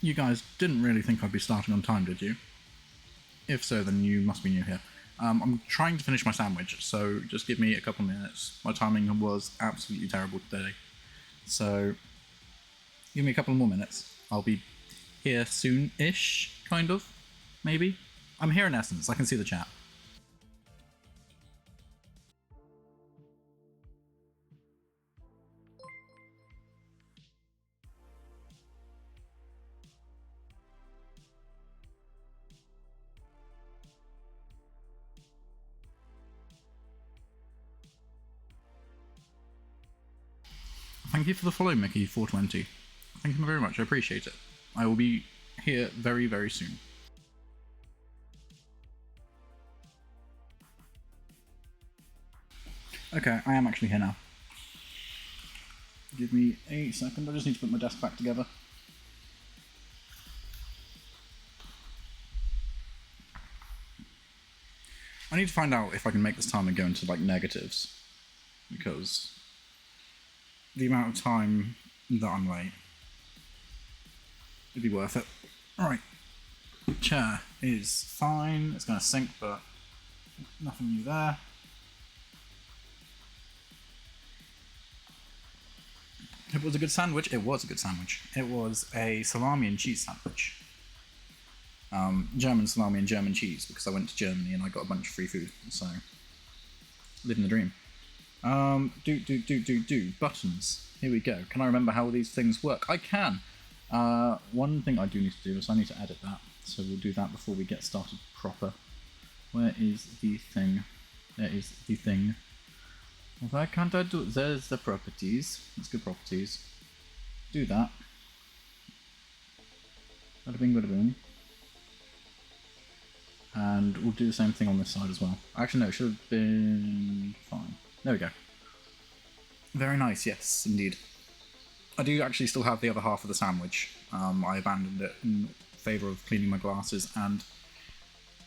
You guys didn't really think I'd be starting on time, did you? If so, then you must be new here. I'm trying to finish my sandwich, so just give me a couple minutes. My timing was absolutely terrible today. So, give me a couple more minutes. I'll be here soon-ish, kind of, maybe. I'm here in essence, I can see the chat. Thank you for the follow, Mickey420. Thank you very much, I appreciate it. I will be here very, very soon. Okay, I am actually here now. Give me a second, I just need to put my desk back together. I need to find out if I can make this timer go into, like, negatives. Because the amount of time that I'm late, it'd be worth it. Alright. Chair is fine, it's going to sink, but nothing new there. It was a good sandwich. It was a good sandwich. It was a salami and cheese sandwich. German salami and German cheese, because I went to Germany and I got a bunch of free food, so living the dream. Buttons. Here we go. Can I remember how these things work? I can. One thing I do need to do is I need to edit that, so we'll do that before we get started proper. Where is the thing? There is the thing. Why can't I do? There's the properties. Let's go properties. Do that. Bada bing, bada boom. And we'll do the same thing on this side as well. Actually, no, it should have been fine. There we go. Very nice, yes, indeed. I do actually still have the other half of the sandwich. I abandoned it in favour of cleaning my glasses and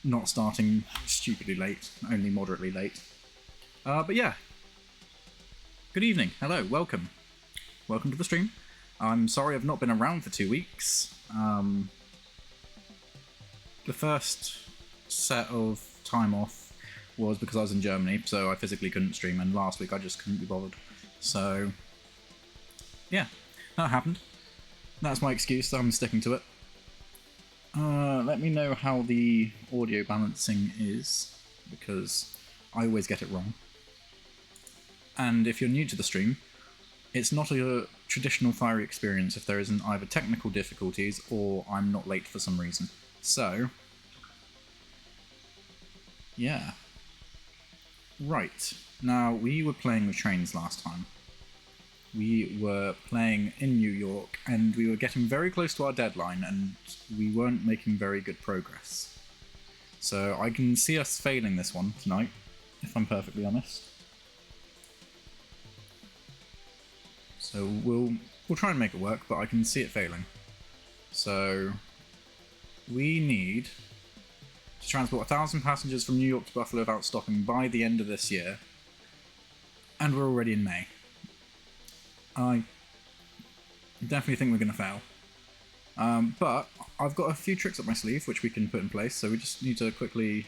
not starting stupidly late, only moderately late. But yeah. Good evening, hello, welcome. Welcome to the stream. I'm sorry I've not been around for 2 weeks. The first set of time off was because I was in Germany, so I physically couldn't stream, and last week I just couldn't be bothered. So, yeah, that happened. That's my excuse, I'm sticking to it. Let me know how the audio balancing is, because I always get it wrong. And if you're new to the stream, it's not a traditional fiery experience if there isn't either technical difficulties or I'm not late for some reason. So, yeah. Right, now we were playing with trains last time. We were playing in New York and we were getting very close to our deadline and we weren't making very good progress. So I can see us failing this one tonight, if I'm perfectly honest. So we'll try and make it work, but I can see it failing. So we need to transport 1,000 passengers from New York to Buffalo without stopping by the end of this year. And we're already in May. I definitely think we're going to fail. But I've got a few tricks up my sleeve which we can put in place, so we just need to quickly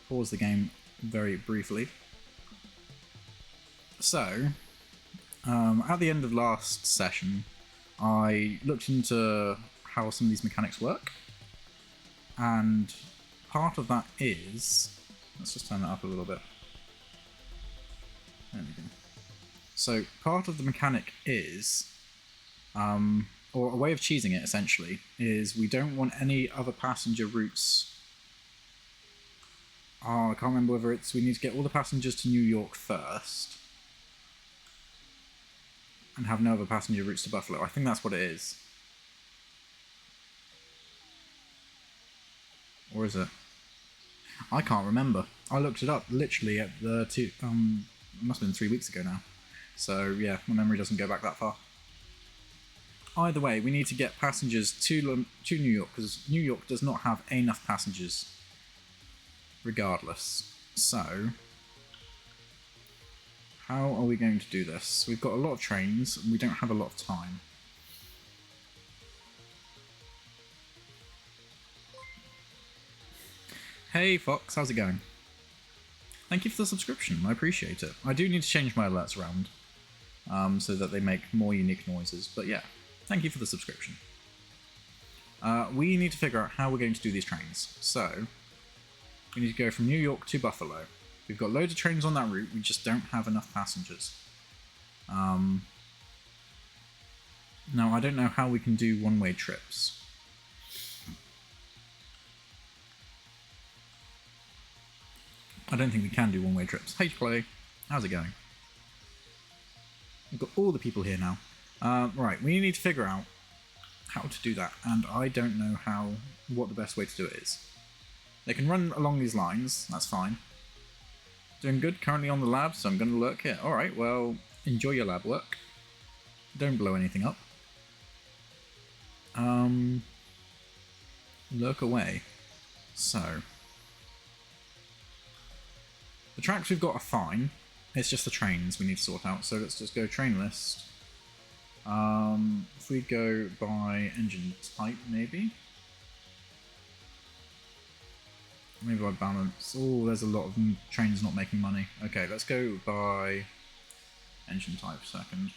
pause the game very briefly. So, at the end of last session, I looked into how some of these mechanics work, and part of that is, let's just turn that up a little bit. There we go. So part of the mechanic is, or a way of cheesing it essentially, is we don't want any other passenger routes. Oh, I can't remember whether it's we need to get all the passengers to New York first and have no other passenger routes to Buffalo. I think that's what it is. Or is it? I can't remember. I looked it up literally at the it must have been 3 weeks ago now. So yeah, my memory doesn't go back that far. Either way, we need to get passengers to New York, because New York does not have enough passengers regardless. So, how are we going to do this? We've got a lot of trains, and we don't have a lot of time. Hey Fox, how's it going? Thank you for the subscription, I appreciate it. I do need to change my alerts around so that they make more unique noises, but yeah, thank you for the subscription. We need to figure out how we're going to do these trains. So, we need to go from New York to Buffalo. We've got loads of trains on that route, we just don't have enough passengers. Now, I don't know how we can do one-way trips. I don't think we can do one-way trips. Hey, Play, how's it going? We've got all the people here now. Right, we need to figure out how to do that, and I don't know what the best way to do it is. They can run along these lines, that's fine. Doing good, currently on the lab, so I'm going to lurk here. Alright, well, enjoy your lab work. Don't blow anything up. Lurk away. So, the tracks we've got are fine. It's just the trains we need to sort out. So let's just go train list. If we go by engine type, maybe by balance. Oh, there's a lot of trains not making money. Okay, let's go by engine type second.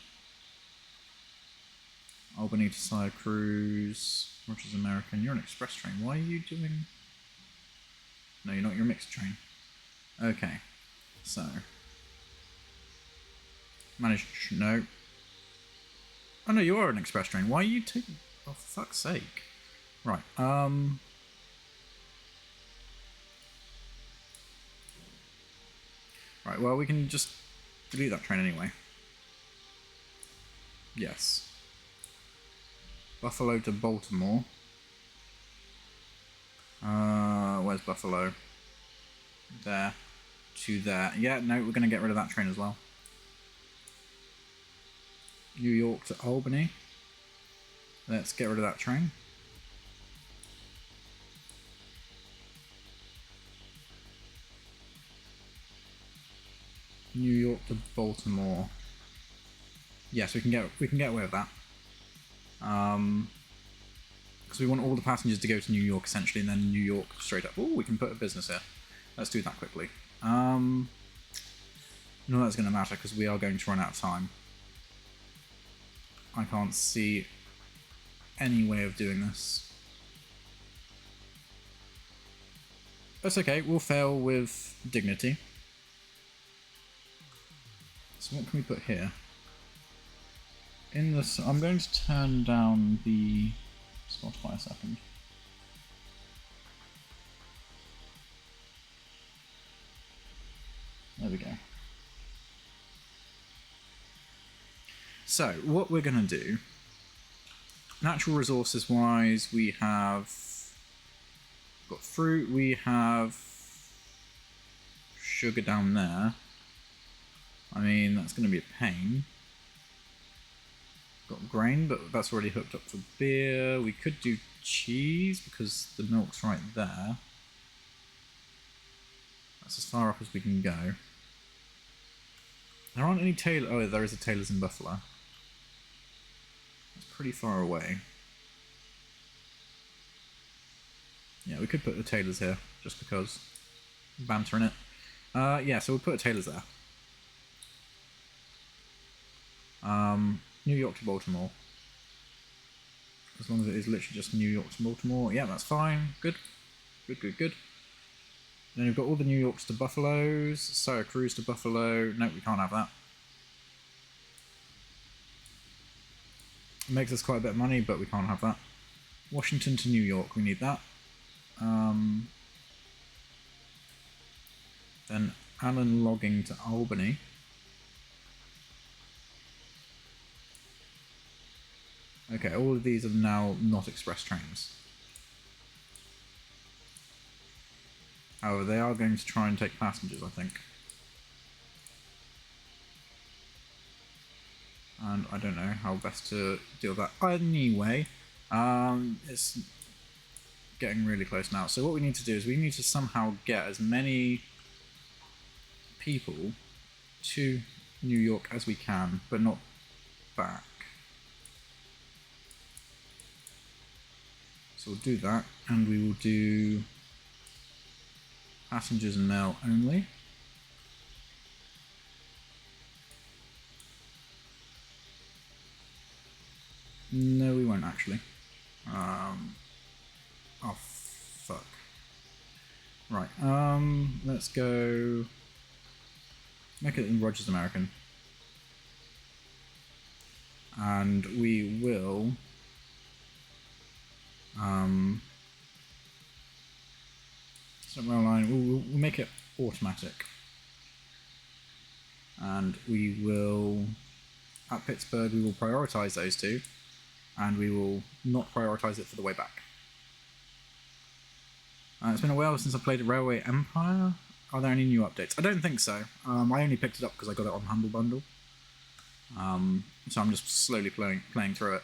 Albany to Syracuse, Rogers American. You're an express train. Why are you doing? No, you're not. You're a mixed train. Okay, so managed. No. Oh no, you are an express train. Why are you taking? Oh, for fuck's sake! Right. Right. Well, we can just delete that train anyway. Yes. Buffalo to Baltimore. Where's Buffalo? There. To there. Yeah, no, we're going to get rid of that train as well. New York to Albany. Let's get rid of that train. New York to Baltimore. Yes, we can get away with that. Because we want all the passengers to go to New York essentially, and then New York straight up. Oh, we can put a business here. Let's do that quickly. No, that's going to matter because we are going to run out of time. I can't see any way of doing this. That's okay, we'll fail with dignity. So what can we put here? In this, I'm going to turn down the Spotify a second. There we go. So, what we're going to do, natural resources wise, we have got fruit, we have sugar down there. I mean, that's going to be a pain. Got grain, but that's already hooked up for beer. We could do cheese because the milk's right there. That's as far up as we can go. There aren't any tailors. Oh, there is a Tailor's in Buffalo. That's pretty far away. Yeah, we could put the Tailors here, just because. Banter in it. Yeah, so we'll put a Tailors there. New York to Baltimore. As long as it is literally just New York to Baltimore. Yeah, that's fine. Good. Good, good, good. Then we've got all the New Yorks to Buffaloes. Syracuse to Buffalo. No, we can't have that. It makes us quite a bit of money, but we can't have that. Washington to New York, we need that. Then Allen logging to Albany. Okay, all of these are now not express trains. However, they are going to try and take passengers, I think. And I don't know how best to deal with that. Anyway, it's getting really close now. So what we need to do is we need to somehow get as many people to New York as we can, but not back. So we'll do that, and we will do Passengers and mail only. No, we won't actually. Oh, fuck. Right, let's go... Make it in Rogers American. And we will... rail line, we'll make it automatic. And we will... At Pittsburgh, we will prioritise those two. And we will not prioritise it for the way back. It's been a while since I played Railway Empire. Are there any new updates? I don't think so. I only picked it up because I got it on Humble Bundle. So I'm just slowly playing through it.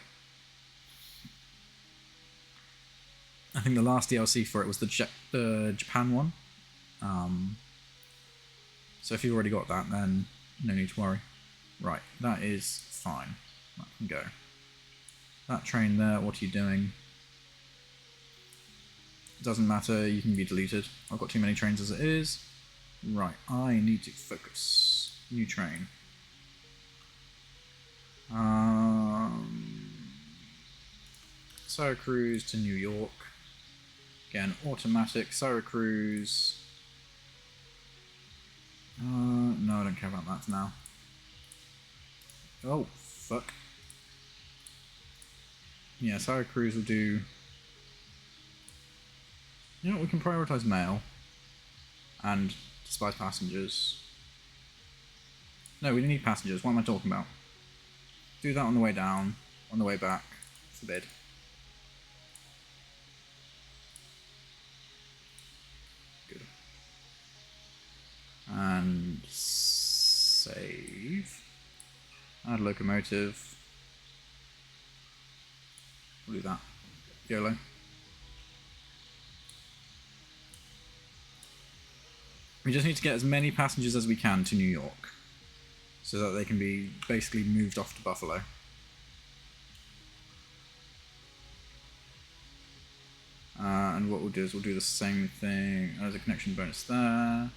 I think the last DLC for it was the Japan one. So if you've already got that, then no need to worry. Right, that is fine. That can go. That train there, what are you doing? Doesn't matter, you can be deleted. I've got too many trains as it is. Right, I need to focus. New train. Syracuse to New York. Again, automatic. Syracuse. No, I don't care about that for now. Oh, fuck. Yeah, Syracuse will do... You know what, we can prioritise mail. And despise passengers. No, we don't need passengers. What am I talking about? Do that on the way down. On the way back. Forbid. Good. And... save. Add locomotive. We'll do that. YOLO. We just need to get as many passengers as we can to New York, so that they can be basically moved off to Buffalo. And what we'll do is we'll do the same thing. There's a connection bonus there.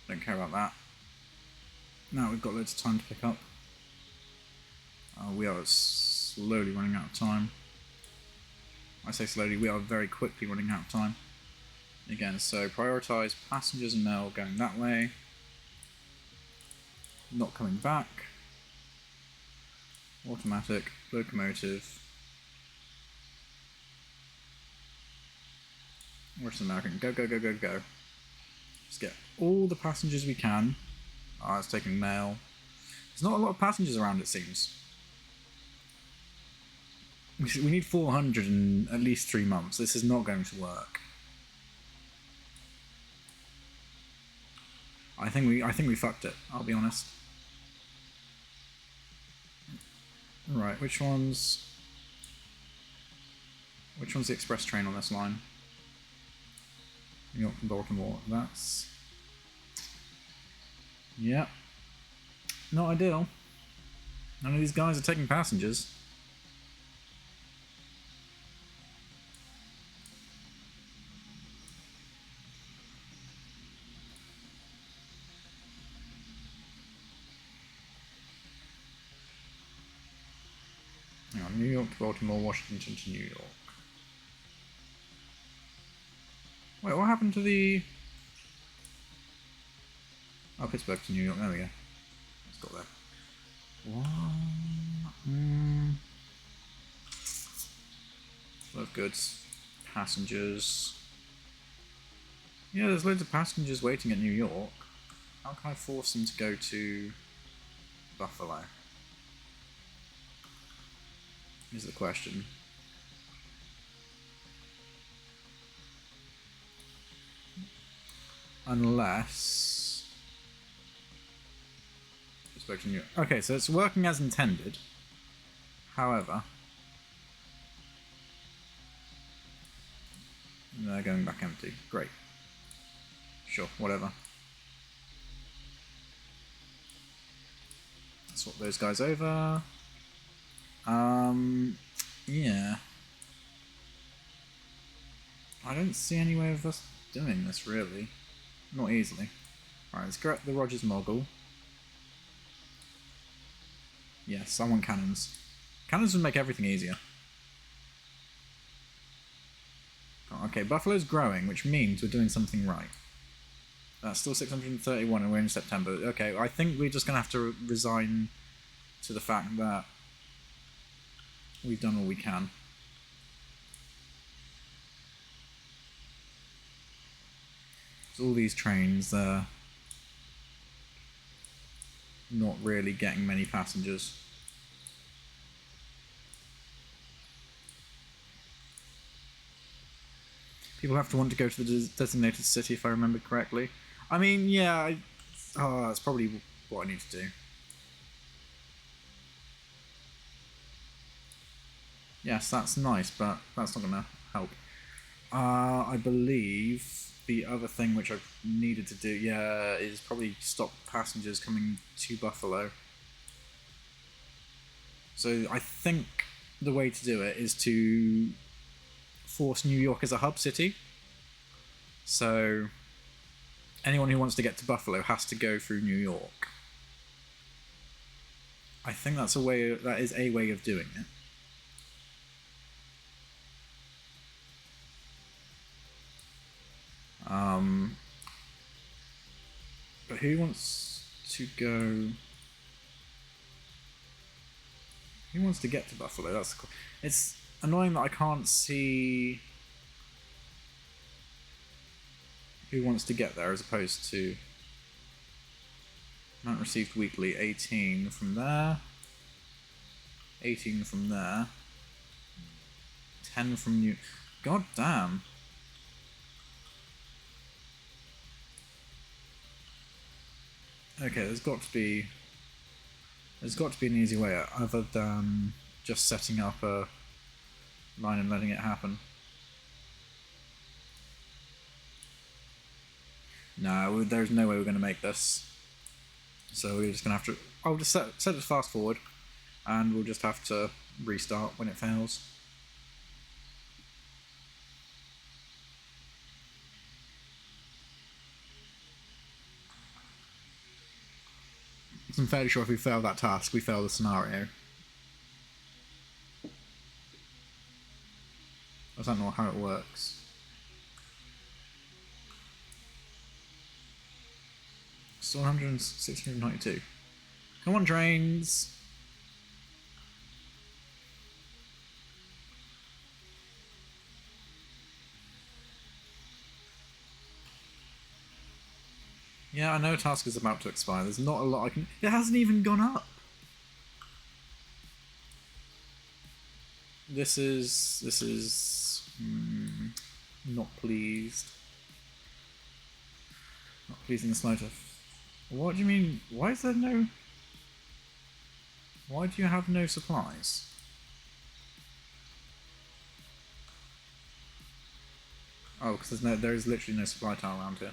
Don't care about that. Now we've got loads of time to pick up. We are slowly running out of time. I say slowly, we are very quickly running out of time. Again, so prioritise passengers and mail going that way. Not coming back. Automatic, locomotive. Where's the American? Go, go, go, go, go. Let's get all the passengers we can. It's taking mail. There's not a lot of passengers around, it seems. We need 400 in at least 3 months. This is not going to work. I think we fucked it, I'll be honest. Right, which one's the express train on this line? New York and Baltimore. That's... Yep. Not ideal. None of these guys are taking passengers. New York to Baltimore, Washington to New York. Wait, what happened to the... Oh, Pittsburgh to New York, there we go. Let's go there. Flow of goods. Passengers. Yeah, there's loads of passengers waiting at New York. How can I force them to go to Buffalo? Is the question. Unless... Okay, so it's working as intended. However... They're going back empty. Great. Sure, whatever. Swap those guys over. Yeah. I don't see any way of us doing this, really. Not easily. Alright, let's get the Rogers Mogul. Yes, I want cannons. Cannons would make everything easier. Okay, Buffalo's growing, which means we're doing something right. That's still 631 and we're in September. Okay, I think we're just going to have to resign to the fact that we've done all we can. So all these trains, they're not really getting many passengers. People have to want to go to the designated city, if I remember correctly. I mean, yeah, that's probably what I need to do. Yes, that's nice, but that's not going to help. I believe the other thing which I needed to do, yeah, is probably stop passengers coming to Buffalo. So I think the way to do it is to force New York as a hub city. So anyone who wants to get to Buffalo has to go through New York. I think that's a way. That is a way of doing it. But who wants to go? Who wants to get to Buffalo? That's cool. It's annoying that I can't see who wants to get there as opposed to amount received weekly. 18 from there. 18 from there. 10 from New. God damn. Okay, there's got to be an easy way other than just setting up a line and letting it happen. No, there's no way we're going to make this. So we're just going to have to... I'll just set it fast forward, and we'll just have to restart when it fails. I'm fairly sure if we fail that task, we fail the scenario. I don't know how it works. Still 692. Come on, trains! Yeah, I know a task is about to expire. There's not a lot I can... It hasn't even gone up! This is... not pleased. Not pleased in the slightest. What do you mean? Why is there no... Why do you have no supplies? Oh, because there is literally no supply tile around here.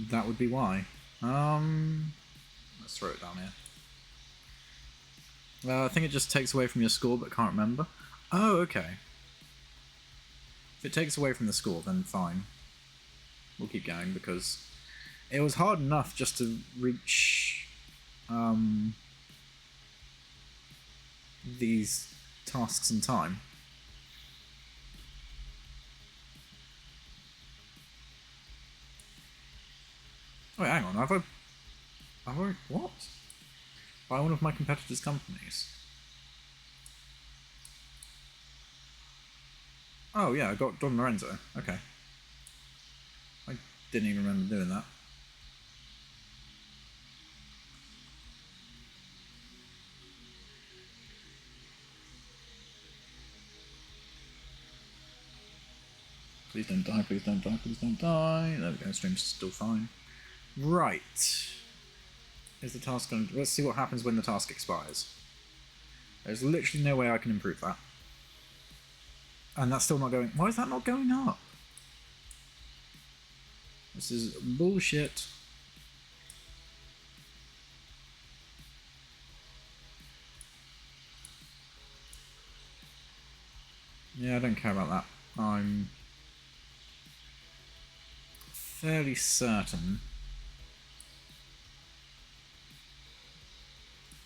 That would be why. Let's throw it down here. I think it just takes away from your score, but can't remember. Oh, okay. If it takes away from the score, then fine. We'll keep going, because it was hard enough just to reach these tasks in time. Wait, hang on, have I what? By one of my competitors' companies. Oh yeah, I got Don Lorenzo. Okay. I didn't even remember doing that. Please don't die, please don't die, please don't die. There we go, stream's still fine. Right. Is the task going to... Let's see what happens when the task expires. There's literally no way I can improve that. And that's still not going... Why is that not going up? This is bullshit. Yeah, I don't care about that. I'm fairly certain.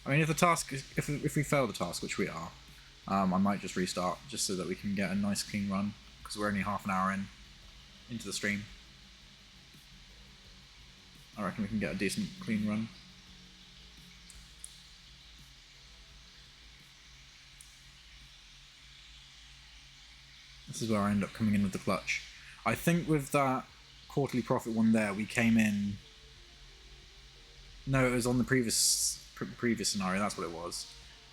I mean, if the task, if we fail the task, which we are, I might just restart just so that we can get a nice clean run because we're only half an hour into the stream. I reckon we can get a decent clean run. This is where I end up coming in with the clutch. I think with that quarterly profit one there, we came in. No, it was on the previous scenario. That's what it was.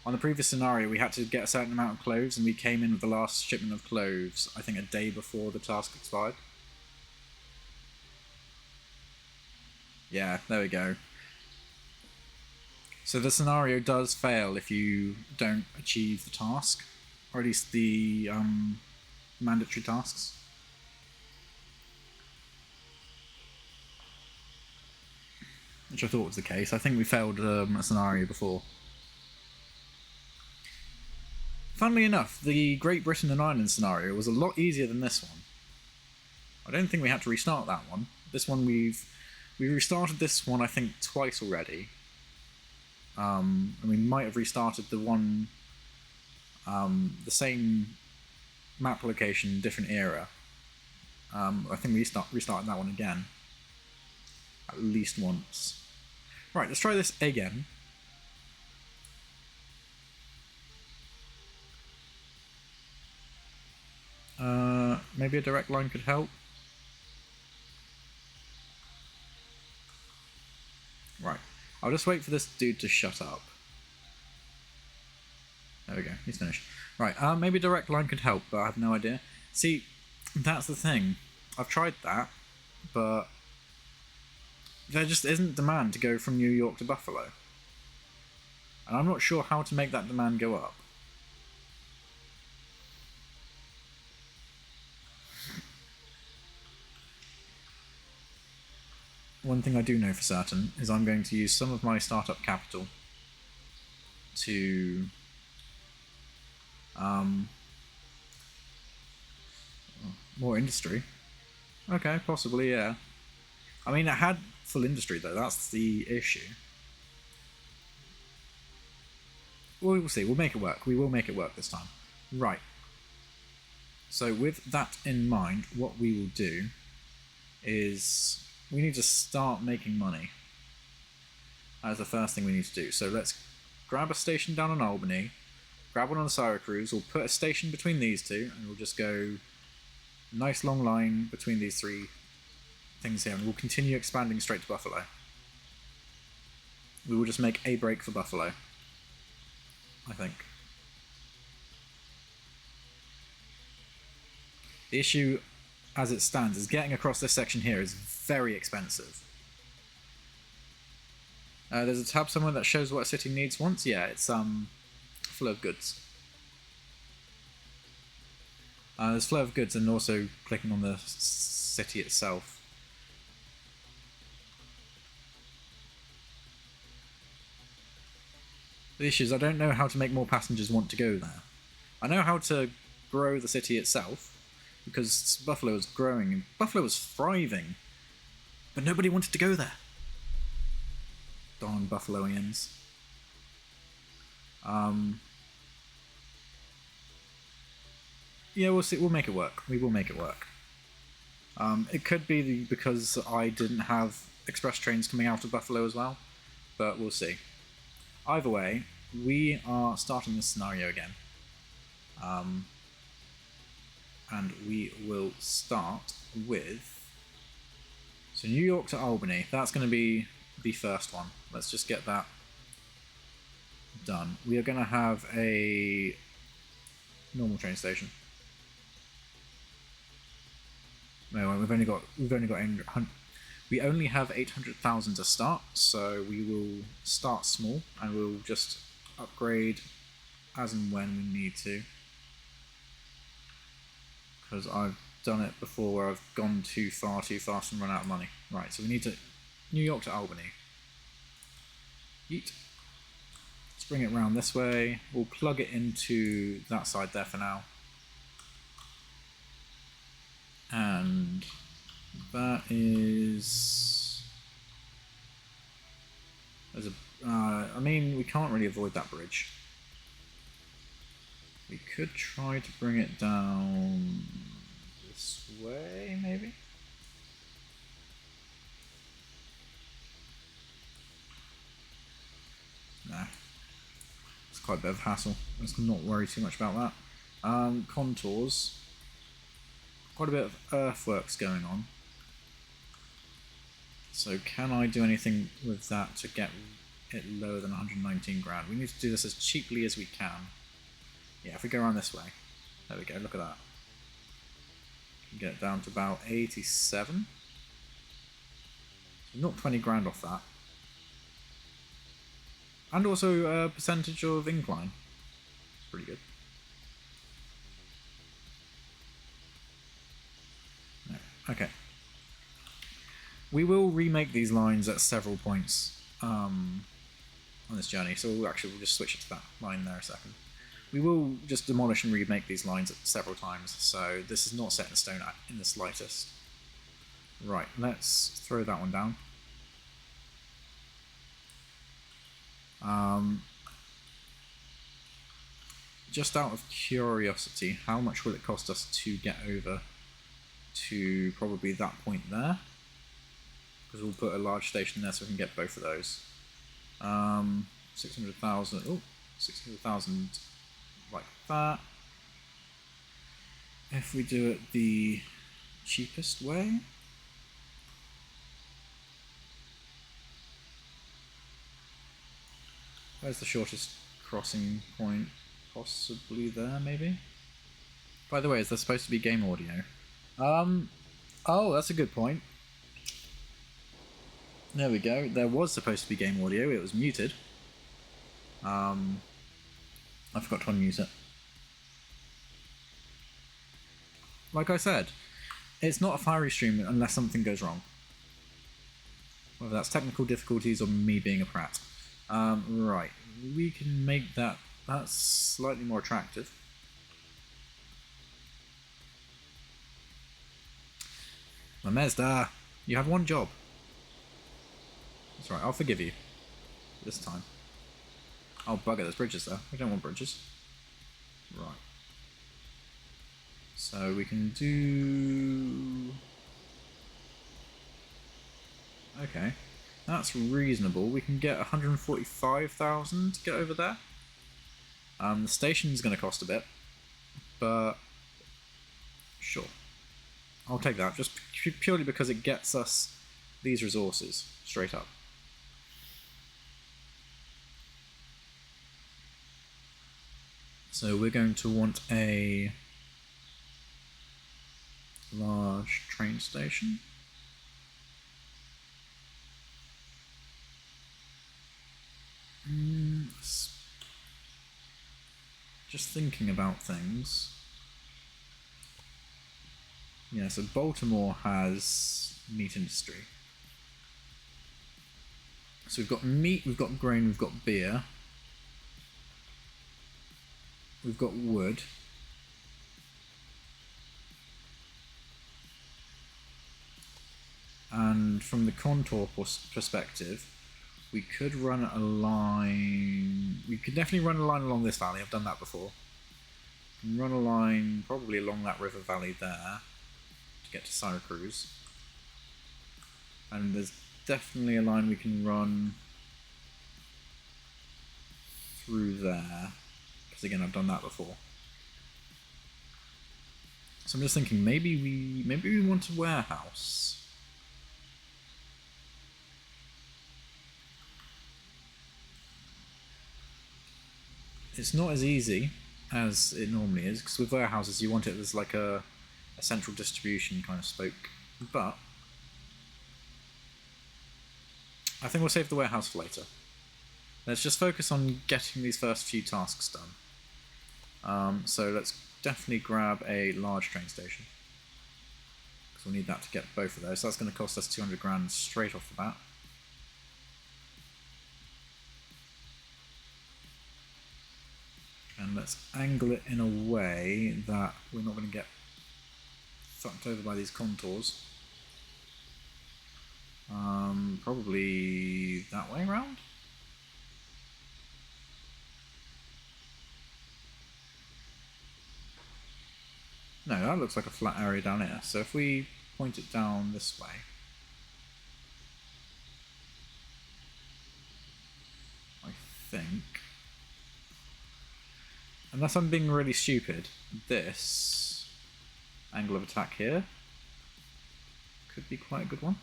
On the previous scenario, we had to get a certain amount of cloves, and we came in with the last shipment of cloves, I think a day before the task expired. Yeah, there we go. So the scenario does fail if you don't achieve the task, or at least the mandatory tasks. Which I thought was the case. I think we failed a scenario before. Funnily enough, the Great Britain and Ireland scenario was a lot easier than this one. I don't think we had to restart that one. This one we restarted this one I think twice already. And we might have restarted the one, the same map location, different era. I think we restarted that one again. At least once. Right, let's try this again. Maybe a direct line could help. Right, I'll just wait for this dude to shut up. There we go, he's finished. Right, maybe a direct line could help, but I have no idea. See, that's the thing. I've tried that, but there just isn't demand to go from New York to Buffalo. And I'm not sure how to make that demand go up. One thing I do know for certain is I'm going to use some of my startup capital to more industry. Okay, possibly, yeah. I mean, it had full industry though, that's the issue. We'll see, we'll make it work. We will make it work this time. Right. So with that in mind, what we will do is we need to start making money. That's the first thing we need to do. So let's grab a station down in Albany, grab one on Syracuse, we'll put a station between these two, and we'll just go nice long line between these three things here, and we'll continue expanding straight to Buffalo. We will just make a break for Buffalo, I think. The issue as it stands is getting across this section here is very expensive. There's a tab somewhere that shows what a city needs once. Yeah, it's flow of goods. There's flow of goods and also clicking on the city itself. The issue is I don't know how to make more passengers want to go there. I know how to grow the city itself, because Buffalo was growing and Buffalo was thriving, but nobody wanted to go there. Darn Buffaloians. Yeah, we'll see. We'll make it work. We will make it work. It could be because I didn't have express trains coming out of Buffalo as well, but we'll see. Either way, we are starting this scenario again. And we will start with... So New York to Albany, that's going to be the first one. Let's just get that done. We are going to have a normal train station. No, we only have 800,000 to start, so we will start small and we'll just upgrade as and when we need to. Because I've done it before where I've gone too fast and run out of money. Right, so we need to New York to Albany. Yeet. Let's bring it round this way. We'll plug it into that side there for now. That is... There's a... I mean, we can't really avoid that bridge. We could try to bring it down this way, maybe? Nah. It's quite a bit of a hassle. Let's not worry too much about that. Contours. Quite a bit of earthworks going on. So can I do anything with that to get it lower than 119 grand? We need to do this as cheaply as we can. Yeah, if we go around this way. There we go, look at that. Get it down to about 87. Not 20 grand off that. And also a percentage of incline. It's pretty good. No. Okay. We will remake these lines at several points on this journey, so we'll just switch it to that line there a second. We will just demolish and remake these lines several times, so this is not set in stone in the slightest. Right, let's throw that one down. Just out of curiosity, how much will it cost us to get over to probably that point there? Because we'll put a large station there so we can get both of those. 600,000. Oh, 600,000 like that. If we do it the cheapest way. Where's the shortest crossing point? Possibly there, maybe? By the way, is there supposed to be game audio? Oh, that's a good point. There we go. There was supposed to be game audio. It was muted. I forgot to unmute it. Like I said, it's not a fiery stream unless something goes wrong. Whether that's technical difficulties or me being a prat. Right. We can make that... That's slightly more attractive. Mamezda, you have one job. That's right, I'll forgive you. This time. Oh, bugger, there's bridges there. We don't want bridges. Right. So we can do... Okay. That's reasonable. We can get 145,000 to get over there. The station's going to cost a bit, but sure. I'll take that, just purely because it gets us these resources straight up. So we're going to want a large train station. Just thinking about things. Yeah, so Baltimore has meat industry. So we've got meat, we've got grain, we've got beer. We've got wood. And from the contour perspective, we could run a line... We could definitely run a line along this valley. I've done that before. And run a line probably along that river valley there to get to Syracuse. And there's definitely a line we can run through there. Because again, I've done that before. So I'm just thinking, maybe we want a warehouse. It's not as easy as it normally is, because with warehouses you want it as like a central distribution kind of spoke, but I think we'll save the warehouse for later. Let's just focus on getting these first few tasks done. So let's definitely grab a large train station, because we'll need that to get both of those. So that's going to cost us 200 grand straight off the bat. And let's angle it in a way that we're not going to get fucked over by these contours. Probably that way around? No, that looks like a flat area down here. So if we point it down this way... I think... Unless I'm being really stupid, this angle of attack here could be quite a good one.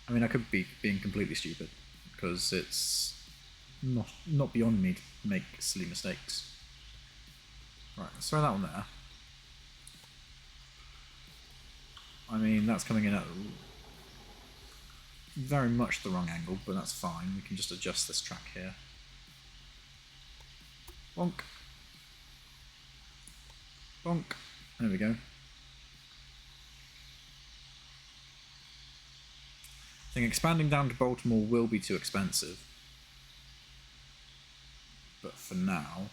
I mean, I could be being completely stupid, because it's not beyond me to make silly mistakes. Right, let's throw that one there. I mean, that's coming in at very much the wrong angle, but that's fine. We can just adjust this track here. Bonk. Bonk. There we go. I think expanding down to Baltimore will be too expensive. But for now...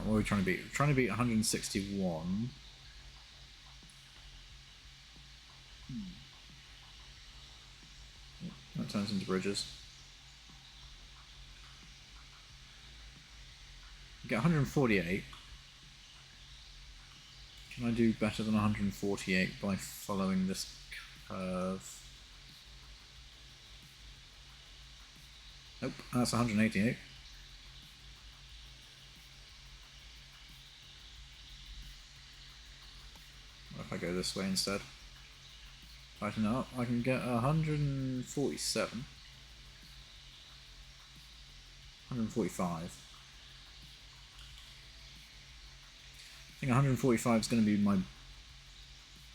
what are we trying to beat? We're trying to beat 161. That turns into bridges. Get 148. Can I do better than 148 by following this curve? Nope, that's 188. What if I go this way instead? Tighten it up, I can get 147. 145. I think 145 is going to be my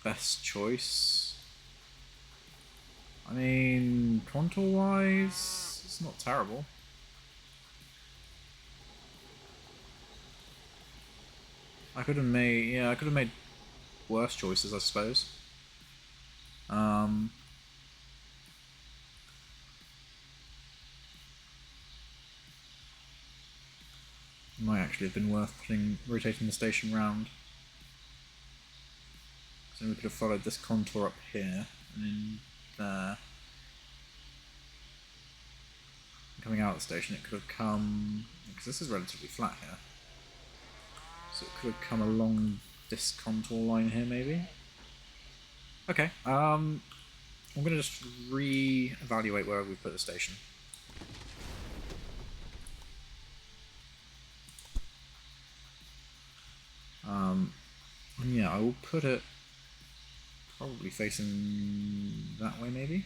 best choice. I mean, contour-wise, it's not terrible. I could have made worse choices, I suppose. Might actually have been worth rotating the station round. So we could have followed this contour up here and in there. Coming out of the station, it could have come, because this is relatively flat here. So it could have come along this contour line here, maybe. Okay. I'm gonna just re-evaluate where we put the station. Yeah, I will put it probably facing that way, maybe.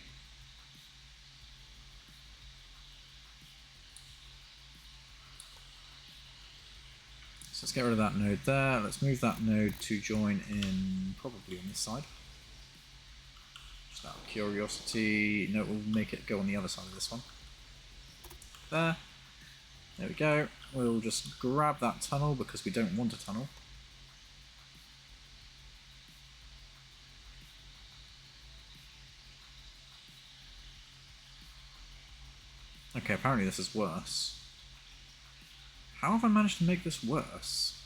So let's get rid of that node there. Let's move that node to join in probably on this side. Just out of curiosity. No, we'll make it go on the other side of this one. There. There we go. We'll just grab that tunnel because we don't want a tunnel. Okay, apparently this is worse. How have I managed to make this worse?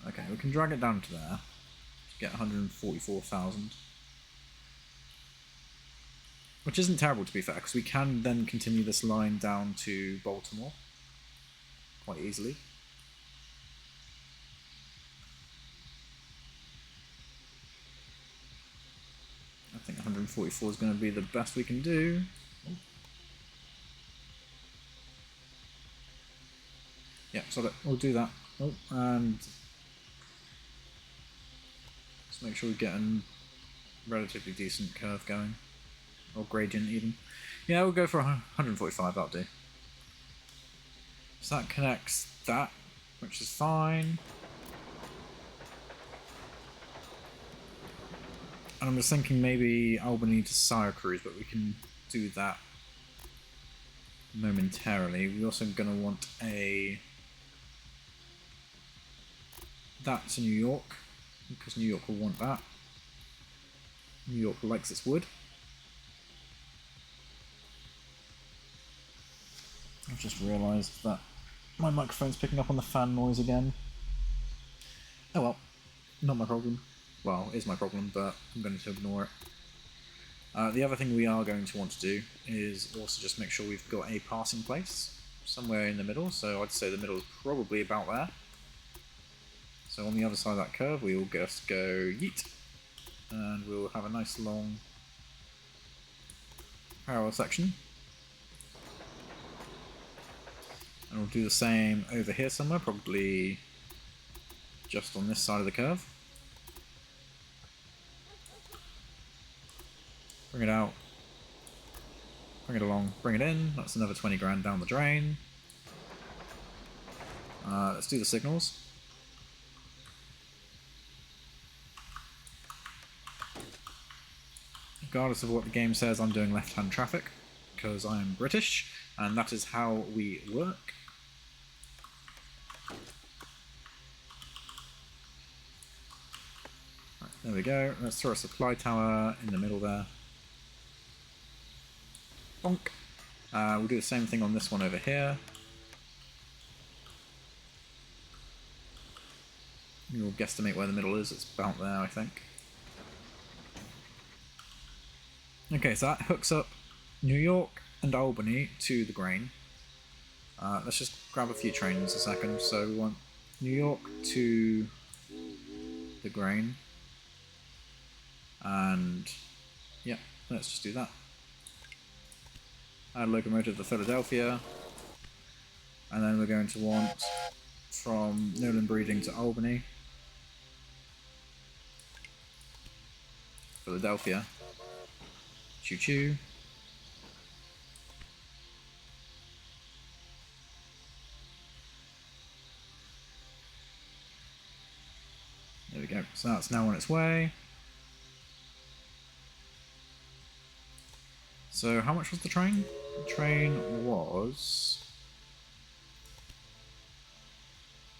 Okay, we can drag it down to there to get 144,000. Which isn't terrible, to be fair, because we can then continue this line down to Baltimore quite easily. I think 144 is going to be the best we can do. Yeah, so we'll do that. Oh, and let's make sure we get a relatively decent curve going. Or gradient even. Yeah, we'll go for 145, that'll do. So that connects that, which is fine. And I'm just thinking maybe Albany to Syracuse, but we can do that momentarily. We're also going to want that to New York, because New York will want that. New York likes its wood. I've just realised that my microphone's picking up on the fan noise again. Oh well, not my problem. Well, it is my problem, but I'm going to ignore it. The other thing we are going to want to do is also just make sure we've got a passing place somewhere in the middle, so I'd say the middle is probably about there. So on the other side of that curve we will just go yeet, and we'll have a nice long parallel section. And we'll do the same over here somewhere, probably just on this side of the curve. Bring it out, bring it along, bring it in. That's another 20 grand down the drain. Let's do the signals. Regardless of what the game says, I'm doing left-hand traffic because I am British, and that is how we work. Right, there we go. Let's throw a supply tower in the middle there. Bonk. We'll do the same thing on this one over here. We'll guesstimate where the middle is. It's about there, I think. Okay, so that hooks up New York and Albany to the grain. Let's just grab a few trains a second. So we want New York to the grain. And yeah, let's just do that. Add locomotive to Philadelphia. And then we're going to want from Nolan Breeding to Albany. Philadelphia. Choo choo. There we go. So that's now on its way. So how much was the train? The train was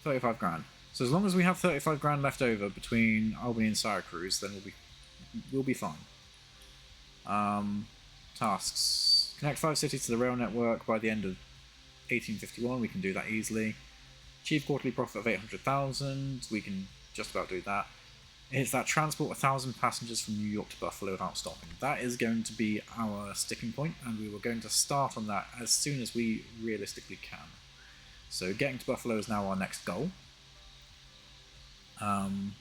35 grand. So as long as we have 35 grand left over between Albany and Syracuse, then we'll be fine. Tasks. Connect 5 cities to the rail network by the end of 1851. We can do that easily. Achieve quarterly profit of 800,000. We can just about do that. It's that transport 1,000 passengers from New York to Buffalo without stopping. That is going to be our sticking point, and we were going to start on that as soon as we realistically can. So getting to Buffalo is now our next goal. In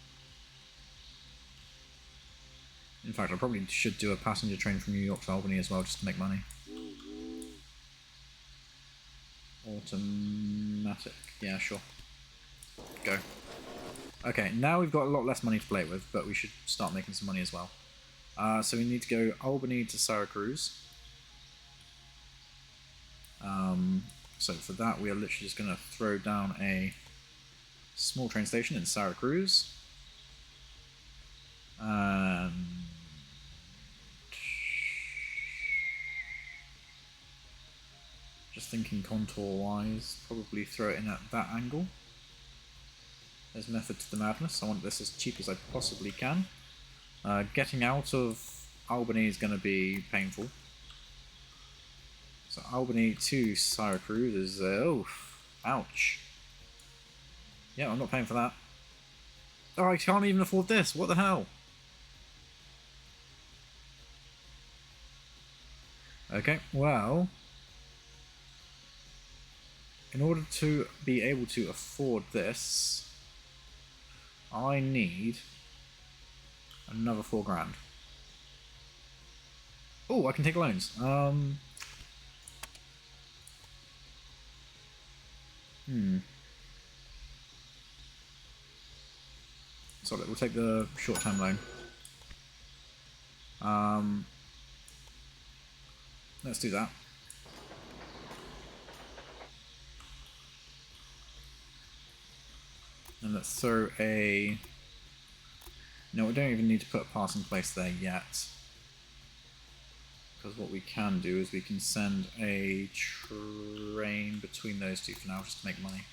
fact, I probably should do a passenger train from New York to Albany as well, just to make money. Automatic. Yeah, sure. Go. Okay, now we've got a lot less money to play with, but we should start making some money as well. So we need to go Albany to Syracuse. So for that, we are literally just going to throw down a small train station in Syracuse. And just thinking contour-wise, probably throw it in at that angle. There's method to the madness. I want this as cheap as I possibly can. Getting out of Albany is going to be painful. So Albany to Syracuse is... oh, ouch. Yeah, I'm not paying for that. Oh, I can't even afford this. What the hell? Okay, well... in order to be able to afford this... I need another 4 grand. Oh, I can take loans. So we'll take the short-term loan. Let's do that. And let's throw a... no, we don't even need to put a passing place there yet. Because what we can do is we can send a train between those two for now, just to make money.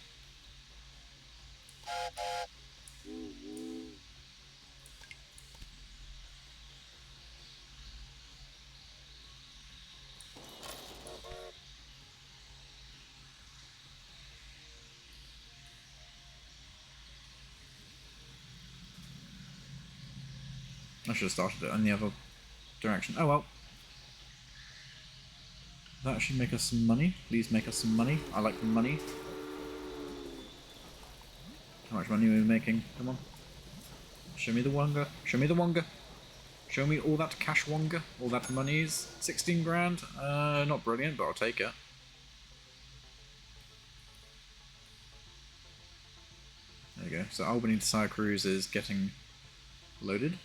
I should have started it in the other direction. Oh well. That should make us some money. Please make us some money. I like money. How much money are we making? Come on. Show me the wonga. Show me the wonga. Show me all that cash wonga. All that monies. 16 grand. Not brilliant, but I'll take it. There we go. So Albany to Syracuse is getting loaded.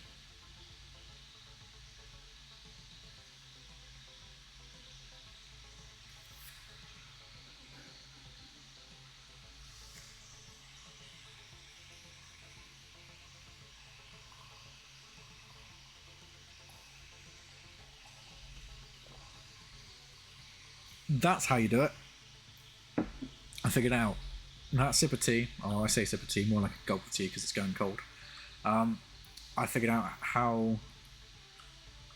That's how you do it. I figured out. That sip of tea, oh I say sip of tea, more like a gulp of tea because it's going cold. I figured out how,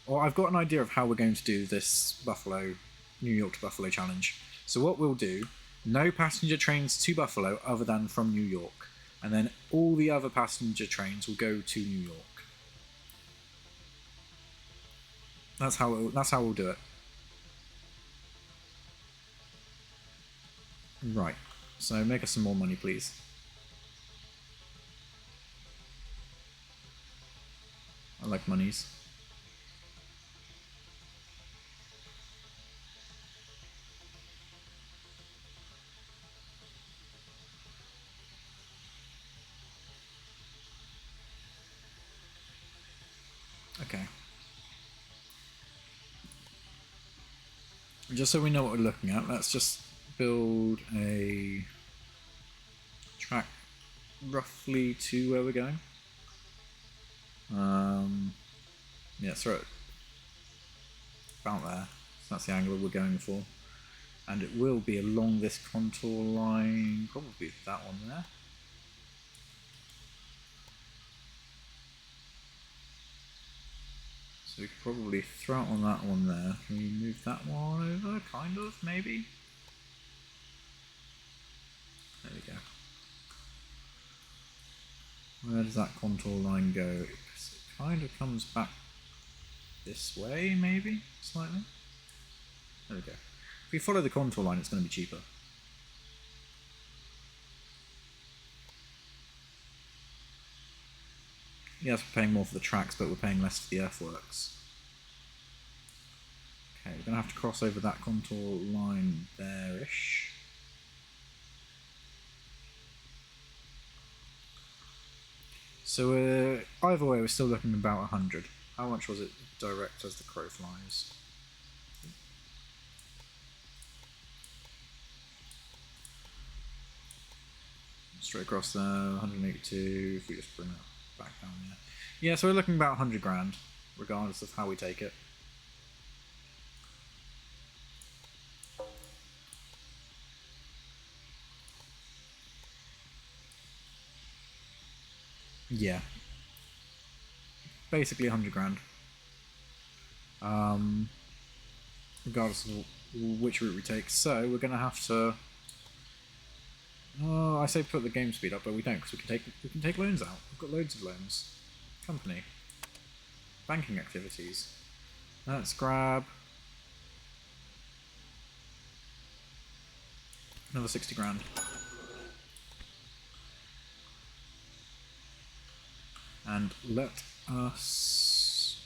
or I've got an idea of how we're going to do this Buffalo, New York to Buffalo challenge. So what we'll do, no passenger trains to Buffalo other than from New York. And then all the other passenger trains will go to New York. That's how we'll do it. Right. So make us some more money, please. I like monies. Okay. Just so we know what we're looking at, let's just build a track roughly to where we're going. Yeah, throw it about there. So that's the angle we're going for. And it will be along this contour line, probably that one there. So we could probably throw it on that one there. Can we move that one over? Kind of, maybe? There we go. Where does that contour line go? It kind of comes back this way, maybe? Slightly? There we go. If we follow the contour line, it's going to be cheaper. Yes, we're paying more for the tracks, but we're paying less for the earthworks. Okay, we're going to have to cross over that contour line there-ish. So either way, we're still looking about 100. How much was it direct as the crow flies? Straight across there, 182, if we just bring it back down there. Yeah, so we're looking about 100 grand, regardless of how we take it. Yeah. Basically 100 grand. Regardless of which route we take. So we're going to have to... Oh, I say put the game speed up, but we don't, because we can take loans out. We've got loads of loans. Company. Banking activities. Let's grab... another 60 grand. And let us...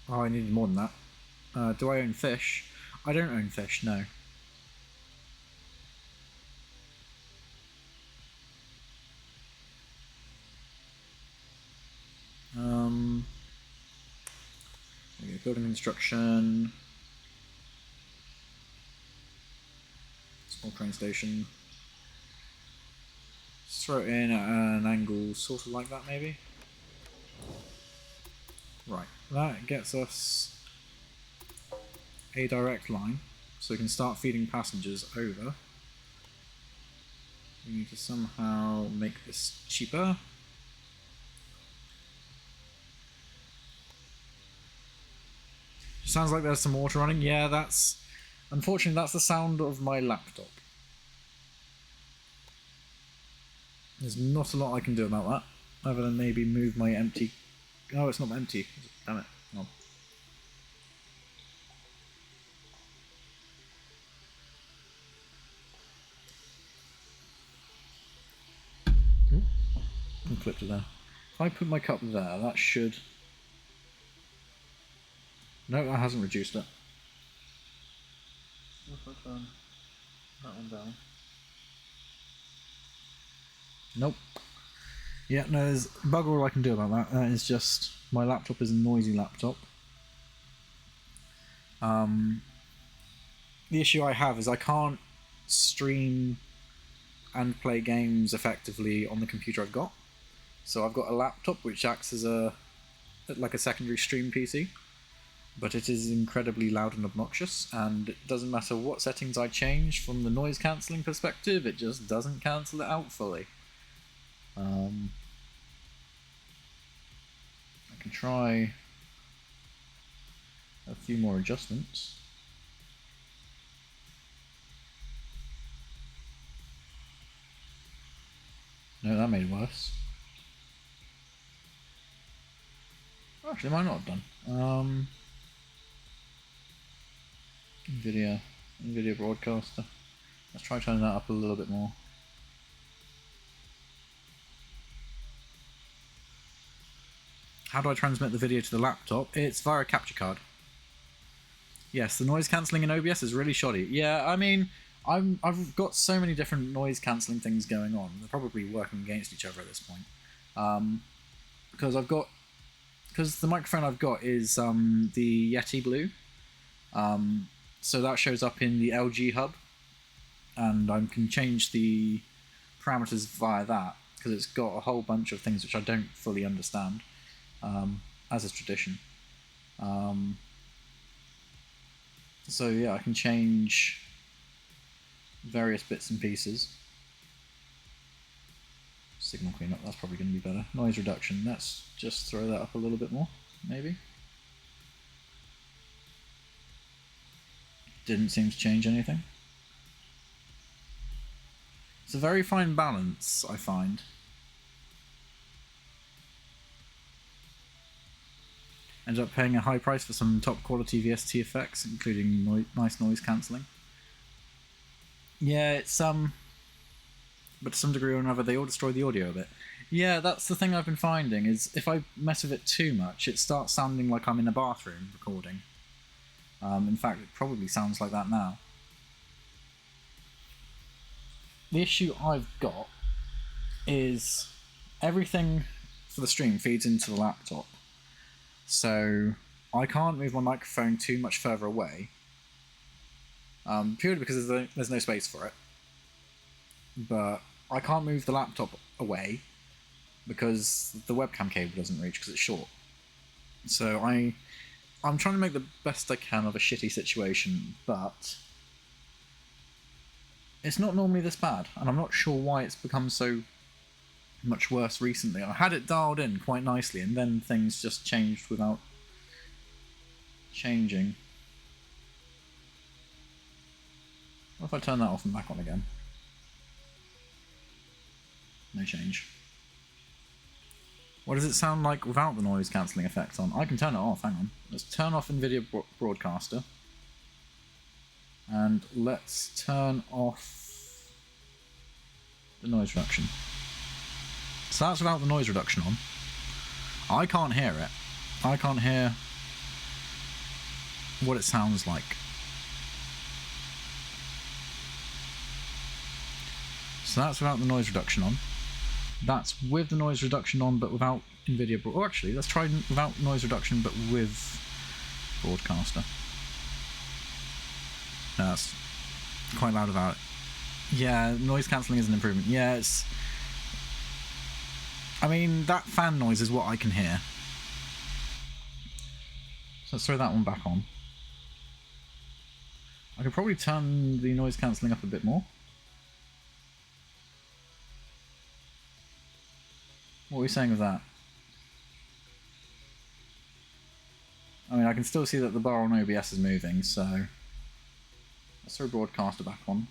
Oh, I needed more than that. Do I own fish? I don't own fish, no. Okay, building construction. Small train station. Let's throw it in at an angle sort of like that, maybe. Right, that gets us a direct line, so we can start feeding passengers over. We need to somehow make this cheaper. Sounds like there's some water running. Yeah, that's... Unfortunately, that's the sound of my laptop. There's not a lot I can do about that, other than maybe move my empty Oh, it's not empty. Damn it. Oh. I clipped it there. If I put my cup there, that should... No, that hasn't reduced it. What if I turn that one down? Nope. Yeah, no, there's bugger all I can do about that. That is just... My laptop is a noisy laptop. The issue I have is I can't stream and play games effectively on the computer I've got. So I've got a laptop which acts as like a secondary stream PC, but it is incredibly loud and obnoxious, and it doesn't matter what settings I change from the noise cancelling perspective, it just doesn't cancel it out fully. I can try a few more adjustments. No, that made it worse. Actually, it might not have done. NVIDIA broadcaster. Let's try turning that up a little bit more. How do I transmit the video to the laptop? It's via a capture card. Yes, the noise cancelling in OBS is really shoddy. Yeah, I mean, I've got so many different noise cancelling things going on. They're probably working against each other at this point. Because the microphone I've got is the Yeti Blue. So that shows up in the LG hub, and I can change the parameters via that, because it's got a whole bunch of things which I don't fully understand, as is tradition. So yeah, I can change various bits and pieces. Signal cleanup, that's probably going to be better. Noise reduction, let's just throw that up a little bit more, maybe. Didn't seem to change anything. It's a very fine balance, I find. Ended up paying a high price for some top quality VST effects, including nice noise cancelling. Yeah, it's but to some degree or another, they all destroy the audio a bit. Yeah, that's the thing I've been finding, is if I mess with it too much, it starts sounding like I'm in a bathroom recording. In fact, it probably sounds like that now. The issue I've got is everything for the stream feeds into the laptop. So I can't move my microphone too much further away, purely because there's no space for it. But I can't move the laptop away because the webcam cable doesn't reach because it's short. So I'm trying to make the best I can of a shitty situation, but it's not normally this bad, and I'm not sure why it's become so much worse recently. I had it dialed in quite nicely, and then things just changed without changing. What if I turn that off and back on again? No change. What does it sound like without the noise cancelling effect on? I can turn it off, hang on. Let's turn off NVIDIA Broadcaster. And let's turn off the noise reduction. So that's without the noise reduction on. I can't hear it. I can't hear what it sounds like. So that's without the noise reduction on. That's with the noise reduction on, but without NVIDIA. Or actually, let's try without noise reduction, but with Broadcaster. No, that's quite loud about it. Yeah, noise cancelling is an improvement. Yeah, it's... I mean, that fan noise is what I can hear. So let's throw that one back on. I could probably turn the noise cancelling up a bit more. What are we saying with that? I mean, I can still see that the bar on OBS is moving, so... Let's throw Broadcaster back on.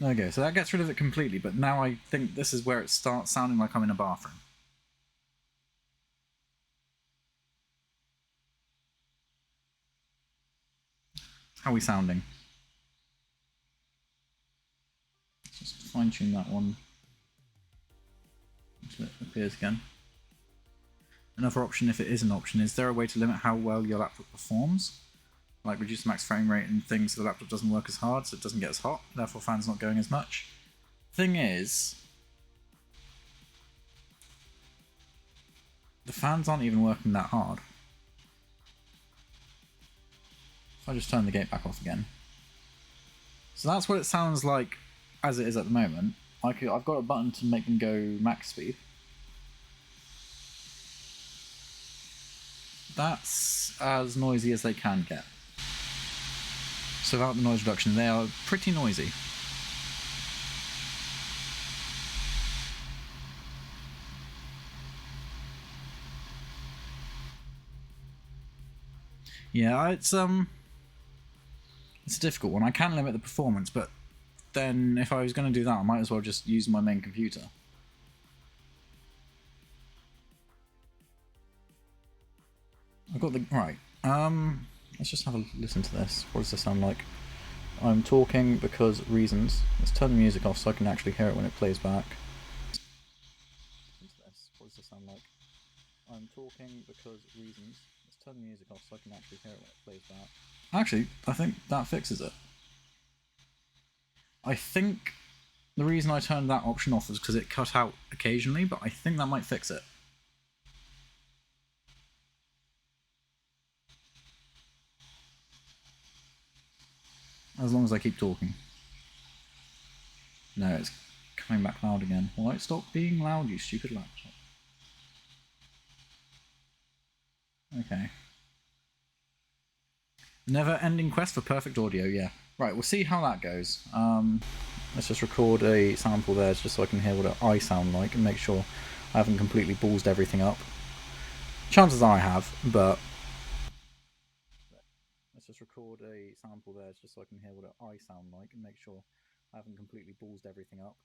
Okay, so that gets rid of it completely, but now I think this is where it starts sounding like I'm in a bathroom. How are we sounding? Let's just fine-tune that one until it appears again. Another option, if it is an option, is there a way to limit how well your laptop performs? Like reduce the max frame rate and things so the laptop doesn't work as hard, so it doesn't get as hot, therefore fans not going as much. Thing is, the fans aren't even working that hard. If I just turn the gate back off again. So that's what it sounds like as it is at the moment. I've got a button to make them go max speed. That's as noisy as they can get. So without the noise reduction, they are pretty noisy. Yeah, it's a difficult one. I can limit the performance, but then if I was going to do that, I might as well just use my main computer. I've got the... Right. Let's just have a listen to this. What does this sound like? I'm talking because reasons. Let's turn the music off so I can actually hear it when it plays back. Listen to this. What does this sound like? I'm talking because reasons. Let's turn the music off so I can actually hear it when it plays back. Actually, I think that fixes it. I think the reason I turned that option off was because it cut out occasionally, but I think that might fix it. As long as I keep talking. No, it's coming back loud again. Why stop being loud, you stupid laptop? Okay. Never-ending quest for perfect audio, yeah. Right, we'll see how that goes. Let's just record a sample there just so I can hear what I sound like and make sure I haven't completely ballsed everything up. Chances are I have, but... Let's just record a sample there just so I can hear what I sound like and make sure I haven't completely ballsed everything up.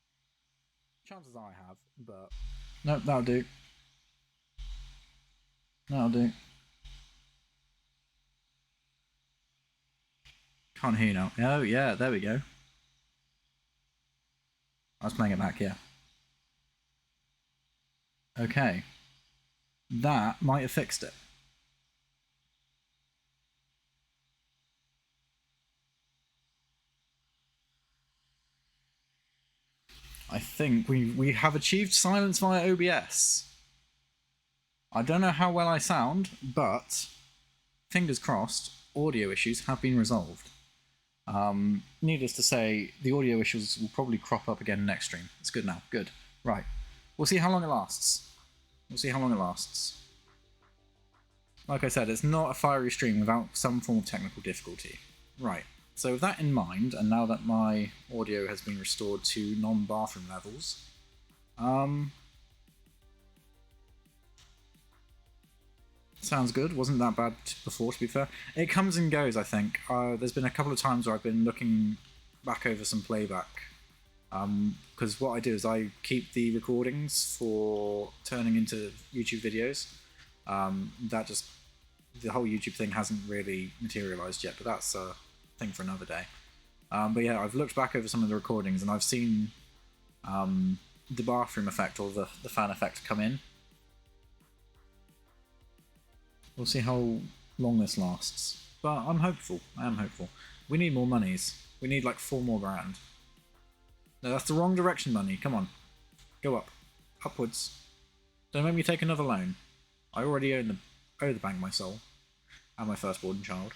Chances are I have, but... Nope, that'll do. That'll do. Can't hear you now. Oh, yeah, there we go. I was playing it back, yeah. Okay. That might have fixed it. I think we have achieved silence via OBS. I don't know how well I sound, but fingers crossed, audio issues have been resolved. Needless to say, the audio issues will probably crop up again next stream. It's good now. Good. Right. We'll see how long it lasts. We'll see how long it lasts. Like I said, it's not a fiery stream without some form of technical difficulty. Right. So with that in mind, and now that my audio has been restored to non-bathroom levels, sounds good. Wasn't that bad before, to be fair. It comes and goes, I think. There's been a couple of times where I've been looking back over some playback. Because what I do is I keep the recordings for turning into YouTube videos. That just... The whole YouTube thing hasn't really materialised yet, but that's a thing for another day. But yeah, I've looked back over some of the recordings and I've seen the bathroom effect or the fan effect come in. We'll see how long this lasts. But I'm hopeful. I am hopeful. We need more monies. We need like 4 more grand. No, that's the wrong direction, money. Come on. Go up. Upwards. Don't make me take another loan. I already owe the bank my soul. And my firstborn child.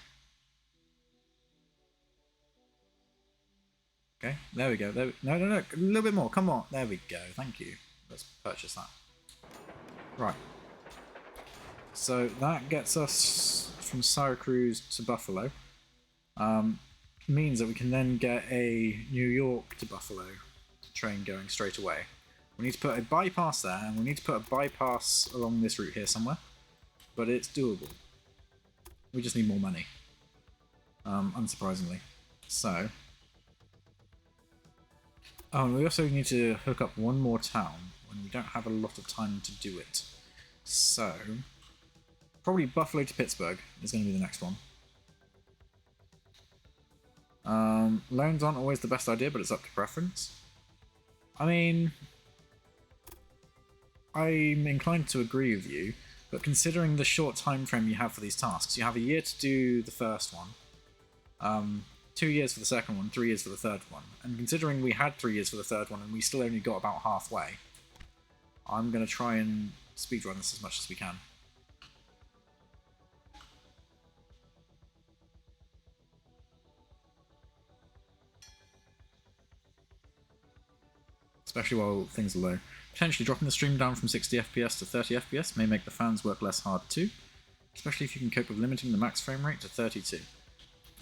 Okay, there we go. No, a little bit more. Come on. There we go. Thank you. Let's purchase that. Right. So that gets us from Syracuse to Buffalo. Means that we can then get a New York to Buffalo train going straight away. We need to put a bypass there, and we need to put a bypass along this route here somewhere. But it's doable. We just need more money. Unsurprisingly. So... Oh, and we also need to hook up one more town when we don't have a lot of time to do it. So, probably Buffalo to Pittsburgh is going to be the next one. Loans aren't always the best idea, but it's up to preference. I mean, I'm inclined to agree with you, but considering the short time frame you have for these tasks, you have a year to do the first one, 2 years for the second one, 3 years for the third one, and considering we had 3 years for the third one and we still only got about halfway, I'm going to try and speedrun this as much as we can. Especially while things are low. Potentially dropping the stream down from 60 FPS to 30 FPS may make the fans work less hard too, especially if you can cope with limiting the max frame rate to 32.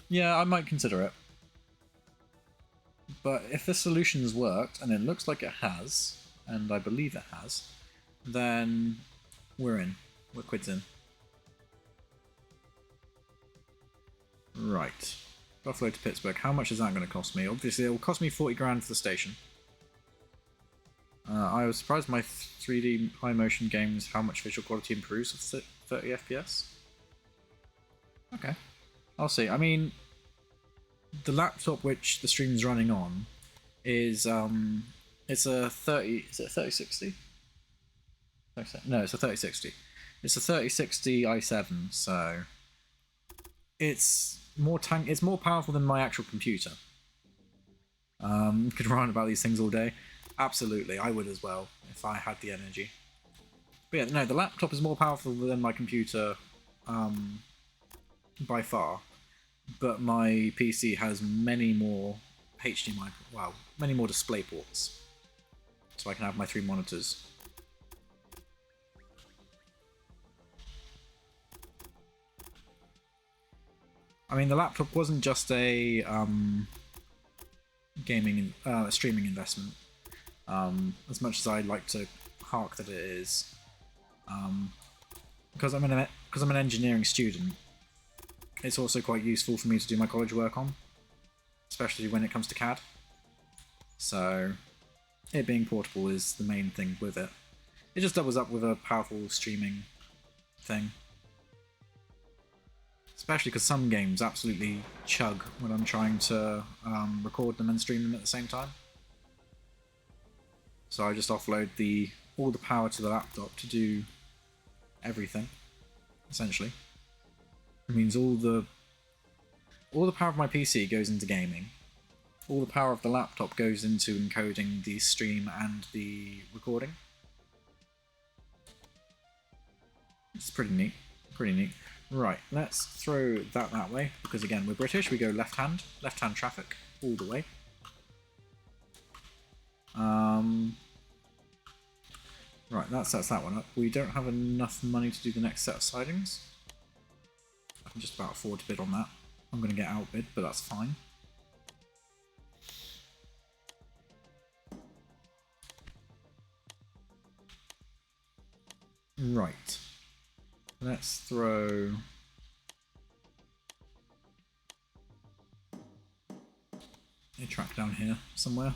Yeah, I might consider it. But if this solution's worked, and it looks like it has, and I believe it has, then we're in. We're quids in. Right. Buffalo to Pittsburgh. How much is that going to cost me? Obviously, it will cost me 40 grand for the station. I was surprised my 3D high motion games how much visual quality improves with 30 FPS. Okay. I'll see. I mean, the laptop which the stream's running on is it's a 30. Is it a 3060? No, it's a 3060. It's a 3060 i7, so it's more powerful than my actual computer. Could rant about these things all day. Absolutely, I would as well if I had the energy. But yeah, no, the laptop is more powerful than my computer by far. But my PC has many more HDMI, well, many more display ports, so I can have my 3 monitors. I mean, the laptop wasn't just a streaming investment, as much as I'd like to hark that it is, because I'm an engineering student. It's also quite useful for me to do my college work on, especially when it comes to CAD. So, it being portable is the main thing with it. It just doubles up with a powerful streaming thing. Especially because some games absolutely chug when I'm trying to record them and stream them at the same time. So I just offload all the power to the laptop to do everything, essentially. It means all the power of my PC goes into gaming. All the power of the laptop goes into encoding the stream and the recording. It's pretty neat. Pretty neat. Right, let's throw that way, because again, we're British, we go left-hand traffic, all the way. Right, that sets that one up. We don't have enough money to do the next set of sidings. I can just about afford to bid on that. I'm going to get outbid, but that's fine. Right. Let's throw a track down here somewhere.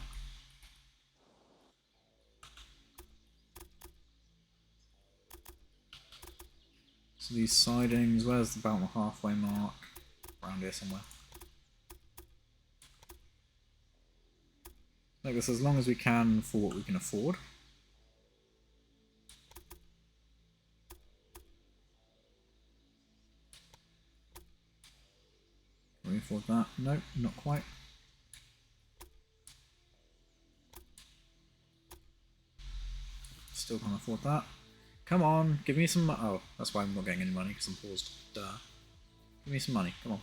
So these sidings, where's about the halfway mark? Around here somewhere. Like this as long as we can for what we can afford. Can we afford that? Nope, not quite. Still can't afford that. Come on, give me some money. Oh, that's why I'm not getting any money, because I'm paused. Duh. Give me some money, come on.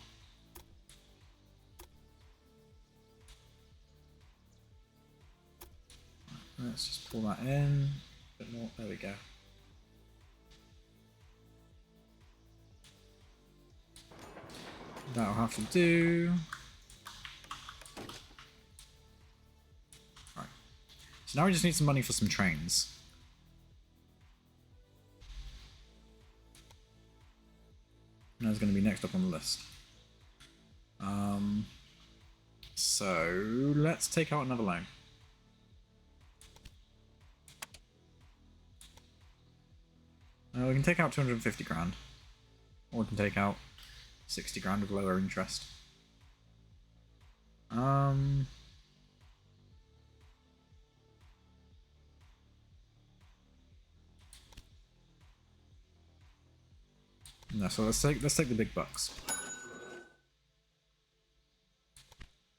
Right, let's just pull that in. A bit more. There we go. That'll have to do. Right. So now we just need some money for some trains. And that's going to be next up on the list. So let's take out another loan. We can take out 250 grand. Or we can take out 60 grand of lower interest. No, so let's take the big bucks.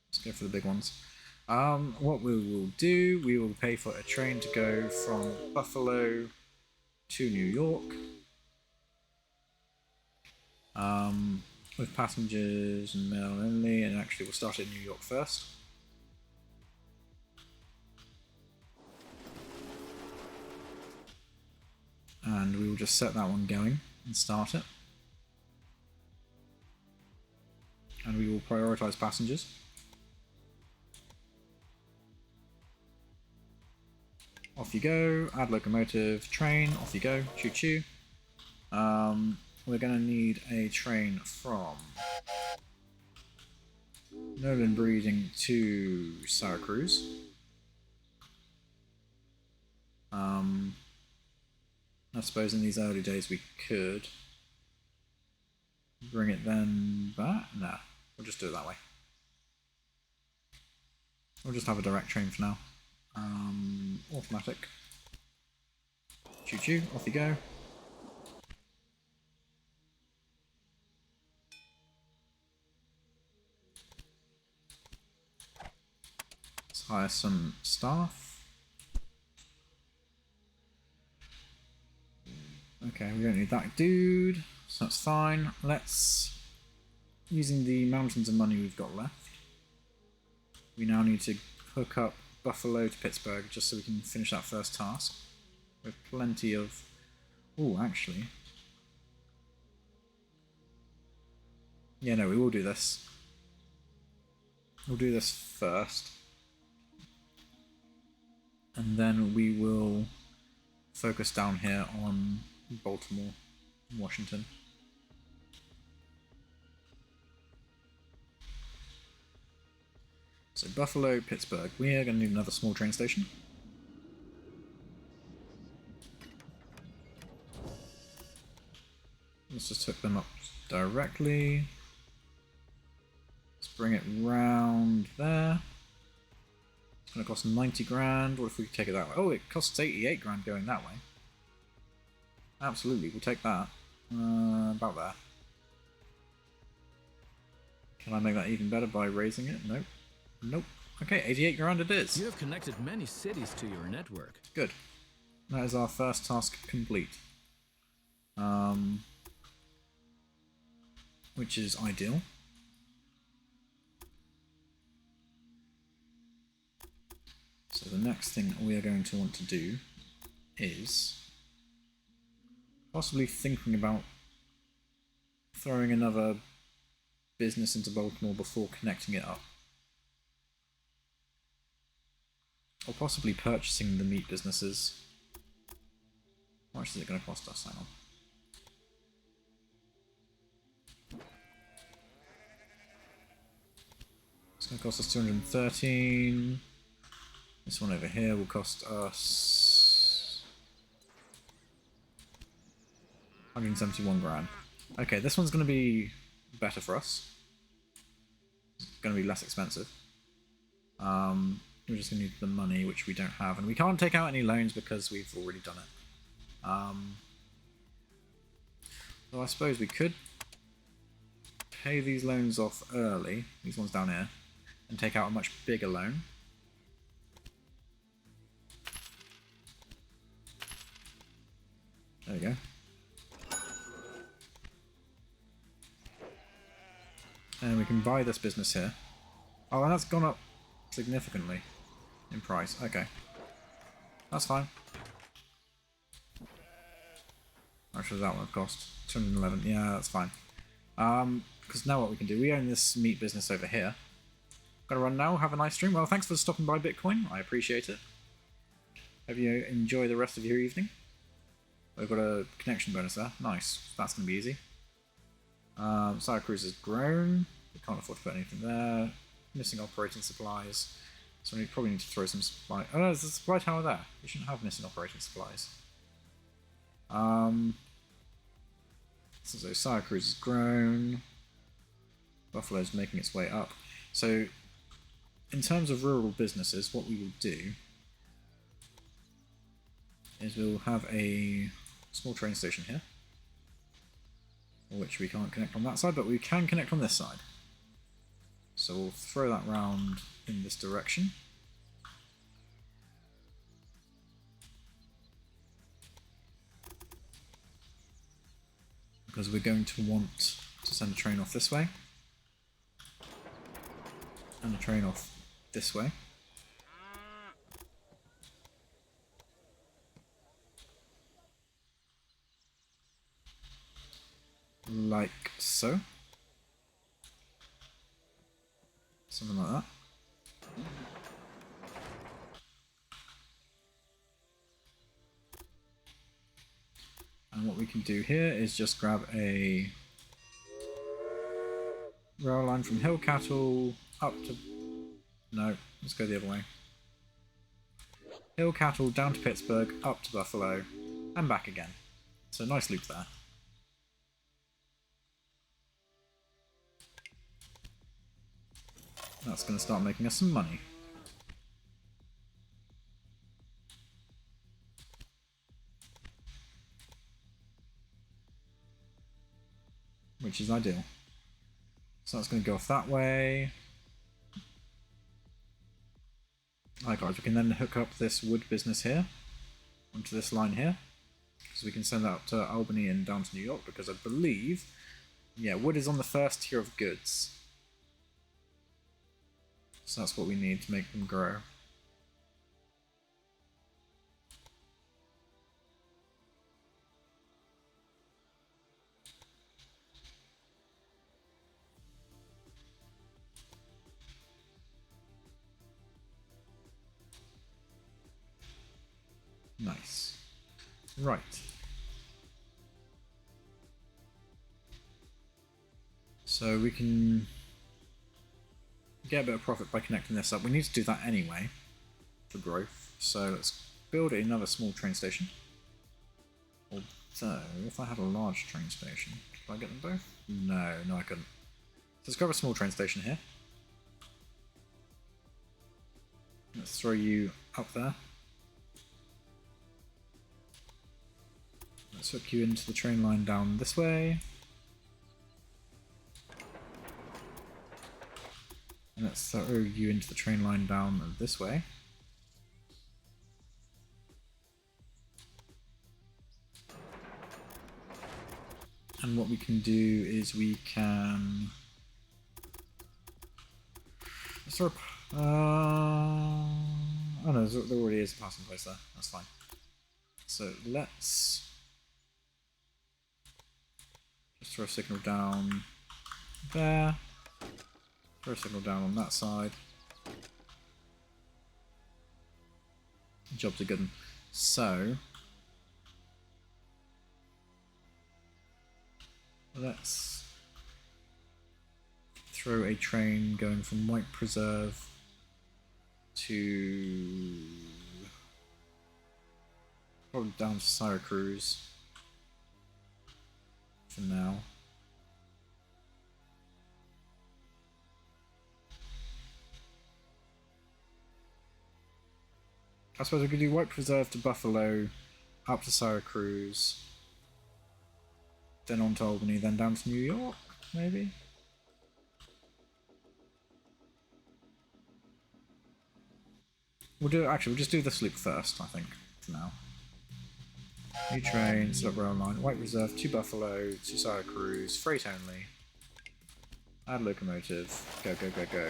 Let's go for the big ones. What we will do, we will pay for a train to go from Buffalo to New York. With passengers and mail only, and actually we'll start in New York first. And we will just set that one going and start it. And we will prioritise passengers. Off you go, add locomotive, train, off you go, choo choo. We're going to need a train from Nolan Breeding to Syracuse. I suppose in these early days we could bring it then back. No, we'll just do it that way. We'll just have a direct train for now. Automatic. Choo choo, off you go. Let's hire some staff. Okay, we don't need that dude, so that's fine. Let's, using the mountains of money we've got left, we now need to hook up Buffalo to Pittsburgh just so we can finish that first task. With plenty of... Oh, actually... Yeah, no, we will do this. We'll do this first. And then we will focus down here on Baltimore, Washington. So Buffalo, Pittsburgh. We are going to need another small train station. Let's just hook them up directly. Let's bring it round there. It's going to cost 90 grand. What if we take it that way? Oh, it costs 88 grand going that way. Absolutely, we'll take that. About there. Can I make that even better by raising it? Nope. Nope. Okay, 88 grand it is. You have connected many cities to your network. Good. That is our first task complete. Which is ideal. So the next thing we are going to want to do is possibly thinking about throwing another business into Baltimore before connecting it up. Or possibly purchasing the meat businesses. How much is it going to cost us? Hang on. It's going to cost us 213. This one over here will cost us 171 grand. Okay, this one's going to be better for us. It's going to be less expensive. We're just going to need the money, which we don't have. And we can't take out any loans because we've already done it. So I suppose we could pay these loans off early, these ones down here, and take out a much bigger loan. There we go. And we can buy this business here. Oh, and that's gone up significantly in price. Okay. That's fine. Actually, that one cost 211. Yeah, that's fine. Because now what we can do, we own this meat business over here. Gotta run now. Have a nice stream. Well, thanks for stopping by, Bitcoin. I appreciate it. Hope you enjoy the rest of your evening. We've got a connection bonus there. Nice. That's going to be easy. Syracuse has grown. We can't afford to put anything there. Missing operating supplies. So we probably need to throw some supply. Oh no, there's a supply tower there. We shouldn't have missing operating supplies. So Syracuse has grown. Buffalo's making its way up. So, in terms of rural businesses, what we will do is we'll have a small train station here, which we can't connect on that side, but we can connect on this side. So we'll throw that round in this direction. Because we're going to want to send a train off this way. And a train off this way. Like so. Something like that. And what we can do here is just grab a rail line from Hill Cattle up to... No, let's go the other way. Hill Cattle down to Pittsburgh, up to Buffalo, and back again. So nice loop there. That's going to start making us some money. Which is ideal. So that's going to go off that way. Likewise, we can then hook up this wood business here onto this line here. So we can send that up to Albany and down to New York, because I believe, yeah, wood is on the first tier of goods. So that's what we need to make them grow. Nice. Right. So we can get a bit of profit by connecting this up. We need to do that anyway for growth. So let's build another small train station. Although, if I had a large train station, could I get them both? No, I couldn't. So let's grab a small train station here. Let's throw you up there. Let's hook you into the train line down this way. And let's throw you into the train line down this way. And what we can do is we can... Let's throw oh no, there already is a passing place there. That's fine. So let's just throw a signal down there. Throw a signal down on that side. Job's a good one. So let's throw a train going from White Preserve to probably down to Syracuse for now. I suppose we could do White Preserve to Buffalo, up to Syracuse, then on to Albany, then down to New York, maybe? We'll just do this loop first, I think, for now. New train, set up rail line, White Reserve to Buffalo, to Syracuse, freight only. Add locomotive, go, go, go, go.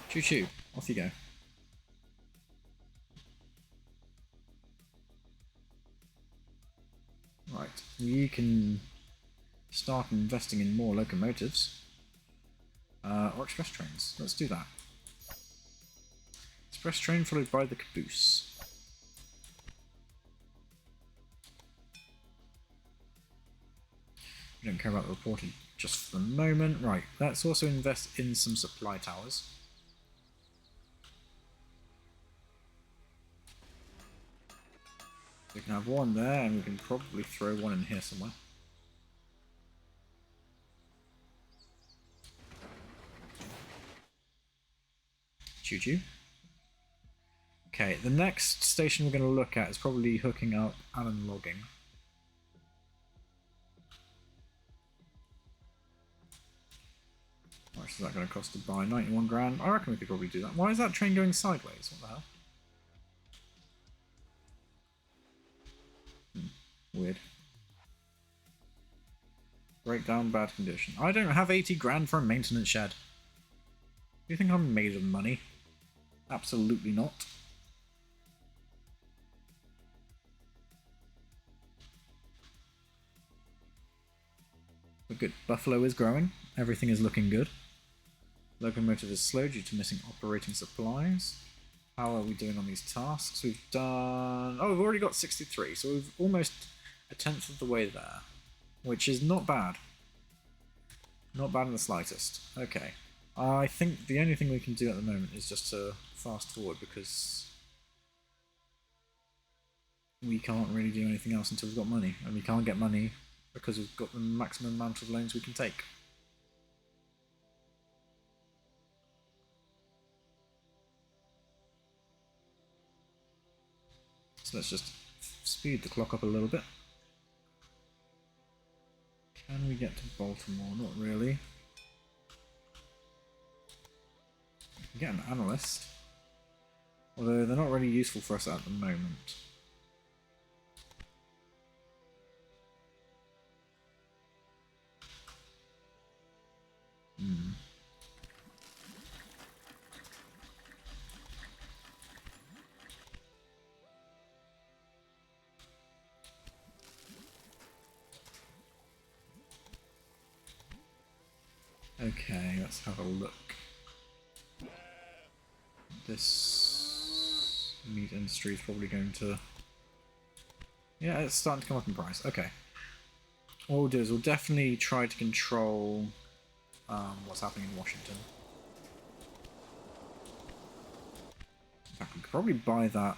Choo choo, off you go. Right, you can start investing in more locomotives. Or express trains, let's do that. Express train followed by the caboose. We don't care about the reporting just for the moment. Right, let's also invest in some supply towers. We can have one there, and we can probably throw one in here somewhere. Choo-choo. Okay, the next station we're going to look at is probably hooking up Allen logging. How much is that going to cost to buy? 91 grand? I reckon we could probably do that. Why is that train going sideways? What the hell? Weird. Breakdown, bad condition. I don't have 80 grand for a maintenance shed. Do you think I'm made of money? Absolutely not. But good. Buffalo is growing. Everything is looking good. Locomotive is slow due to missing operating supplies. How are we doing on these tasks? We've done... Oh, we've already got 63, so we've almost a tenth of the way there. Which is not bad. Not bad in the slightest. Okay. I think the only thing we can do at the moment is just to fast forward, because we can't really do anything else until we've got money. And we can't get money because we've got the maximum amount of loans we can take. So let's just speed the clock up a little bit. Can we get to Baltimore? Not really. We can get an analyst. Although they're not really useful for us at the moment. Okay, let's have a look. This meat industry is probably going to... Yeah, it's starting to come up in price. Okay. What we'll do is we'll definitely try to control what's happening in Washington. In fact, we could probably buy that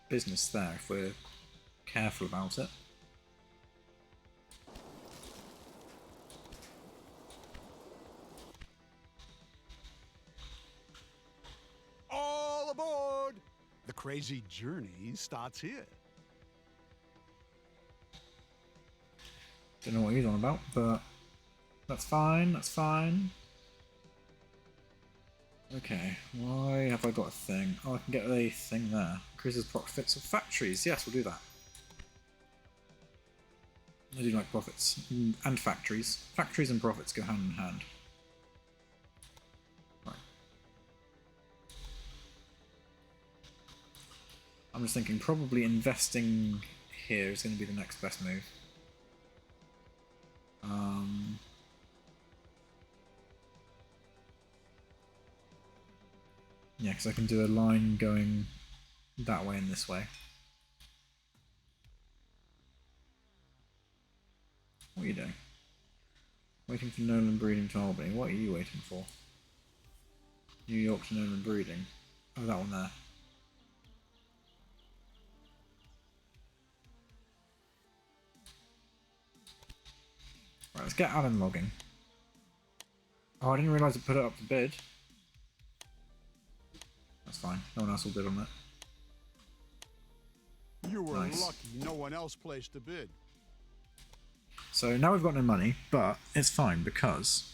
business there if we're careful about it. All aboard! The crazy journey starts here. Don't know what he's on about, but that's fine, that's fine. Okay, why have I got a thing? Oh, I can get a thing there. Increases profits of factories. Yes, we'll do that. I do like profits. And factories. Factories and profits go hand in hand. Right. I'm just thinking probably investing here is going to be the next best move. Yeah, because I can do a line going that way and this way. What are you doing? Waiting for Nolan breeding to Albany. What are you waiting for? New York to Nolan breeding. Oh, that one there. Right, let's get Allen logging. Oh, I didn't realise it put it up to bid. That's fine. No one else will bid on it. You were Nice. lucky no one else placed a bid. So now we've got no money, but it's fine because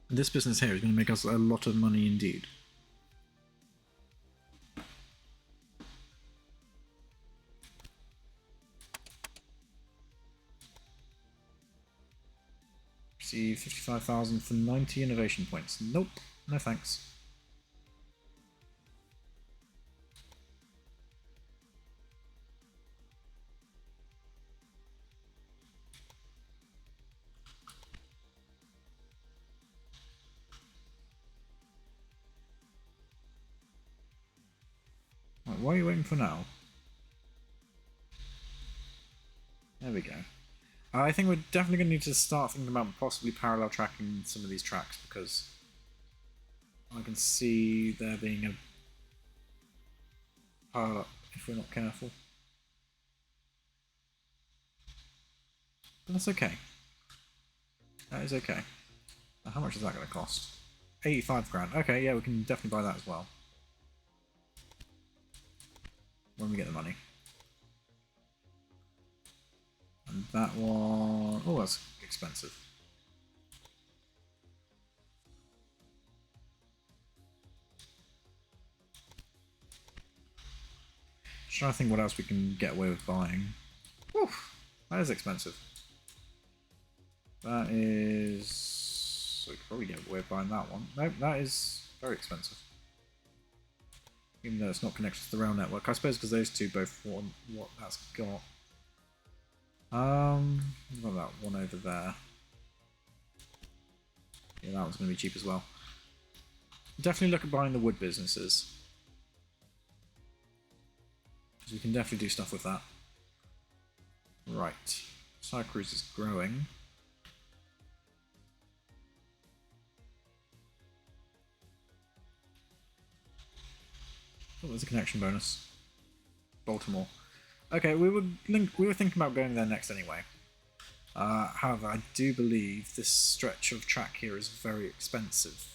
this business here is going to make us a lot of money indeed. Receive 55,000 for 90 innovation points. Nope, no thanks. Right, what are you waiting for now? There we go. I think we're definitely going to need to start thinking about possibly parallel tracking some of these tracks, because I can see there being a pile up if we're not careful. But that's okay. That is okay. Now, how much is that going to cost? 85 grand. Okay, yeah, we can definitely buy that as well. When we get the money. And that one... Oh, that's expensive. Just trying to think what else we can get away with buying. Oof, that is expensive. That is... So we could probably get away with buying that one. Nope, that is very expensive. Even though it's not connected to the rail network. I suppose because those two both want what that's got. What about that one over there? Yeah, that one's going to be cheap as well. Definitely look at buying the wood businesses. Because we can definitely do stuff with that. Right. Syracuse is growing. Oh, there's a connection bonus. Baltimore. Okay, we were thinking about going there next anyway. However, I do believe this stretch of track here is very expensive.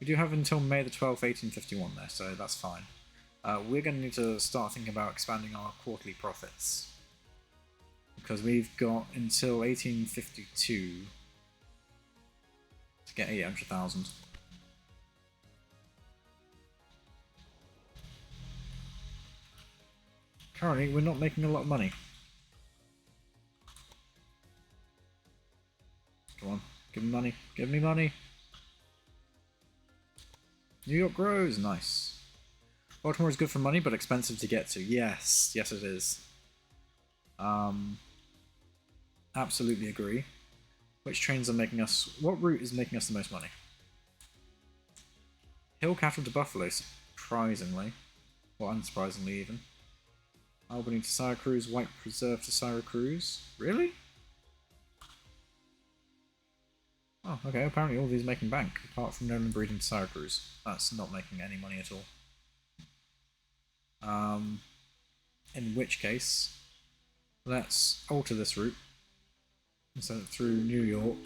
We do have until May the 12th, 1851 there, so that's fine. We're going to need to start thinking about expanding our quarterly profits. Because we've got until 1852 to get 800,000. Currently, we're not making a lot of money. Come on, give me money, give me money. New York grows, nice. Baltimore is good for money, but expensive to get to. Yes, yes it is. Absolutely agree. Which trains are making us... What route is making us the most money? Hill Cattle to Buffalo, surprisingly. Or unsurprisingly even. Albany to Syracuse, White Preserve to Syracuse. Really? Oh, okay, apparently all these are making bank, apart from Nolan Breeding to Syracuse. That's not making any money at all. In which case, let's alter this route and send it through New York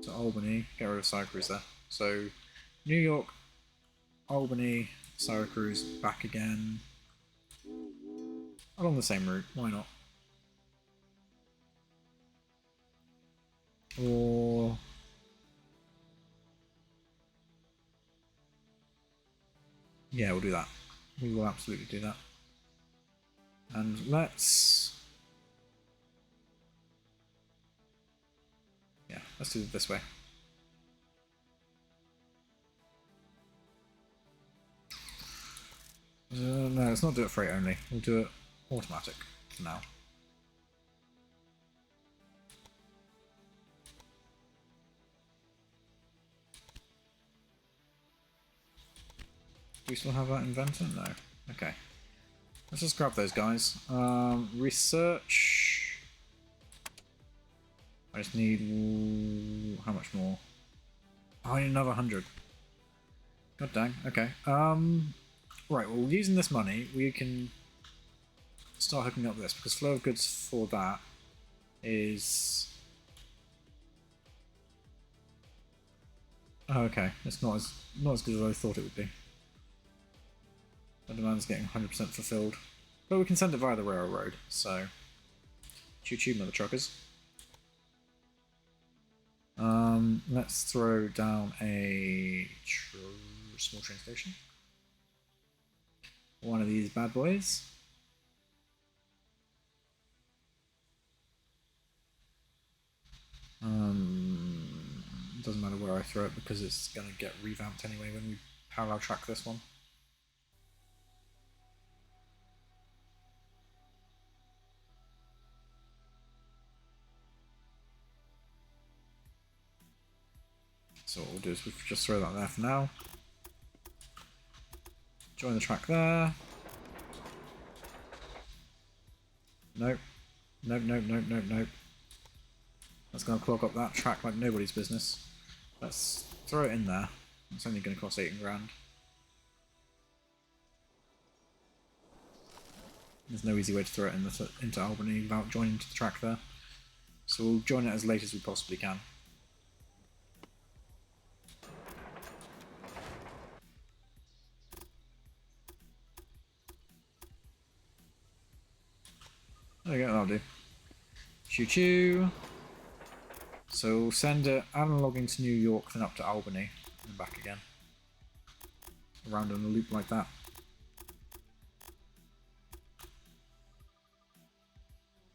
to Albany, get rid of Syracuse there. So, New York, Albany, Syracuse, back again. Along the same route, why not? Or... yeah, we'll do that. We will absolutely do that. And let's... yeah, let's do it this way. No, let's not do it freight only. We'll do it automatic for now. Do we still have that inventor? No. Okay. Let's just grab those guys. Research. I just need... how much more? Oh, I need another 100. God dang. Okay. Right, well, using this money, we can start hooking up this, because flow of goods for that is... oh, okay. It's not as good as I thought it would be. The demand's getting 100% fulfilled. But we can send it via the railroad, so... choo-choo, mother truckers. Let's throw down a small train station. One of these bad boys. Doesn't matter where I throw it because it's going to get revamped anyway when we parallel track this one. So what we'll do is we'll just throw that there for now. Join the track there. Nope. Nope, nope, nope, nope, nope. That's going to clog up that track like nobody's business. Let's throw it in there. It's only going to cost 8 grand. There's no easy way to throw it into Albany without joining to the track there. So we'll join it as late as we possibly can. There we go, that'll do. Choo choo. So we'll send it analoguing to New York, then up to Albany, and back again. Around in a loop like that.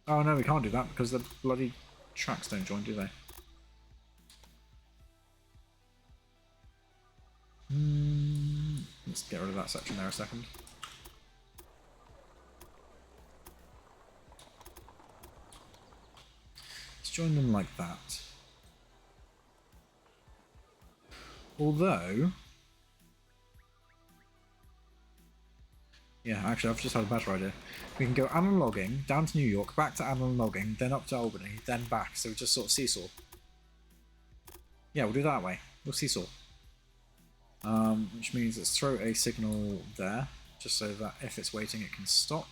Oh no, we can't do that because the bloody tracks don't join, do they? Let's get rid of that section there a second. Let's join them like that. Although... yeah, actually I've just had a better idea. We can go analoguing, down to New York, back to analoguing, then up to Albany, then back, so we just sort of seesaw. Yeah, we'll do that way. We'll seesaw. Which means let's throw a signal there, just so that if it's waiting it can stop.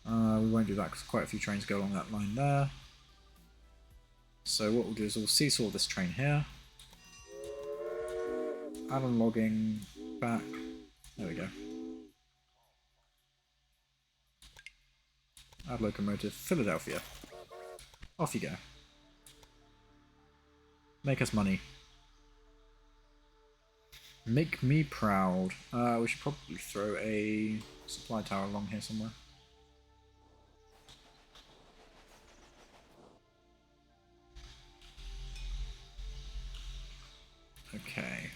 We won't do that because quite a few trains go along that line there. So what we'll do is we'll seesaw this train here. Analoguing back. There we go. Add locomotive, Philadelphia. Off you go. Make us money. Make me proud. We should probably throw a supply tower along here somewhere. Okay.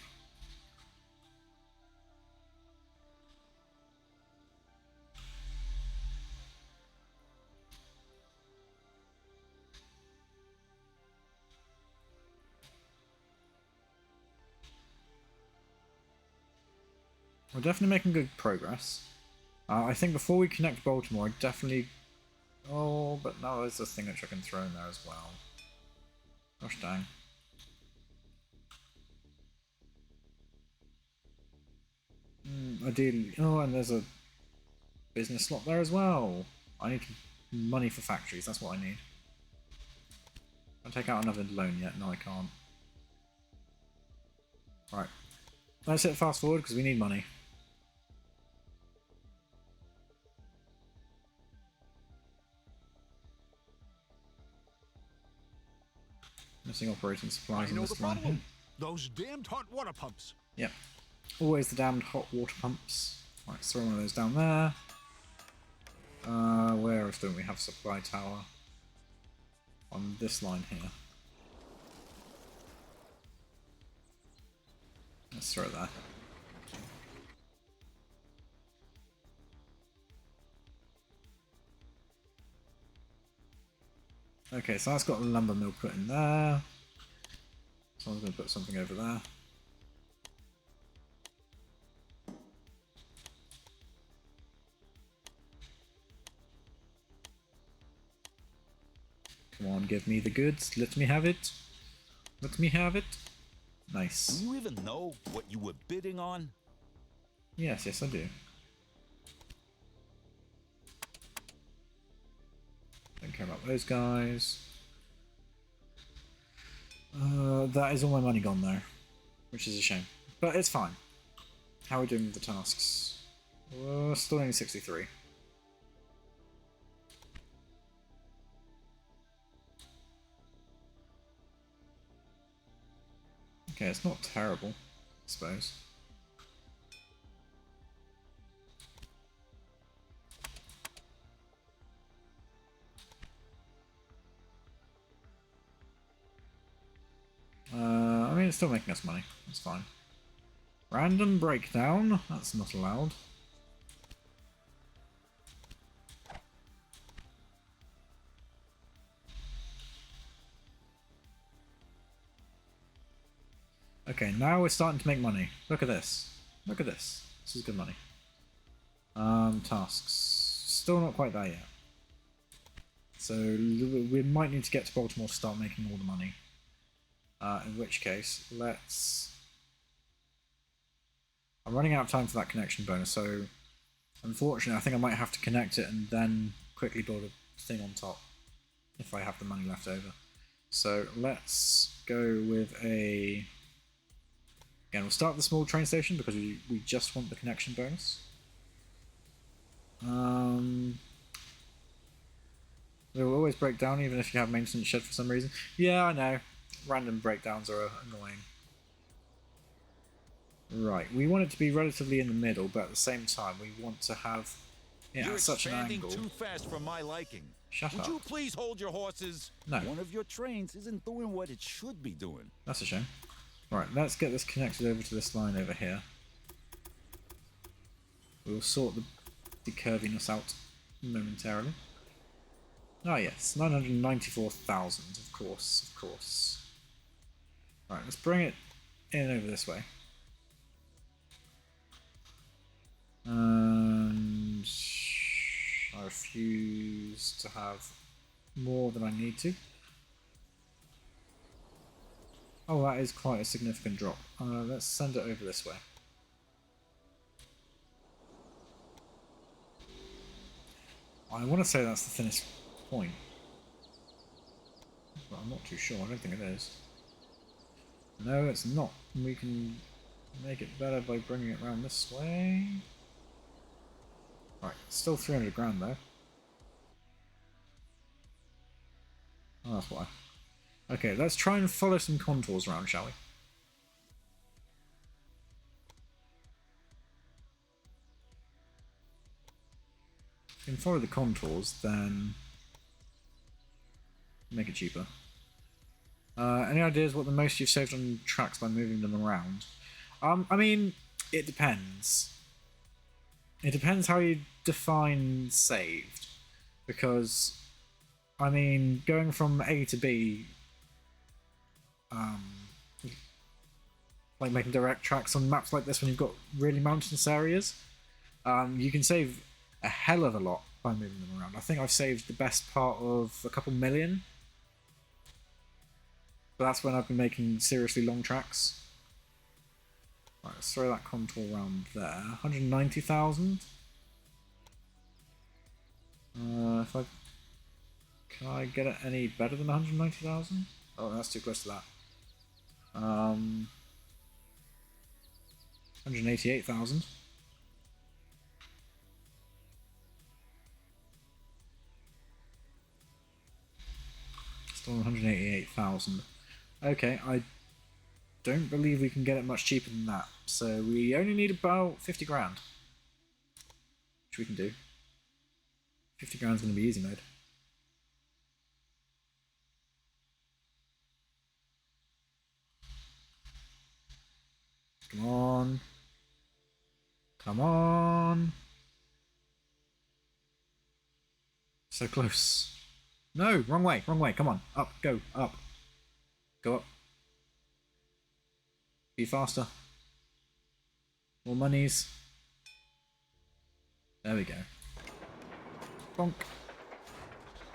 We're definitely making good progress. I think before we connect Baltimore, I definitely... oh, but no, there's a thing which I can throw in there as well. Gosh dang. Ideally... oh, and there's a business slot there as well. I need money for factories, that's what I need. Can I take out another loan yet? No, I can't. Right. Let's hit fast forward because we need money. Missing operating supplies on this line here. Those damned hot water pumps. Yep. Always the damned hot water pumps. Right, let's throw one of those down there. Where else don't we have supply tower? On this line here. Let's throw that. Okay, so that's got a lumber mill put in there. So I'm going to put something over there. Come on, give me the goods. Let me have it. Let me have it. Nice. Do you even know what you were bidding on? Yes, yes I do. Don't care about those guys. That is all my money gone though, which is a shame. But it's fine. How are we doing with the tasks? Still only 63. Okay, it's not terrible, I suppose. I mean, it's still making us money. That's fine. Random breakdown. That's not allowed. Okay, now we're starting to make money. Look at this. Look at this. This is good money. Tasks. Still not quite there yet. So we might need to get to Baltimore to start making all the money. In which case, let's I'm running out of time for that connection bonus, so unfortunately I think I might have to connect it and then quickly build a thing on top if I have the money left over. So let's go with a... Again, we'll start with the small train station because we just want the connection bonus. They will always break down even if you have maintenance shed for some reason. Yeah, I know. Random breakdowns are annoying. Right, we want it to be relatively in the middle, but at the same time we want to have it You're at such an expanding angle. too fast for my liking. Shut Would up. you please hold your horses? No. One of your trains isn't doing what it should be doing. That's a shame. Right, let's get this connected over to this line over here. We'll sort the curviness out momentarily. Ah yes, 994,000, of course, of course. Right, let's bring it in over this way. And I refuse to have more than I need to. Oh, that is quite a significant drop. Let's send it over this way. I want to say that's the thinnest point, but I'm not too sure. I don't think it is. No, it's not. We can make it better by bringing it around this way. Right, still 300 grand though. Oh, that's why. Okay, let's try and follow some contours around, shall we? If we can follow the contours, then make it cheaper. Any ideas what the most you've saved on tracks by moving them around? I mean, it depends. It depends how you define saved. Because, I mean, going from A to B, like making direct tracks on maps like this when you've got really mountainous areas, you can save a hell of a lot by moving them around. I think I've saved the best part of a couple million. But that's when I've been making seriously long tracks. Right, let's throw that contour around there. 190,000. Can I get it any better than 190,000? Oh, that's too close to that. 188,000. Still 188,000. Okay, I don't believe we can get it much cheaper than that. So we only need about 50 grand. Which we can do. 50 grand's going to be easy mode. Come on. Come on. So close. No, wrong way, wrong way. Come on. Up, go, up. Go up. Be faster. More monies. There we go. Bonk.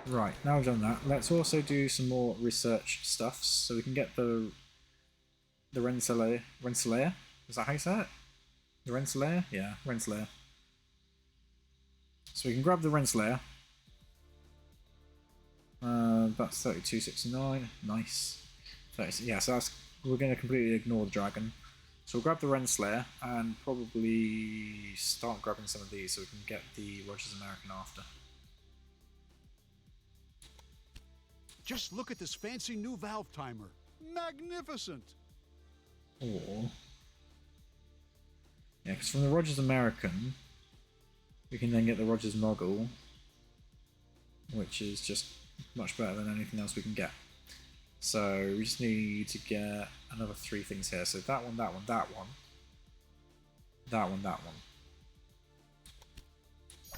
Right, now we've done that. Let's also do some more research stuff so we can get the Rensselaer. Rensselaer? Is that how you say it? The Rensselaer? Yeah, Rensselaer. So we can grab the Rensselaer. That's 3269. Nice. 30, yeah, so that's, we're going to completely ignore the dragon. So we'll grab the Rensselaer and probably start grabbing some of these so we can get the Rogers American after. Just look at this fancy new valve timer. Magnificent! Or... yeah, because from the Rogers American, we can then get the Rogers Mogul, which is just much better than anything else we can get. So we just need to get another 3 things here. So that one, that one, that one. That one, that one.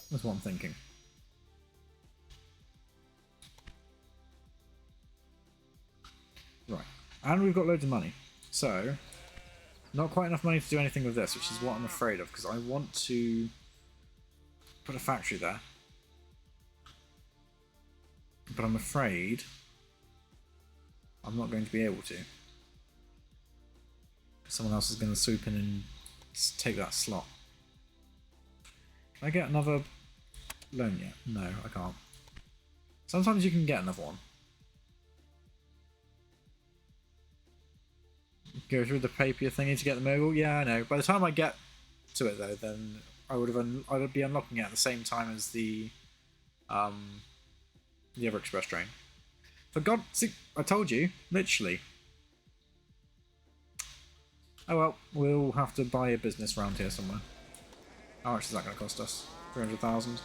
That's what I'm thinking. Right. And we've got loads of money. So, not quite enough money to do anything with this, which is what I'm afraid of, because I want to put a factory there. But I'm afraid I'm not going to be able to. Someone else is going to swoop in and take that slot. Can I get another loan yet? No, I can't. Sometimes you can get another one. Go through the paper thingy to get the mogul? Yeah, I know. By the time I get to it though, then I would be unlocking it at the same time as the other express train. For God, see, I told you, literally. Oh well, we'll have to buy a business around here somewhere. How much is that going to cost us? 300,000.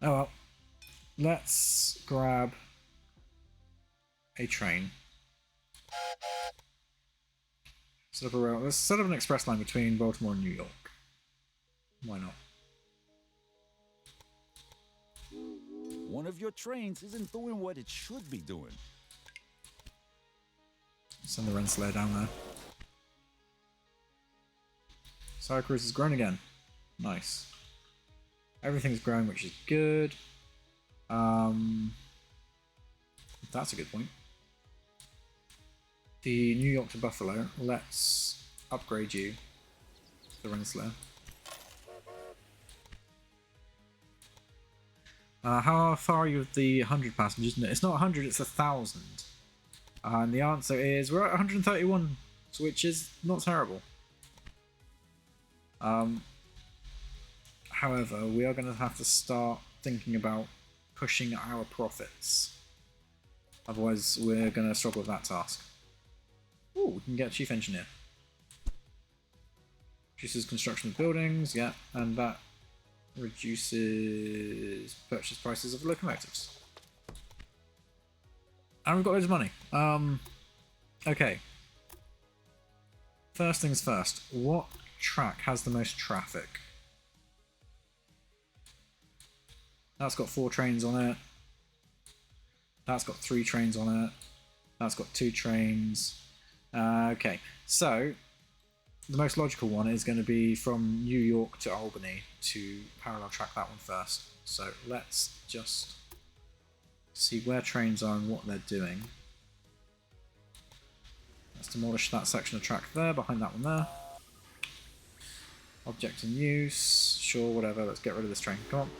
Oh well. Let's grab a train. Set up a rail. Let's set up an express line between Baltimore and New York. Why not? One of your trains isn't doing what it should be doing. Send the Renslayer down there. Syracuse has grown again. Nice. Everything's growing, which is good. That's a good point. The New York to Buffalo. Let's upgrade you to the Renslayer. How far are you with the 100 passengers? No, it's not 100, it's 1,000. And the answer is we're at 131, which is not terrible. However, we are going to have to start thinking about pushing our profits. Otherwise, we're going to struggle with that task. Ooh, we can get Chief Engineer. Reduces construction of buildings, yeah, and that reduces purchase prices of locomotives. And we've got loads of money. Okay. First things first, what track has the most traffic? That's got 4 trains on it. That's got 3 trains on it. That's got 2 trains. Okay, so the most logical one is going to be from New York to Albany to parallel track that one first. So let's just see where trains are and what they're doing. Let's demolish that section of track there, behind that one there. Object in use, sure, whatever, let's get rid of this train, come on.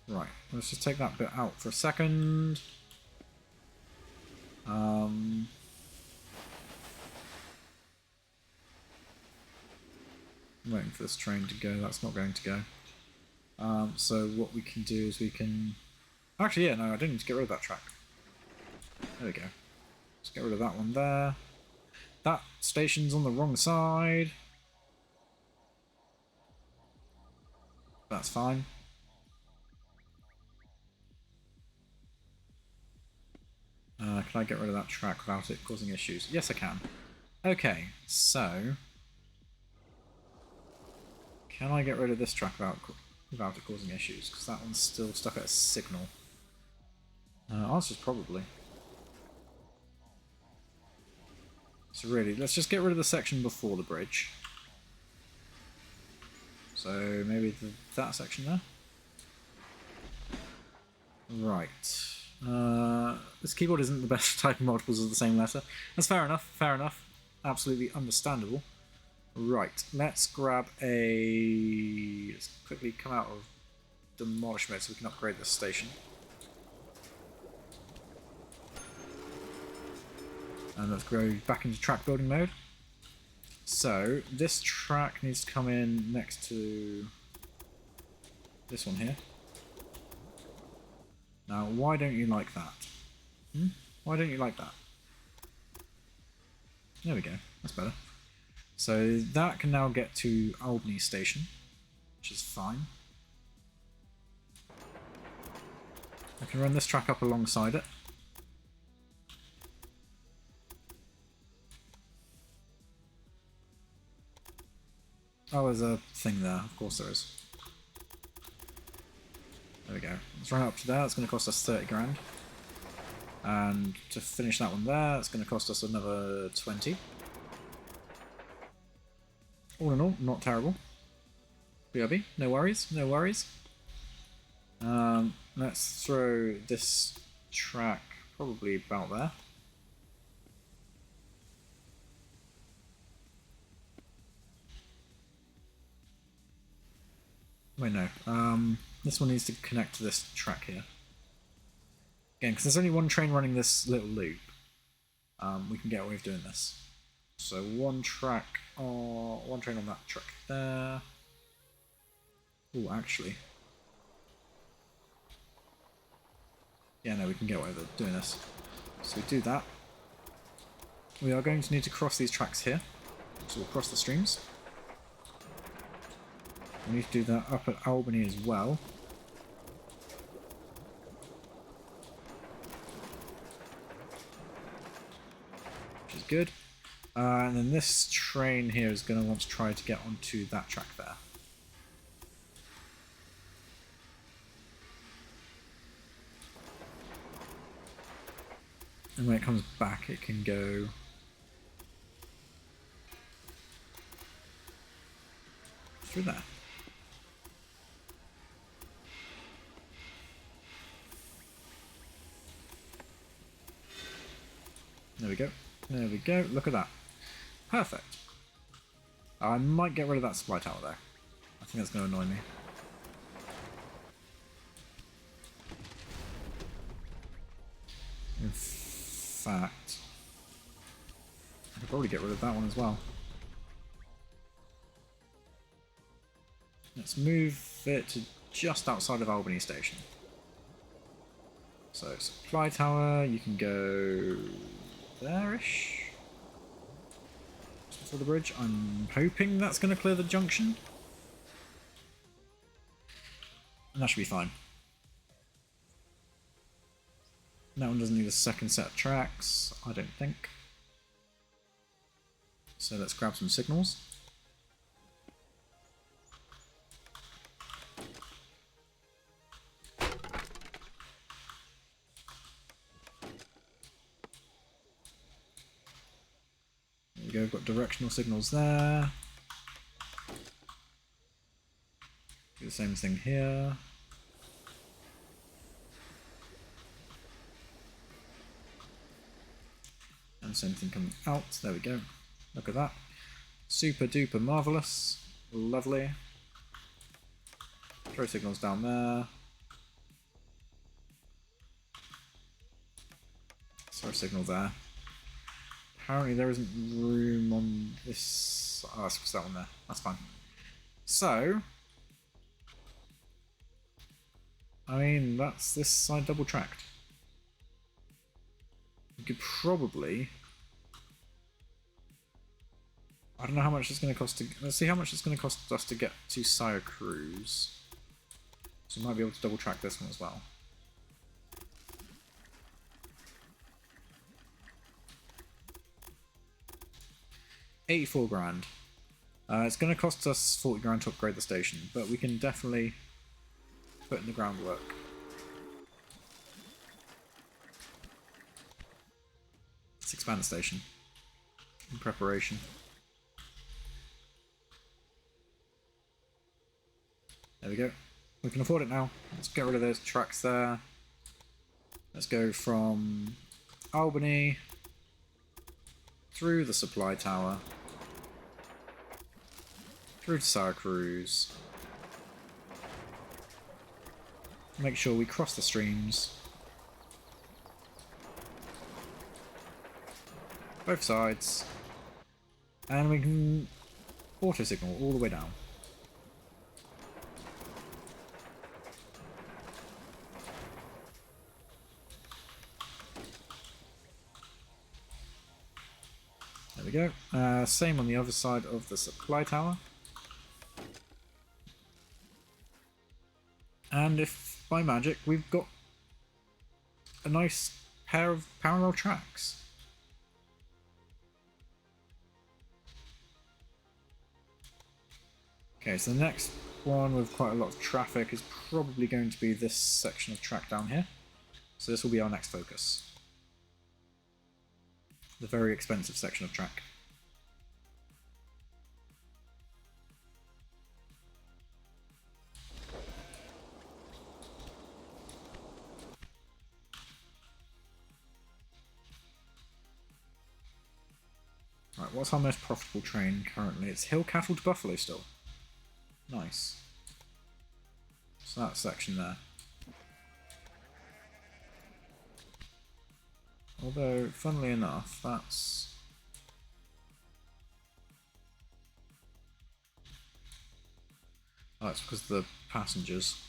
Right, let's just take that bit out for a second. I'm waiting for this train to go, that's not going to go. So what we can do is we can... Actually, yeah, no, I didn't need to get rid of that track. There we go. Let's get rid of that one there. That station's on the wrong side. That's fine. Can I get rid of that track without it causing issues? Yes, I can. Okay, so... Can I get rid of this track without it causing issues? Because that one's still stuck at a signal. Answer's probably. So really, let's just get rid of the section before the bridge. So maybe that section there? Right. This keyboard isn't the best for typing multiples of the same letter. That's fair enough, fair enough. Absolutely understandable. Right, let's grab a... Let's quickly come out of demolish mode so we can upgrade this station. And let's go back into track building mode. So, this track needs to come in next to this one here. Now, why don't you like that? Why don't you like that? There we go, that's better. So that can now get to Albany Station, which is fine. I can run this track up alongside it. Oh, there's a thing there, of course there is. There we go. Let's run it up to there, it's going to cost us 30 grand. And to finish that one there, it's going to cost us another 20. All in all, not terrible. BRB, no worries, no worries. Let's throw this track probably about there. Wait, no. This one needs to connect to this track here. Again, because there's only one train running this little loop, we can get away with doing this. So one train on that track there. Oh, actually. Yeah, no, we can get away with doing this. So we do that. We are going to need to cross these tracks here. So we'll cross the streams. We need to do that up at Albany as well. Which is good. And then this train here is going to want to try to get onto that track there. And when it comes back, it can go through there. There we go. There we go. Look at that. Perfect. I might get rid of that supply tower though. I think that's going to annoy me. In fact, I could probably get rid of that one as well. Let's move it to just outside of Albany Station. So, supply tower, you can go there-ish. For the bridge. I'm hoping that's going to clear the junction. And that should be fine. That one doesn't need a second set of tracks, I don't think. So let's grab some signals. There we go, we've got directional signals there. Do the same thing here. And same thing coming out. There we go. Look at that. Super duper marvellous. Lovely. Throw signals down there. Throw a signal there. Apparently there isn't room on this. Oh, let's put that one there. That's fine. So, I mean, that's this side double tracked. You could probably. I don't know how much it's going to cost to. Let's see how much it's going to cost us to get to Syracuse. So we might be able to double track this one as well. $84 grand. It's going to cost us 40 grand to upgrade the station, but we can definitely put in the groundwork. Let's expand the station in preparation. There we go. We can afford it now. Let's get rid of those tracks there. Let's go from Albany through the supply tower, through to Syracuse. Make sure we cross the streams. Both sides. And we can auto signal all the way down. There we go. Same on the other side of the supply tower. And if by magic we've got a nice pair of parallel tracks. Okay, so the next one with quite a lot of traffic is probably going to be this section of track down here. So this will be our next focus. The very expensive section of track. Right, what's our most profitable train currently? It's Hill Cattle to Buffalo still. Nice. So that section there. Although, funnily enough, that's... Oh, that's because of the passengers.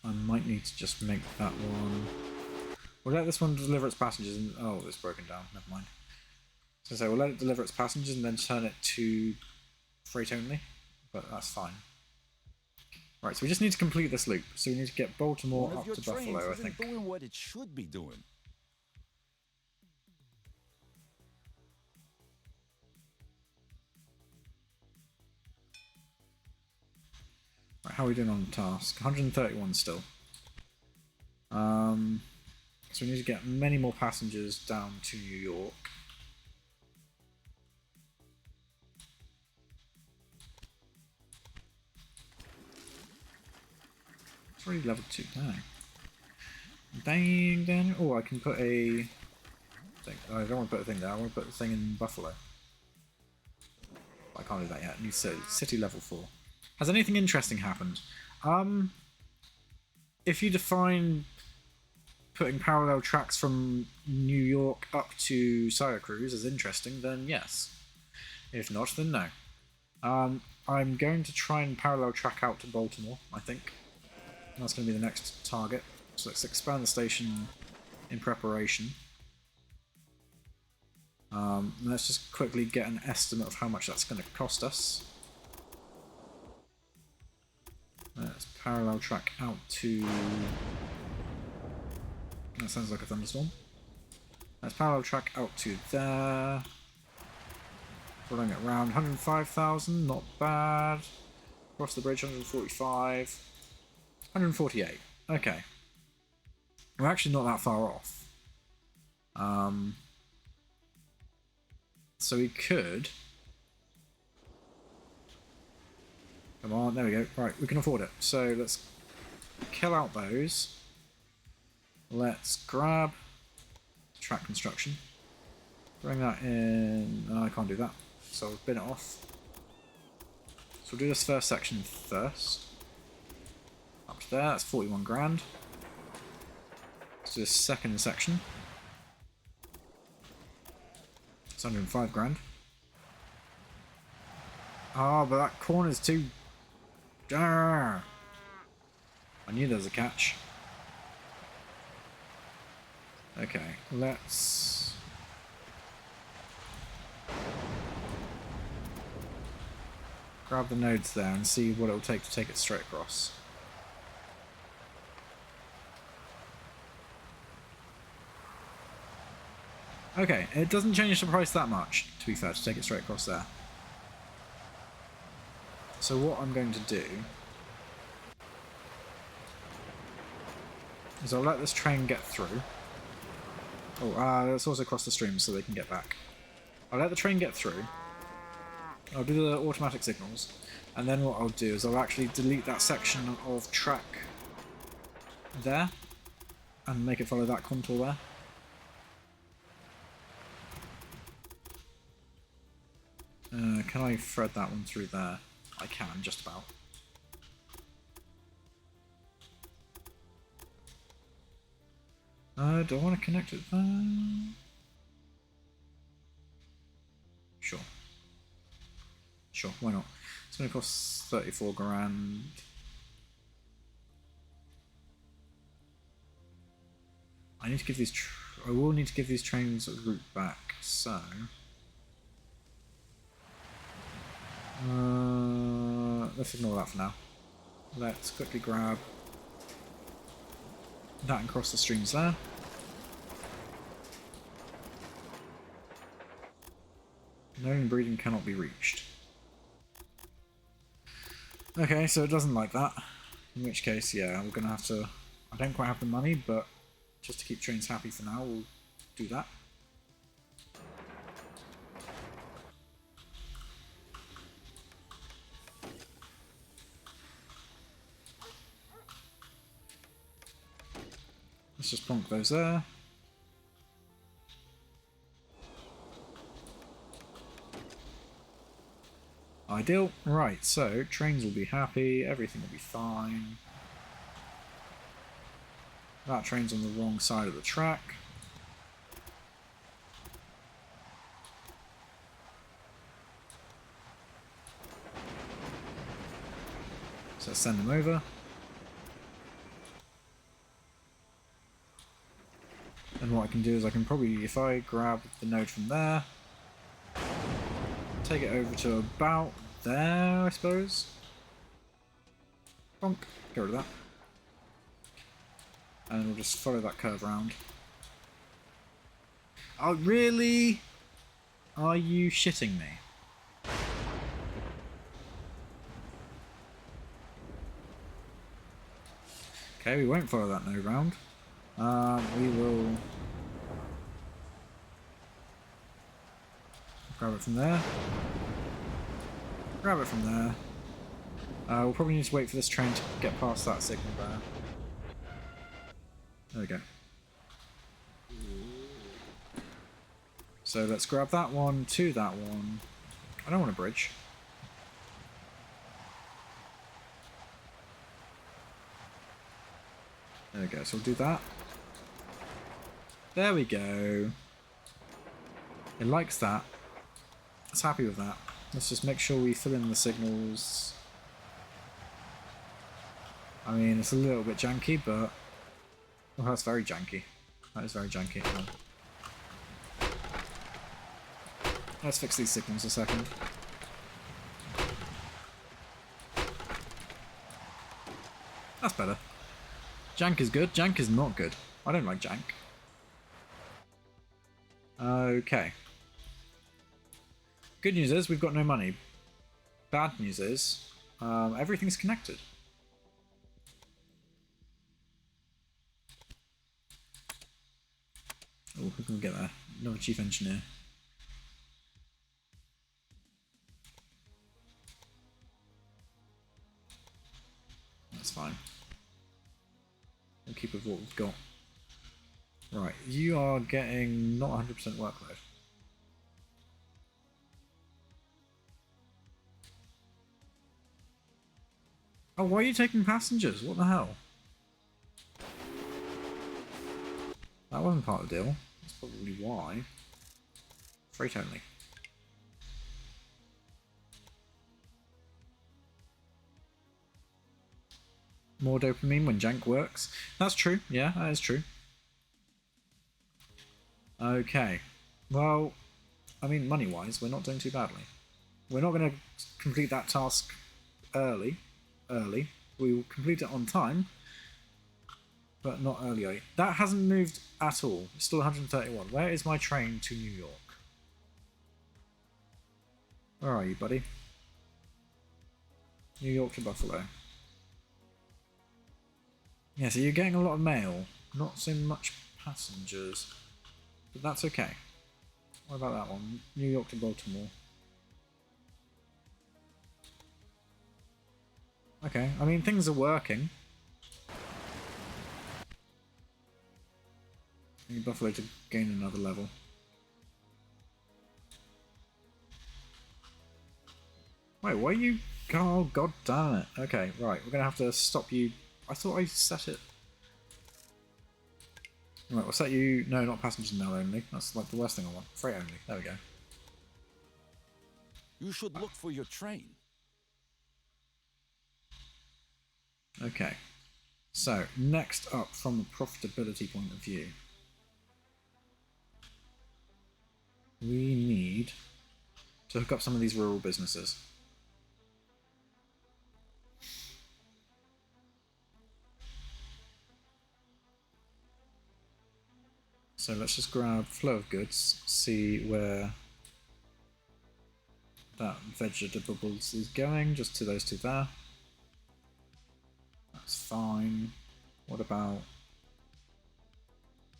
I might need to just make that one... We'll let this one deliver its passengers and... Oh, it's broken down. Never mind. So we'll let it deliver its passengers and then turn it to freight only. But that's fine. Right, so we just need to complete this loop. So we need to get Baltimore up to Buffalo, I think. Doing what it should be doing. Right, how are we doing on the task? 131 still. So we need to get many more passengers down to New York. It's already level 2. Dang. Dang, Daniel. Oh, I can put a thing. Oh, I don't want to put a thing there. I want to put a thing in Buffalo. I can't do that yet. New city level 4. Has anything interesting happened? If you define putting parallel tracks from New York up to Syracuse as interesting, then yes. If not, then no. I'm going to try and parallel track out to Baltimore, I think. That's going to be the next target. So let's expand the station in preparation. Let's just quickly get an estimate of how much that's going to cost us. Let's parallel track out to... That sounds like a thunderstorm. Let's parallel track out to there. Following it around 105,000, not bad. Across the bridge, 145. 148. Okay. We're actually not that far off. So we could... Come on, there we go. Right, we can afford it. So let's kill out those. Let's grab track construction. Bring that in. No, I can't do that. So I'll bin it off. So we'll do this first section first. Up to there, that's 41 grand. Let's do this second section. It's 105 grand. Oh, but that corner's too... Arrgh. I knew there was a catch. Okay, let's... grab the nodes there and see what it'll take to take it straight across. Okay, it doesn't change the price that much, to be fair, to take it straight across there. So what I'm going to do is I'll let this train get through. Oh, let's also cross the stream so they can get back. I'll let the train get through. I'll do the automatic signals, and then what I'll do is I'll actually delete that section of track there and make it follow that contour there. Can I thread that one through there? I can, just about. Do I want to connect it there? Sure. Sure, why not? It's going to cost 34 grand. I need to give these... I will need to give these trains a route back, so... let's ignore that for now. Let's quickly grab that and cross the streams there. Known breeding cannot be reached. Okay, so it doesn't like that. In which case, yeah, we're gonna have to... I don't quite have the money, but just to keep trains happy for now, we'll do that. Let's just plonk those there. Ideal. Right, so trains will be happy, everything will be fine. That train's on the wrong side of the track. So let's send them over. And what I can do is I can probably, if I grab the node from there, take it over to about there, I suppose. Bonk. Get rid of that. And we'll just follow that curve around. Oh, really? Are you shitting me? Okay, we won't follow that node round. We will grab it from there. Grab it from there. We'll probably need to wait for this train to get past that signal there. There we go. So let's grab that one to that one. I don't want a bridge. There we go, so we'll do that. There we go. It likes that. It's happy with that. Let's just make sure we fill in the signals. I mean, it's a little bit janky, but... Oh, that's very janky. That is very janky. Let's fix these signals a second. That's better. Jank is good. Jank is not good. I don't like jank. Okay. Good news is we've got no money. Bad news is everything's connected. Oh, who can we get there? Another chief engineer. That's fine. We'll keep with what we've got. Right, you are getting not 100% workload. Oh, why are you taking passengers? What the hell? That wasn't part of the deal. That's probably why. Freight only. More dopamine when jank works. That's true. Yeah, that is true. Okay. Well, I mean, money-wise, we're not doing too badly. We're not going to complete that task early. We will complete it on time, but not early. That hasn't moved at all. It's still 131. Where is my train to New York? Where are you, buddy? New York to Buffalo. Yeah, so you're getting a lot of mail, not so much passengers, but that's okay. What about that one? New York to Baltimore. Okay, I mean, things are working. I need Buffalo to gain another level. Wait, why are you... Oh, god damn it. Okay, right, we're going to have to stop you... I thought I set it... Right, we'll set you... No, not passengers now only. That's like the worst thing I want. Freight only. There we go. You should look for your train. Okay. So, next up from the profitability point of view. We need to hook up some of these rural businesses. So let's just grab flow of goods, see where that vegetables is going, just to those two there. That's fine. What about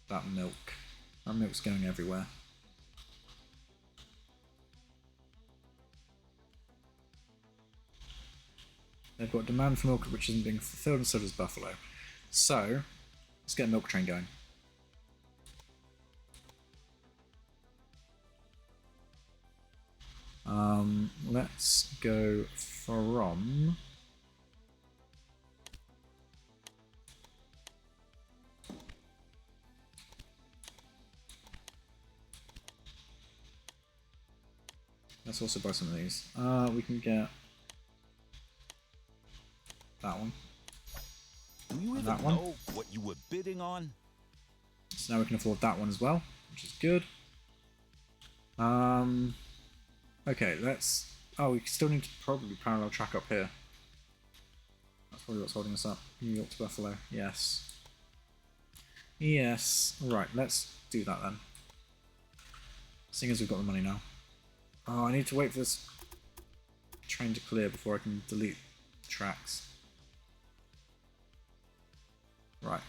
that milk? That milk's going everywhere. They've got demand for milk which isn't being fulfilled, and so does Buffalo. So, let's get a milk train going. Let's go from... Let's also buy some of these. We can get that one. Do you even that one. know what you were bidding on? So now we can afford that one as well, which is good. Okay, let's... Oh, we still need to probably parallel track up here. That's probably what's holding us up. New York to Buffalo. Yes. Yes. Right, let's do that then. Seeing as we've got the money now. Oh, I need to wait for this train to clear before I can delete tracks. Right.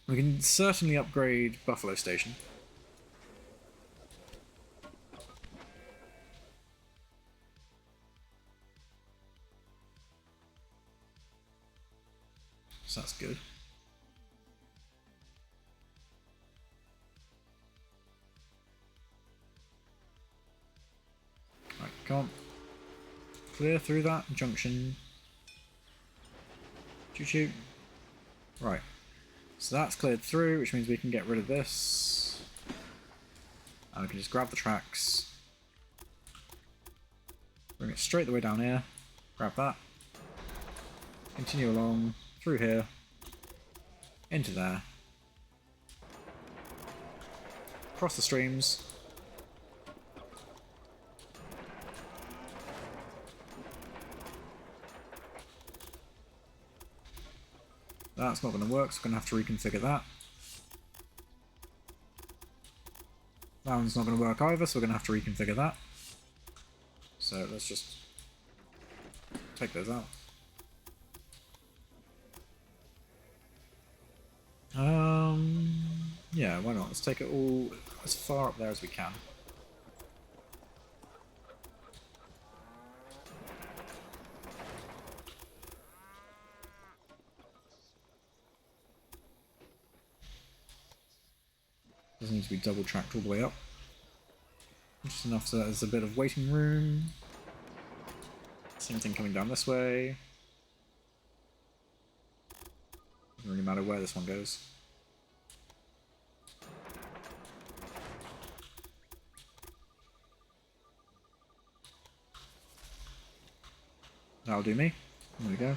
We can certainly upgrade Buffalo Station. So that's good. Right, come on. Clear through that junction. Choo-choo. Right. So that's cleared through, which means we can get rid of this. And we can just grab the tracks. Bring it straight the way down here. Grab that. Continue along through here. Into there. Cross the streams. That's not going to work, so we're going to have to reconfigure that. That one's not going to work either, so we're going to have to reconfigure that. So let's just take those out. Yeah, why not? Let's take it all as far up there as we can. Doesn't need to be double tracked all the way up. Just enough so that there's a bit of waiting room. Same thing coming down this way. Doesn't really matter where this one goes. That'll do me. There we go.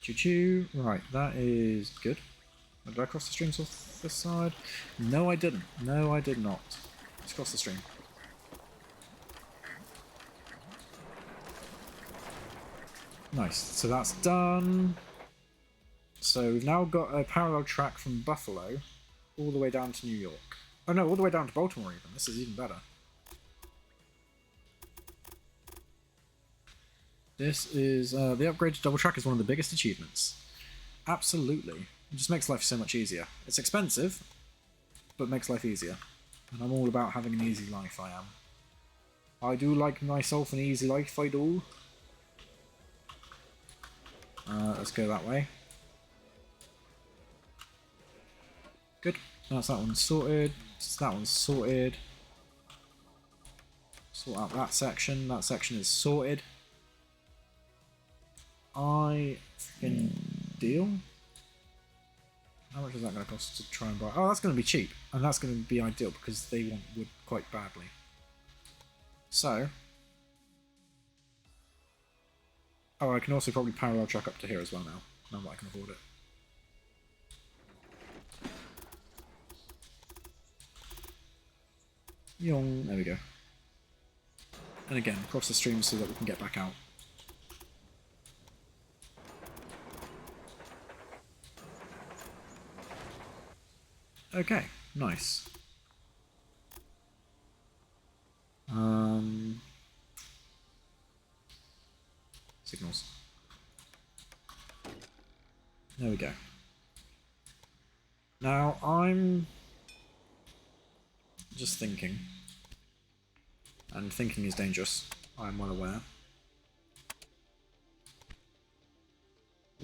Choo-choo. Right, that is good. Did I cross the streams off this side? No, I didn't. No, I did not. Let's cross the stream. Nice. So that's done. So we've now got a parallel track from Buffalo all the way down to New York. Oh no, all the way down to Baltimore even. This is even better. This is... the upgrade to double track is one of the biggest achievements. Absolutely. It just makes life so much easier. It's expensive, but makes life easier. And I'm all about having an easy life, I am. I do like myself an easy life, I do. Let's go that way. Good. That's that one sorted. That one's sorted. Sort out that section. That section is sorted. I freaking deal. How much is that going to cost to try and buy? Oh, that's going to be cheap. And that's going to be ideal because they want wood quite badly. So. Oh, I can also probably parallel track up to here as well now that I can afford it. Yong, there we go. And again, cross the stream so that we can get back out. Okay, nice. Signals. There we go. Now, I'm just thinking, and thinking is dangerous, I'm well aware.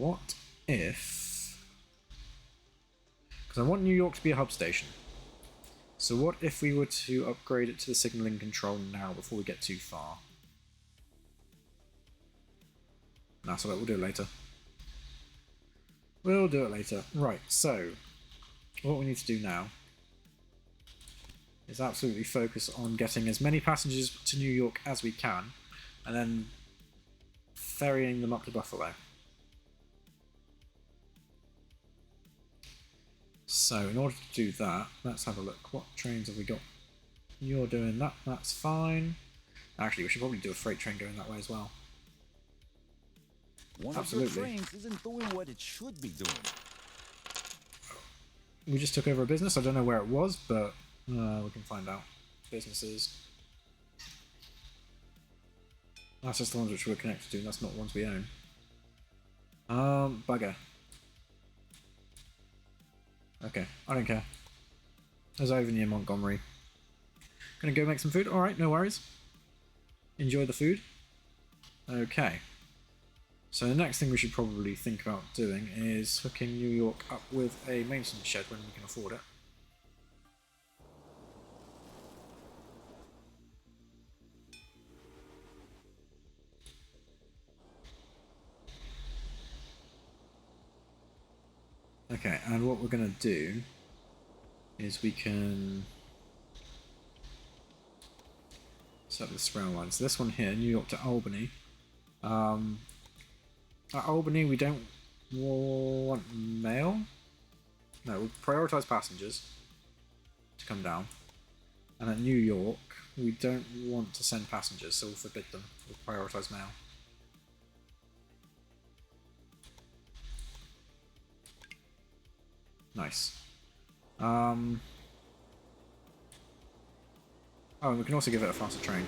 What if... Because I want New York to be a hub station. So what if we were to upgrade it to the signaling control now before we get too far? Nah, so we'll do it later. We'll do it later. Right, so what we need to do now is absolutely focus on getting as many passengers to New York as we can, and then ferrying them up to Buffalo. So in order to do that, let's have a look. What trains have we got? You're doing that, that's fine. Actually, we should probably do a freight train going that way as well. One Absolutely. of your trains isn't doing what it should be doing. We just took over a business. I don't know where it was, but we can find out. Businesses. That's just the ones which we're connected to. That's not the ones we own. Bugger. Okay, I don't care. There's over near Montgomery. Gonna go make some food? Alright, no worries. Enjoy the food. Okay. So the next thing we should probably think about doing is hooking New York up with a maintenance shed when we can afford it. Okay, and what we're going to do is we can set up this rail line. So this one here, New York to Albany. At Albany we don't want mail. No, we'll prioritise passengers to come down. And at New York we don't want to send passengers, so we'll forbid them. We'll prioritise mail. Nice. Oh, and we can also give it a faster train.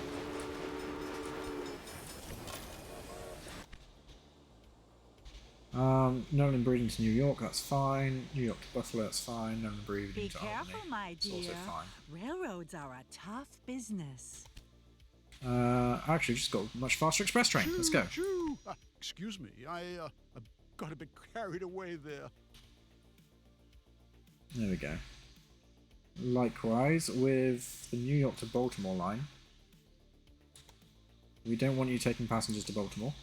Nolan breeding to New York, that's fine. New York to Buffalo, that's fine. Nolan breeding Be to careful, Albany, my it's dear. also fine. Railroads are a tough business. Actually, just got a much faster express train. Let's go. Shoo! Excuse me, I got a bit carried away there. There we go. Likewise, with the New York to Baltimore line, we don't want you taking passengers to Baltimore.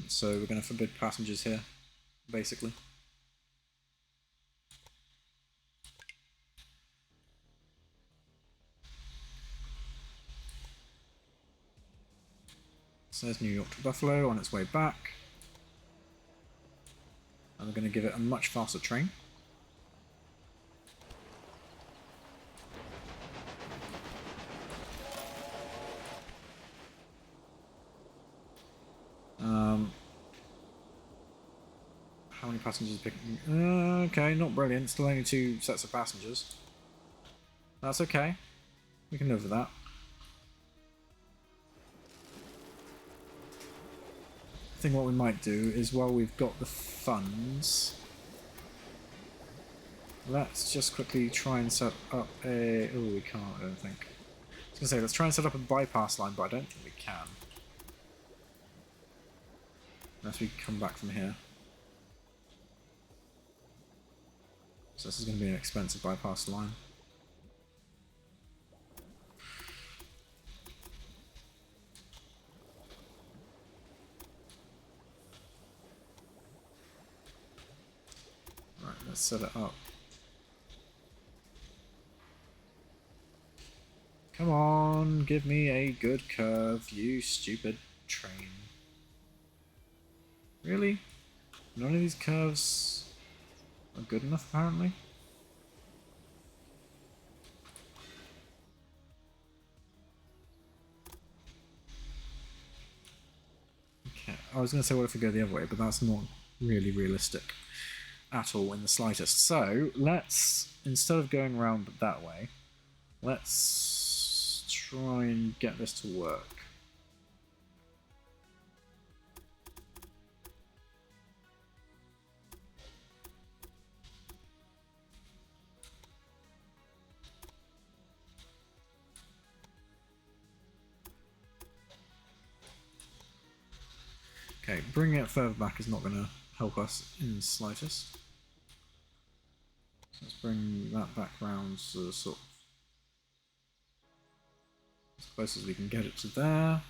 So we're going to forbid passengers here, basically. So there's New York to Buffalo on its way back. And we're going to give it a much faster train. How many passengers picking? Okay, not brilliant. Still only 2 sets of passengers. That's okay. We can live with that. I think what we might do is, while we've got the funds, let's just quickly try and set up a... Oh, we can't, I don't think. I was going to say, let's try and set up a bypass line, but I don't think we can. Unless we come back from here. So this is going to be an expensive bypass line. Right, let's set it up. Come on, give me a good curve, you stupid train. Really? None of these curves are good enough, apparently. Okay, I was going to say what if we go the other way, but that's not really realistic at all in the slightest. So let's, instead of going around that way, let's try and get this to work. Okay, bringing it further back is not going to help us in the slightest. So let's bring that back round to sort of as close as we can get it to there.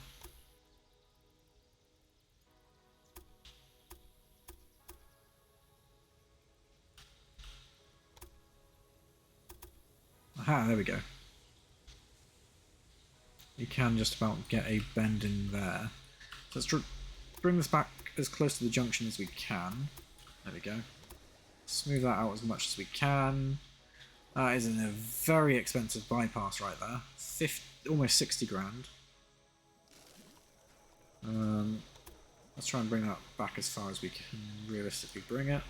Aha, there we go. You can just about get a bend in there. So let's bring this back as close to the junction as we can. There we go. Smooth that out as much as we can. That is a very expensive bypass right there. Almost 60 grand. Let's try and bring that back as far as we can realistically bring it.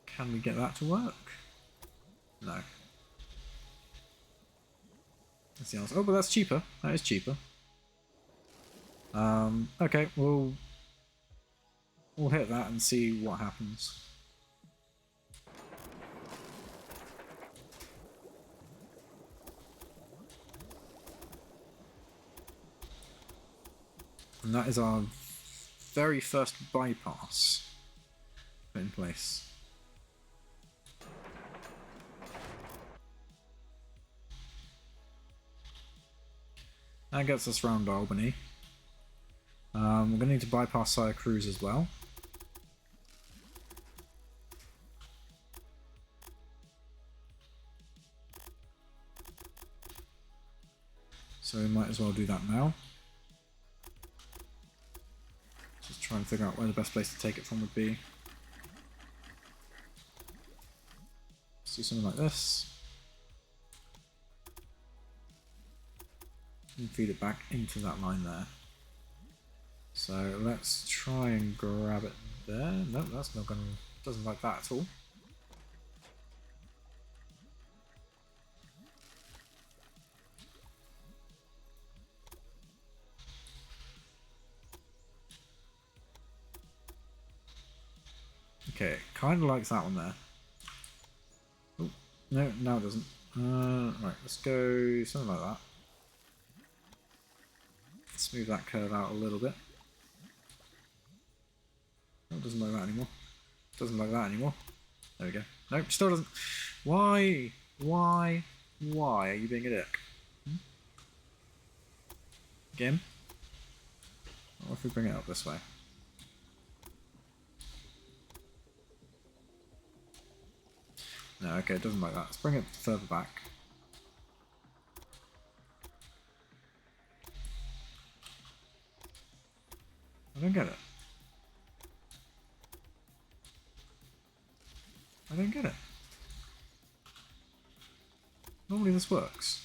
Can we get that to work? No. That's the answer. Oh, but that's cheaper. That is cheaper. Okay, we'll hit that and see what happens. And that is our very first bypass put in place. That gets us round Albany. We're going to need to bypass Syracuse as well. So we might as well do that now. Just try and figure out where the best place to take it from would be. Let's do something like this. And feed it back into that line there. So let's try and grab it there. No, that's not going to... doesn't like that at all. Okay, kind of likes that one there. Oh, no, now it doesn't. Right, let's go something like that. Smooth that curve out a little bit. Oh, it doesn't like that anymore. Doesn't like that anymore. There we go. Nope, still doesn't. Why? Why are you being a dick? Again? What if we bring it up this way? No, okay, it doesn't like that. Let's bring it further back. I don't get it. I don't get it. Normally this works.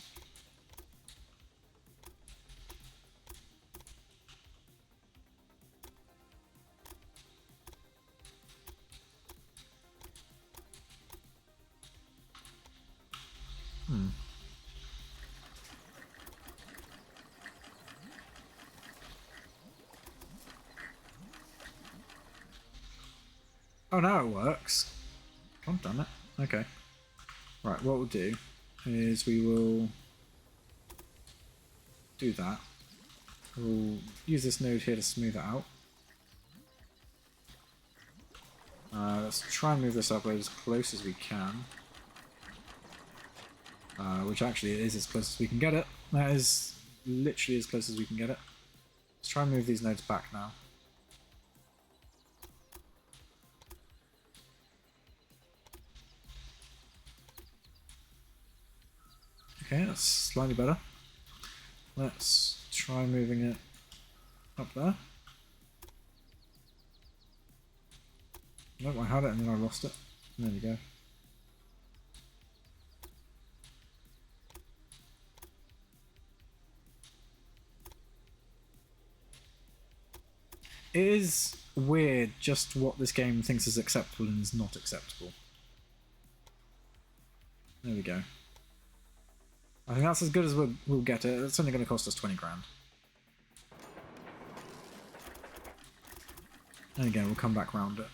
Oh, now it works. God damn it. Okay. Right, what we'll do is we will do that. We'll use this node here to smooth it out. Let's try and move this up as close as we can. Which actually is as close as we can get it. That is literally as close as we can get it. Let's try and move these nodes back now. Okay, that's slightly better. Let's try moving it up there. Nope, I had it and then I lost it. There we go. It is weird just what this game thinks is acceptable and is not acceptable. There we go. I think that's as good as we'll get it. It's only going to cost us 20 grand. And again, we'll come back round it.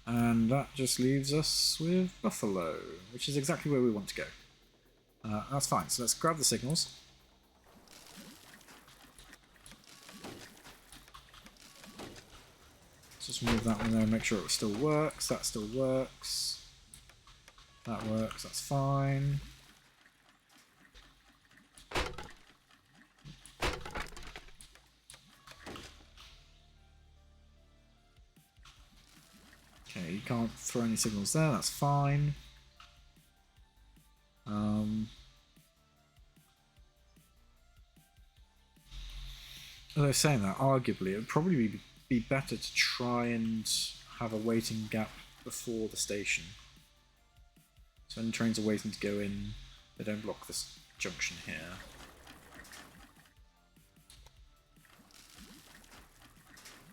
And that just leaves us with Buffalo, which is exactly where we want to go. That's fine, so let's grab the signals. Just move that one there and make sure it still works. That still works. That works, that's fine. Okay, you can't throw any signals there, that's fine. As I was saying that, arguably, it would probably be better to try and have a waiting gap before the station. So when trains are waiting to go in, they don't block this junction here.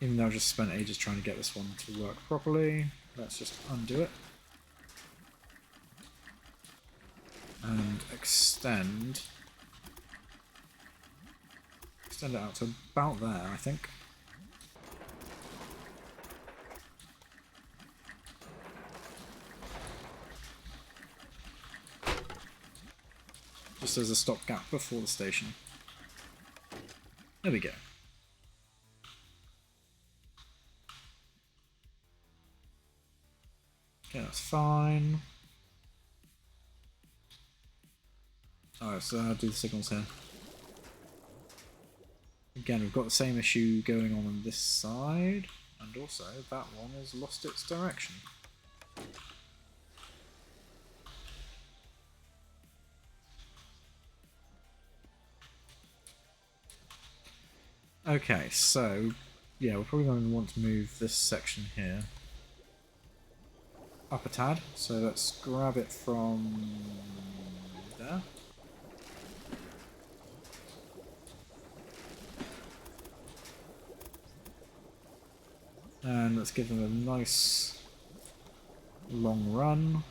Even though I've just spent ages trying to get this one to work properly, let's just undo it. And extend it out to about there, I think. Just as a stopgap before the station. There we go. Okay, that's fine. Alright, so I'll do the signals here. Again, we've got the same issue going on this side, and also that one has lost its direction. Okay, so yeah, we're probably going to want to move this section here up a tad. So let's grab it from there. And let's give them a nice long run.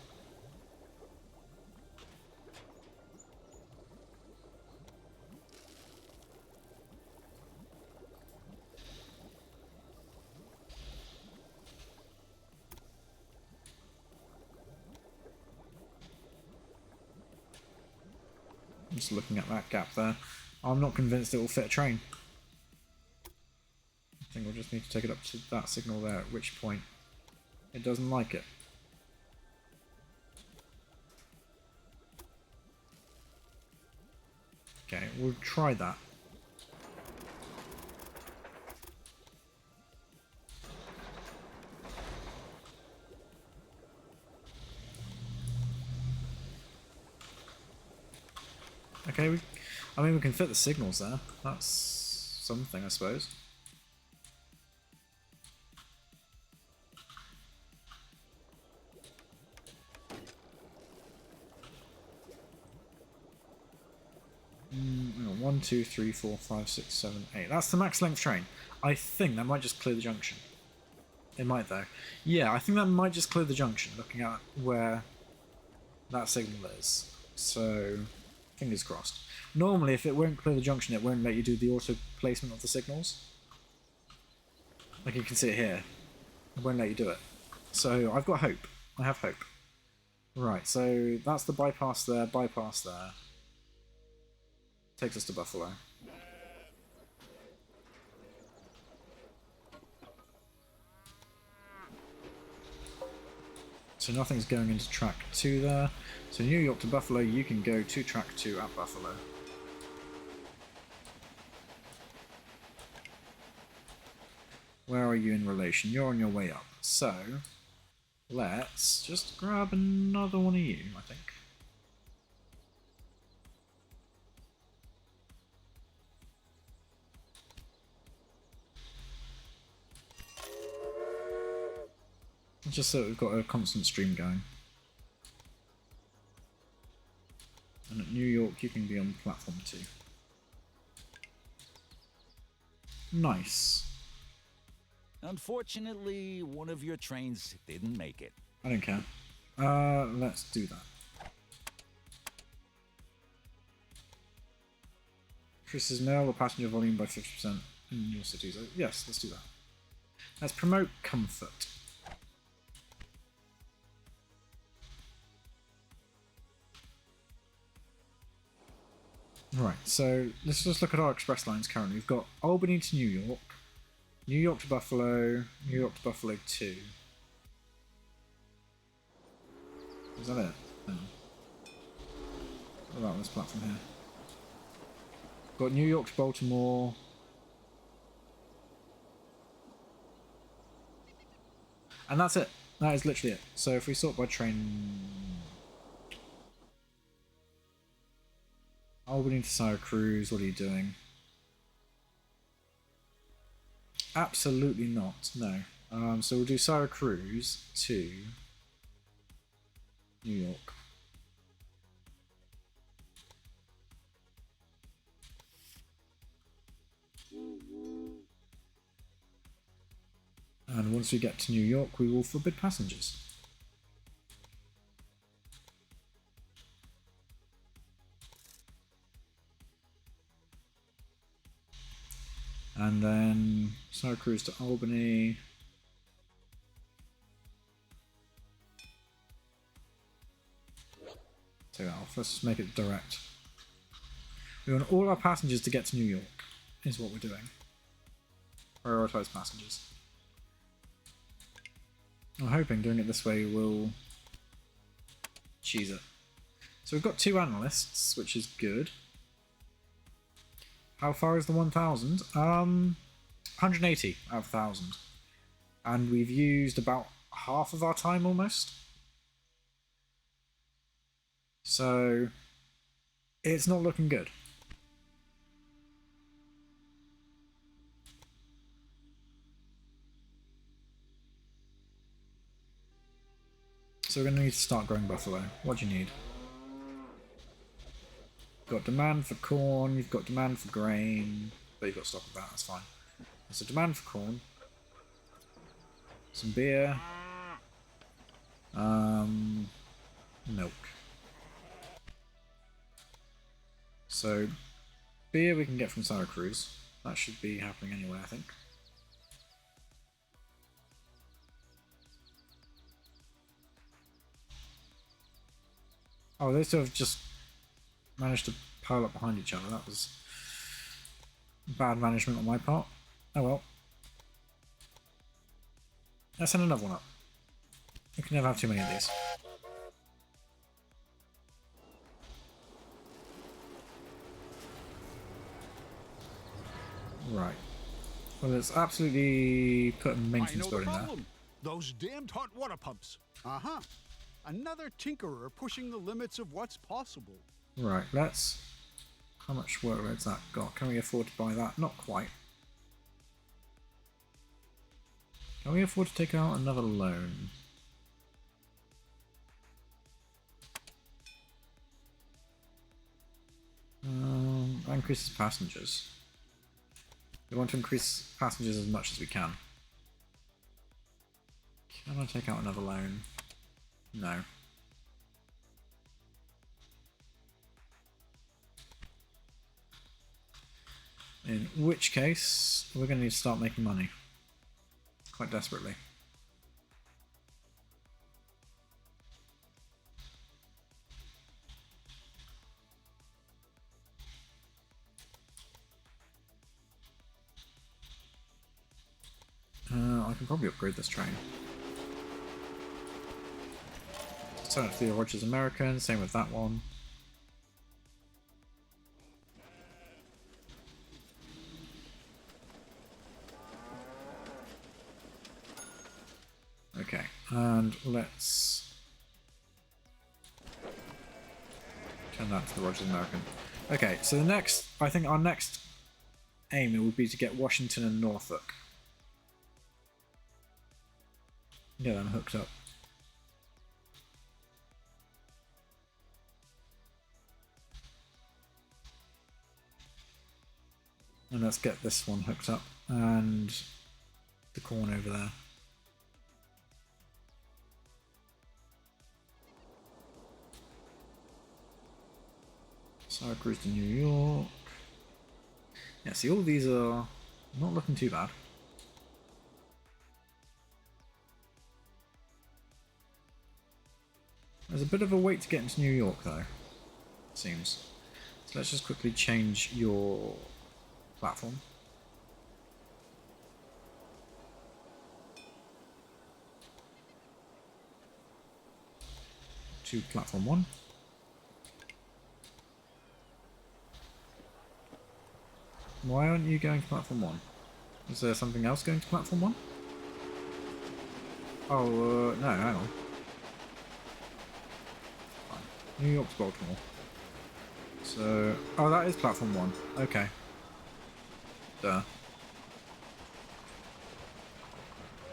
Just looking at that gap there. I'm not convinced it will fit a train. I think we'll just need to take it up to that signal there, at which point it doesn't like it. Okay, we'll try that. Okay, I mean we can fit the signals there. That's something, I suppose. Hang on, 1, 2, 3, 4, 5, 6, 7, 8. That's the max length train. I think that might just clear the junction. It might though. Yeah, I think that might just clear the junction, looking at where that signal is. So, fingers crossed. Normally, if it won't clear the junction, it won't let you do the auto placement of the signals. Like you can see it here. It won't let you do it. So, I've got hope. I have hope. Right, so that's the bypass there, bypass there. Takes us to Buffalo. So nothing's going into track 2 there. So New York to Buffalo, you can go to track 2 at Buffalo. Where are you in relation? You're on your way up. So let's just grab another one of you, I think. Just so we've got a constant stream going. And at New York you can be on platform 2. Nice. Unfortunately, one of your trains didn't make it. I don't care. Let's do that. Increases mail or passenger volume by 50% in your cities. Yes, let's do that. Let's promote comfort. Right, so let's just look at our express lines currently. We've got Albany to New York, New York to Buffalo, New York to Buffalo 2. Is that it? No. What about this platform here? Got New York to Baltimore. And that's it. That is literally it. So if we sort by train... Albany to Syracuse, what are you doing? Absolutely not, no. So we'll do Syracuse to New York. And once we get to New York, we will forbid passengers. And then Syracuse to Albany. Take that off. Let's just make it direct. We want all our passengers to get to New York, is what we're doing. Prioritize passengers. I'm hoping doing it this way will cheese it. So we've got 2 analysts, which is good. How far is the 1000? 180 out of 1000. And we've used about half of our time almost. So it's not looking good. So we're going to need to start growing buffalo. What do you need? You've got demand for corn, you've got demand for grain, but you've got stock of that, that's fine. So demand for corn, some beer, milk. So beer we can get from Syracuse. That should be happening anyway, I think. Oh, they sort of just managed to pile up behind each other. That was bad management on my part. Oh well. Let's send another one up. You can never have too many of these. Right. Well, let's absolutely put a maintenance building there. Those damned hot water pumps. Uh-huh. Another tinkerer pushing the limits of what's possible. Right, let's... How much workload's that got? Can we afford to buy that? Not quite. Can we afford to take out another loan? That increases passengers. We want to increase passengers as much as we can. Can I take out another loan? No. In which case, we're going to need to start making money. Quite desperately. I can probably upgrade this train. Turn it to the Rogers American, same with that one. Okay, and let's turn that to the Rogers American. Okay, so the next, I think our next aim would be to get Washington and Norfolk. Get them hooked up. And let's get this one hooked up and the corn over there. Syracuse to New York. Yeah, see, all these are not looking too bad. There's a bit of a wait to get into New York, though, it seems. It's So let's just quickly change your platform. To platform 1. Why aren't you going to platform 1? Is there something else going to platform 1? Oh, no, hang on. Fine. New York to Baltimore. So, oh, that is platform 1. Okay. Duh.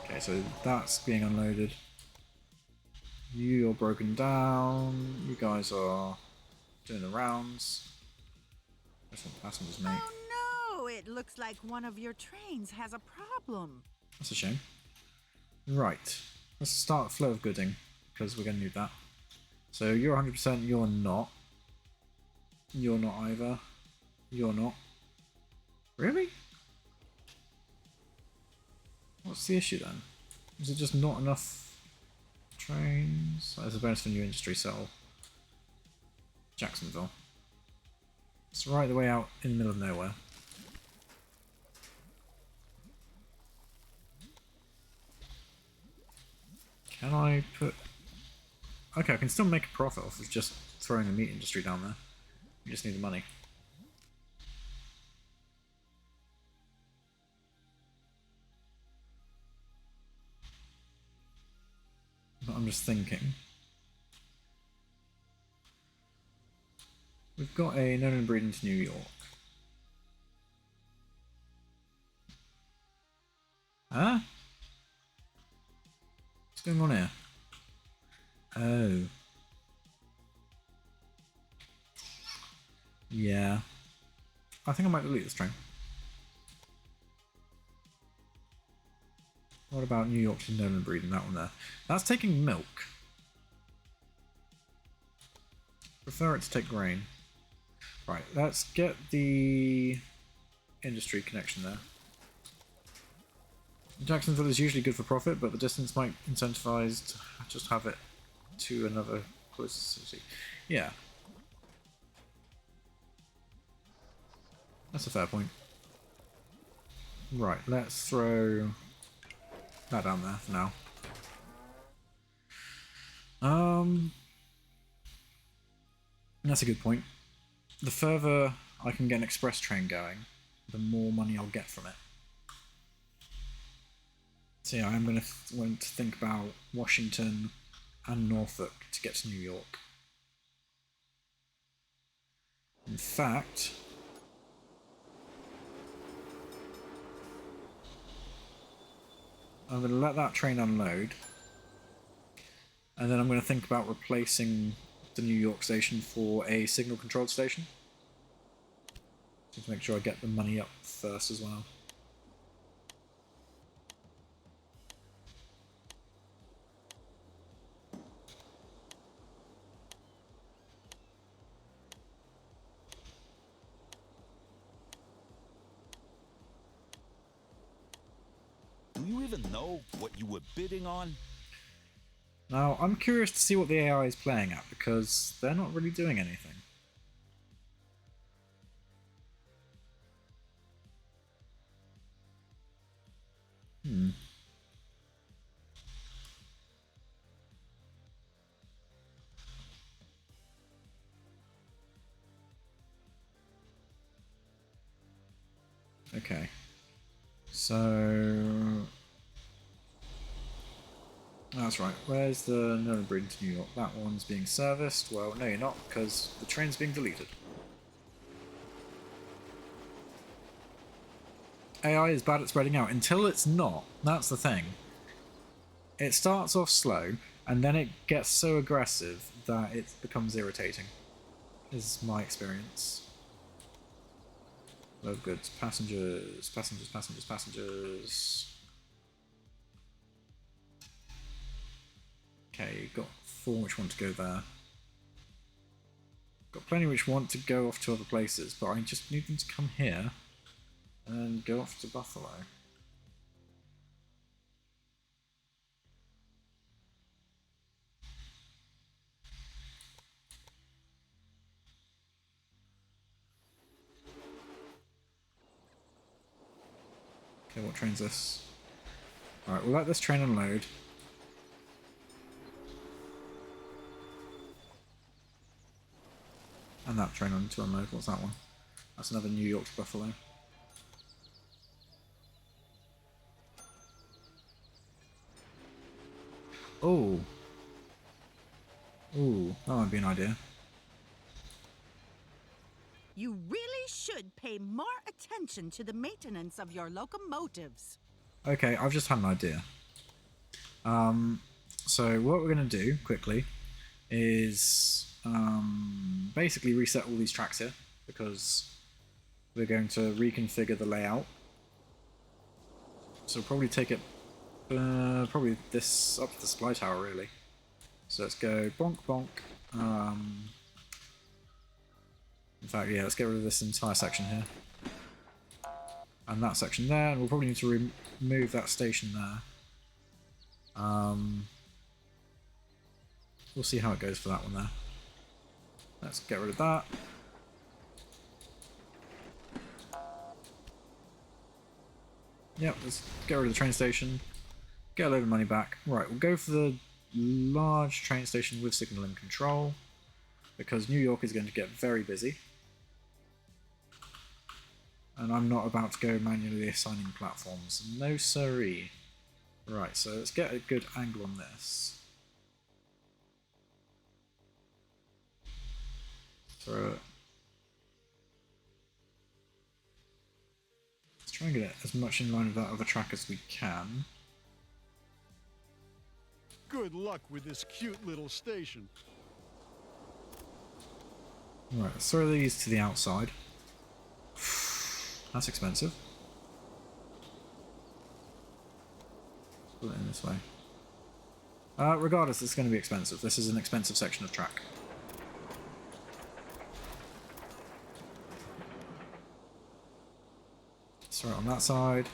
Okay, so that's being unloaded. You're broken down. You guys are doing the rounds. That's what passengers make. Oh no! It looks like one of your trains has a problem. That's a shame. Right. Let's start flow of gooding, because we're going to need that. So you're 100%, you're not. You're not either. You're not. Really? What's the issue then? Is it just not enough trains? There's a bonus for new industry cell. Jacksonville. It's right the way out in the middle of nowhere. Can I put... Okay, I can still make a profit off of just throwing the meat industry down there. We just need the money. But I'm just thinking. We've got a known and breed into New York. Huh? What's going on here? Oh. Yeah. I think I might delete this train. What about New York to known and breed and that one there? That's taking milk. Prefer it to take grain. Right, let's get the industry connection there. Jacksonville is usually good for profit, but the distance might incentivize to just have it to another close city. Yeah. That's a fair point. Right, let's throw that down there for now. That's a good point. The further I can get an express train going, the more money I'll get from it. So yeah, I'm going to think about Washington and Norfolk to get to New York. In fact, I'm going to let that train unload, and then I'm going to think about replacing the New York station for a signal controlled station. Just to make sure I get the money up first as well. Do you even know what you were bidding on? Now, I'm curious to see what the AI is playing at, because they're not really doing anything. Okay. So... That's right. Where's the known breed to New York? That one's being serviced. Well, no, you're not, because the train's being deleted. AI is bad at spreading out until it's not. That's the thing. It starts off slow, and then it gets so aggressive that it becomes irritating. Is my experience. Load goods. Passengers. Passengers, passengers, passengers. Okay, got 4 which want to go there. Got plenty which want to go off to other places, but I just need them to come here and go off to Buffalo. Okay, what train's this? Alright, we'll let this train unload. And that train on to unload. What's that one? That's another New York to Buffalo. Oh. Ooh, that might be an idea. You really should pay more attention to the maintenance of your locomotives. Okay, I've just had an idea. So what we're going to do, quickly, is basically reset all these tracks here, because we're going to reconfigure the layout. So we'll probably take it, probably this up to the supply tower, really. So let's go bonk bonk. In fact, yeah, let's get rid of this entire section here. And that section there, and we'll probably need to remove that station there. We'll see how it goes for that one there. Let's get rid of that. Yep, let's get rid of the train station. Get a load of money back. Right, we'll go for the large train station with signal and control, because New York is going to get very busy. And I'm not about to go manually assigning platforms. No siree. Right, so let's get a good angle on this. Throw it. Let's try and get it as much in line with that other track as we can. Good luck with this cute little station. Right, let's throw these to the outside. That's expensive. Put it in this way. Regardless, it's going to be expensive. This is an expensive section of track. Let's throw it on that side.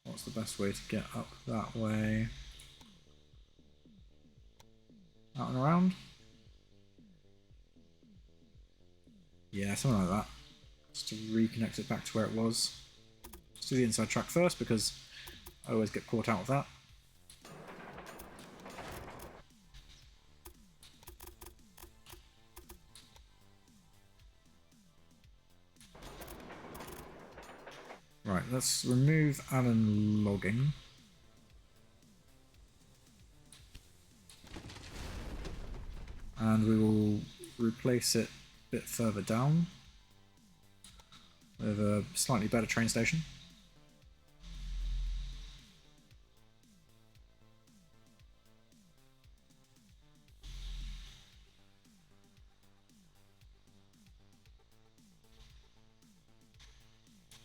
What's the best way to get up that way? Out and around? Yeah, something like that. Just to reconnect it back to where it was. Let's do the inside track first, because I always get caught out of that. Right, let's remove Allen logging. And we will replace it a bit further down with a slightly better train station.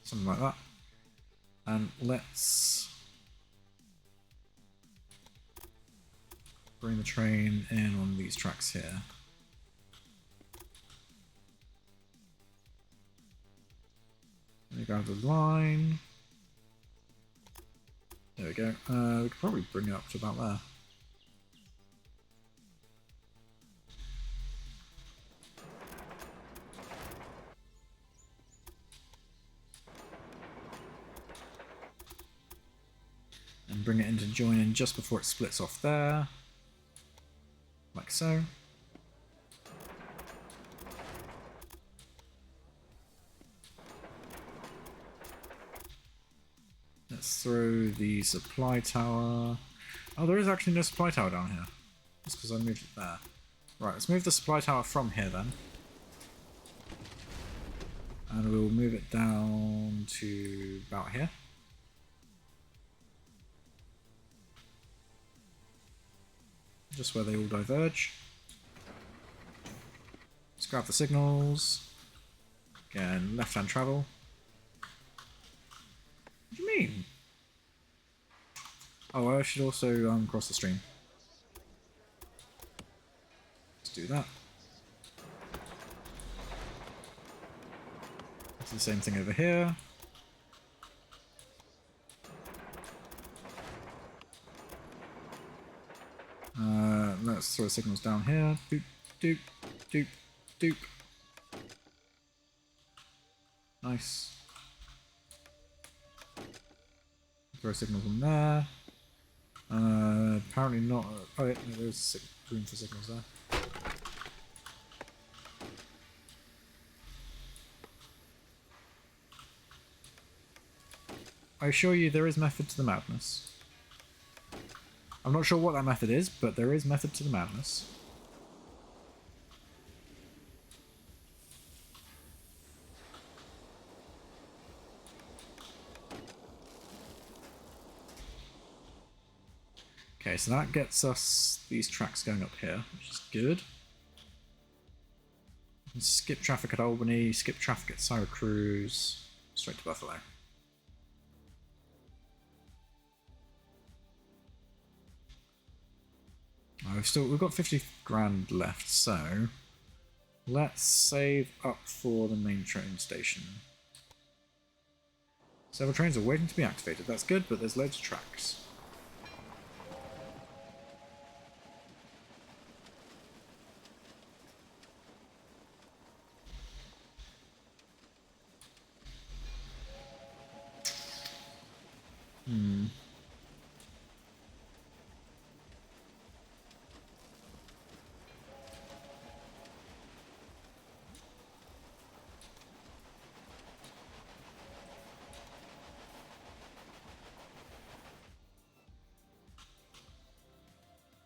Something like that. And let's bring the train in on these tracks here. Let me grab the line. There we go. We could probably bring it up to about there. And bring it in to join in just before it splits off there. Like so. Let's throw the supply tower. Oh, there is actually no supply tower down here. That's because I moved it there. Right, let's move the supply tower from here then. And we'll move it down to about here. Just where they all diverge. Let's grab the signals. Again, left-hand travel. What do you mean? Oh, I should also cross the stream. Let's do that. Let's do the same thing over here. Let's throw signals down here. Doop, doop, doop, doop. Nice. Throw signals on there. Apparently not. Oh, yeah, no, there's room for signals there. I assure you there is method to the madness. I'm not sure what that method is, but there is method to the madness. Okay, so that gets us these tracks going up here, which is good. We can skip traffic at Albany, skip traffic at Syracuse, straight to Buffalo. We've got 50 grand left, so let's save up for the main train station. Several trains are waiting to be activated. That's good, but there's loads of tracks.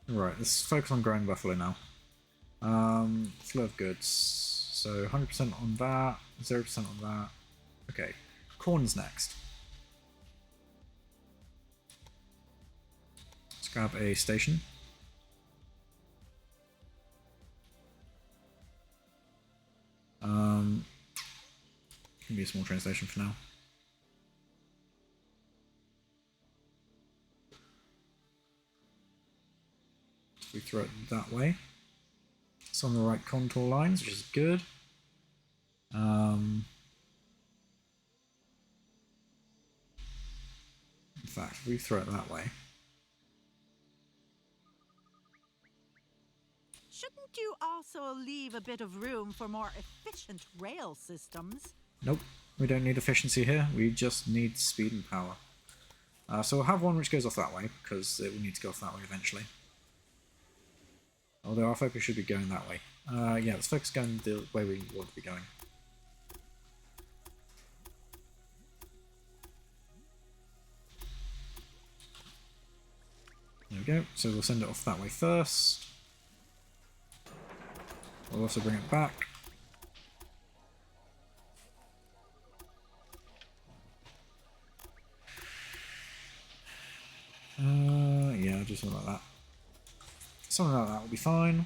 Right, let's focus on growing Buffalo now. Flow of goods. So 100% on that, 0% on that. Okay, corn's next. Let's grab a station. Can be a small train station for now. We throw it that way. It's on the right contour lines, which is good. In fact, if we throw it that way. Shouldn't you also leave a bit of room for more efficient rail systems? Nope, we don't need efficiency here. We just need speed and power. So we'll have one which goes off that way, because it will need to go off that way eventually. Although our focus should be going that way. Yeah, let's focus going the way we want to be going. There we go. So we'll send it off that way first. We'll also bring it back. Yeah, I'll do something like that. Something like that will be fine.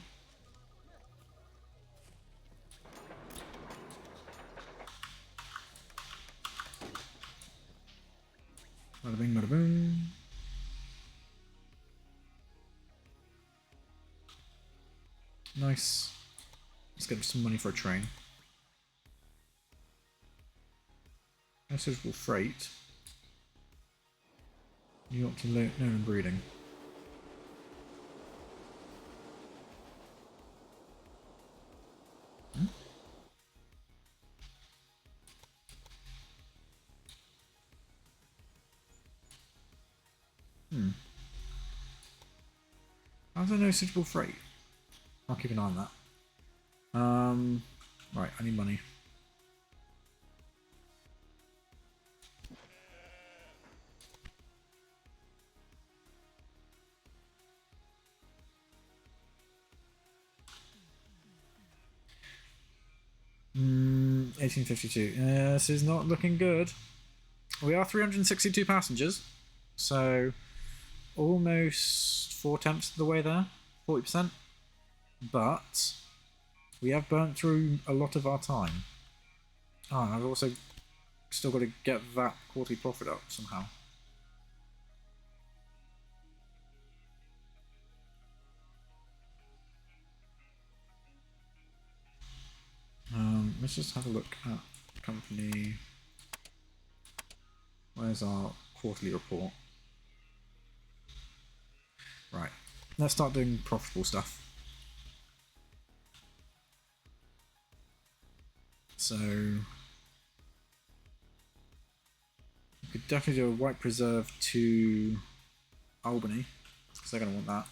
Bada bing, bada boom. Nice. Let's get some money for a train. No suitable freight. New York to known and breeding. How's there no suitable freight? I'll keep an eye on that. Right, I need money. Hmm, 1852. This is not looking good. We are 362 passengers, so almost 4/10 of the way there, 40%. But we have burnt through a lot of our time. Oh, and I've also still got to get that quarterly profit up somehow. Let's just have a look at the company. Where's our quarterly report? Right, let's start doing profitable stuff. So could definitely do a white preserve to Albany, because they're going to want that.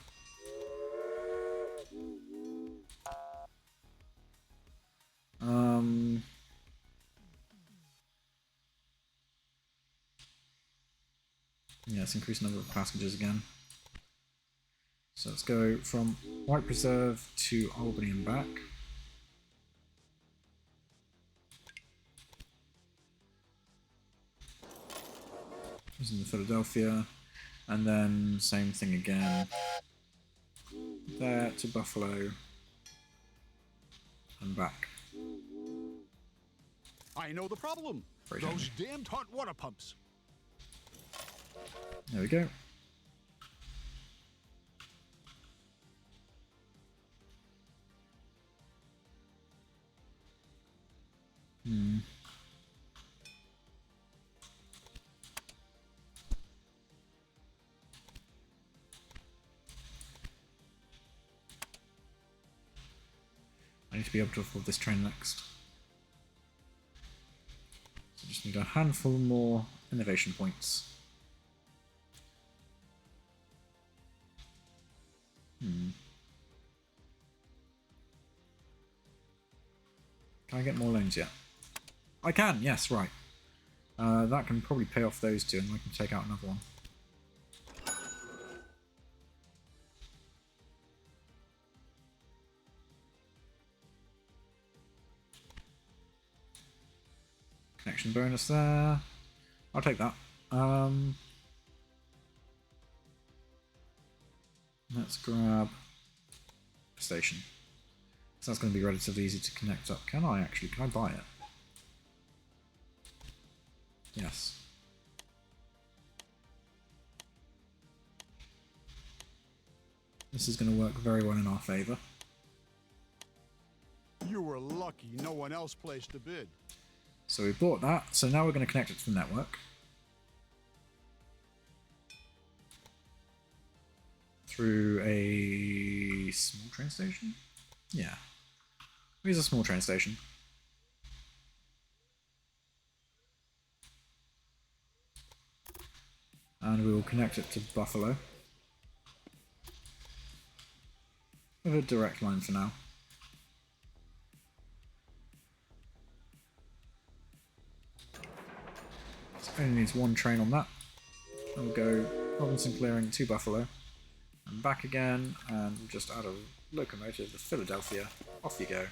Yeah, let's increase the number of passengers again. So let's go from White Preserve to Albany and back. Using the Philadelphia, and then same thing again. There to Buffalo and back. I know the problem. Very Those damned hot water pumps. There we go. I need to be able to afford this train next. So I just need a handful more innovation points. Can I get more loans yet? I can, yes, right. That can probably pay off those two and I can take out another one. Connection bonus there. I'll take that. Let's grab a station. So that's going to be relatively easy to connect up. Can I actually? Can I buy it? Yes. This is going to work very well in our favour. You were lucky no one else placed a bid. So we bought that. So now we're going to connect it to the network. Through a small train station? Yeah. Here's a small train station. And we will connect it to Buffalo. With a direct line for now. So it only needs one train on that. And we'll go Robinson Clearing to Buffalo. And back again, and we'll just add a locomotive to Philadelphia. Off you go.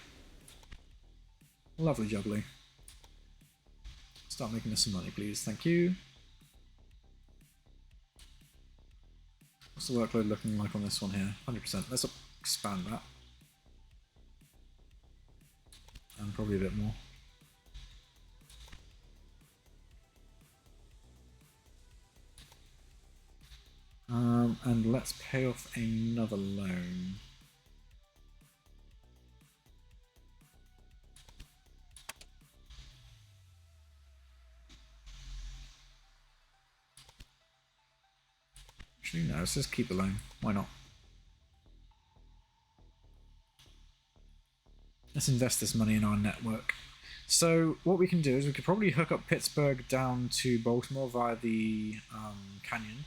Lovely jubbly. Start making us some money, please. Thank you. What's the workload looking like on this one here? 100%. Let's expand that. And probably a bit more. And let's pay off another loan. Actually, no, let's just keep the loan. Why not? Let's invest this money in our network. So what we can do is we could probably hook up Pittsburgh down to Baltimore via the canyon.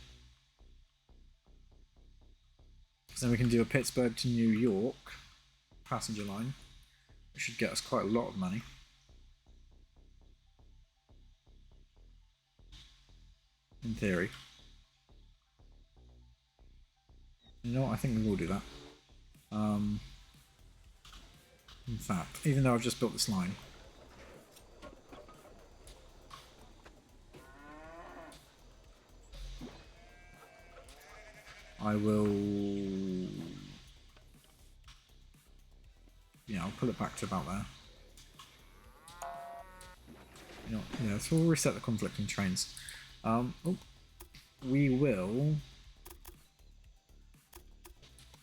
So then we can do a Pittsburgh to New York passenger line, which should get us quite a lot of money. In theory. You know what, I think we will do that. In fact, even though I've just built this line, I will, yeah, I'll pull it back to about there. You know, yeah, so we'll reset the conflicting trains. We will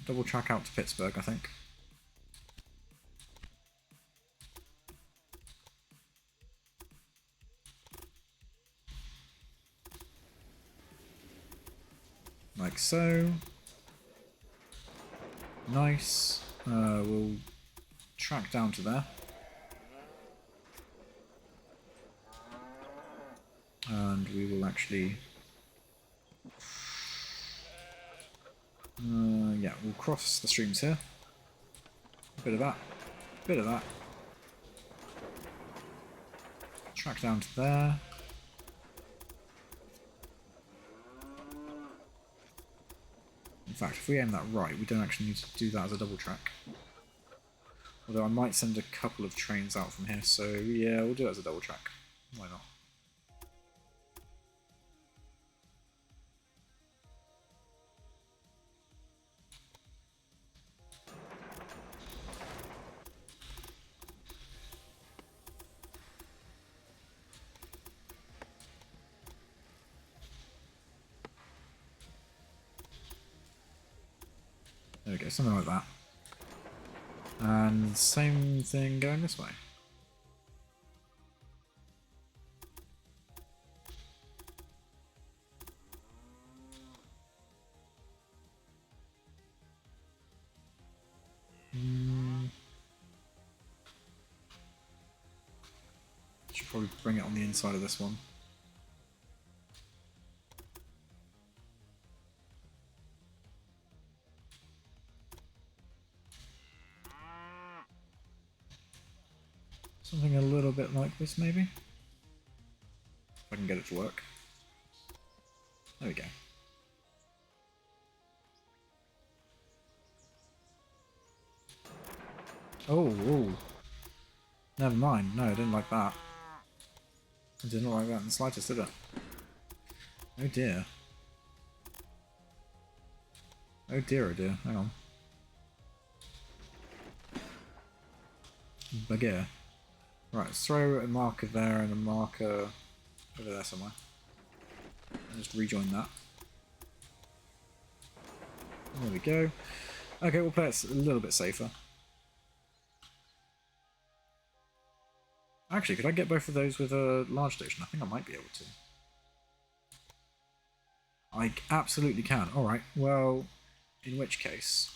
double track out to Pittsburgh, I think. Like so. Nice. We'll track down to there. And and we will actually... yeah, we'll cross the streams here. A bit of that. A bit of that. Track down to there. In fact, if we aim that right, we don't actually need to do that as a double track. Although I might send a couple of trains out from here, so yeah, we'll do it as a double track. Why not? There we go, something like that. And same thing going this way. Should probably bring it on the inside of this one. Something a little bit like this, maybe? If I can get it to work. There we go. Oh. Never mind. No, I didn't like that. I didn't like that in the slightest, did it? Oh dear. Oh dear, oh dear. Hang on. Bugger. Right, let's throw a marker there and a marker over there somewhere. And just rejoin that. There we go. Okay, we'll play it a little bit safer. Actually, could I get both of those with a large station? I think I might be able to. I absolutely can. Alright, well, in which case...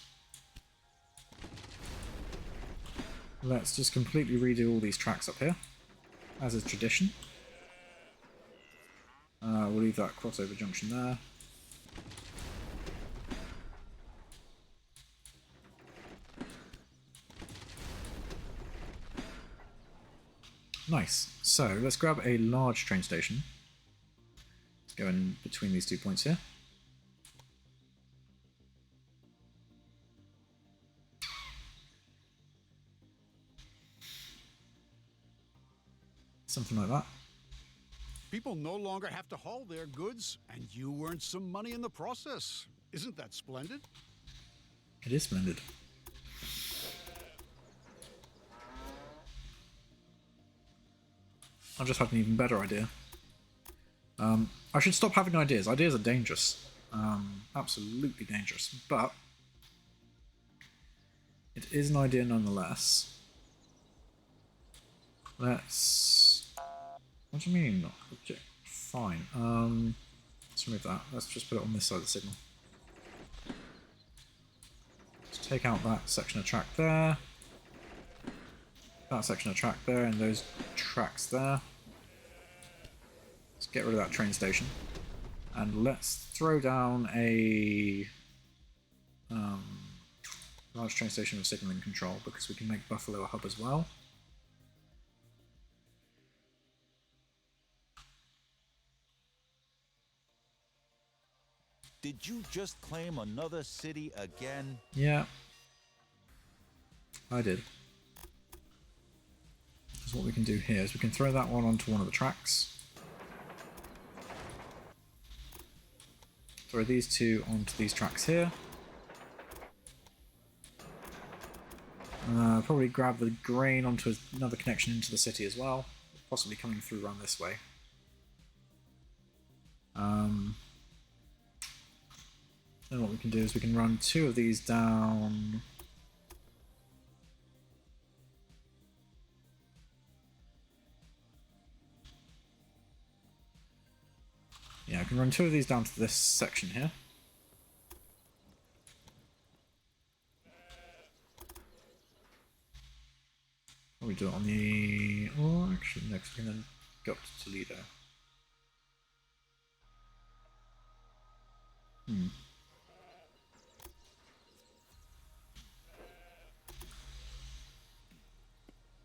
let's just completely redo all these tracks up here, as is tradition. We'll leave that crossover junction there. Nice. So let's grab a large train station. Let's go in between these 2 points here. Something like that. People no longer have to haul their goods, and you earn some money in the process. Isn't that splendid? It is splendid. I've just had an even better idea. I should stop having ideas. Ideas are dangerous. Absolutely dangerous. But it is an idea nonetheless. Let's... what do you mean? Object. Fine. Let's remove that. Let's just put it on this side of the signal. Let's take out that section of track there. That section of track there and those tracks there. Let's get rid of that train station. And let's throw down a large train station with signaling control because we can make Buffalo a hub as well. Did you just claim another city again? Yeah, I did. Because what we can do here is we can throw that one onto one of the tracks. Throw these two onto these tracks here. Probably grab the grain onto another connection into the city as well. Possibly coming through around this way. Then what we can do is we can run two of these down. Yeah, I can run two of these down to this section here. Or we do it on the... oh, actually, next we can then go up to Toledo.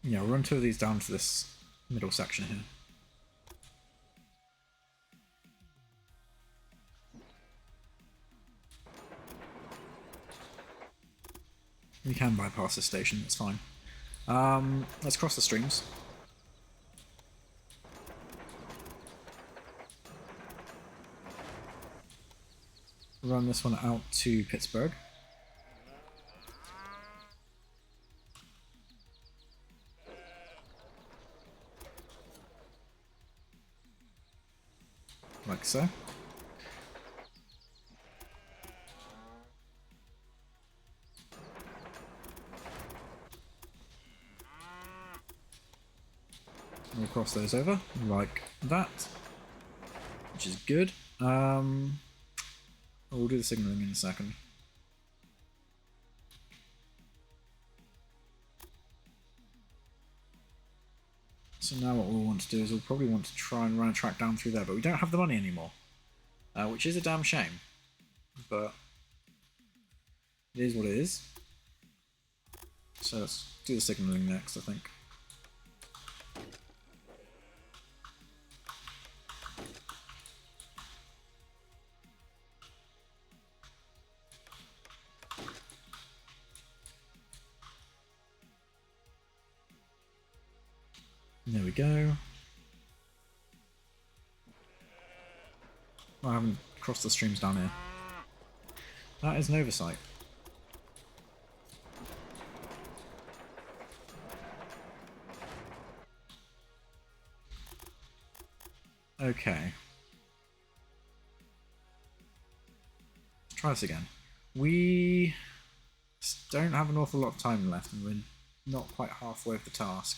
Yeah, we'll run 2 of these down to this middle section here. We can bypass this station, it's fine. Let's cross the streams. Run this one out to Pittsburgh. Like so. We'll cross those over like that, which is good. We'll do the signalling in a second. So now what we'll want to do is we'll probably want to try and run a track down through there, but we don't have the money anymore, which is a damn shame, but it is what it is. So let's do the signalling next, I think. There we go. I haven't crossed the streams down here. That is an oversight. Okay. Let's try this again. We don't have an awful lot of time left, and we're not quite halfway of the task.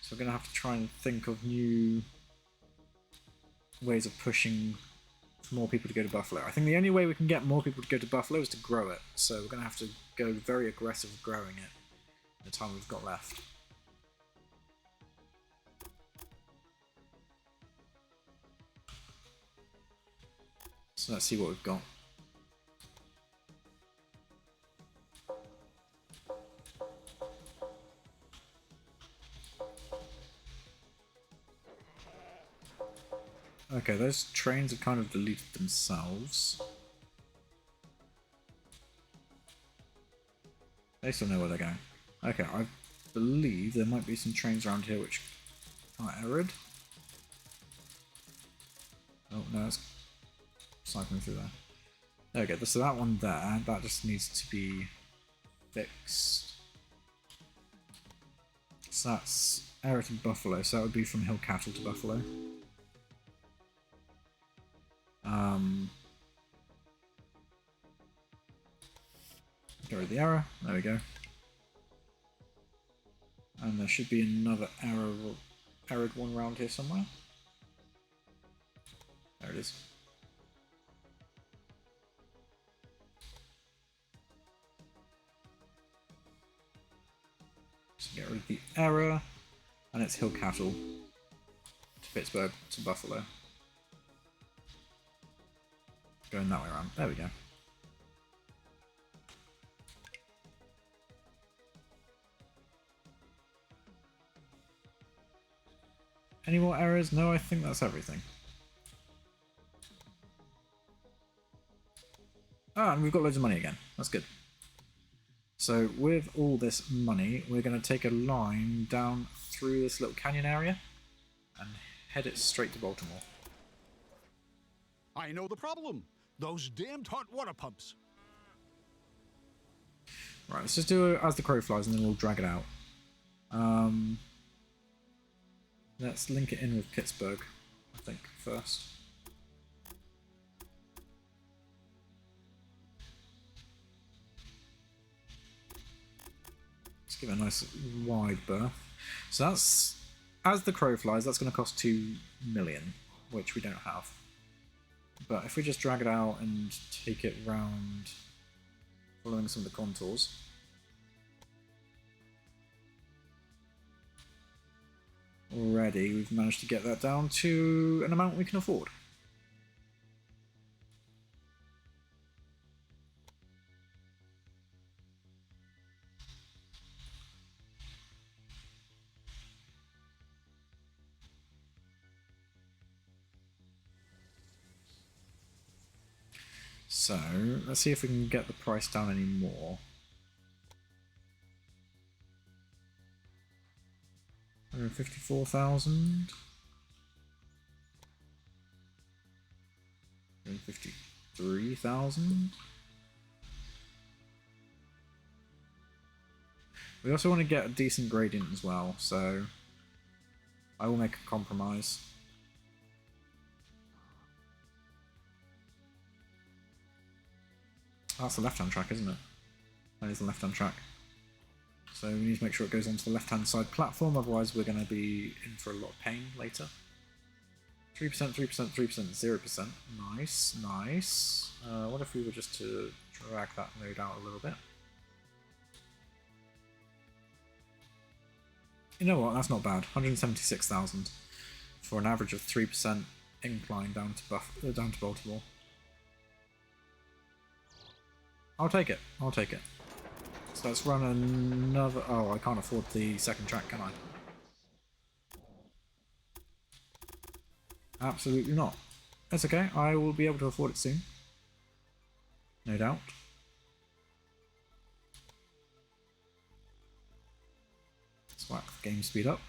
So we're going to have to try and think of new ways of pushing for more people to go to Buffalo. I think the only way we can get more people to go to Buffalo is to grow it. So we're going to have to go very aggressive with growing it in the time we've got left. So let's see what we've got. Okay, those trains have kind of deleted themselves. They still know where they're going. Okay, I believe there might be some trains around here which are arid. Oh no, it's cycling through there. There we go, so that one there, that just needs to be fixed. So that's Error to Buffalo, so that would be from Hill Cattle to Buffalo. Get rid of the error, there we go. And there should be another errored one around here somewhere. There it is. So get rid of the error, and it's Hill Cattle to Pittsburgh to Buffalo. Going that way around. There we go. Any more errors? No, I think that's everything. Ah, and we've got loads of money again. That's good. So with all this money, we're going to take a line down through this little canyon area and head it straight to Baltimore. I know the problem. Those damned hot water pumps. Right, let's just do it as the crow flies and then we'll drag it out. Let's link it in with Pittsburgh, I think, first. Let's give it a nice wide berth. So that's, as the crow flies, that's going to cost 2 million, which we don't have. But if we just drag it out and take it round, following some of the contours. Already, we've managed to get that down to an amount we can afford. So, let's see if we can get the price down any more. 154,000. 153,000. We also want to get a decent gradient as well, so I will make a compromise. That's the left-hand track, isn't it? That is the left-hand track. So we need to make sure it goes onto the left-hand side platform, otherwise we're going to be in for a lot of pain later. 3%, 3%, 3%, 0%. Nice, nice. What if we were just to drag that load out a little bit? You know what, that's not bad. 176,000 for an average of 3% incline down to Baltimore. I'll take it. I'll take it. So let's run another... Oh, I can't afford the second track, can I? Absolutely not. That's okay. I will be able to afford it soon. No doubt. Let's whack the game speed up.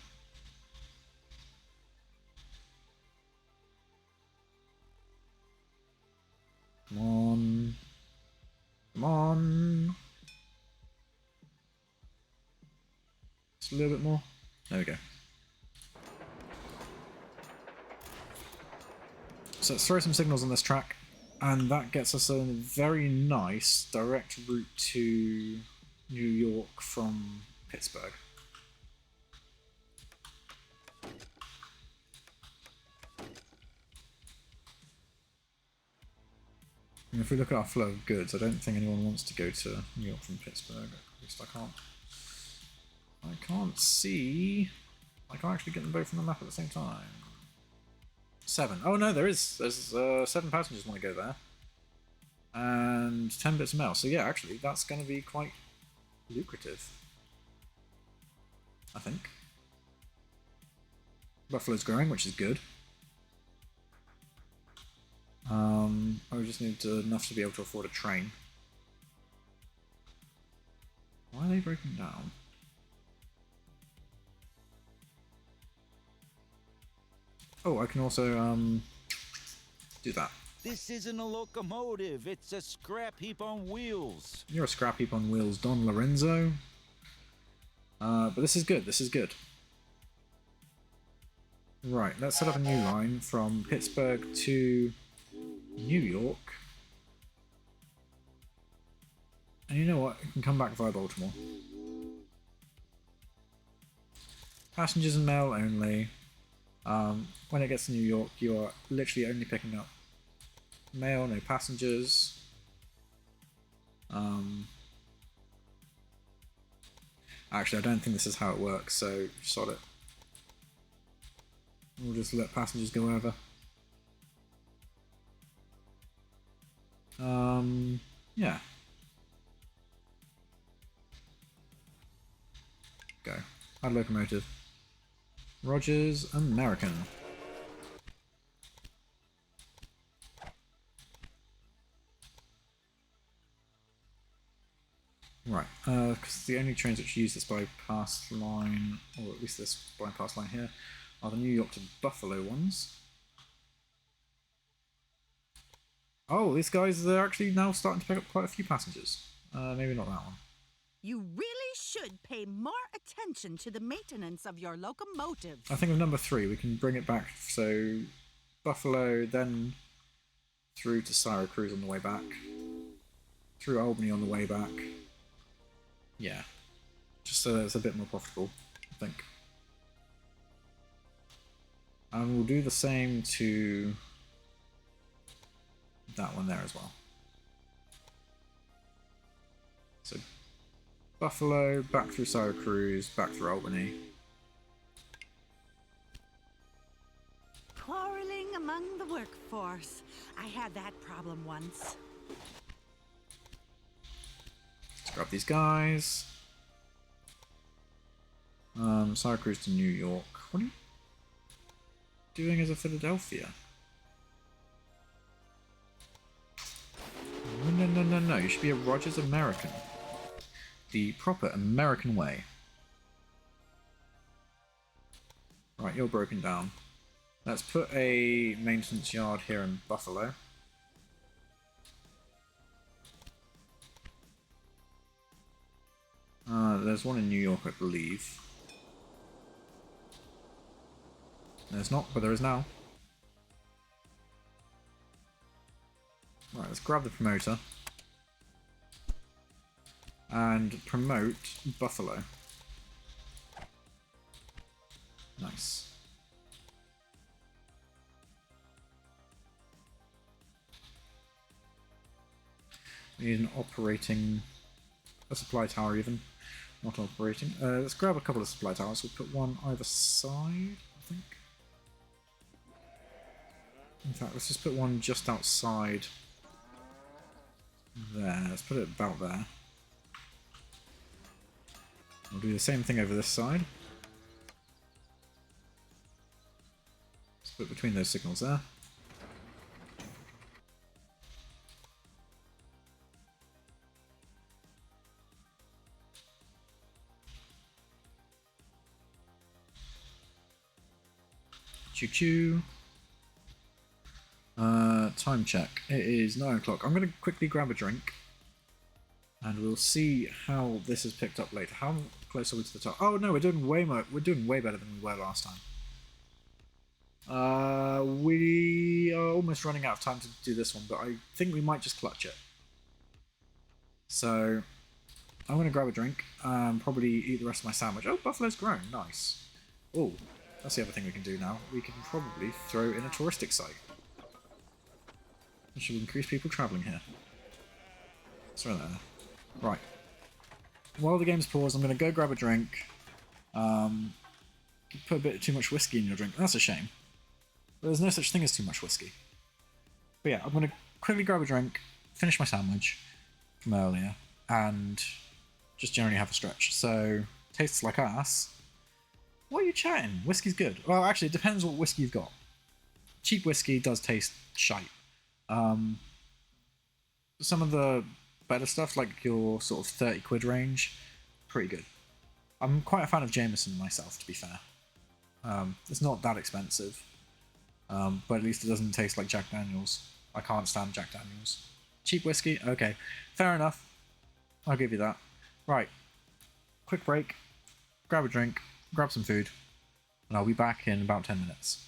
Come on. Come on. Just a little bit more. There we go. So let's throw some signals on this track, and that gets us a very nice direct route to New York from Pittsburgh. And if we look at our flow of goods, I don't think anyone wants to go to New York from Pittsburgh. At least I can't see. I can't actually get them both on the map at the same time. 7. Oh no, there's 7 passengers want to go there. And 10 bits of mail. So yeah, actually, that's going to be quite lucrative. I think. Buffalo's growing, which is good. I just need enough to be able to afford a train. Why are they breaking down? Oh, I can also do that. This isn't a locomotive, it's a scrap heap on wheels. You're a scrap heap on wheels, Don Lorenzo. But this is good, this is good. Right, let's set up a new line from Pittsburgh to New York. And you know what? It can come back via Baltimore. Passengers and mail only. When it gets to New York, you are literally only picking up mail, no passengers. Actually, I don't think this is how it works, so sod it. We'll just let passengers go wherever. Yeah. Go. Add locomotive. Rogers, American. Right, because the only trains which use this bypass line, or at least this bypass line here, are the New York to Buffalo ones. Oh, these guys are actually now starting to pick up quite a few passengers. Maybe not that one. You really should pay more attention to the maintenance of your locomotive. I think of number 3, we can bring it back. So, Buffalo, then through to Syracuse on the way back. Through Albany on the way back. Yeah. Just so that it's a bit more profitable, I think. And we'll do the same to that one there as well. So Buffalo, back through Syracuse, back through Albany. Quarreling among the workforce. I had that problem once. Let's grab these guys. Syracuse to New York. What are you doing as a Philadelphia? No, you should be a Rogers American. The proper American way. Right, you're broken down. Let's put a maintenance yard here in Buffalo. There's one in New York, I believe. There's not, but there is now. Right, let's grab the promoter. And promote Buffalo. Nice. We need an operating... a supply tower even. Not operating. Let's grab a couple of supply towers. We'll put one either side, I think. In fact, let's just put one just outside there. Let's put it about there. We'll do the same thing over this side. Let's put between those signals there. Choo-choo. Time check. It is 9 o'clock. I'm going to quickly grab a drink. And we'll see how this is picked up later. How close are we to the top? Oh no, we're doing way better than we were last time. We are almost running out of time to do this one, but I think we might just clutch it. So I'm going to grab a drink and probably eat the rest of my sandwich. Oh, Buffalo's grown. Nice. Oh, that's the other thing we can do now. We can probably throw in a touristic site. Which will increase people travelling here. Throw that there. Right. While the game's paused, I'm going to go grab a drink. Put a bit too much whiskey in your drink. That's a shame. But there's no such thing as too much whiskey. But yeah, I'm going to quickly grab a drink, finish my sandwich from earlier, and just generally have a stretch. So, tastes like ass. What are you chatting? Whiskey's good. Well, actually, it depends what whiskey you've got. Cheap whiskey does taste shite. Some of the better stuff, like your sort of 30 quid range, pretty good. I'm quite a fan of Jameson myself, to be fair. It's not that expensive, but at least it doesn't taste like Jack Daniels. I can't stand Jack Daniels. Cheap whiskey? Okay, fair enough. I'll give you that. Right, quick break, grab a drink, grab some food, and I'll be back in about 10 minutes.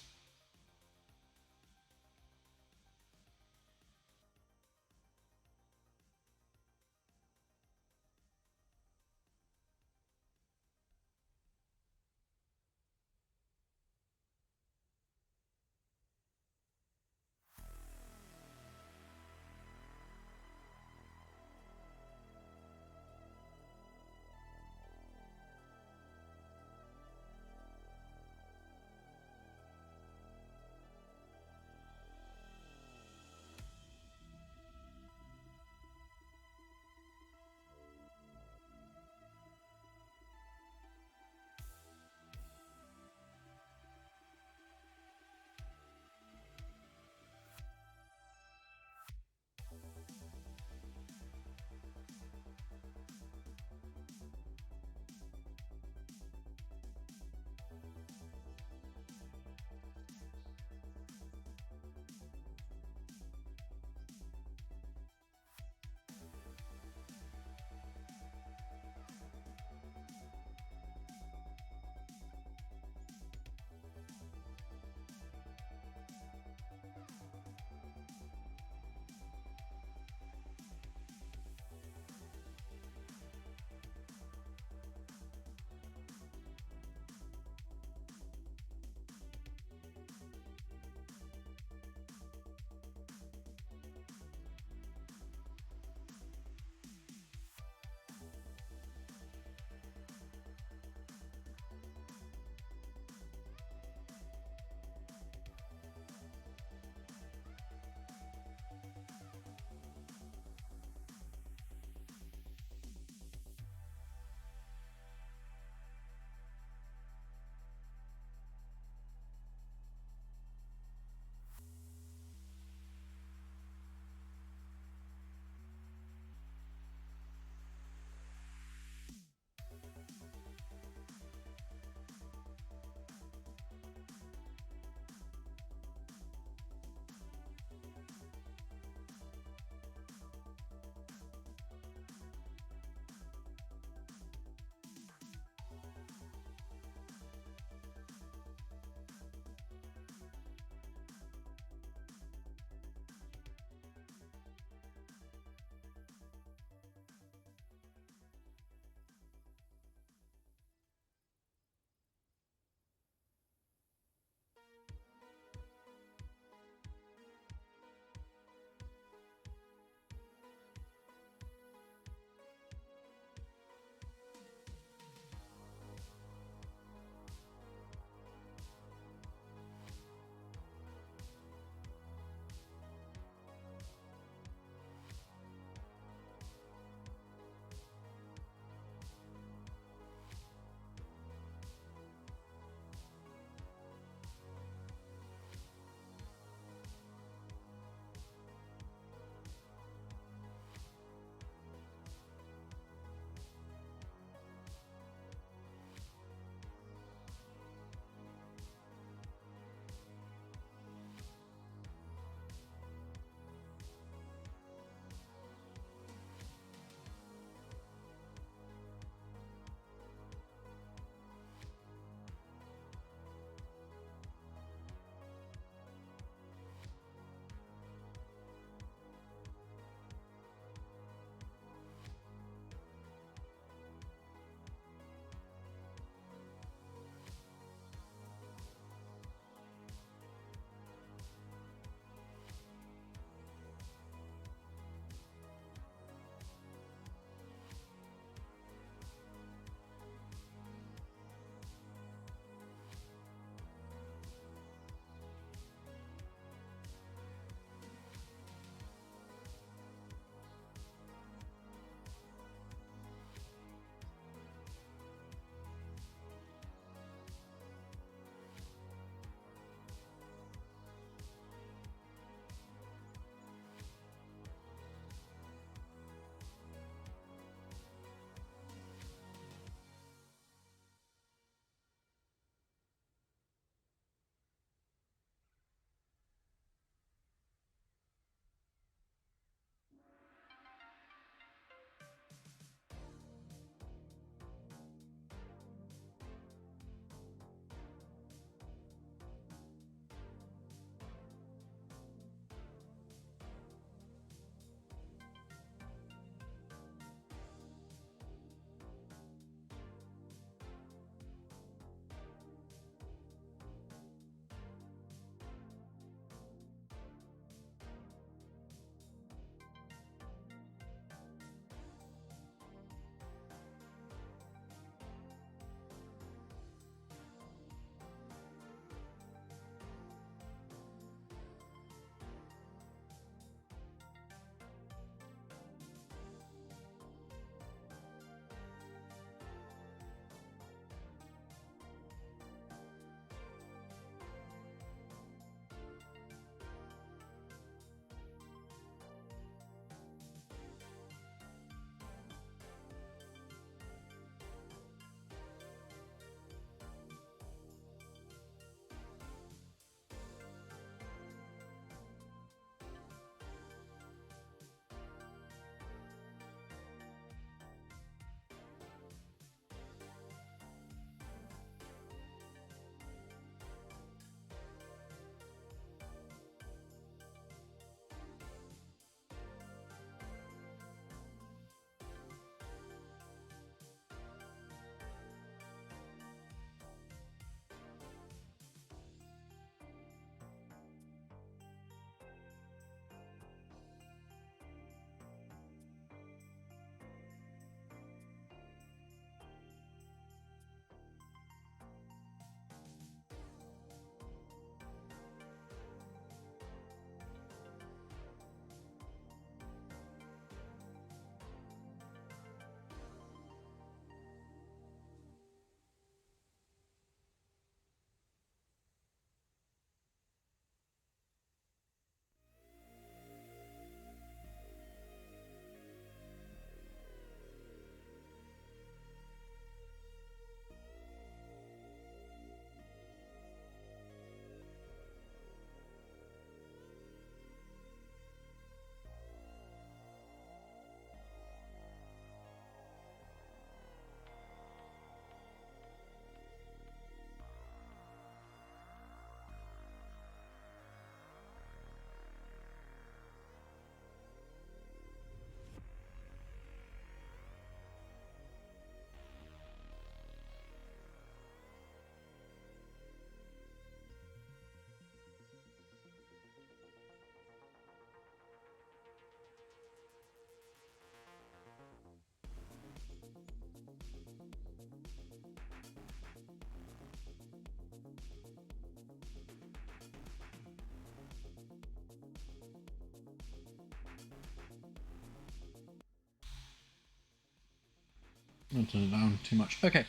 Not turn it down too much. Okay,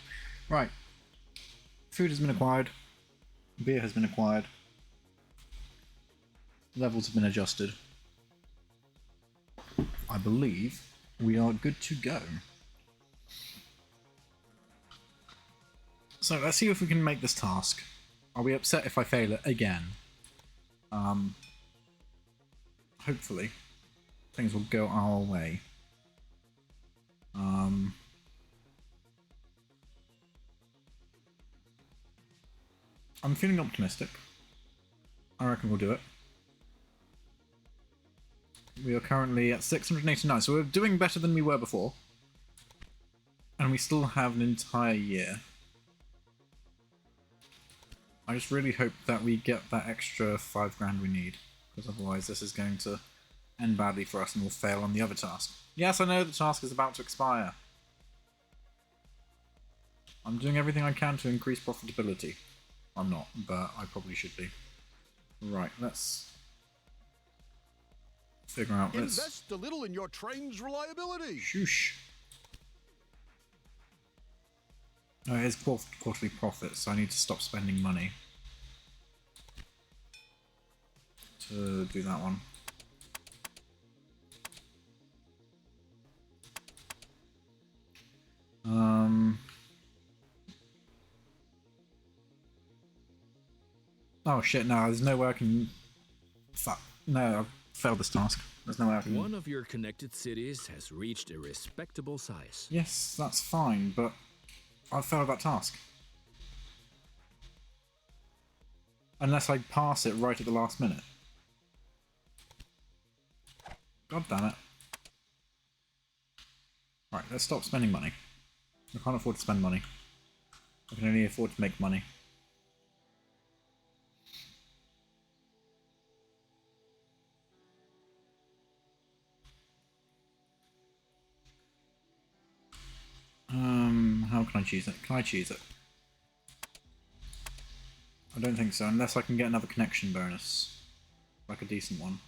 right. Food has been acquired. Beer has been acquired. Levels have been adjusted. I believe we are good to go. So let's see if we can make this task. Are we upset if I fail it again? Hopefully things will go our way. I'm feeling optimistic. I reckon we'll do it. We are currently at 689, so we're doing better than we were before. And we still have an entire year. I just really hope that we get that extra 5 grand we need, because otherwise this is going to end badly for us and we'll fail on the other task. Yes, I know the task is about to expire. I'm doing everything I can to increase profitability. I'm not, but I probably should be. Right, let's figure out this. Invest a little in your train's reliability. Shoosh. Oh, it is quarterly profit, so I need to stop spending money to do that one. Oh shit, no, there's no way I can... Fuck. No, I've failed this task. There's no way I can... One of your connected cities has reached a respectable size. Yes, that's fine, but I failed that task. Unless I pass it right at the last minute. God damn it. Right, let's stop spending money. I can't afford to spend money. I can only afford to make money. How can I choose it? Can I choose it? I don't think so, unless I can get another connection bonus. Like a decent one.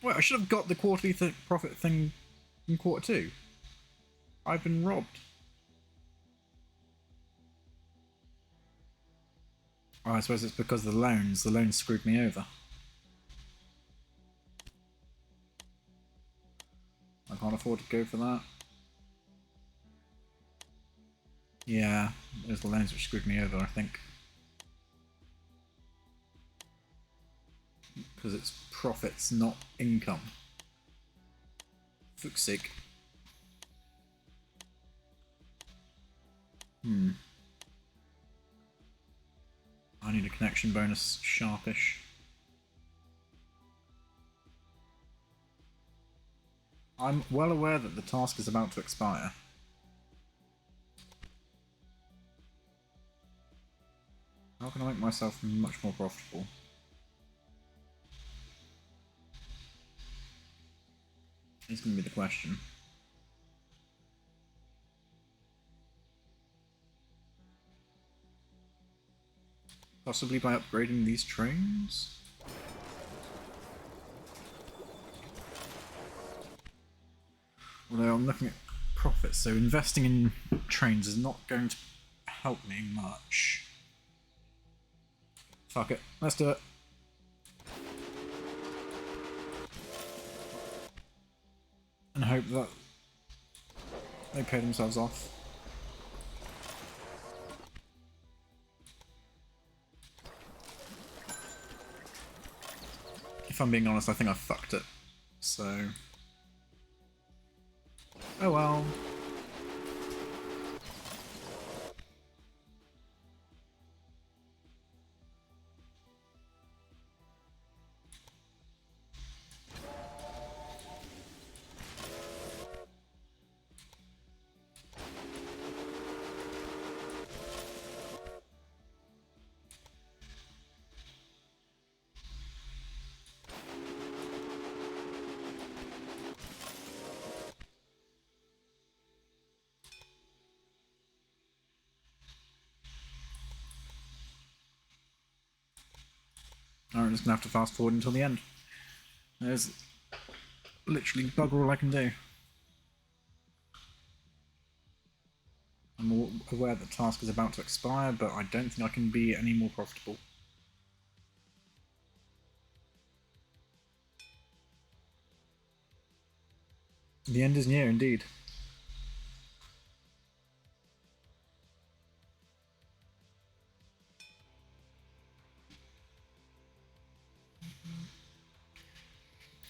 Wait, I should have got the quarterly profit thing in quarter 2. I've been robbed. Oh, I suppose it's because of the loans. The loans screwed me over. I can't afford to go for that. Yeah, it was the loans which screwed me over, I think. Because it's profits, not income. Fuck's sake. I need a connection bonus, sharpish. I'm well aware that the task is about to expire. How can I make myself much more profitable? Is going to be the question. Possibly by upgrading these trains? Although I'm looking at profits, so investing in trains is not going to help me much. Fuck it, let's do it. And hope that they pay themselves off. If I'm being honest, I think I fucked it. So... oh well. I'm just going to have to fast forward until the end. There's literally bugger all I can do. I'm aware that the task is about to expire, but I don't think I can be any more profitable. The end is near, indeed.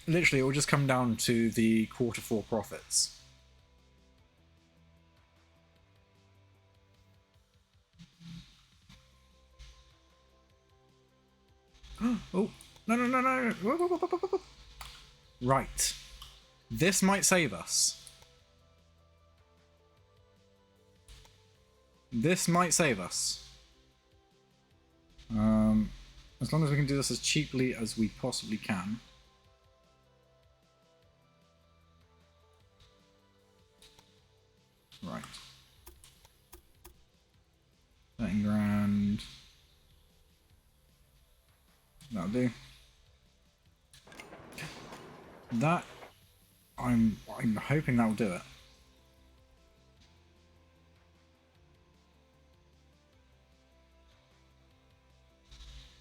Literally, it will just come down to the Q4 profits. Oh, no, no, no, no. Right. This might save us. This might save us. As long as we can do this as cheaply as we possibly can. Right. 13 grand. That'll do. That I'm hoping that will do it.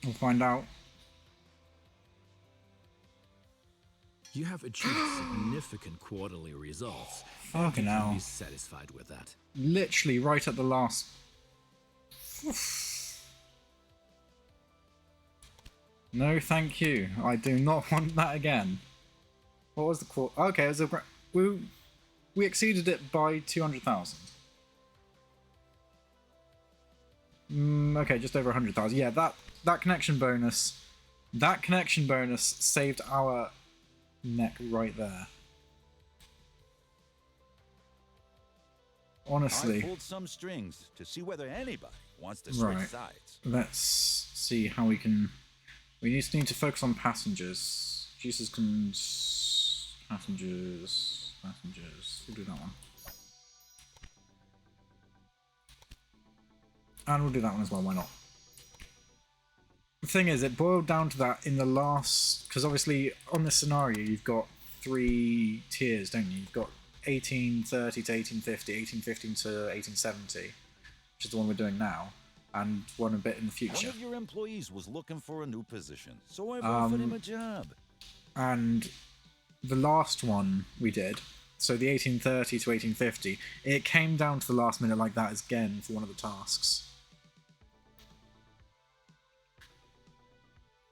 We'll find out. You have achieved significant quarterly results. Fucking You hell. can be satisfied with that. Literally right at the last. No, thank you. I do not want that again. What was the quarter? Okay, it was we exceeded it by 200,000. Okay, just over 100,000. Yeah, that connection bonus. That connection bonus saved our neck right there. Honestly. I pulled some strings to see whether anybody wants to switch Right. sides. Let's see how we can. We just need to focus on passengers. Jesus can. Passengers. We'll do that one. And we'll do that one as well, why not? The thing is, it boiled down to that in the last. Because obviously, on this scenario, you've got 3 tiers, don't you? You've got 1830 to 1850, 1815 to 1870, which is the one we're doing now, and one a bit in the future. One of your employees was looking for a new position, so I've offered him a job. And the last one we did, so the 1830 to 1850, it came down to the last minute like that again for one of the tasks.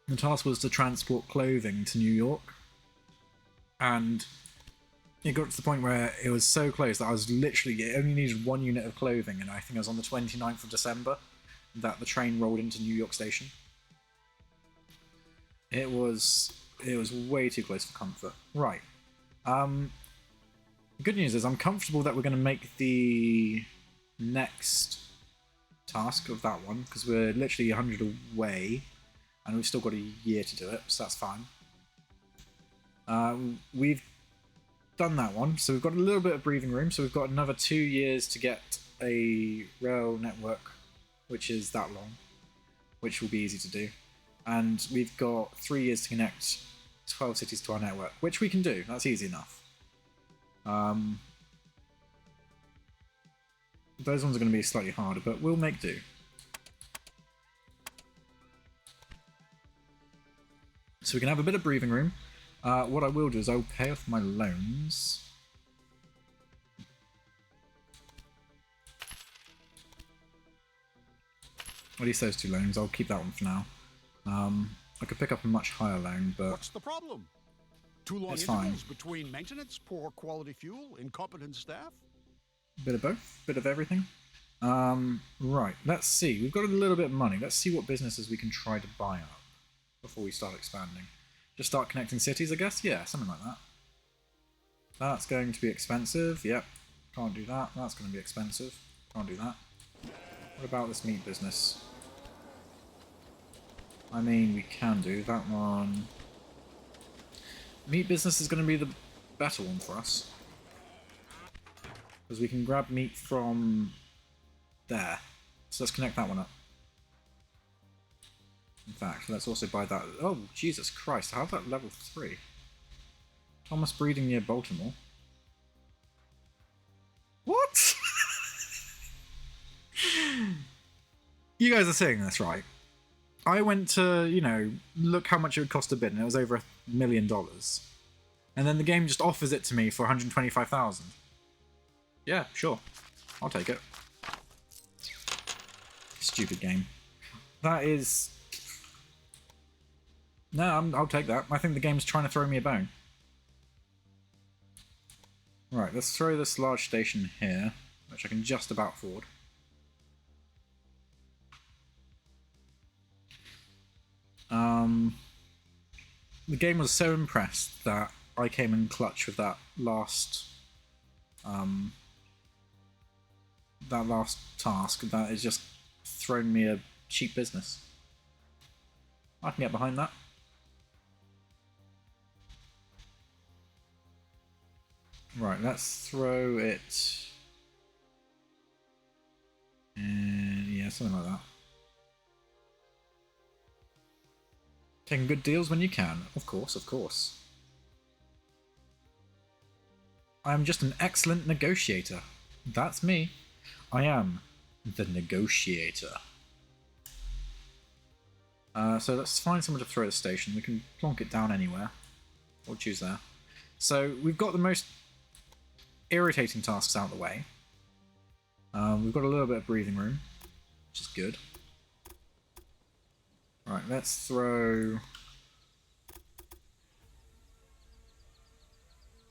The task was to transport clothing to New York, and it got to the point where it was so close that I was literally, it only needed 1 unit of clothing, and I think it was on the 29th of December that the train rolled into New York Station. It was way too close for comfort. Right. The good news is I'm comfortable that we're going to make the next task of that one, because we're literally 100 away, and we've still got a year to do it, so that's fine. We've done that one, so we've got a little bit of breathing room, so we've got another 2 years to get a rail network, which is that long, which will be easy to do. And we've got 3 years to connect 12 cities to our network, which we can do. That's easy enough. Those ones are going to be slightly harder, but we'll make do. So we can have a bit of breathing room. What I will do is I'll pay off my loans. At least those 2 loans. I'll keep that one for now. I could pick up a much higher loan, but What's the problem? Too long It's intervals fine. between maintenance, poor quality fuel, incompetent staff? bit of both, bit of everything. Right, let's see. We've got a little bit of money. Let's see what businesses we can try to buy up before we start expanding. Just start connecting cities, I guess? Yeah, something like that. That's going to be expensive. Yep, can't do that. That's going to be expensive. Can't do that. What about this meat business? I mean, we can do that one. Meat business is going to be the better one for us, because we can grab meat from there. So let's connect that one up. In fact, let's also buy that. Oh, Jesus Christ, how's that level 3? Thomas breeding near Baltimore. What? You guys are saying this right. I went to, you know, look how much it would cost a bid, and it was over $1 million. And then the game just offers it to me for 125,000. Yeah, sure. I'll take it. Stupid game. That is... No, I'll take that. I think the game's trying to throw me a bone. Right, let's throw this large station here, which I can just about afford. The game was so impressed that I came in clutch with that last task that has just thrown me a cheap business. I can get behind that. Right, let's throw it. Yeah, something like that. Taking good deals when you can, of course, of course. I am just an excellent negotiator. That's me. I am the negotiator. So let's find somewhere to throw the station. We can plonk it down anywhere. We'll choose there. So we've got the most irritating tasks out of the way. We've got a little bit of breathing room, which is good. Right, let's throw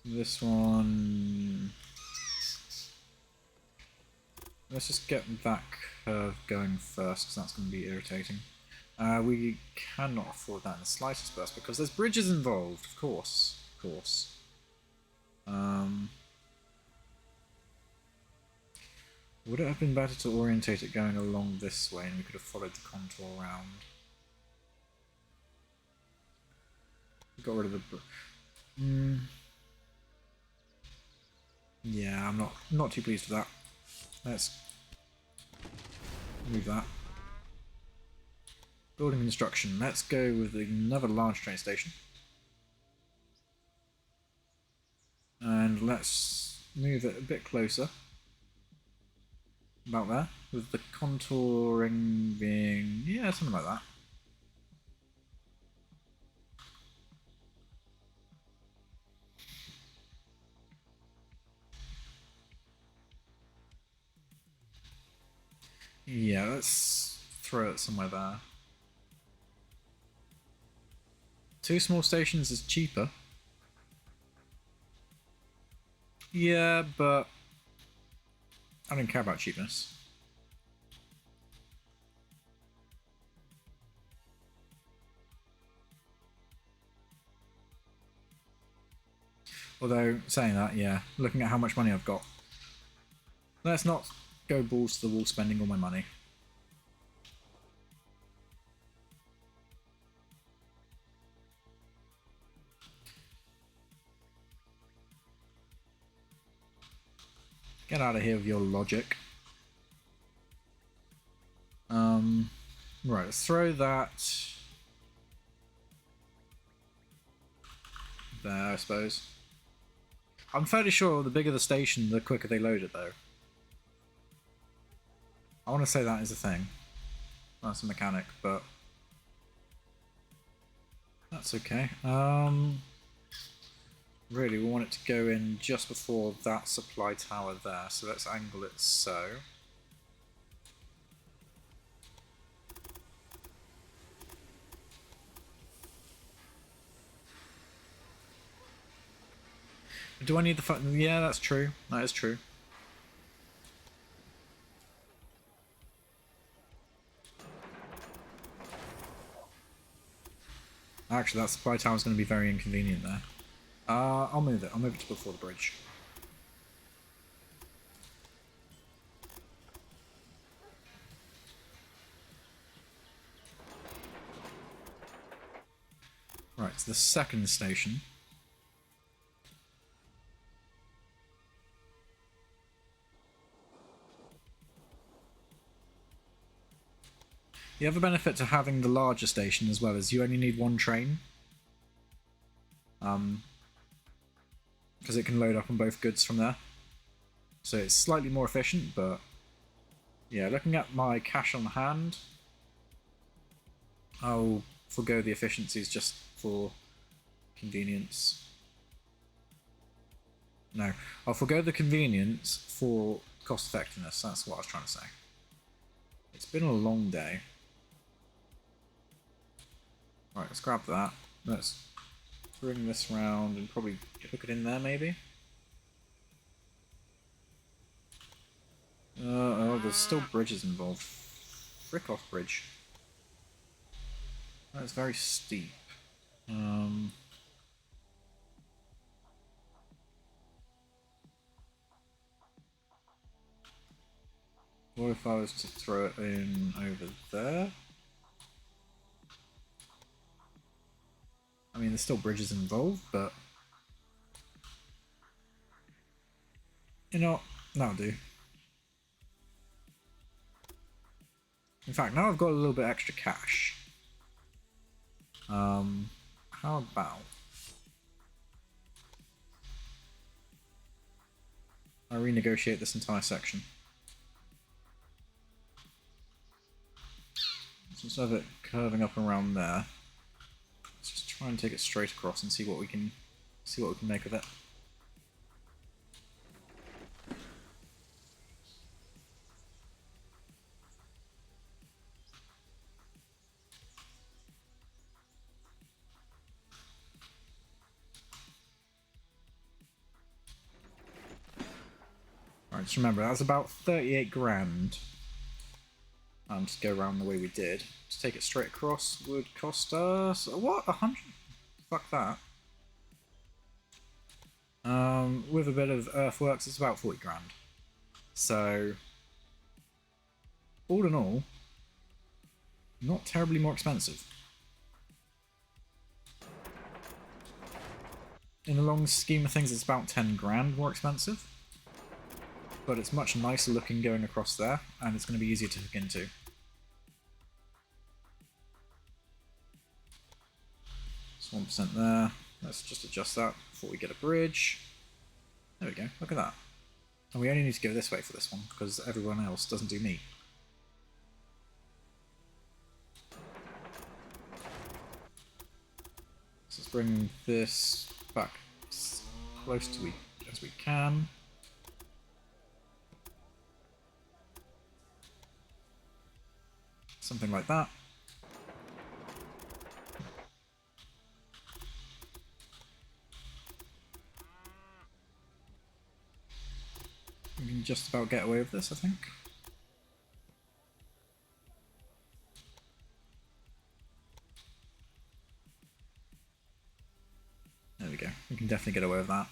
this one. Let's just get that curve going first, because that's going to be irritating. We cannot afford that in the slightest burst, because there's bridges involved, of course. Of course. Would it have been better to orientate it going along this way, and we could have followed the contour around? Got rid of the... Yeah, I'm not too pleased with that. Let's move that. Building construction. Let's go with another large train station. And let's move it a bit closer. About there. With the contouring being... yeah, something like that. Yeah, let's throw it somewhere there. 2 small stations is cheaper. Yeah, but I don't care about cheapness. Although, saying that, yeah, looking at how much money I've got, let's not go balls to the wall spending all my money. Get out of here with your logic. Right, let's throw that there, I suppose. I'm fairly sure the bigger the station, the quicker they load it, though. I want to say that is a thing. That's a mechanic, but that's okay. Really, we want it to go in just before that supply tower there, so let's angle it so. Do I need the yeah, that's true. That is true. Actually, that supply tower is going to be very inconvenient there. I'll move it. I'll move it to before the bridge. Right, so the second station. The other benefit to having the larger station as well is you only need one train. Because it can load up on both goods from there. So it's slightly more efficient, but yeah, looking at my cash on hand, I'll forgo the efficiencies just for convenience. No, I'll forgo the convenience for cost effectiveness, that's what I was trying to say. It's been a long day. Right, let's grab that. Let's bring this round and probably hook it in there, maybe? Oh, there's still bridges involved. Frick off bridge. That's very steep. What if I was to throw it in over there? I mean, there's still bridges involved, but... You know, that'll do. In fact, now I've got a little bit extra cash. How about... I renegotiate this entire section. So instead of it curving up around there, let's just try and take it straight across and see what we can make of it. Alright, just remember, that's about 38 grand. To go around the way we did. To take it straight across would cost us... What? 100? Fuck that. With a bit of earthworks, it's about 40 grand. So, all in all, not terribly more expensive. In the long scheme of things, it's about 10 grand more expensive. But it's much nicer looking going across there, and it's going to be easier to hook into. It's 1% there. Let's just adjust that before we get a bridge. There we go, look at that. And we only need to go this way for this one, because everyone else doesn't do me. So let's bring this back as close to as we can. Something like that. We can just about get away with this, I think. There we go. We can definitely get away with that.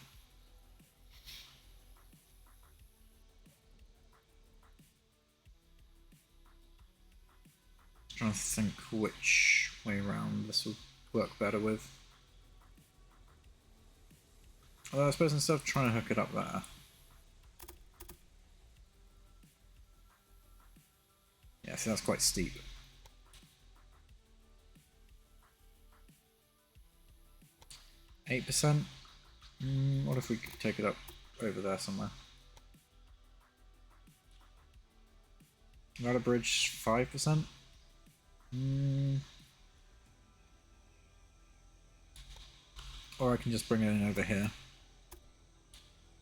Trying to think which way around this would work better with. Although I suppose instead of trying to hook it up there. Yeah, see, that's quite steep. %? What if we could take it up over there somewhere? Not a bridge 5%? Or I can just bring it in over here.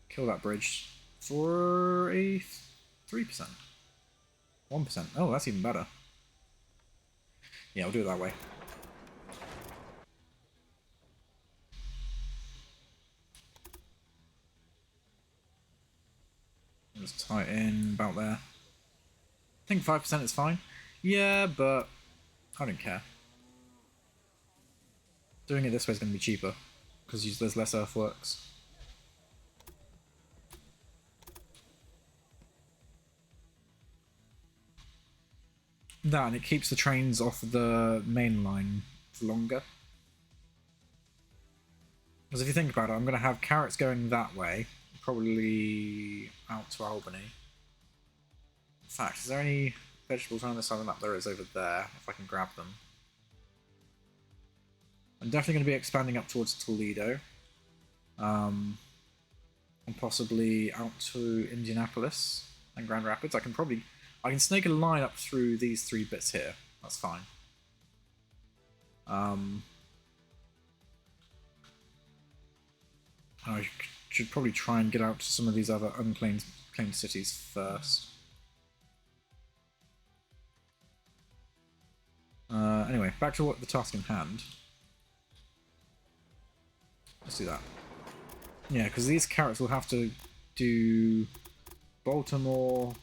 Kill that bridge for a 3%. 1%. Oh, that's even better. Yeah, I'll do it that way. Just tie it in about there. I think 5% is fine. Yeah, but I don't care. Doing it this way is going to be cheaper because there's less earthworks. That, and it keeps the trains off the main line for longer. Because if you think about it, I'm going to have carrots going that way, probably out to Albany. In fact, is there any vegetables around this side of the map? There is over there, if I can grab them. I'm definitely going to be expanding up towards Toledo. And possibly out to Indianapolis and Grand Rapids. I can snake a line up through these 3 bits here. That's fine. I should probably try and get out to some of these other unclaimed cities first. Anyway, back to the task in hand. Let's do that. Yeah, because these carrots will have to do Baltimore,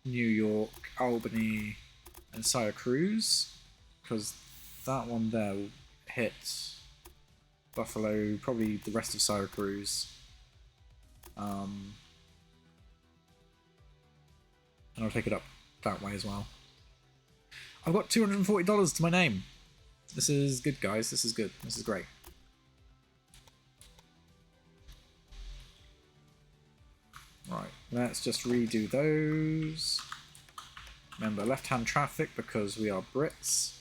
New York, Albany, and Syracuse, because that one there will hit Buffalo, probably the rest of Syracuse. And I'll take it up that way as well. I've got $240 to my name. This is good, guys. This is good. This is great. Right, let's just redo those. Remember, left-hand traffic because we are Brits.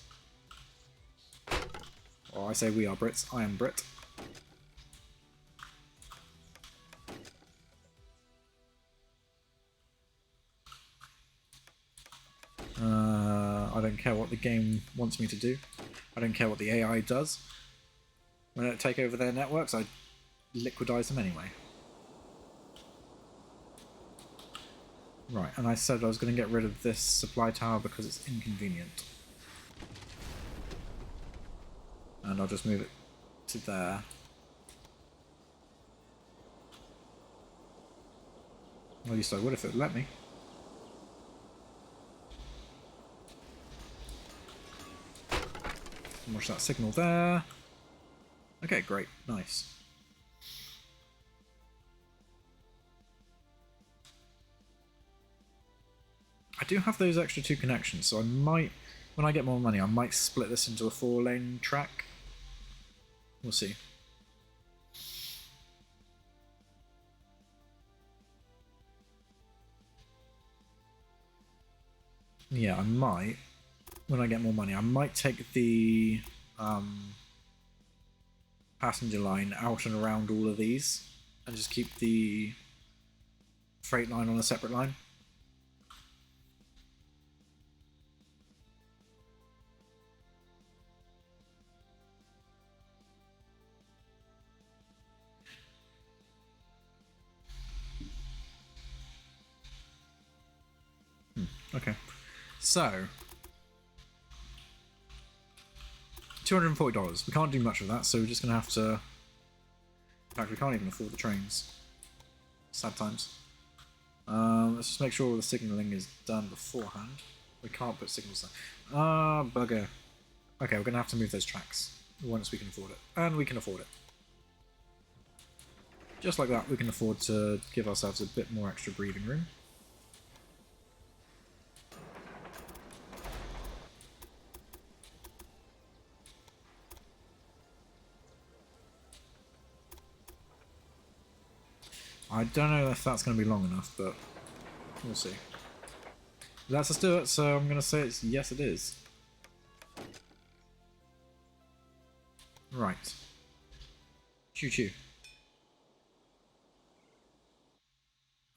Or I say we are Brits, I am Brit. I don't care what the game wants me to do. I don't care what the AI does. When I take over their networks, I liquidize them anyway. Right, and I said I was going to get rid of this supply tower because it's inconvenient. And I'll just move it to there. At least I would if it would let me. Watch that signal there. Okay, great, nice. I do have those extra 2 connections, so I might, when I get more money, I might split this into a 4-lane track. We'll see. Yeah, I might, when I get more money, I might take the passenger line out and around all of these and just keep the freight line on a separate line. Okay, so $240. We can't do much of that, so we're just gonna have to. In fact, we can't even afford the trains. Sad times. Let's just make sure the signalling is done beforehand. We can't put signals there. Ah, bugger. Okay, we're gonna have to move those tracks once we can afford it, and we can afford it. Just like that, we can afford to give ourselves a bit more extra breathing room. I don't know if that's going to be long enough, but we'll see. Let's just do it, so I'm going to say it's yes, it is. Right. Choo-choo.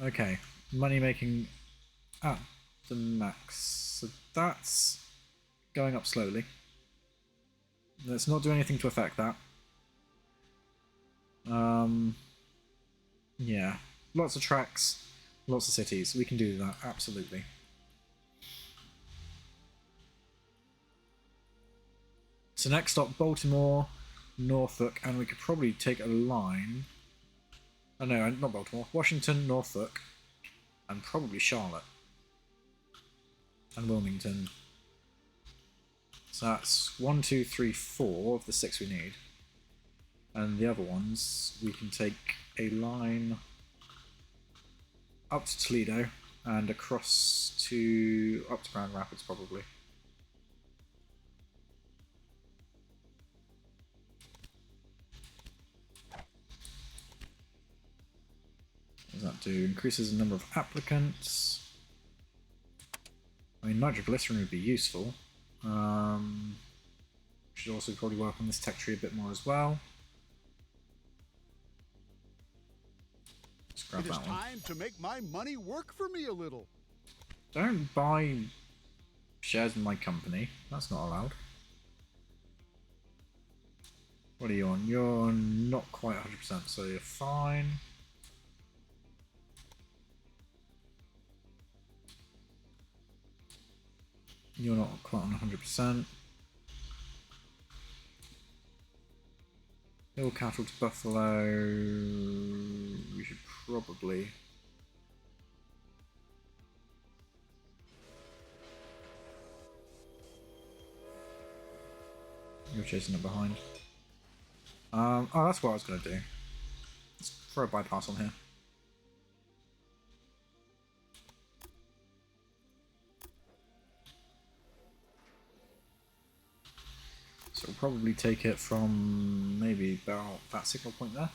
Okay, money making at the max. So that's going up slowly. Let's not do anything to affect that. Yeah, lots of tracks, lots of cities. We can do that, absolutely. So next stop, Baltimore, Norfolk, and we could probably take a line. Oh no, not Baltimore. Washington, Norfolk, and probably Charlotte. And Wilmington. So that's 1, 2, 3, 4 of the 6 we need. And the other ones, we can take a line up to Toledo and across to up to Grand Rapids probably. What does that do? Increases the number of applicants. I mean, nitroglycerin would be useful. Should also probably work on this tech tree a bit more as well. Let's grab It is that one. time to make my money work for me a little. Don't buy shares in my company. That's not allowed. What are you on? You're not quite 100%, so you're fine. You're not quite on 100%. Hill cattle to buffalo. We should probably. You're chasing it behind. Oh, that's what I was going to do. Let's throw a bypass on here. So we'll probably take it from maybe about that signal point there.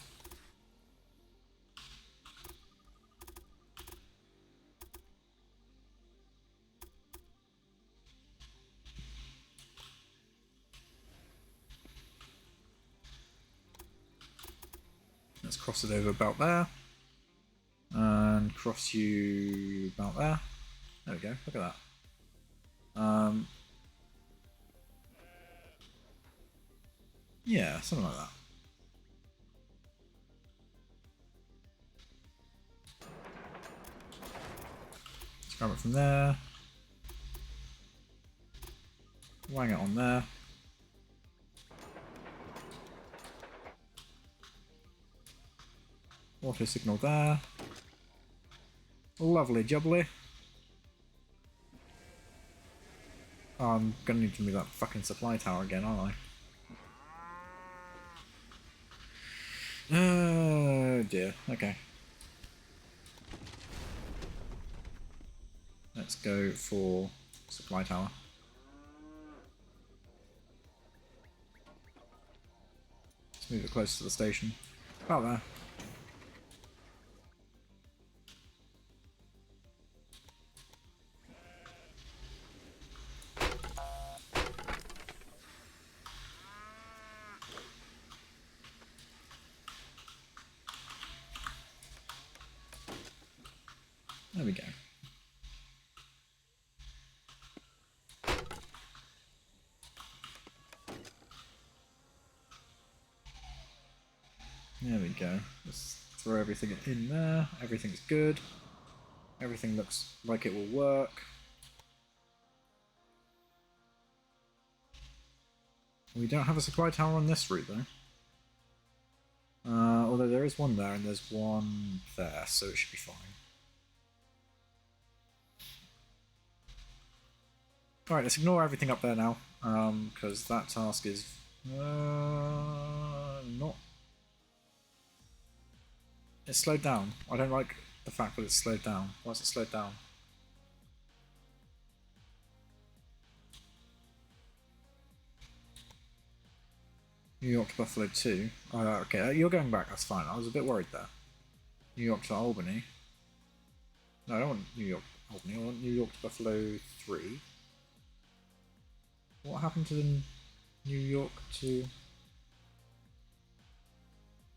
Let's cross it over about there. And cross you about there. There we go, look at that. Yeah, something like that. Let's grab it from there. Wang it on there. Auto signal there. Lovely jubbly. Oh, I'm gonna need to move that fucking supply tower again, aren't I? Oh dear, okay. Let's go for supply tower. Let's move it close to the station. About there. There we go. There we go. Let's throw everything in there. Everything's good. Everything looks like it will work. We don't have a supply tower on this route though. Although there is one there and there's one there, so it should be fine. Alright, let's ignore everything up there now, because that task is not... It's slowed down. I don't like the fact that it's slowed down. Why is it slowed down? New York to Buffalo 2. Okay, you're going back, that's fine. I was a bit worried there. New York to Albany. No, I don't want New York to Albany, I want New York to Buffalo 3. What happened to the New York to...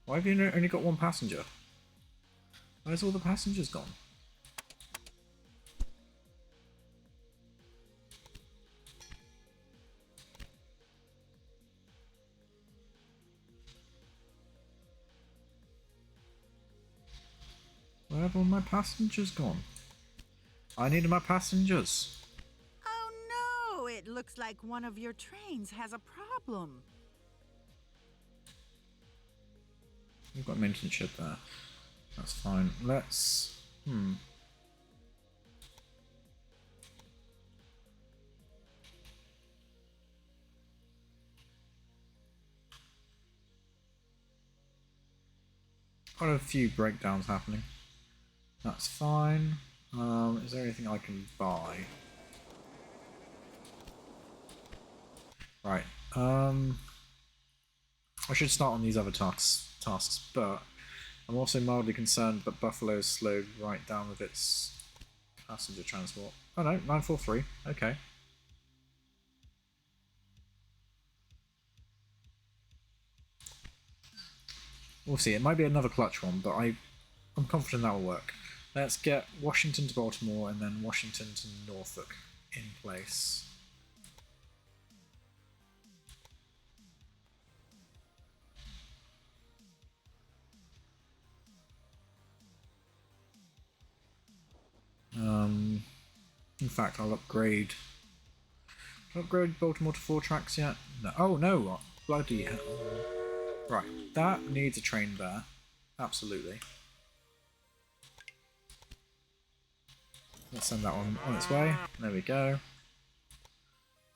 Why have you only got one passenger? Where's all the passengers gone? Where have all my passengers gone? I need my passengers. Oh no, it looks like one of your trains has a problem. We've got a maintenance shed there. That's fine. Let's... Got a few breakdowns happening. That's fine. Is there anything I can buy? Right. I should start on these other tasks, but I'm also mildly concerned that Buffalo is slowed right down with its passenger transport. Oh no, 943. Okay. We'll see. It might be another clutch one, but I'm confident that will work. Let's get Washington to Baltimore and then Washington to Norfolk in place. In fact, I'll upgrade. Can I upgrade Baltimore to 4 tracks yet? No. Oh no! Bloody hell! Right, that needs a train there. Absolutely. Let's send that one on its way. There we go.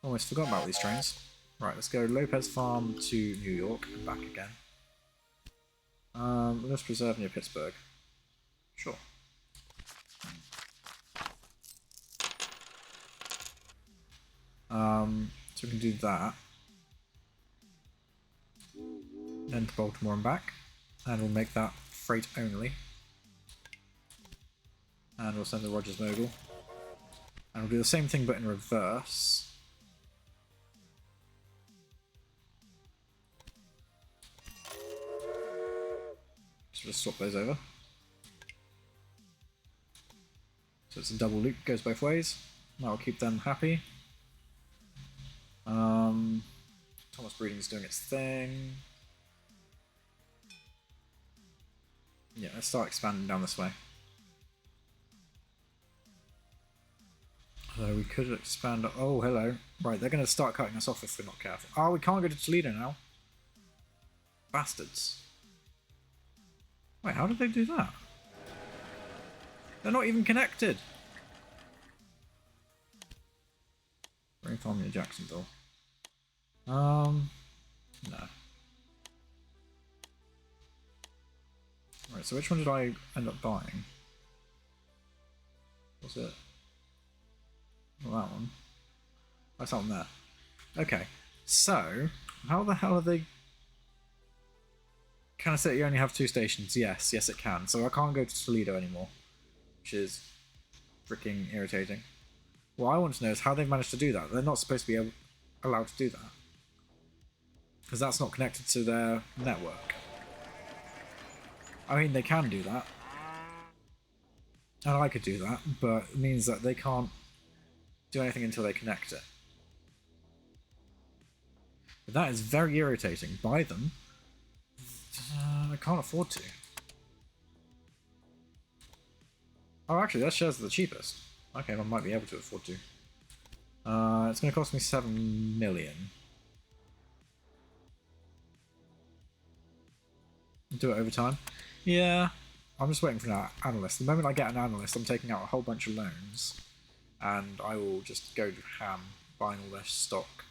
Almost forgot about these trains. Right, let's go Lopez Farm to New York and back again. Let's preserve near Pittsburgh. Sure. So we can do that. Then to Baltimore and back. And we'll make that freight only. And we'll send the Rogers Mogul. And we'll do the same thing but in reverse. So just swap those over. So it's a double loop, goes both ways. That will keep them happy. Thomas Breeding is doing its thing. Yeah, let's start expanding down this way. Although we could expand. Oh, hello. Right, they're going to start cutting us off if we're not careful. Oh, we can't go to Toledo now. Bastards. Wait, how did they do that? They're not even connected. Bring farm near Jacksonville. No. Right, so which one did I end up buying? Was it? Well, that one. That's that one there. Okay, so how the hell are they? Can I say you only have 2 stations? Yes, yes it can. So I can't go to Toledo anymore, which is freaking irritating. What I want to know is how they've managed to do that. They're not supposed to be allowed to do that, because that's not connected to their network. I mean, they can do that, and I could do that, but it means that they can't do anything until they connect it. But that is very irritating. Buy them. I can't afford to. Oh, actually, their shares are the cheapest. Okay, I might be able to afford to. It's going to cost me 7 million. Do it over time. Yeah, I'm just waiting for an analyst. The moment I get an analyst, I'm taking out a whole bunch of loans, and I will just go ham buying all their stock.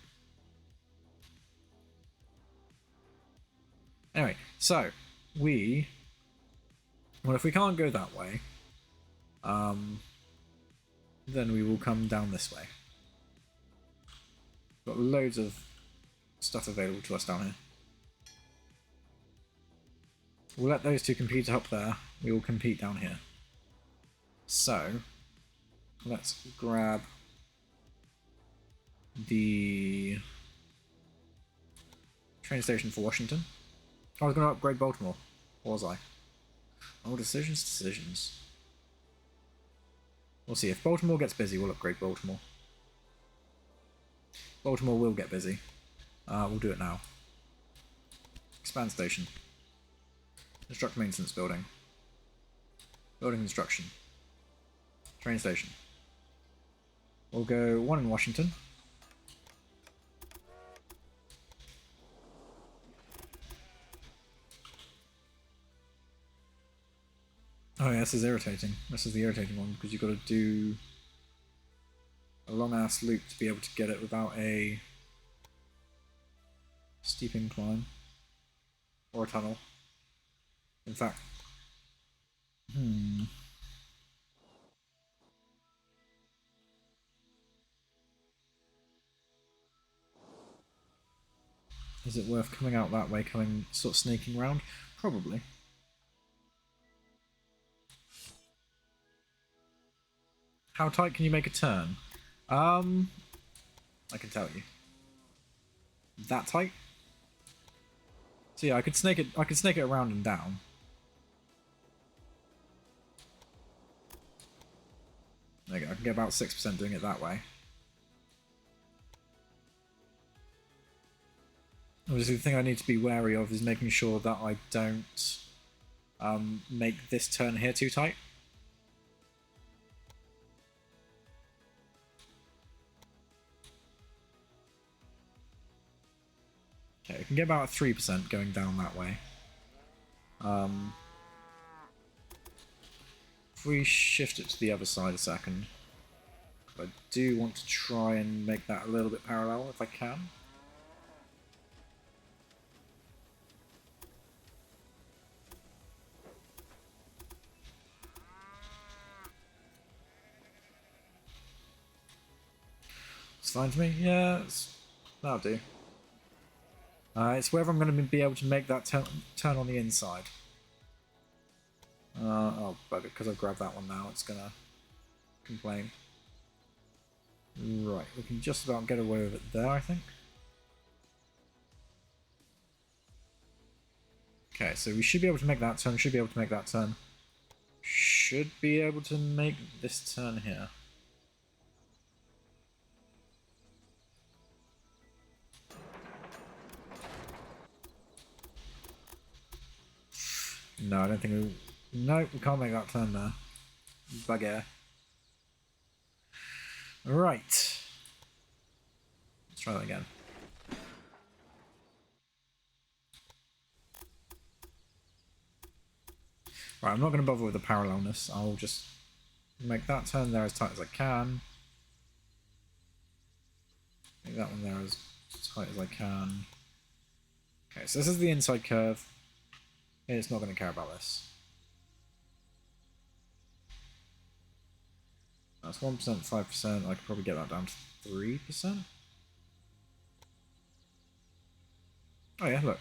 Anyway, so well, if we can't go that way, then we will come down this way. Got loads of stuff available to us down here. We'll let those two compete up there. We will compete down here. So let's grab the train station for Washington. I was going to upgrade Baltimore. Or was I? Oh, decisions. We'll see. If Baltimore gets busy, we'll upgrade Baltimore. Baltimore will get busy. We'll do it now. Expand station. Construct maintenance building. Building construction. Train station. We'll go 1 in Washington. Oh yeah, this is irritating. This is the irritating one, because you've got to do a long ass loop to be able to get it without a steep incline or a tunnel. In fact, is it worth coming out that way, sort of snaking round? Probably. How tight can you make a turn? I can tell you. That tight? So yeah, I could snake it. I could snake it around and down. There you go. I can get about 6% doing it that way. Obviously, the thing I need to be wary of is making sure that I don't make this turn here too tight. Okay, I can get about 3% going down that way. If we shift it to the other side a second, I do want to try and make that a little bit parallel if I can. It's fine to me. Yeah, that'll do. It's whether I'm going to be able to make that turn on the inside. Oh, bugger, because I've grabbed that one now, it's going to complain. Right, we can just about get away with it there, I think. Okay, so we should be able to make that turn, should be able to make that turn. Should be able to make this turn here. No, I don't think we... No, we can't make that turn there. Bugger. Right. Let's try that again. Right, I'm not going to bother with the parallelness. I'll just make that turn there as tight as I can. Make that one there as tight as I can. Okay, so this is the inside curve. It's not going to care about this. That's 1%, 5%. I could probably get that down to 3%. Oh yeah, look.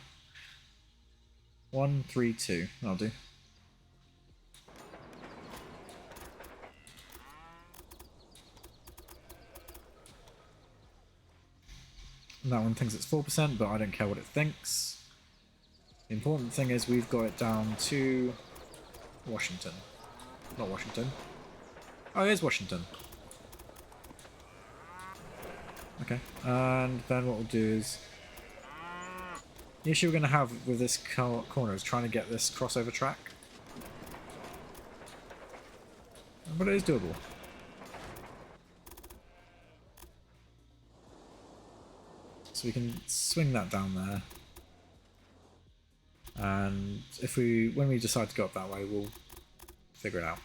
1, 3, 2. That'll do. And that one thinks it's 4%, but I don't care what it thinks. The important thing is we've got it down to Washington. Not Washington. Oh, it is Washington. Okay, and then what we'll do is... The issue we're going to have with this corner is trying to get this crossover track. But it is doable. So we can swing that down there. And if when we decide to go up that way, we'll figure it out.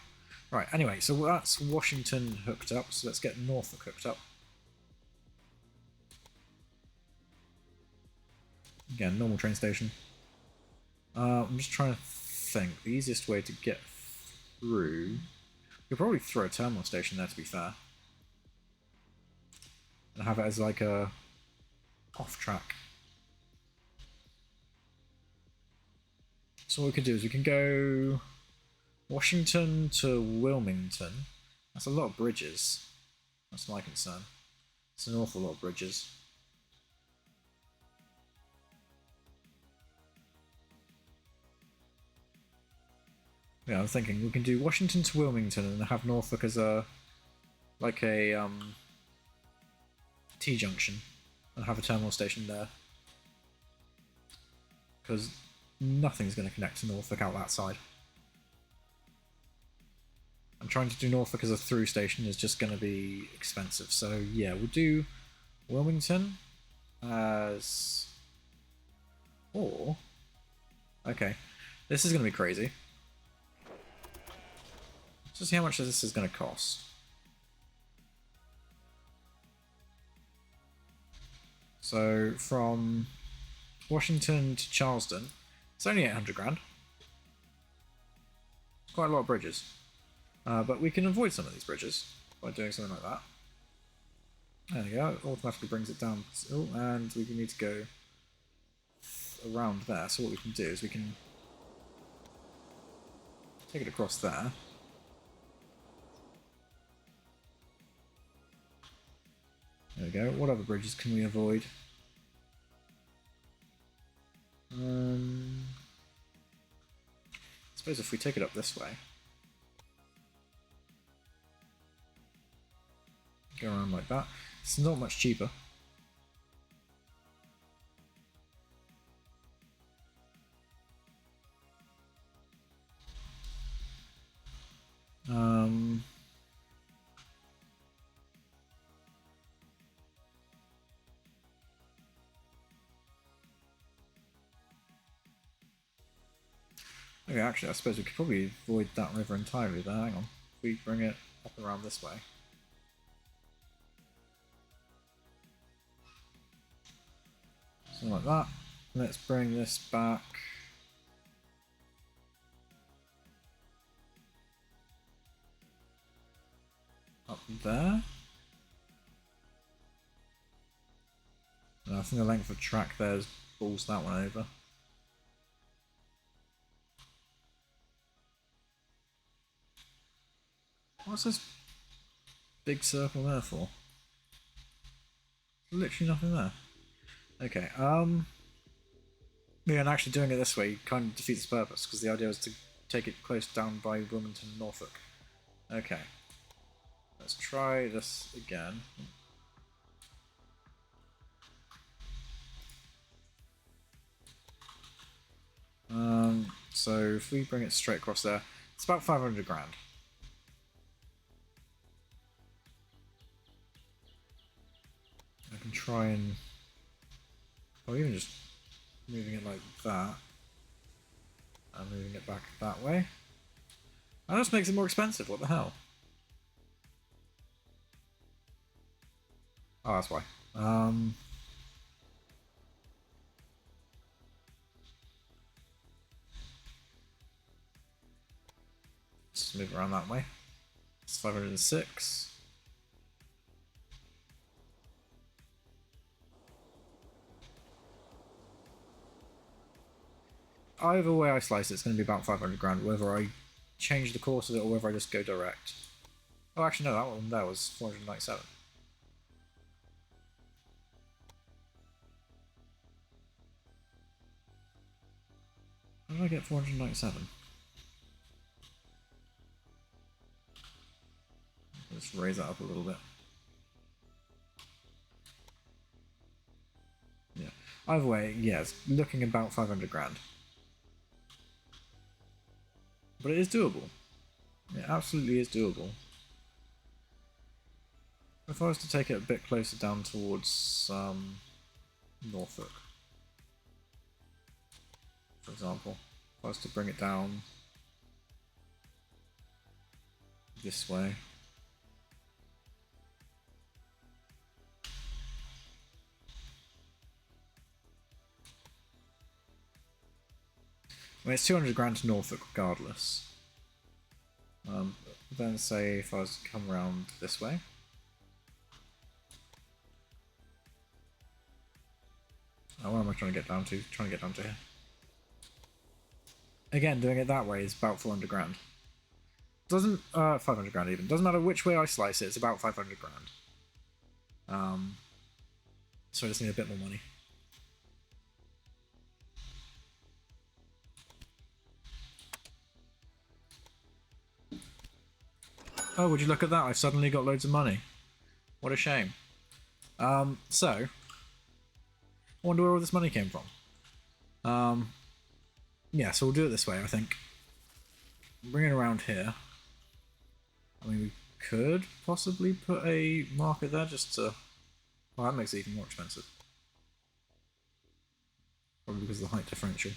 Right, anyway, so that's Washington hooked up, so let's get Norfolk hooked up. Again, normal train station. I'm just trying to think. The easiest way to get through... You'll probably throw a terminal station there, to be fair. And have it as like a off-track. So what we could do is we can go Washington to Wilmington. That's a lot of bridges. That's my concern. It's an awful lot of bridges. Yeah, I'm thinking we can do Washington to Wilmington and have Norfolk as a like a T-junction and have a terminal station there. Because nothing's going to connect to Norfolk out that side. And trying to do Norfolk as a through station is just going to be expensive. So yeah, we'll do Wilmington as... Or... Okay, this is going to be crazy. Let's see how much this is going to cost. So from Washington to Charleston, it's only 800 grand. It's quite a lot of bridges. But we can avoid some of these bridges by doing something like that. There we go, it automatically brings it down. Oh, and we need to go around there. So what we can do is we can take it across there. There we go. What other bridges can we avoid? I suppose if we take it up this way, go around like that, it's not much cheaper. Okay, actually, I suppose we could probably avoid that river entirely there. Hang on. If we bring it up around this way. Something like that. Let's bring this back. Up there. And I think the length of track there balls that one over. What's this big circle there for? Literally nothing there. Okay, yeah, and actually doing it this way kind of defeats the purpose, because the idea was to take it close down by Wilmington and Norfolk. Okay. Let's try this again. So if we bring it straight across there, it's about 500 grand. I can try and, or even just moving it like that, and moving it back that way. And that just makes it more expensive, what the hell? Oh, that's why. Let's move around that way. It's 506. Either way I slice it, it's going to be about 500 grand, whether I change the course of it or whether I just go direct. Oh, actually no, that one there was 497. How did I get 497? Let's raise that up a little bit. Yeah. Either way, yeah, it's looking about 500 grand. But it is doable. It absolutely is doable. If I was to take it a bit closer down towards Norfolk, for example, if I was to bring it down this way, I mean, it's 200 grand to Norfolk regardless. Then say if I was to come around this way. Oh, where am I trying to get down to? Trying to get down to here. Again, doing it that way is about 400 grand. Doesn't 500 grand even. Doesn't matter which way I slice it. It's about 500 grand. So I just need a bit more money. Oh, would you look at that? I've suddenly got loads of money. What a shame. So, I wonder where all this money came from. Yeah, so we'll do it this way, I think. Bring it around here. I mean, we could possibly put a market there just to... Well, that makes it even more expensive. Probably because of the height differential.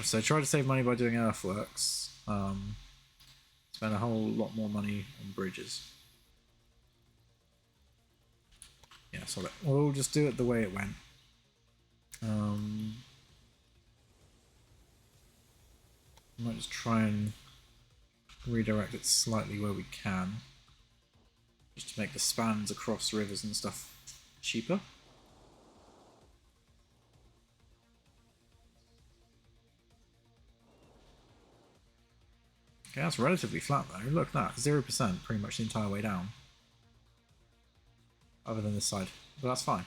So try to save money by doing earthworks. Spend a whole lot more money on bridges. Yeah, solid. We'll just do it the way it went. I might just try and redirect it slightly where we can, just to make the spans across rivers and stuff cheaper. Okay, that's relatively flat though. Look at that, 0% pretty much the entire way down. Other than this side, but that's fine.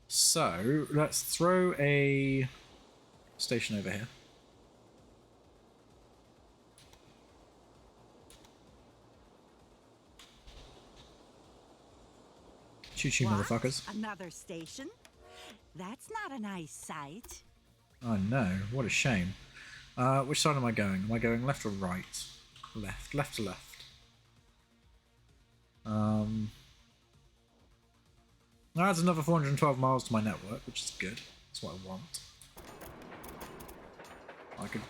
So, let's throw a station over here. Choo-choo, What? motherfuckers. Another station? That's not a nice sight. Oh no, what a shame. Which side am I going? Am I going left or right? Left. Left to left. Adds another 412 miles to my network, which is good. That's what I want. I could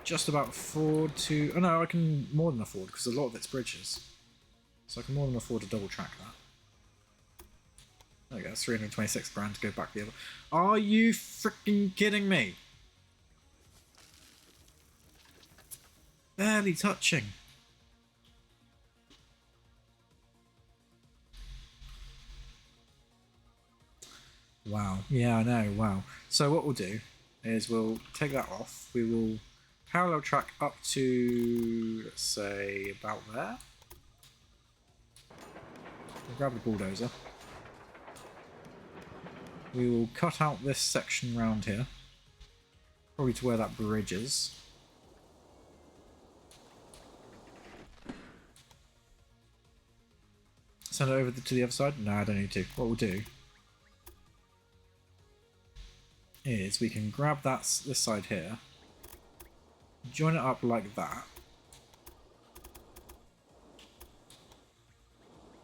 just about afford to... Oh no, I can more than afford, because a lot of it's bridges. So I can more than afford to double track that. There we go, that's 326 grand to go back the other... Are you freaking kidding me? Barely touching. Wow. Yeah, I know. Wow. So what we'll do is we'll take that off. We will parallel track up to, let's say, about there. We'll grab the bulldozer. We will cut out this section round here. Probably to where that bridge is. Send it over to the other side? No, I don't need to. What we'll do is we can grab this side here, join it up like that.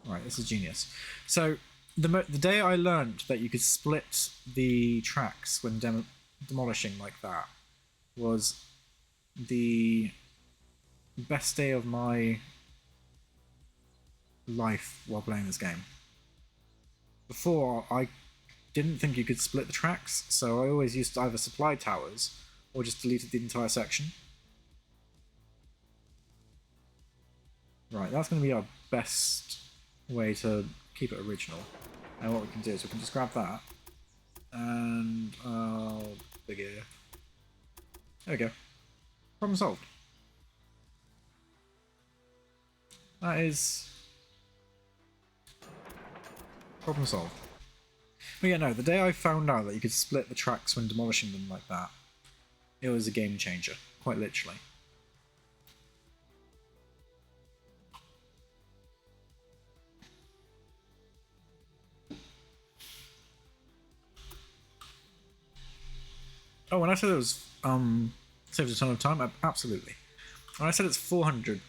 Right, this is genius. So the day I learned that you could split the tracks when demolishing like that was the best day of my life while playing this game. Before, I didn't think you could split the tracks, so I always used to either supply towers or just deleted the entire section. Right, that's going to be our best way to keep it original. And what we can do is we can just grab that and big ear. There we go. Problem solved. That is problem solved. But yeah, no, the day I found out that you could split the tracks when demolishing them like that, it was a game changer, quite literally. Oh, when I said it was saved a ton of time, absolutely. When I said it's 400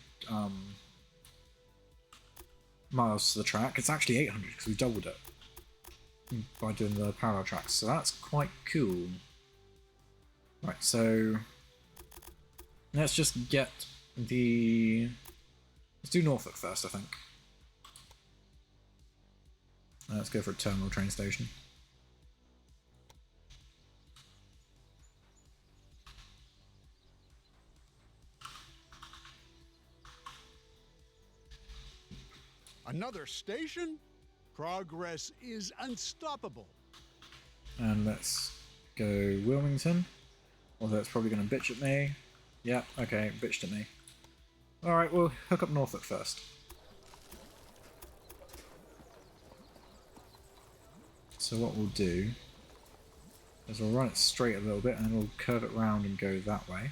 miles to the track, it's actually 800 because we doubled it by doing the parallel tracks, so that's quite cool. Right, so let's just get the... Let's do Norfolk first, I think. Let's go for a terminal train station. Another station? Progress is unstoppable. And let's go Wilmington. Although it's probably going to bitch at me. Yeah, okay, bitched at me. Alright, we'll hook up Norfolk first. So what we'll do is we'll run it straight a little bit and then we'll curve it round and go that way.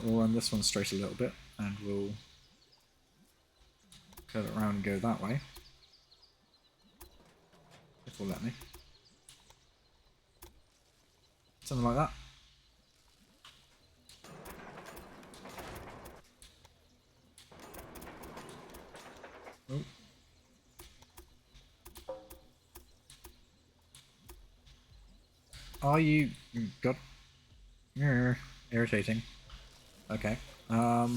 We'll run this one straight a little bit and we'll curve it around and go that way. If it'll let me. Something like that. Oh. Are you... God. Irritating. Okay. We'll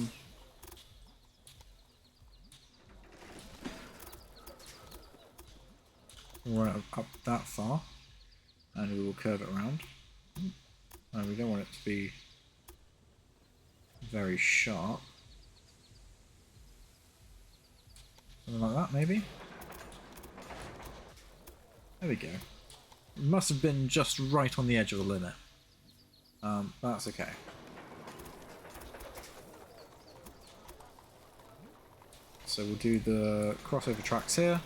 run it up that far, and we will curve it around. And we don't want it to be very sharp. Something like that, maybe? There we go. It must have been just right on the edge of the limit. That's okay. So we'll do the crossover tracks here.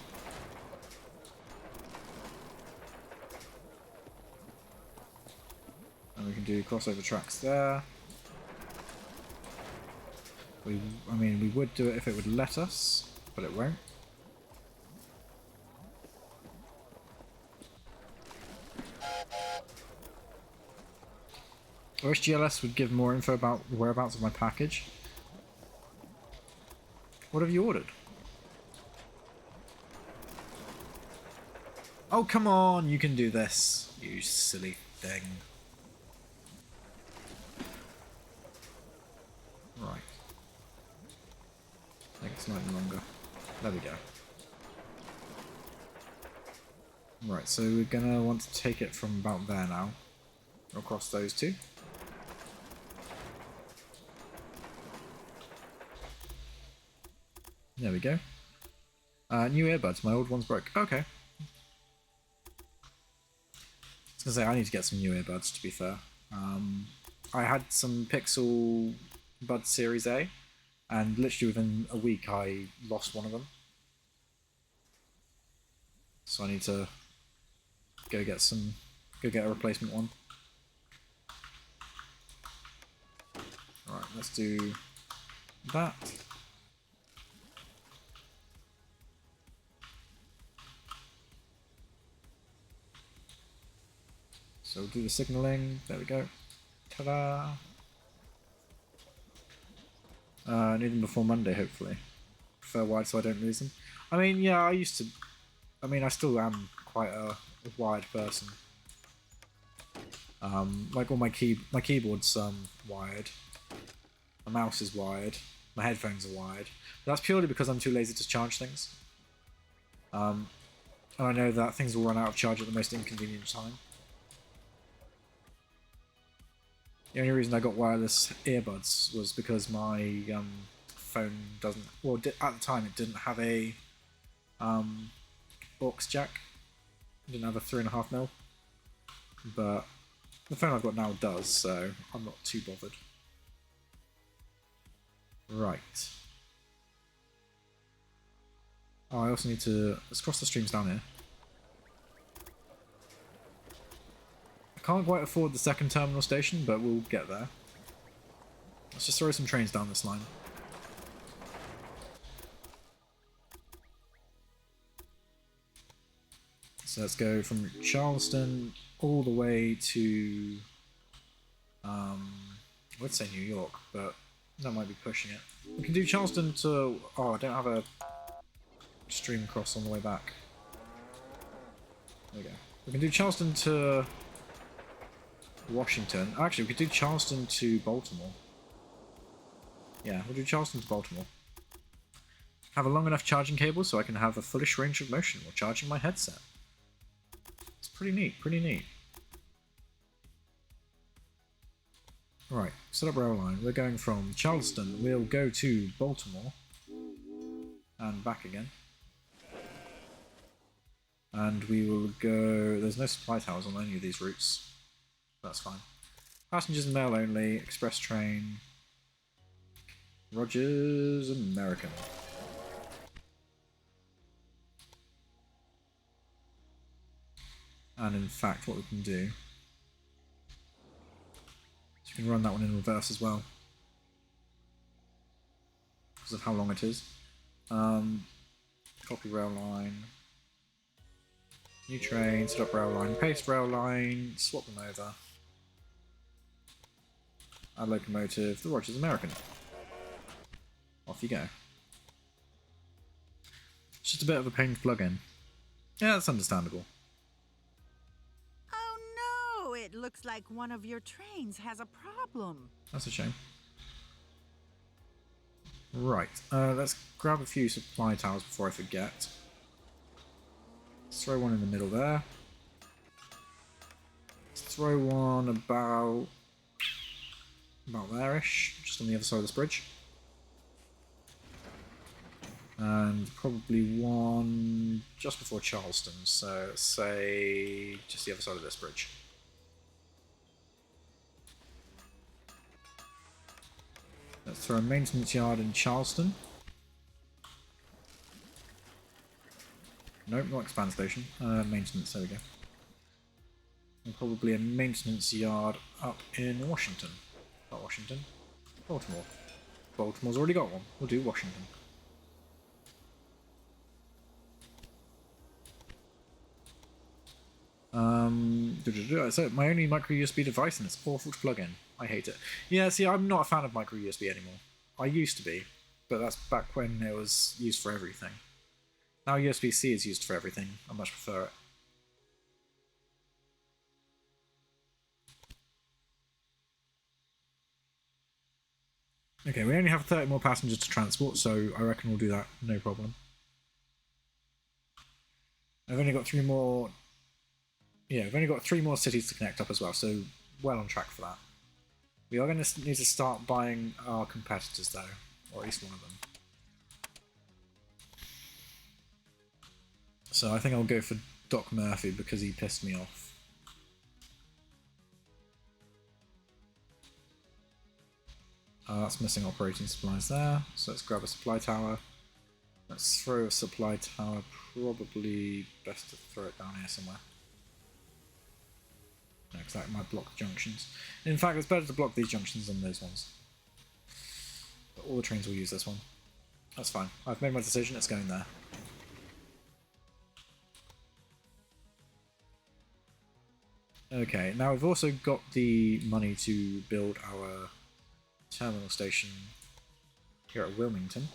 And we can do crossover tracks there. I mean, we would do it if it would let us, but it won't. I wish GLS would give more info about the whereabouts of my package. What have you ordered? Oh, come on, you can do this, you silly thing. Right. Make it slightly longer. There we go. Right, so we're gonna want to take it from about there now. Across those two. There we go. New earbuds. My old ones broke. Okay. I was gonna say I need to get some new earbuds. To be fair, I had some Pixel Buds Series A, and literally within a week I lost one of them. So I need to go get a replacement one. Alright, let's do that. So we'll do the signalling. There we go. Ta-da! I need them before Monday, hopefully. Prefer wide so I don't lose them. I mean, yeah, I still am quite a wired person. Like all my keyboard's wired. My mouse is wired. My headphones are wired. But that's purely because I'm too lazy to charge things. And I know that things will run out of charge at the most inconvenient time. The only reason I got wireless earbuds was because my phone doesn't... Well, at the time it didn't have a aux jack. It didn't have a 3.5mm. But the phone I've got now does, so I'm not too bothered. Right. Oh, I also need to... Let's cross the streams down here. I can't quite afford the second terminal station, but we'll get there. Let's just throw some trains down this line. So let's go from Charleston all the way to... I would say New York, but that might be pushing it. We can do Charleston to... Oh, I don't have a stream cross on the way back. There we go. We can do Charleston to Washington. Actually, we could do Charleston to Baltimore. Yeah, we'll do Charleston to Baltimore. Have a long enough charging cable so I can have a fullish range of motion while charging my headset. It's pretty neat, pretty neat. Right, set up rail line. We're going from Charleston. We'll go to Baltimore. And back again. And we will go... There's no supply towers on any of these routes. That's fine. Passengers and mail only. Express train. Rogers American. And in fact, what we can do is we can run that one in reverse as well, because of how long it is. Copy rail line. New train, set up rail line, paste rail line, swap them over. Add locomotive, the Rogers American. Off you go. It's just a bit of a pain to plug in. Yeah, that's understandable. Oh no, it looks like one of your trains has a problem. That's a shame. Right, let's grab a few supply towers before I forget. Let's throw one in the middle there. Let's throw one about there-ish, just on the other side of this bridge. And probably one just before Charleston, so let's say just the other side of this bridge. Let's throw a maintenance yard in Charleston. Nope, not expand station. Maintenance, there we go. And probably a maintenance yard up in Washington. Not Washington. Baltimore. Baltimore's already got one. We'll do Washington. So my only micro USB device, and it's awful to plug in. I hate it. Yeah, see, I'm not a fan of micro USB anymore. I used to be, but that's back when it was used for everything. Now USB-C is used for everything. I much prefer it. Okay, we only have 30 more passengers to transport, so I reckon we'll do that, no problem. I've only got 3 more... Yeah, we've only got 3 more cities to connect up as well, so well on track for that. We are going to need to start buying our competitors, though, or at least one of them. So I think I'll go for Doc Murphy because he pissed me off. That's missing operating supplies there, so let's grab a supply tower. Let's throw a supply tower, probably best to throw it down here somewhere. No, because that might block junctions. In fact, it's better to block these junctions than those ones. But all the trains will use this one. That's fine. I've made my decision, it's going there. Okay, now we've also got the money to build our terminal station here at Wilmington.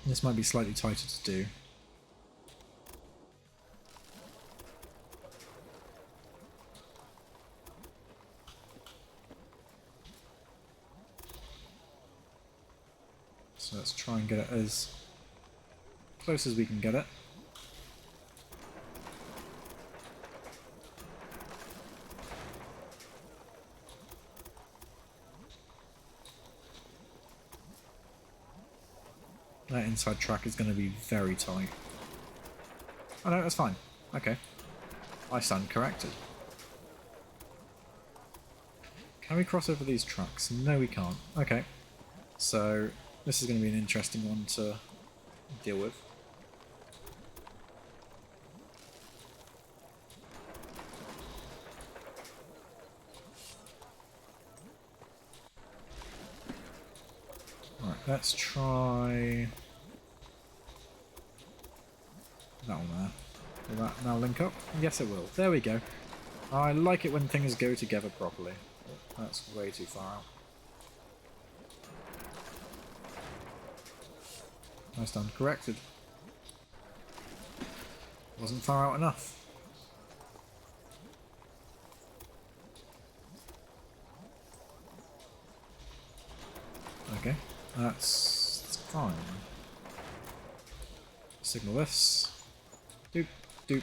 This might be slightly tighter to do. So let's try and get it as close as we can get it. That inside track is going to be very tight. Oh no, that's fine. Okay. I stand corrected. Can we cross over these tracks? No, we can't. Okay. So, this is going to be an interesting one to deal with. Right, let's try that one there. Will that now link up? Yes, it will. There we go. I like it when things go together properly. Oh, that's way too far out. I stand corrected. Wasn't far out enough. Okay, that's fine. Signal this. Doop, doop.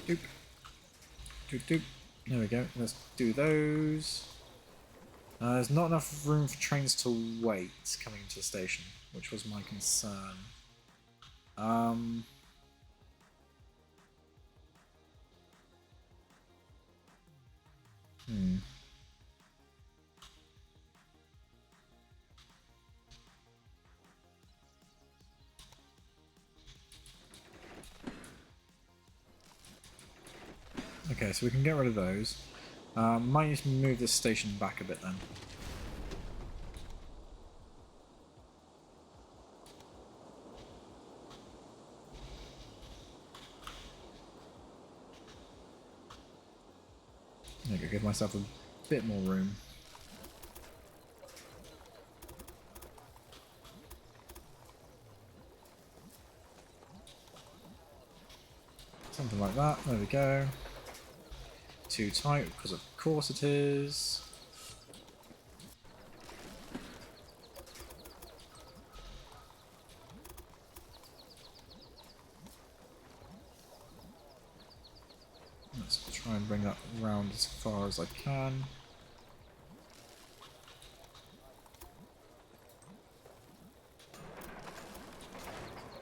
Doop. Doop, doop. There we go. Let's do those. There's not enough room for trains to wait coming into the station, which was my concern. Okay, so we can get rid of those. Might need to move this station back a bit then. There we go, give myself a bit more room. Something like that, there we go. Too tight, because of course it is. try and bring that round as far as I can.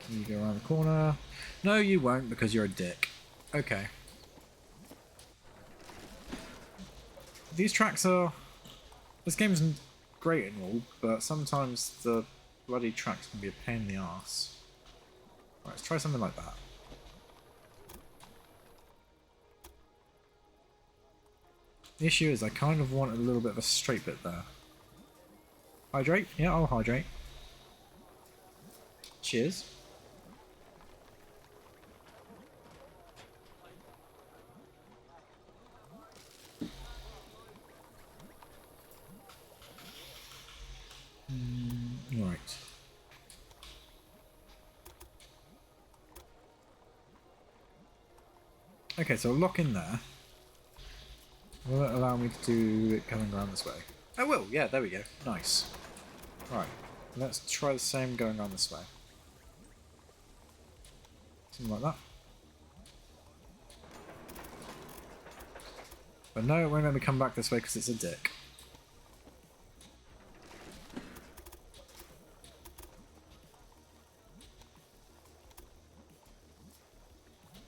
Can you go around the corner? No, you won't because you're a dick. Okay. These tracks are... This game isn't great and all, but sometimes the bloody tracks can be a pain in the arse. Right, let's try something like that. The issue is I kind of want a little bit of a straight bit there. Hydrate? Yeah, I'll hydrate. Cheers. Right. Okay, so I'll lock in there. Will it allow me to do it coming around this way? I will, yeah, there we go. Nice. Right, let's try the same going around this way. Something like that. But no, it won't let me come back this way because it's a dick.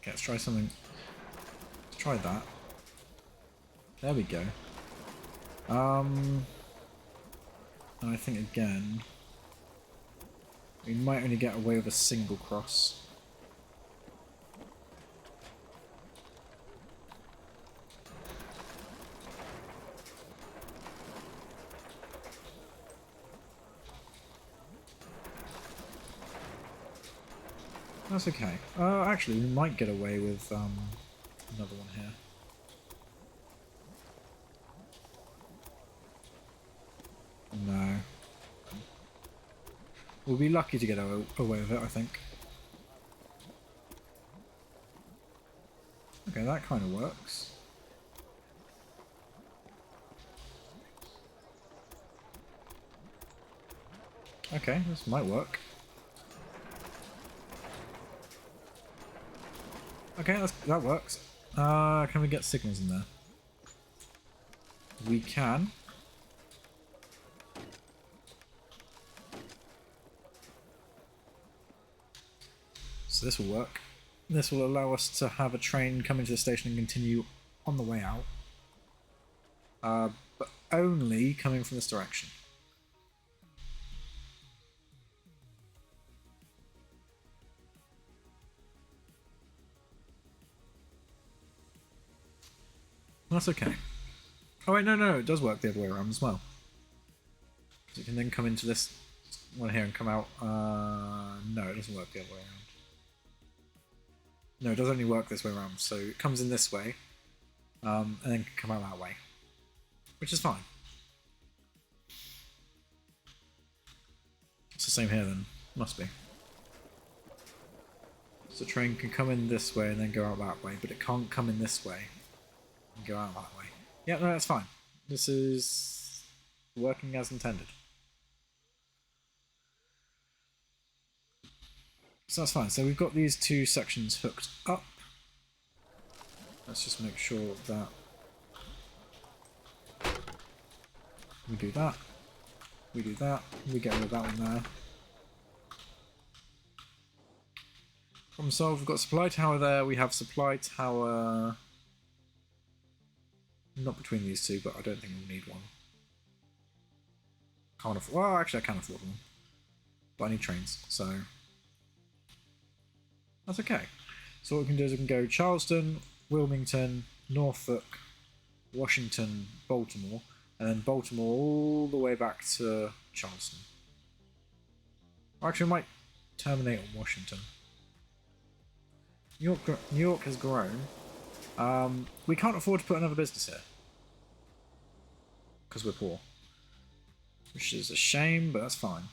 Okay, let's try something. Let's try that. There we go. And I think again, we might only get away with a single cross. That's okay. Actually, we might get away with another one here. No. We'll be lucky to get away with it, I think. Okay, that kind of works. Okay, this might work. Okay, that works. Can we get signals in there? We can. So this will work. This will allow us to have a train come into the station and continue on the way out. But only coming from this direction. That's okay. Oh wait, no, it does work the other way around as well. You can then come into this one here and come out. No, it doesn't work the other way around. No, it does only work this way around. So it comes in this way, and then come out that way, which is fine. It's the same here then. Must be. So the train can come in this way and then go out that way, but it can't come in this way and go out that way. Yeah, no, that's fine. This is working as intended. So that's fine. So we've got these two sections hooked up. Let's just make sure that we do that. We do that. We get rid of that one there. Problem solved. We've got supply tower there. We have supply tower... Not between these two, but I don't think we'll need one. Can't afford... Well, actually I can afford one. But I need trains, so... That's okay. So what we can do is we can go Charleston, Wilmington, Norfolk, Washington, Baltimore, and then Baltimore all the way back to Charleston. Or actually, we might terminate on Washington. New York has grown. We can't afford to put another business here. Because we're poor. Which is a shame, but that's fine.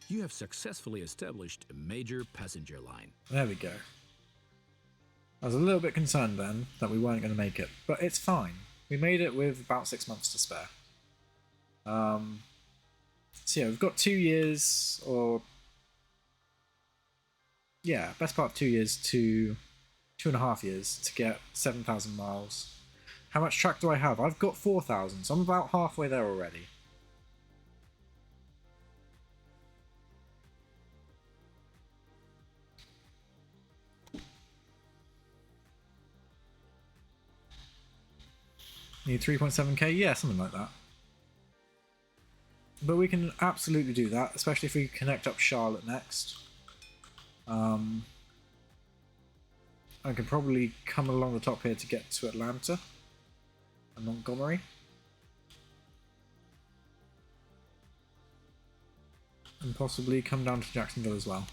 You have successfully established a major passenger line. There we go. I was a little bit concerned then that we weren't going to make it, but it's fine. We made it with about 6 months to spare. So yeah, we've got 2 years, or yeah, best part of 2 years to 2.5 years to get 7,000 miles. How much track do I have? I've got 4,000, so I'm about halfway there already. Need 3.7k? Yeah, something like that. But we can absolutely do that, especially if we connect up Charlotte next. I can probably come along the top here to get to Atlanta and Montgomery. And possibly come down to Jacksonville as well.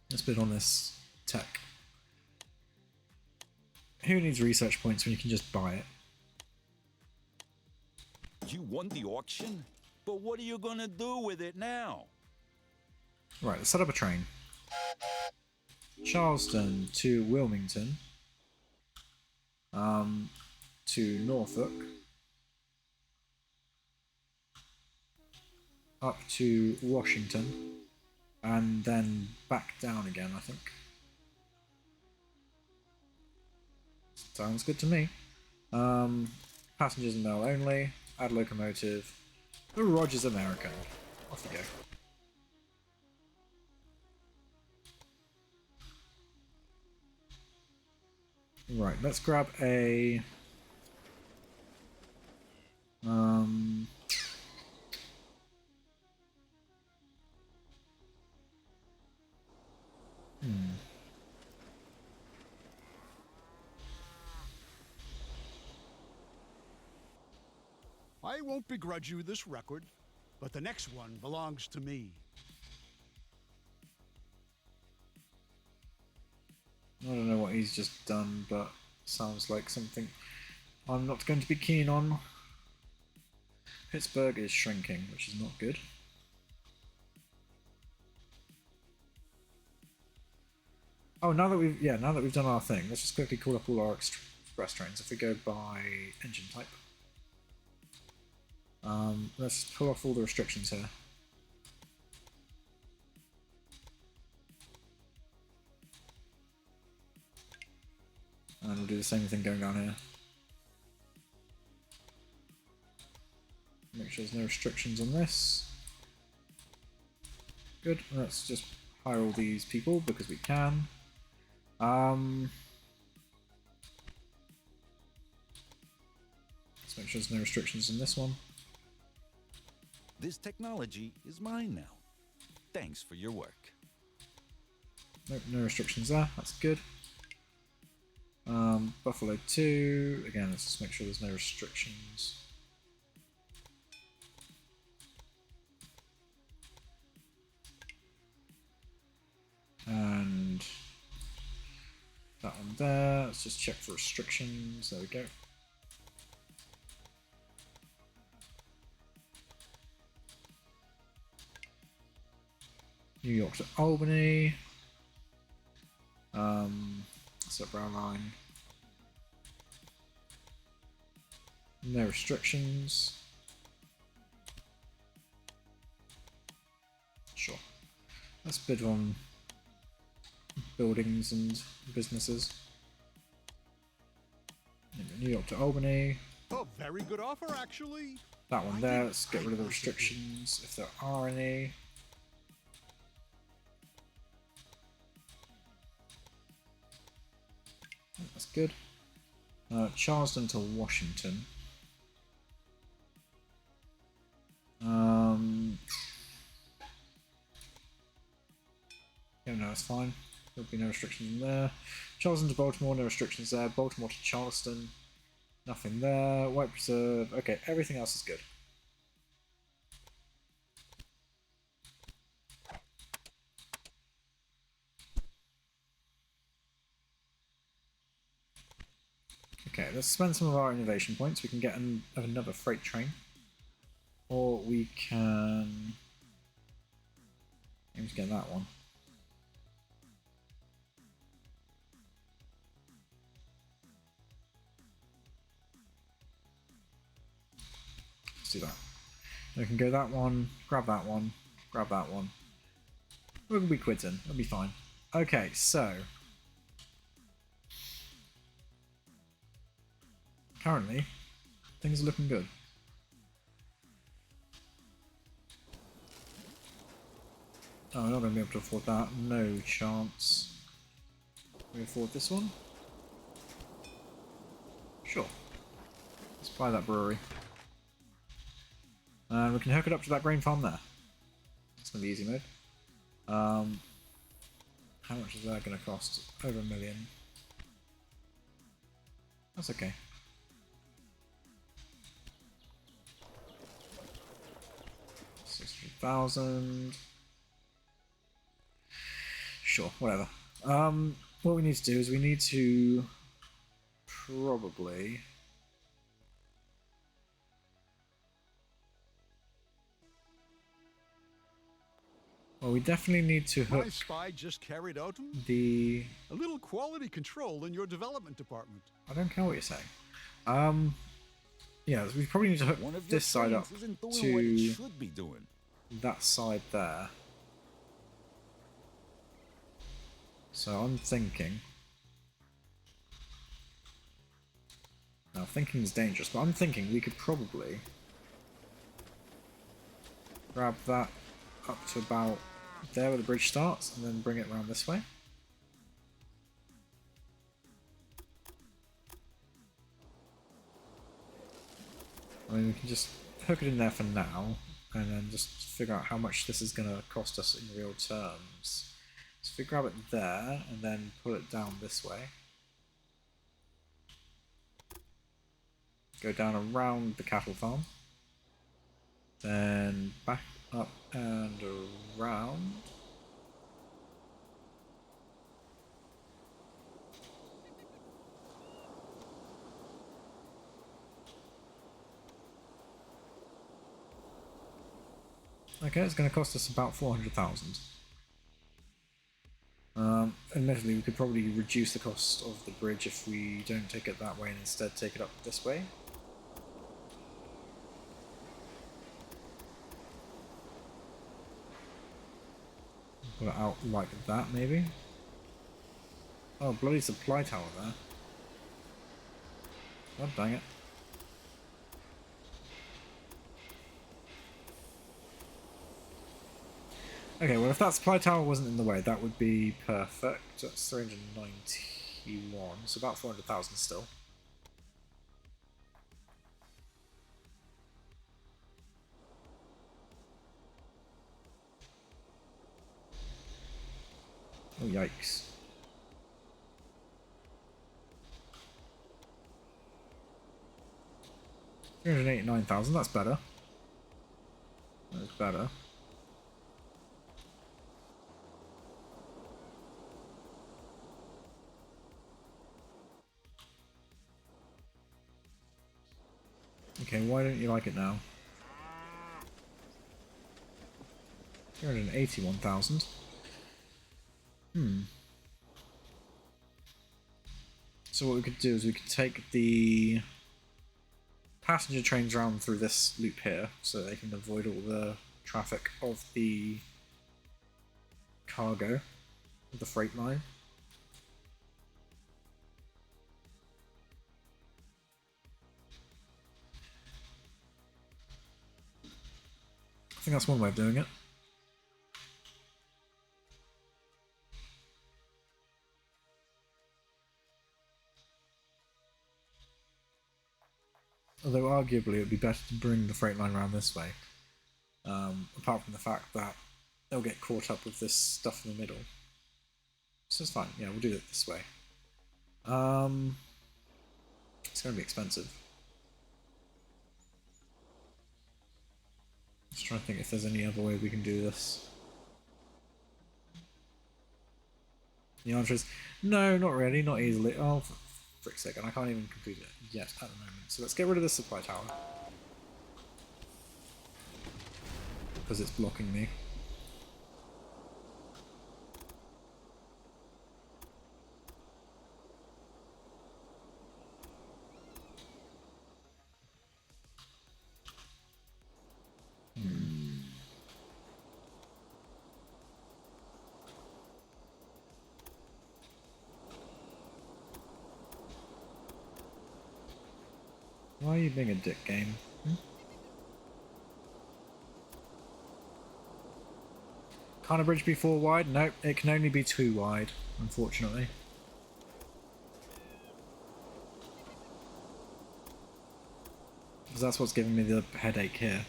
Let's bid on this tech. Who needs research points when you can just buy it? You won the auction? But what are you gonna do with it now? Right, let's set up a train. Charleston to Wilmington. To Norfolk. Up to Washington. And then back down again, I think. Sounds good to me. Passengers and mail only. Add locomotive. The Rogers American. Off you go. Right, let's grab a... I won't begrudge you this record, but the next one belongs to me. I don't know what he's just done, but sounds like something I'm not going to be keen on. Pittsburgh is shrinking, which is not good. Oh, now that we've done our thing, let's just quickly call up all our express trains. If we go by engine type, let's pull off all the restrictions here. And we'll do the same thing going down here. Make sure there's no restrictions on this. Good. Let's just hire all these people because we can. Let's make sure there's no restrictions on this one. This technology is mine now. Thanks for your work. Nope, no restrictions there. That's good. Buffalo 2. Again, let's just make sure there's no restrictions. And that one there. Let's just check for restrictions. There we go. New York to Albany. Set brown line. No restrictions. Sure. Let's bid on buildings and businesses. New York to Albany. A very good offer, actually. That one there. Let's get rid of the restrictions if there are any. That's good. Charleston to Washington. Yeah, no, it's fine. There'll be no restrictions in there. Charleston to Baltimore, no restrictions there. Baltimore to Charleston, nothing there. White Preserve, okay, everything else is good. Okay, let's spend some of our innovation points. We can get another freight train. Or we can... aim to get that one. do that. We can go that one, grab that one, grab that one. We'll be quitting. It'll be fine. Okay, so currently things are looking good. Oh, we're not going to be able to afford that. No chance. Can we afford this one? Sure. Let's buy that brewery. And we can hook it up to that grain farm there. It's going to be easy mode. How much is that going to cost? Over $1 million. That's okay. $600,000. Sure, whatever. What we need to do is we need to probably we definitely need to hook My spy just carried out the... a little quality control in your development department. I don't care what you're saying. Yeah, we probably need to hook One of your this side up trains isn't doing what it to should be doing. that side there. So I'm thinking... Now, thinking is dangerous, but I'm thinking we could probably grab that up to about there where the bridge starts, and then bring it around this way. I mean, we can just hook it in there for now, and then just figure out how much this is going to cost us in real terms. So if we grab it there, and then pull it down this way. Go down around the cattle farm. Then back up and around. Okay, it's going to cost us about 400,000. Admittedly, we could probably reduce the cost of the bridge if we don't take it that way and instead take it up this way. Put it out like that, maybe. Oh, bloody supply tower there. God dang it. Okay, well if that supply tower wasn't in the way, that would be perfect. That's 391, so about 400,000 still. Oh, yikes. $389,000, that's better. That's better. Okay, why don't you like it now? 381,000. So what we could do is we could take the passenger trains around through this loop here, so they can avoid all the traffic of the cargo, of the freight line. I think that's one way of doing it. Although arguably it would be better to bring the freight line around this way. Apart from the fact that they'll get caught up with this stuff in the middle. So it's fine, yeah, we'll do it this way. It's going to be expensive. Just trying to think if there's any other way we can do this. The answer is no, not really, not easily. Oh, for frick's sake, and I can't even complete it yet at the moment. So let's get rid of the supply tower. Because it's blocking me. Why are you being a dick, game? Can't a bridge be 4 wide? Nope, it can only be 2 wide, unfortunately. Because that's what's giving me the headache here.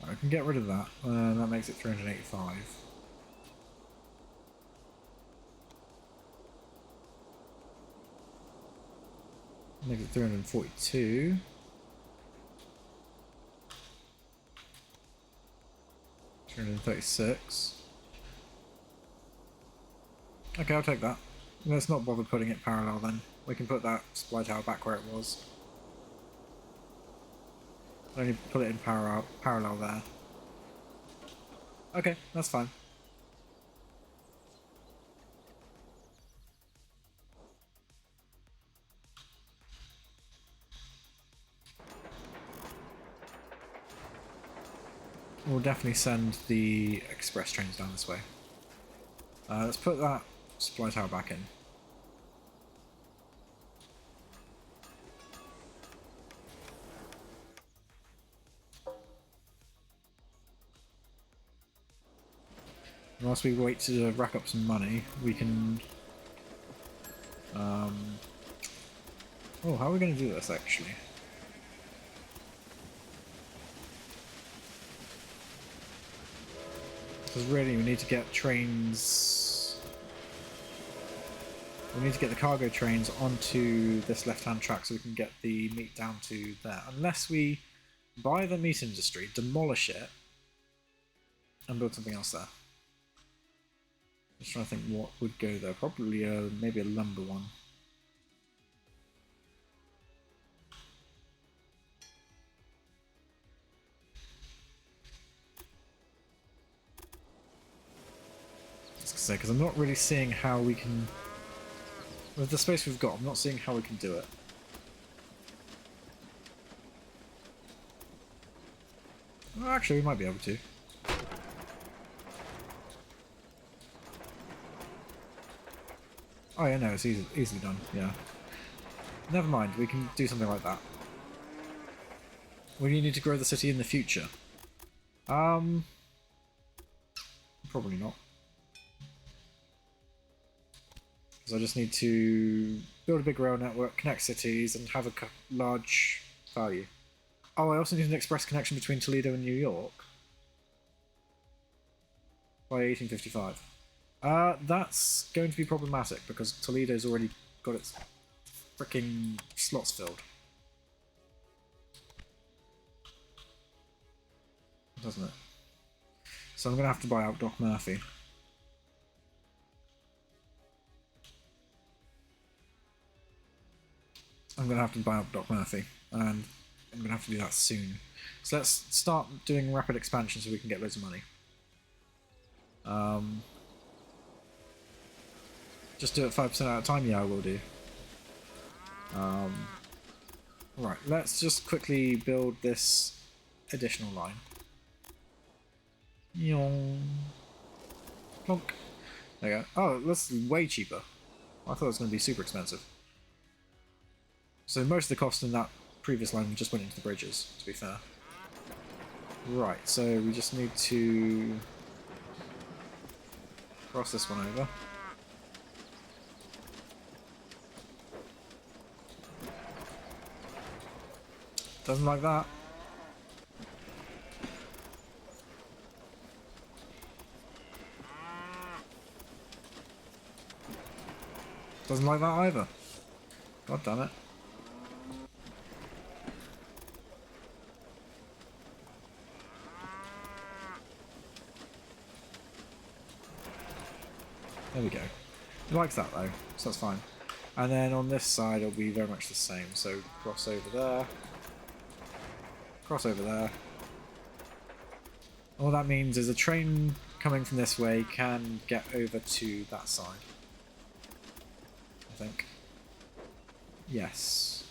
I can get rid of that. That makes it 385. Makes it 342. $336. Okay, I'll take that. Let's not bother putting it parallel then. We can put that supply tower back where it was. Only put it in parallel there. Okay, that's fine. We'll definitely send the express trains down this way. Let's put that supply tower back in. Whilst we wait to rack up some money, we can... Oh, how are we going to do this, actually? Because really, we need to get trains... We need to get the cargo trains onto this left-hand track so we can get the meat down to there. Unless we buy the meat industry, demolish it, and build something else there. Just trying to think what would go there. Probably maybe a lumber one. Because I'm not really seeing how we can... With the space we've got, I'm not seeing how we can do it. Well, actually, we might be able to. Oh yeah, no, it's easily done, yeah. Never mind, we can do something like that. We need to grow the city in the future. Probably not. Because I just need to build a big rail network, connect cities, and have a large value. Oh, I also need an express connection between Toledo and New York. By 1855. That's going to be problematic because Toledo's already got its freaking slots filled. Doesn't it? So I'm going to have to buy out Doc Murphy. I'm going to have to buy out Doc Murphy, and I'm going to have to do that soon. So let's start doing rapid expansion so we can get loads of money. Just do it 5% at a time? Yeah, I will do. Right, let's just quickly build this additional line. Plonk. There you go. Oh, that's way cheaper. I thought it was going to be super expensive. So most of the cost in that previous line just went into the bridges, to be fair. Right, so we just need to cross this one over. Doesn't like that. Doesn't like that either. God damn it. There we go. He likes that though, so that's fine. And then on this side it'll be very much the same. So cross over there. Cross over there. All that means is a train coming from this way can get over to that side. I think. Yes.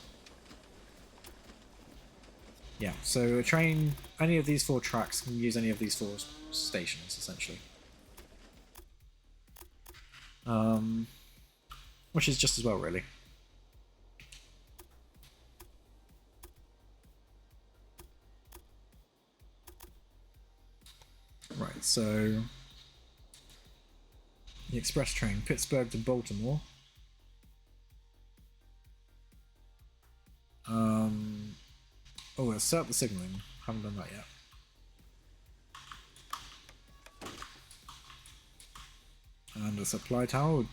Yeah, so a train, any of these 4 tracks can use any of these 4 stations, essentially. which is just as well, really. Right, so the express train, Pittsburgh to Baltimore. Oh, let's set up the signaling. Haven't done that yet. And a supply tower would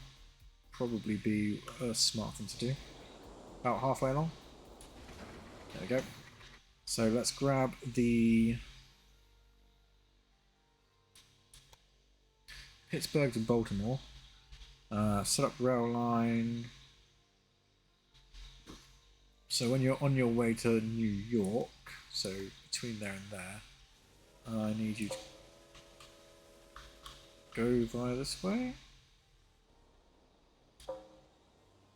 probably be a smart thing to do. About halfway along. There we go. So let's grab the Pittsburgh to Baltimore. Set up rail line. So when you're on your way to New York, so between there and there, I need you to go via this way.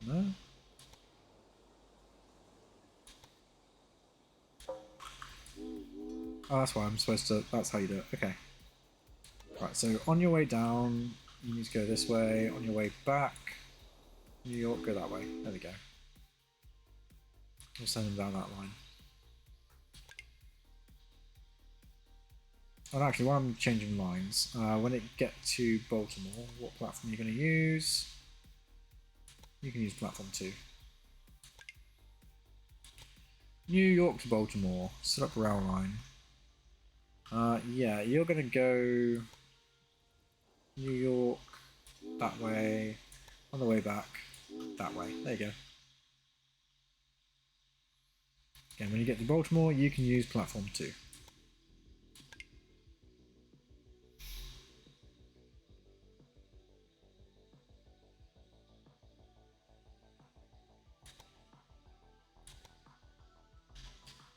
No? Oh, that's why I'm supposed to, that's how you do it. Okay. Right, so on your way down, you need to go this way. On your way back, New York, go that way. There we go. We'll send them down that line. And actually, while I'm changing lines, when it get to Baltimore, what platform are you going to use? You can use platform 2. New York to Baltimore, set up rail line. Yeah, you're going to go New York that way, on the way back that way. There you go. Again, when you get to Baltimore, you can use platform 2.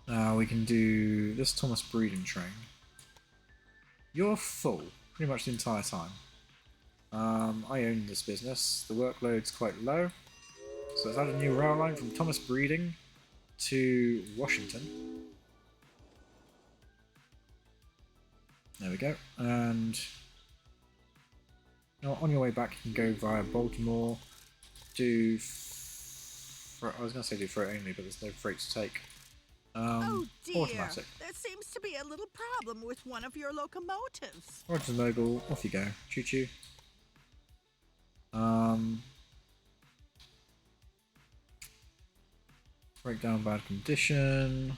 Now we can do this Thomas Breeding train. You're full pretty much the entire time. I own this business. The workload's quite low. So let's add a new rail line from Thomas Breeding to Washington. There we go. And on your way back, you can go via Baltimore. I was going to say do freight only, but there's no freight to take. Oh dear, Automatic. there seems to be a little problem with one of your locomotives. Roger Mogul, off you go. Choo choo. Breakdown bad condition.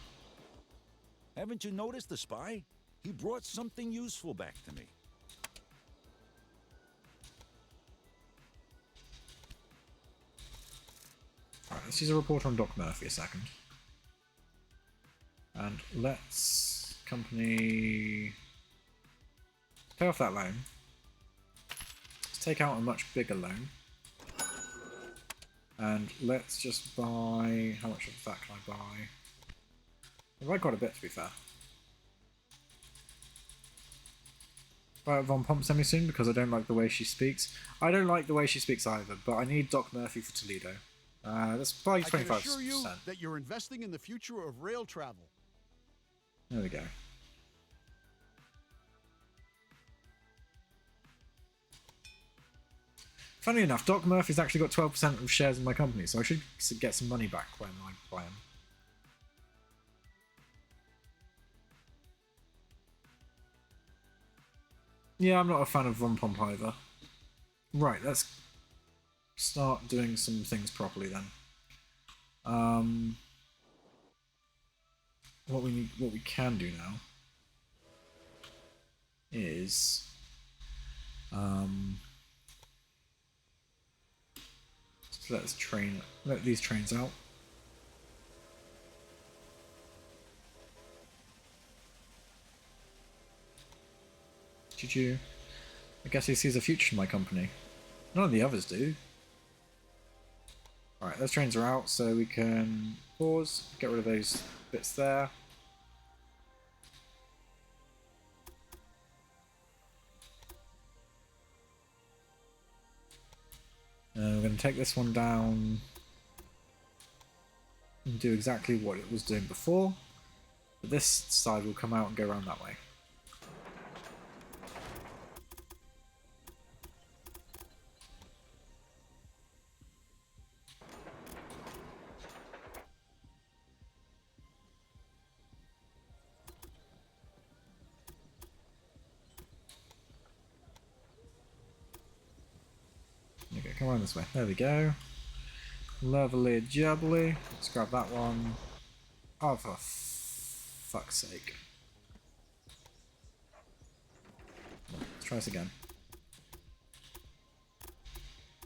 Haven't you noticed the spy? He brought something useful back to me. Alright, let's use a report on Doc Murphy a second. And let's company pay off that loan. Let's take out a much bigger loan. And let's just buy, how much of that can I buy? I'll buy quite a bit, to be fair. Buy Von Pomp semi soon because I don't like the way she speaks. I don't like the way she speaks either, but I need Doc Murphy for Toledo. Let's buy 25%. I can assure you that you're investing in the future of rail travel. There we go. Funny enough, Doc Murphy's actually got 12% of shares in my company, so I should get some money back when I buy him. Yeah, I'm not a fan of Von Pomp either. Right, let's start doing some things properly then. What we can do now is let these trains out. Choo-choo. I guess he sees a future in my company. None of the others do. Alright, those trains are out, so we can pause, get rid of those bits there. We're going to take this one down and do exactly what it was doing before, but this side will come out and go around that way. come on this way. There we go. Lovely jubbly. Let's grab that one. Oh, for fuck's sake. Let's try this again.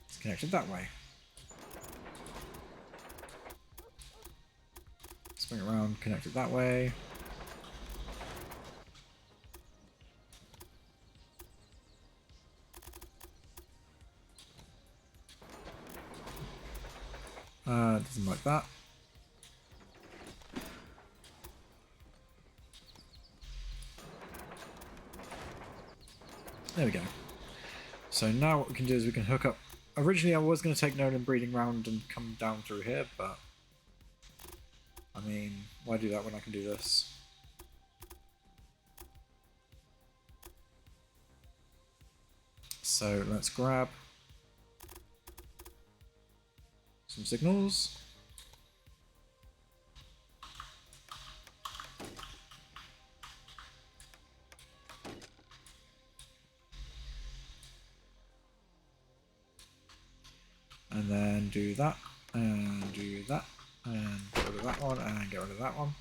It's connected that way. Swing around, connect it that way. Doesn't like that. There we go. So now what we can do is we can hook up. Originally I was going to take Nolan breeding round and come down through here, but I mean, why do that when I can do this? So let's grab some signals. And then do that, and do that, and get rid of that one, and get rid of that one.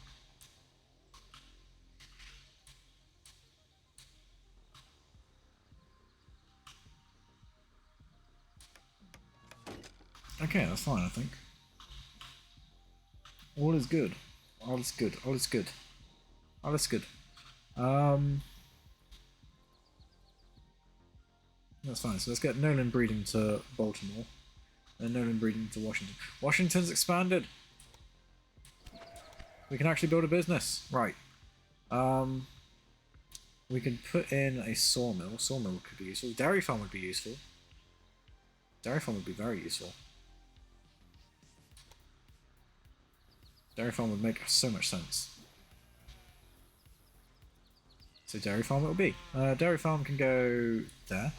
Okay, that's fine, I think. All is good. All is good. All is good. All is good. That's fine. So let's get Nolan breeding to Baltimore. And Nolan breeding to Washington. Washington's expanded! We can actually build a business. Right. We can put in a sawmill. Sawmill could be useful. Dairy farm would be useful. Dairy farm would be very useful. Dairy farm would make so much sense. So dairy farm it will be. Dairy farm can go there.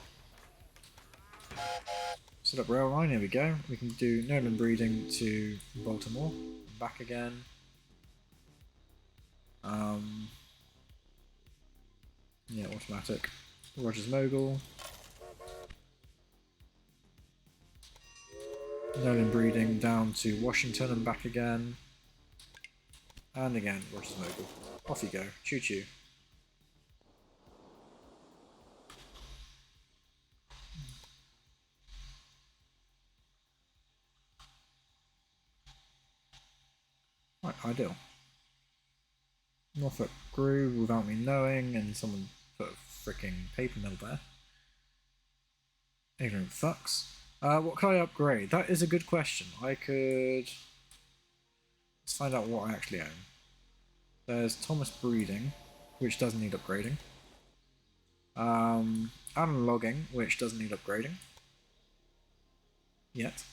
Set up rail line, here we go. We can do Nolan breeding to Baltimore. Back again. Yeah, automatic. Rogers Mogul. Nolan breeding down to Washington and back again. And again, Rogers Mogul. Off you go. Choo choo. Right, ideal. Norfolk grew without me knowing, and someone put a freaking paper mill there. Ignorant fucks. What can I upgrade? That is a good question. I could... Let's find out what I actually own. There's Thomas Breeding, which doesn't need upgrading. Alan Logging, which doesn't need upgrading. Yet.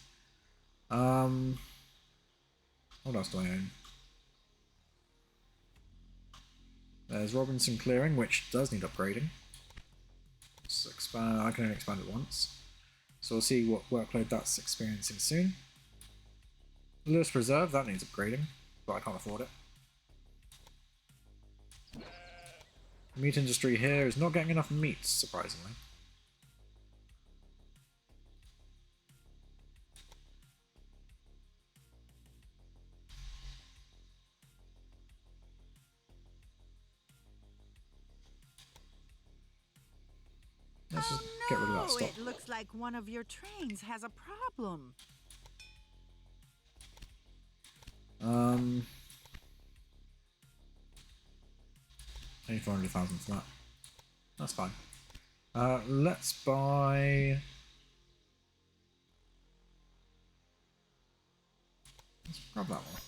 What else do I own? There's Robinson Clearing, which does need upgrading. Let's expand. I can only expand it once. So we'll see what workload that's experiencing soon. Lewis Preserve, that needs upgrading, but I can't afford it. Meat industry here is not getting enough meat, surprisingly. Let's just get rid of that stock. It looks like one of your trains has a problem. Only 400,000 for that. That's fine. Let's buy... Let's grab that one.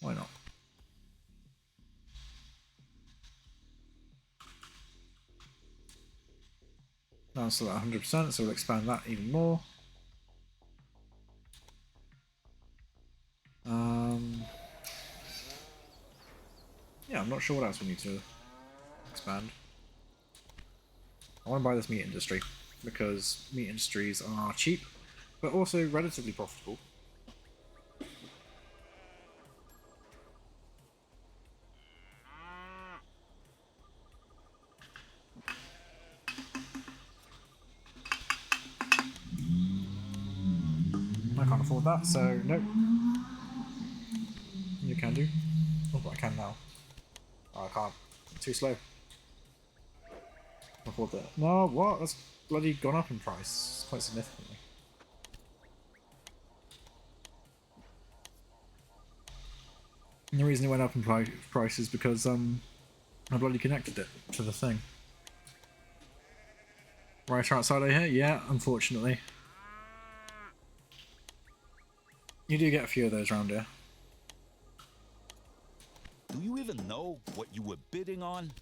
Why not? Now it's still at 100%, so we'll expand that even more. Yeah, I'm not sure what else we need to expand. I want to buy this meat industry because meat industries are cheap, but also relatively profitable. afford that, so nope. You can do. Oh, I can now. Oh, I can't. Too slow. Afford that. No, what? That's bloody gone up in price quite significantly. And the reason it went up in price is because I bloody connected it to the thing. Right outside of here? Yeah, unfortunately. You do get a few of those around here. Do you even know what you were bidding on?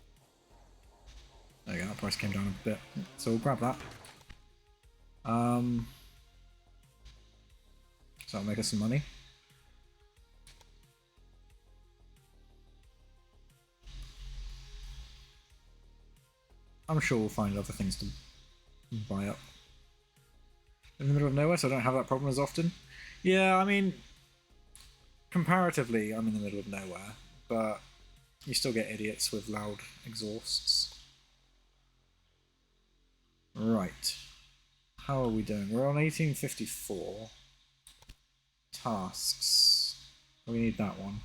There you go, that price came down a bit. So we'll grab that. So that'll make us some money. I'm sure we'll find other things to buy up. In the middle of nowhere, so I don't have that problem as often. Yeah, I mean, comparatively, I'm in the middle of nowhere, but you still get idiots with loud exhausts. Right. How are we doing? We're on 1854. Tasks. We need that one.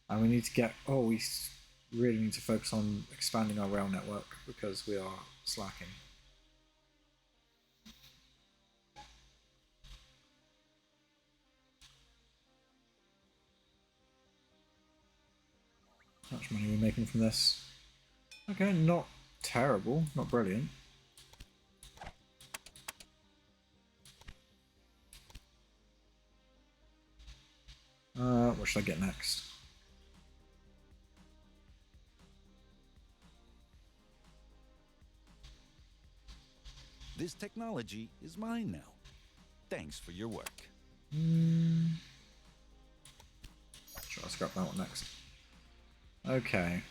And we need to get... Oh, we really need to focus on expanding our rail network because we are slacking. How much money are we making from this? Okay, not terrible, not brilliant. What should I get next? This technology is mine now. Thanks for your work. Sure, I'll scrap that one next. Okay.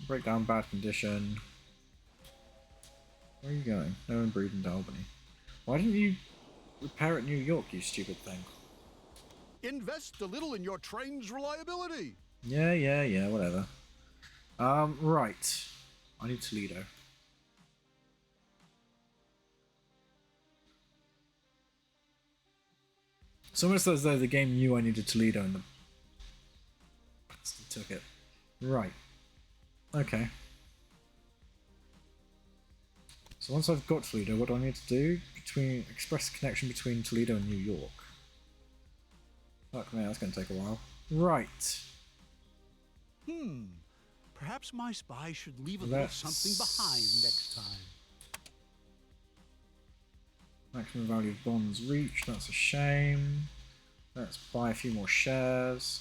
Breakdown, bad condition. Where are you going? No one breed into Albany. Why didn't you repair at New York, you stupid thing? Invest a little in your train's reliability. Yeah, whatever. Right. I need Toledo. It's almost as though the game knew I needed Toledo and the bastard took it. Right. Okay. So once I've got Toledo, what do I need to do? Express a connection between Toledo and New York. Fuck me, that's going to take a while. Right. Perhaps my spy should leave a little something behind next time. Maximum value of bonds reached, that's a shame. Let's buy a few more shares.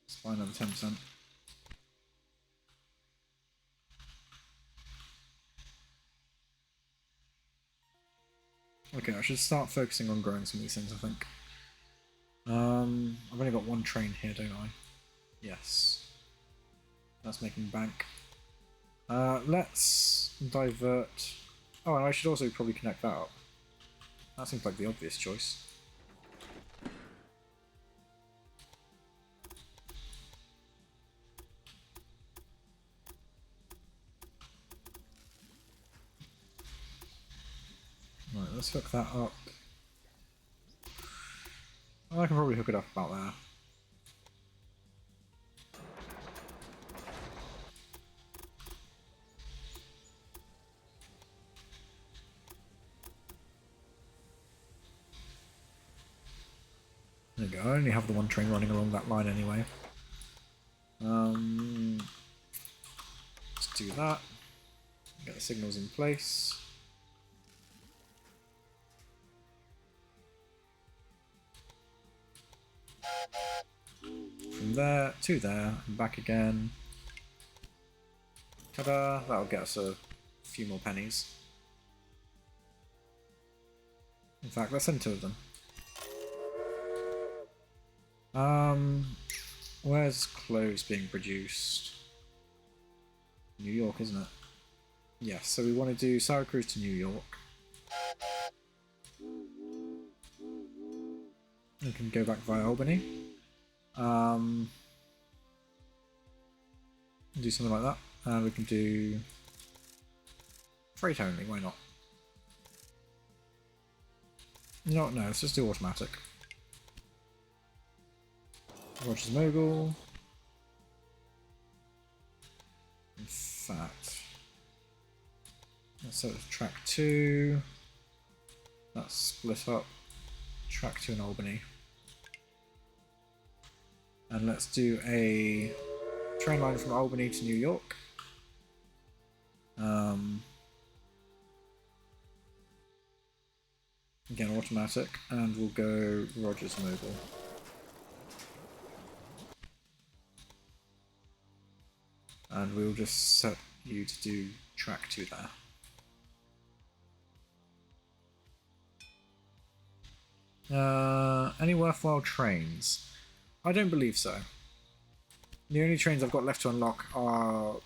Let's buy another 10%. Okay, I should start focusing on growing some of these things, I think. I've only got one train here, don't I? Yes. That's making bank. Let's divert... Oh, and I should also probably connect that up. That seems like the obvious choice. Right, let's hook that up. I can probably hook it up about there. There you go, I only have the one train running along that line anyway. Let's do that. Get the signals in place. From there to there and back again. Ta-da! That'll get us a few more pennies. In fact, let's send two of them. Where's clothes being produced? New York, isn't it? Yes, so we want to do Syracuse to New York. We can go back via Albany. Do something like that. And we can do Freight only, why not? You know what, no, let's just do automatic. Roger's Mogul. In fact, let's set it to track 2. That's split up. Track 2 in Albany. And let's do a train line from Albany to New York. Again, automatic, and we'll go Rogers Mogul. And we'll just set you to do track 2 there. Any worthwhile trains? I don't believe so. The only trains I've got left to unlock are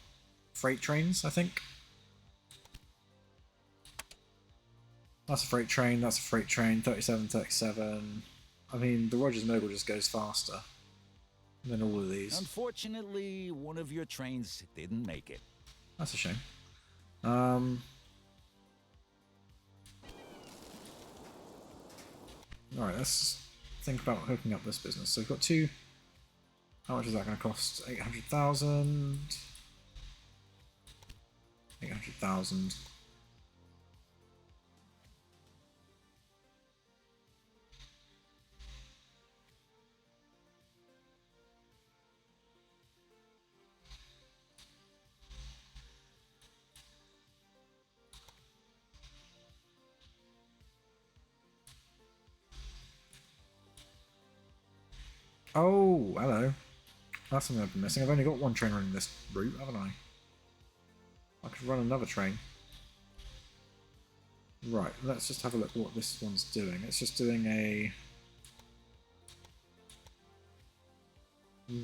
freight trains, I think. That's a freight train, that's a freight train, 37, 37. I mean, the Rogers Mogul just goes faster than all of these. Unfortunately, one of your trains didn't make it. That's a shame. Alright, let's think about hooking up this business. So we've got 2. How much is that going to cost? 800,000. 800,000. Oh, hello. That's something I've been missing. I've only got 1 train running this route, haven't I? I could run another train. Right, let's just have a look at what this one's doing. It's just doing a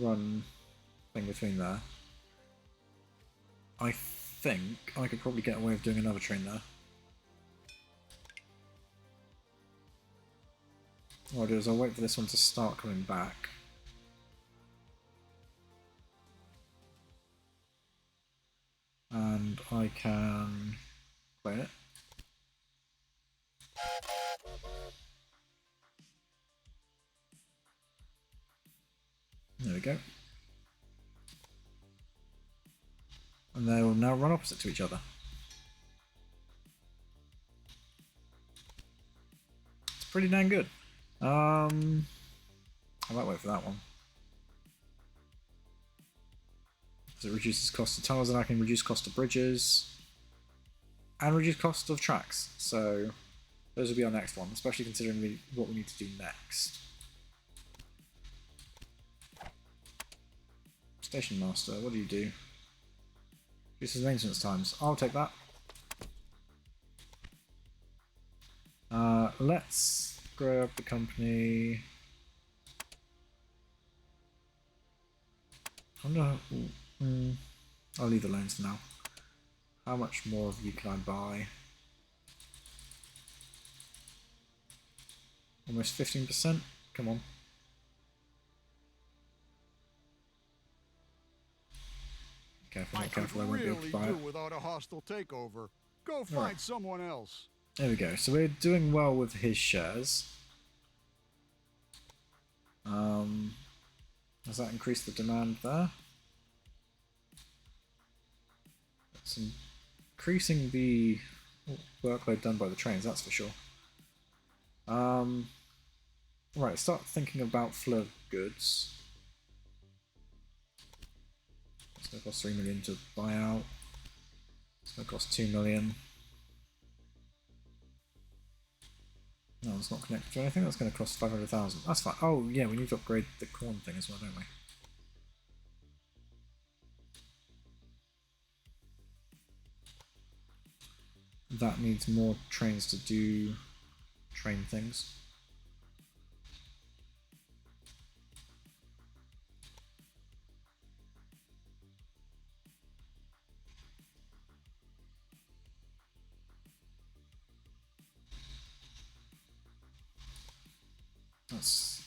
run thing between there. I think I could probably get away with doing another train there. What I'll do is I'll wait for this one to start coming back. And I can play it. There we go. And they will now run opposite to each other. It's pretty dang good. I might wait for that one. Because it reduces cost of tunnels and I can reduce cost of bridges. And reduce cost of tracks. So those will be our next one, especially considering what we need to do next. Station Master, what do you do? Reduces maintenance times. I'll take that. Let's grow up the company. Oh no. I'll leave the loans for now. How much more of you can I buy? Almost 15%? Come on. Careful, not careful, I won't be able to buy it. Without a hostile takeover. Go find someone else. There we go. So we're doing well with his shares. Does that increase the demand there? It's increasing the workload done by the trains, that's for sure. Right, start thinking about flow of goods. It's going to cost 3 million to buy out. It's going to cost 2 million. No, it's not connected to anything. That's going to cost 500,000. That's fine. Oh, yeah, we need to upgrade the corn thing as well, don't we? That needs more trains to do train things. That's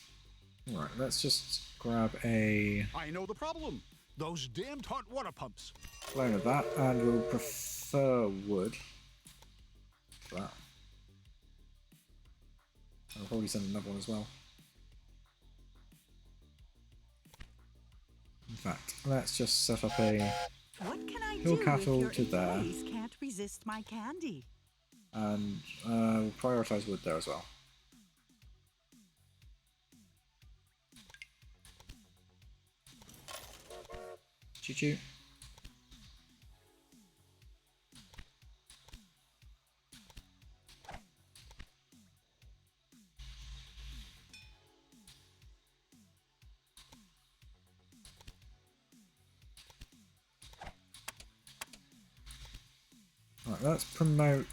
right. Let's just grab a I know the problem. Those damned hot water pumps. clone of that, and we'll prefer wood. for that. I'll probably send another one as well. In fact, let's just set up a What can I hill do if cattle your to there, employees can't resist my candy? and we'll prioritise wood there as well. Choo choo. Right, let's promote.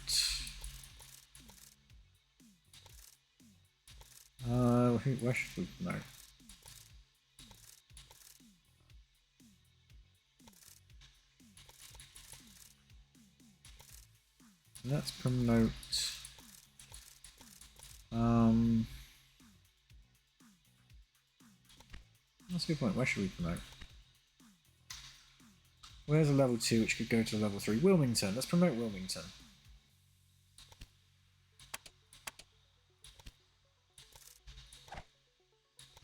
Where should we promote? Let's promote. That's a good point. Where should we promote? Where's a level 2 which could go to level 3? Wilmington. Let's promote Wilmington.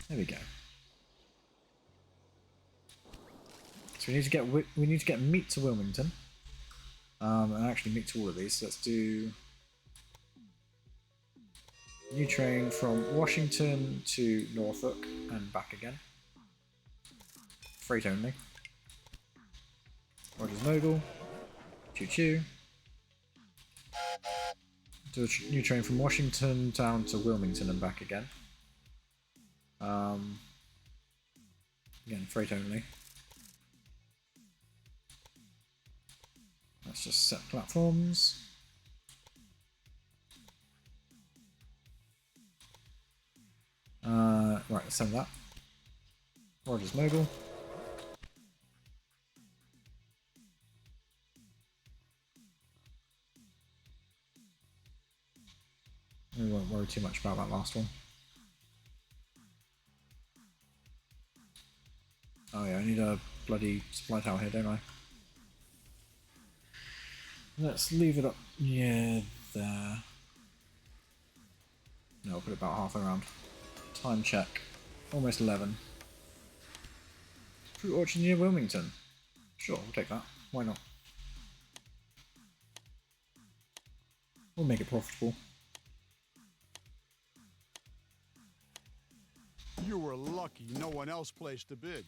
There we go. So we need to get meat to Wilmington, and actually meat to all of these. So let's do new train from Washington to Norfolk and back again. Freight only. Rogers Mogul. Choo choo. Do a new train from Washington down to Wilmington and back again. Again, freight only. Let's just set platforms. Right, let's send that. Rogers Mogul. We won't worry too much about that last one. Oh yeah, I need a bloody supply tower here, don't I? Let's leave it up, yeah, there. No, I'll put it about halfway around. Time check. Almost 11. Fruit orchard near Wilmington. Sure, we'll take that. Why not? We'll make it profitable. You were lucky no one else placed a bid.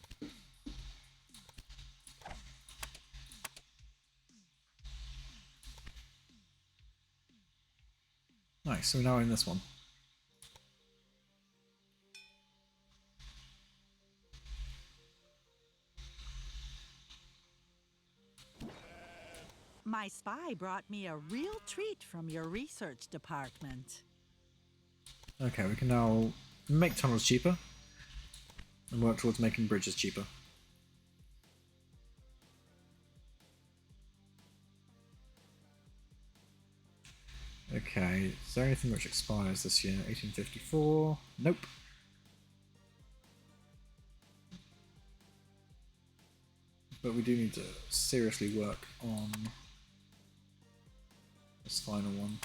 Nice, so we're now in this one. My spy brought me a real treat from your research department. Okay, we can now make tunnels cheaper and work towards making bridges cheaper. Okay, is there anything which expires this year? 1854? Nope. But we do need to seriously work on this final one.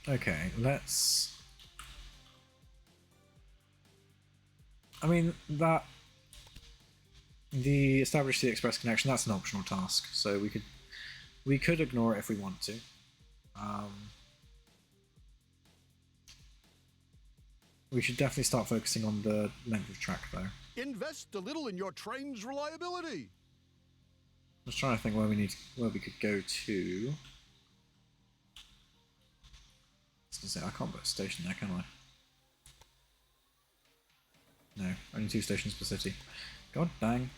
Okay, let's... I mean, that... The establish the express connection, that's an optional task, so we could ignore it if we want to. We should definitely start focusing on the length of track, though. Invest a little in your train's reliability. I was trying to think where we could go to. I was gonna say, I can't put a station there, can I? No, only 2 stations per city. God dang.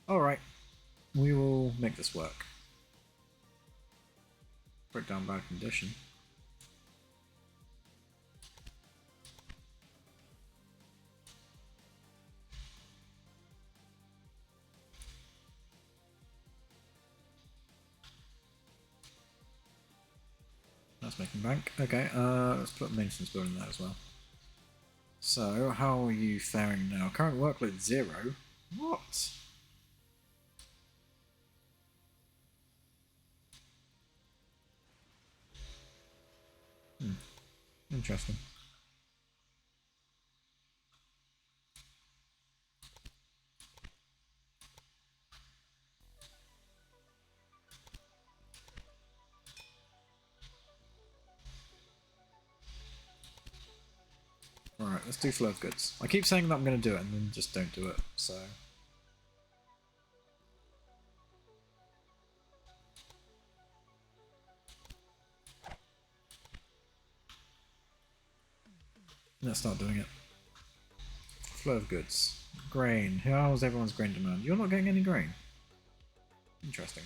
Alright, we will make this work. Break down bad condition. That's making bank. Okay, let's put a maintenance building there as well. So, how are you faring now? Current workload 0? What? Interesting. Alright, let's do flow of goods. I keep saying that I'm going to do it and then just don't do it, so... Let's start doing it. Flow of goods. Grain. How's everyone's grain demand? You're not getting any grain. Interesting.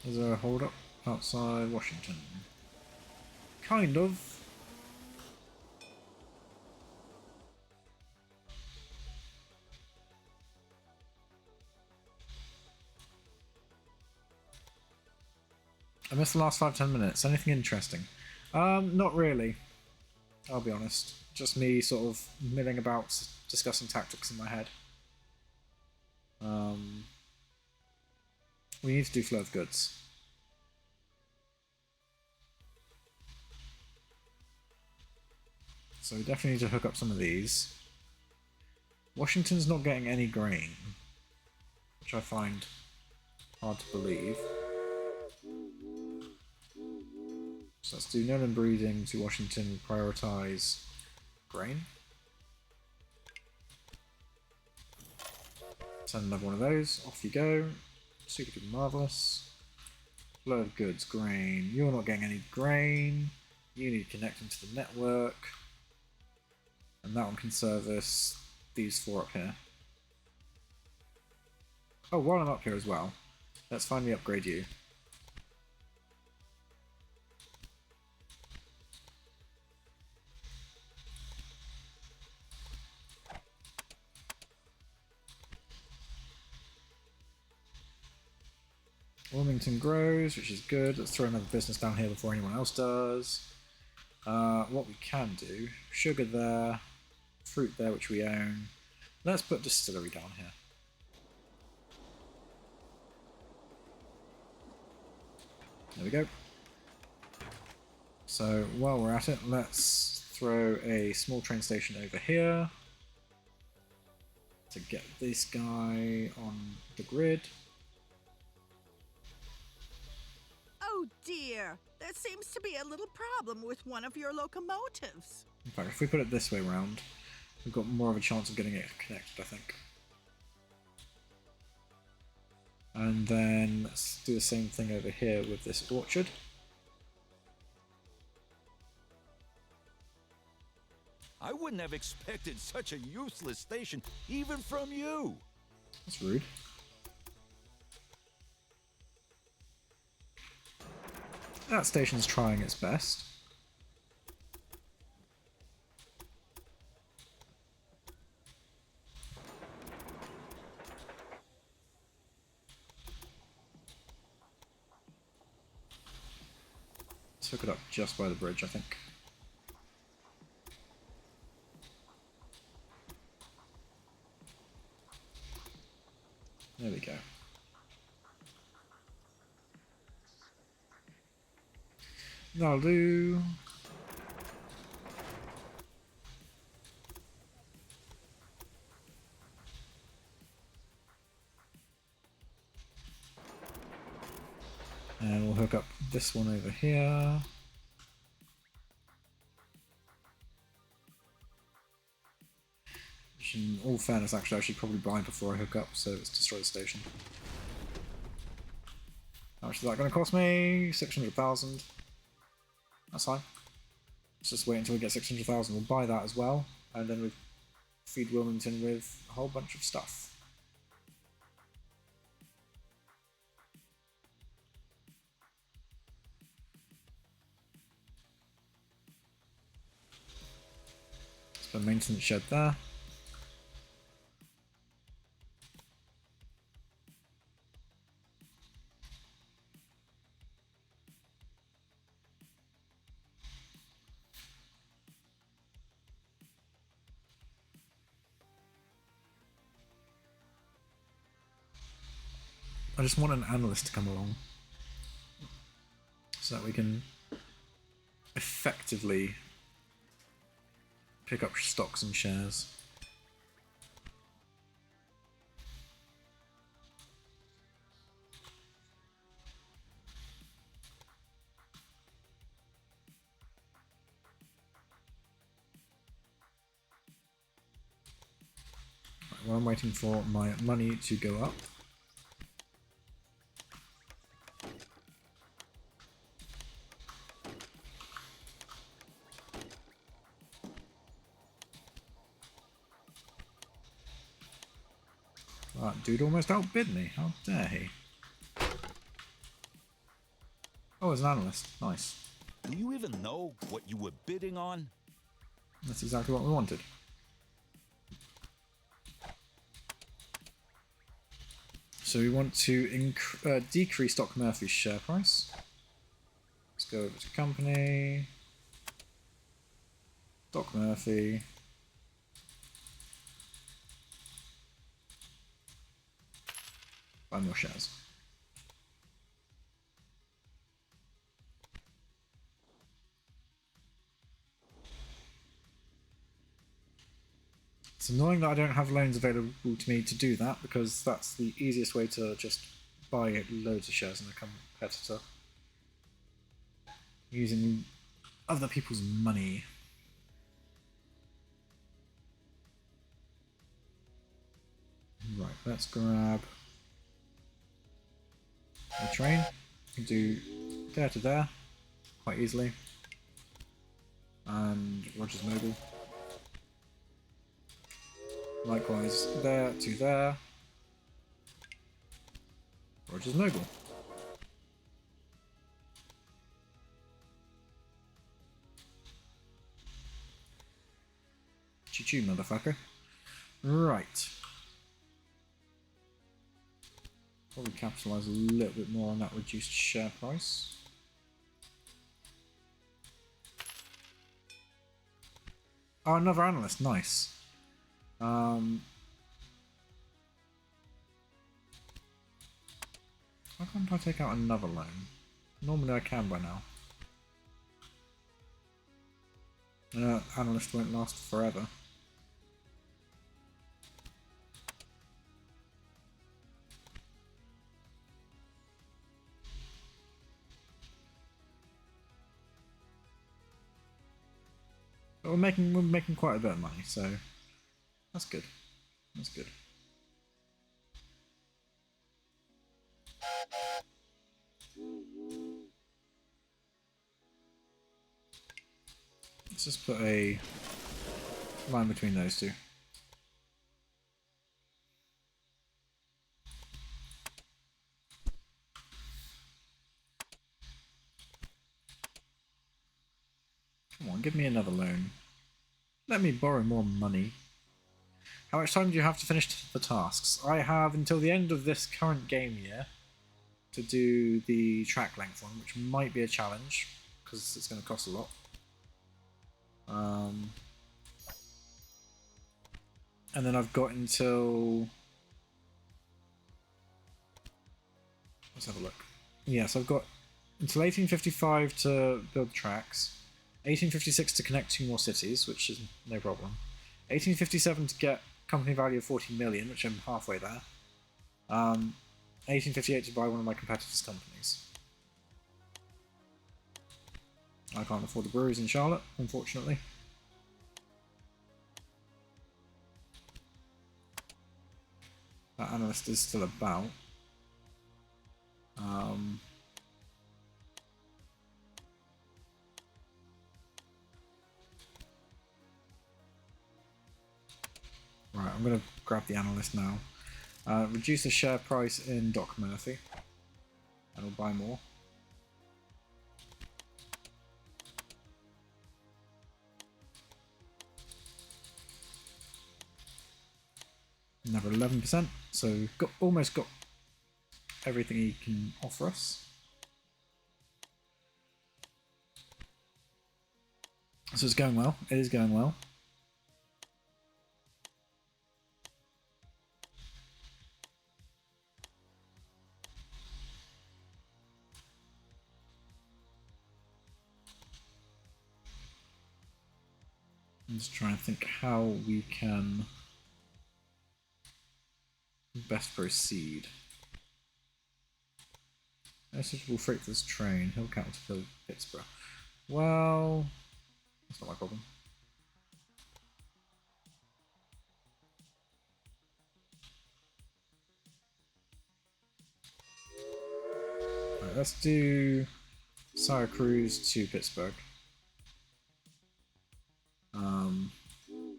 Is there a hold up outside Washington? Kind of. I missed the last 5-10 minutes. Anything interesting? Not really. I'll be honest. Just me sort of milling about, discussing tactics in my head. We need to do flow of goods. So we definitely need to hook up some of these. Washington's not getting any grain, which I find hard to believe. So let's do Nolan breeding to Washington, prioritize grain. Send another one of those, off you go. Super duper marvellous. Flow of goods, grain. You're not getting any grain. You need to connect into the network. And that one can service these 4 up here. Oh, while I'm up here as well, let's finally upgrade you. Wilmington grows, which is good. Let's throw another business down here before anyone else does. What we can do, sugar there, fruit there, which we own. Let's put distillery down here. There we go. So while we're at it, let's throw a small train station over here to get this guy on the grid. Oh dear, there seems to be a little problem with one of your locomotives. In fact, if we put it this way round, we've got more of a chance of getting it connected, I think. And then let's do the same thing over here with this orchard. I wouldn't have expected such a useless station, even from you. That's rude. That station's trying its best. Let's hook it up just by the bridge, I think. There we go. That'll do. And we'll hook up this one over here. Which in all fairness, actually, I should probably buy before I hook up, so let's destroy the station. How much is that going to cost me? 600,000. That's fine. Let's just wait until we get 600,000. We'll buy that as well, and then we'll feed Wilmington with a whole bunch of stuff. Let's put a maintenance shed there. I just want an analyst to come along so that we can effectively pick up stocks and shares. Right, well, I'm waiting for my money to go up. That dude almost outbid me. How dare he? Oh, it's an analyst. Nice. Do you even know what you were bidding on? That's exactly what we wanted. So we want to decrease Doc Murphy's share price. Let's go over to company. Doc Murphy. Buy more shares. It's annoying that I don't have loans available to me to do that, because that's the easiest way to just buy loads of shares in a competitor. Using other people's money. Right, let's grab a train. Do there to there quite easily. And Roger's Noble. Likewise, there to there. Roger's Noble. Choo-choo, motherfucker. Right. Probably capitalise a little bit more on that reduced share price. Oh, another analyst. Nice. Why can't I take out another loan? Normally I can by now. Analyst won't last forever. But we're making quite a bit of money, so that's good. That's good. Let's just put a line between those two. Come on, give me another loan. Let me borrow more money. How much time do you have to finish the tasks? I have until the end of this current game year to do the track length one, which might be a challenge, because it's going to cost a lot. And then I've got until... Let's have a look. Yes, I've got until 1855 to build tracks, 1856 to connect 2 more cities, which is no problem, 1857 to get company value of 40 million, which I'm halfway there, 1858 to buy one of my competitors' companies. I can't afford the breweries in Charlotte, unfortunately. That analyst is still about. Right, I'm going to grab the analyst now. Reduce the share price in Doc Murphy, and we'll buy more. Another 11%, so we've almost got everything he can offer us. So it's going well. It is going well. Let's try and think how we can best proceed. No suitable freight for this train. Hill Cattle to Pittsburgh. Well, that's not my problem. Right, let's do Syracuse to Pittsburgh.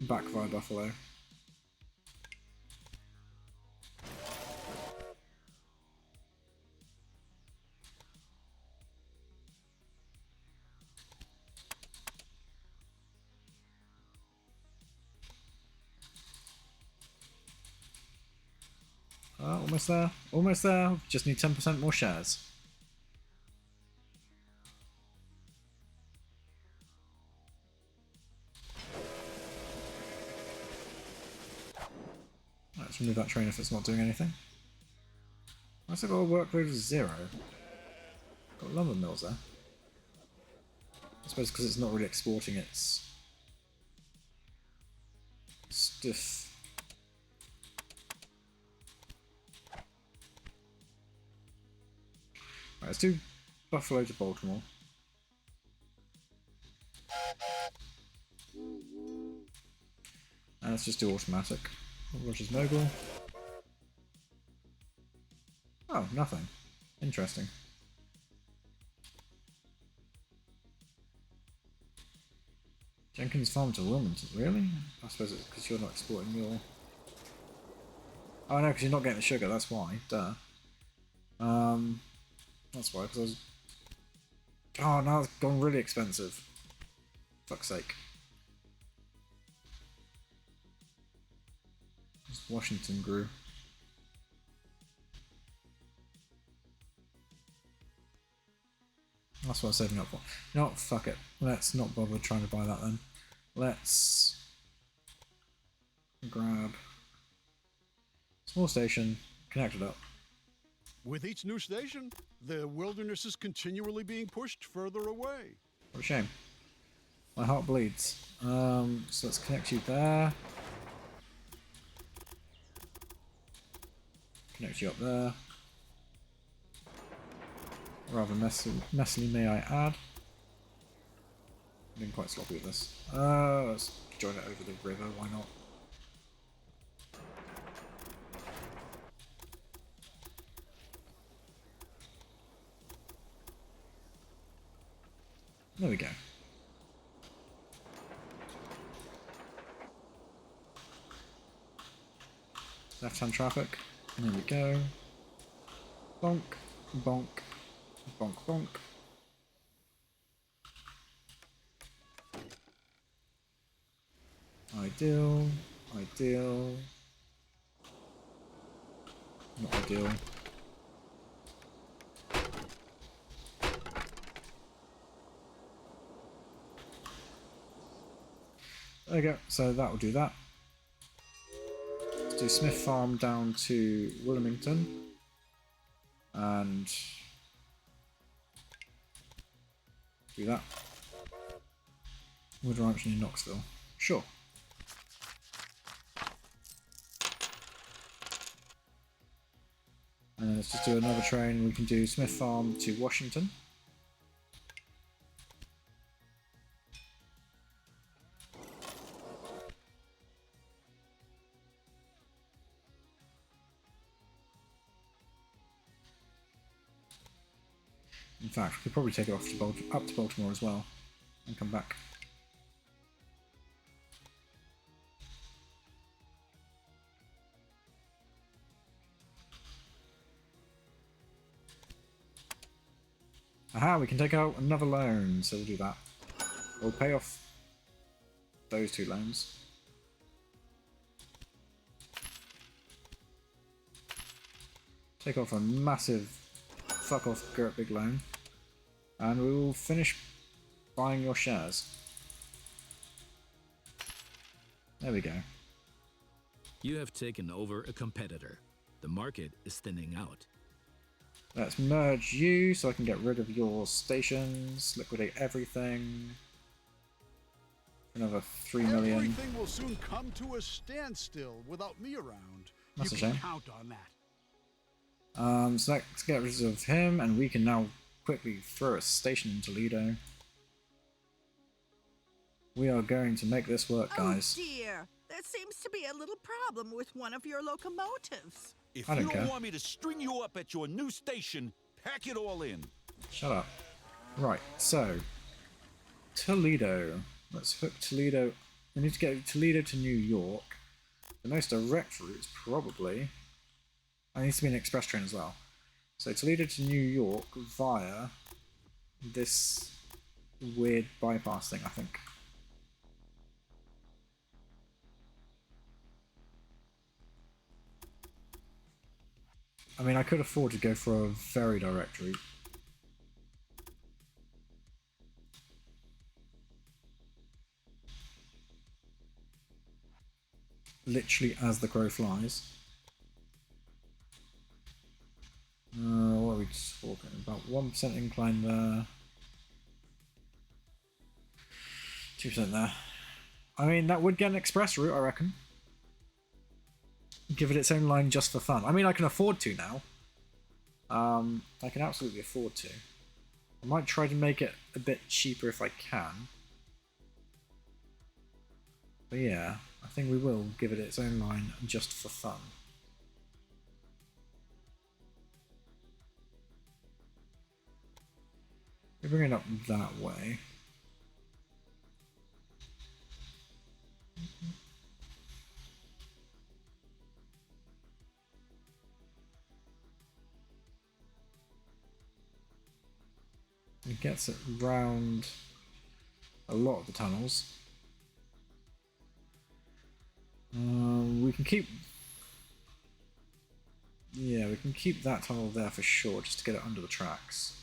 Back via Buffalo. Almost there. Almost there. Just need 10% more shares. Let's remove that train if it's not doing anything. Why's it got a workload of 0? Got lumber mills there. I suppose because it's not really exporting its stuff. Right, let's do Buffalo to Baltimore. And let's just do automatic. Rogers Mogul. Oh, nothing. Interesting. Jenkins Farm to Wilmington, really? I suppose it's because you're not exporting your... Oh no, because you're not getting the sugar, that's why. Duh. That's why, because I was... Oh, now it's gone really expensive. Fuck's sake. Just Washington grew. That's what I'm saving up for. You know what? Fuck it. Let's not bother trying to buy that then. Let's grab small station, connect it up. With each new station, the wilderness is continually being pushed further away. What a shame. My heart bleeds. So let's connect you there. Connect you up there. Rather messily, may I add. I'm being quite sloppy with this. Let's join it over the river, why not? There we go. Left-hand traffic. And there we go. Bonk, bonk, bonk, bonk. Ideal, ideal. Not ideal. There we go, so that will do that. Let's do Smith Farm down to Wilmington. And do that. Wood Ranch near Knoxville. Sure. And then let's just do another train. We can do Smith Farm to Washington. In fact, we could probably take it off to up to Baltimore as well, and come back. Aha, we can take out another loan, so we'll do that. We'll pay off those two loans. Take off a massive fuck off Gert big loan. And we will finish buying your shares. There we go. You have taken over a competitor. The market is thinning out. Let's merge you so I can get rid of your stations, liquidate everything. Another 3 million. Everything will soon come to a standstill without me around. That's You a can shame. count on that. So let's get rid of him, and we can now quickly throw a station in Toledo. We are going to make this work, guys. Oh dear, there seems to be a little problem with one of your locomotives. If I you don't don't care. want me to string you up at your new station, pack it all in. Shut up. Right, so Toledo. Let's hook Toledo. We need to get Toledo to New York. The most direct route is probably... It needs to be an express train as well. So Toledo to New York via this weird bypass thing, I think. I mean, I could afford to go for a very direct route. Literally as the crow flies. What are we talking about? 1% incline there. 2% there. I mean, that would get an express route, I reckon. Give it its own line just for fun. I mean, I can afford to now. I can absolutely afford to. I might try to make it a bit cheaper if I can. But yeah, I think we will give it its own line just for fun. We bring it up that way. It gets it round a lot of the tunnels. We can keep... Yeah, we can keep that tunnel there for sure, just to get it under the tracks.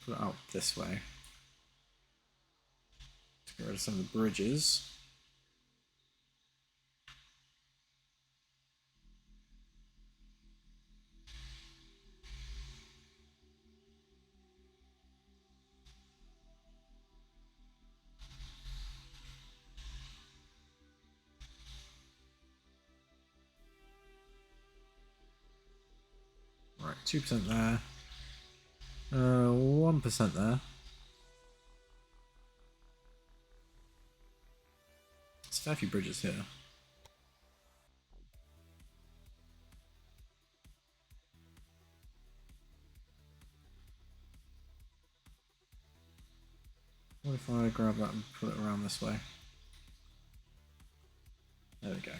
Put it out this way. Let's get rid of some of the bridges. Right, 2% there. 1% there. There's a fair few bridges here. What if I grab that and put it around this way? There we go.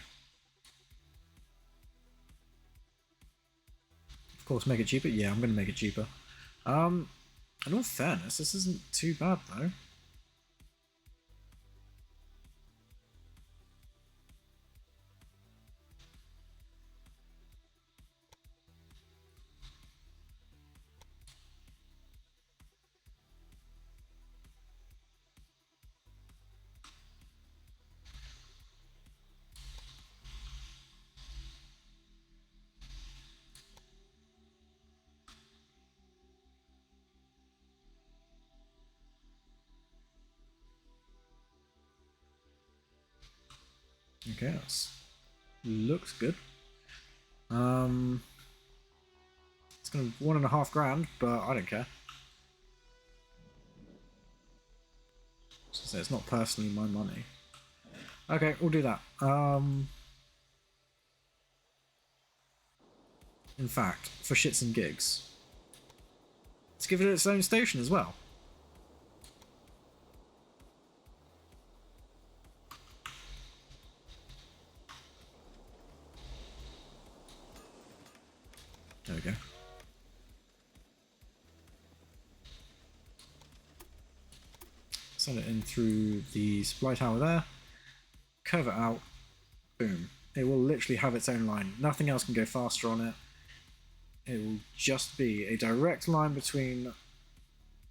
Of course, make it cheaper? Yeah, I'm going to make it cheaper. In all fairness, this isn't too bad though. Okay, that looks good. It's gonna be $1.5 grand, but I don't care. So it's not personally my money. Okay, we'll do that. In fact, for shits and gigs, let's give it its own station as well. There we go. Send it in through the supply tower there. Curve it out. Boom. It will literally have its own line. Nothing else can go faster on it. It will just be a direct line between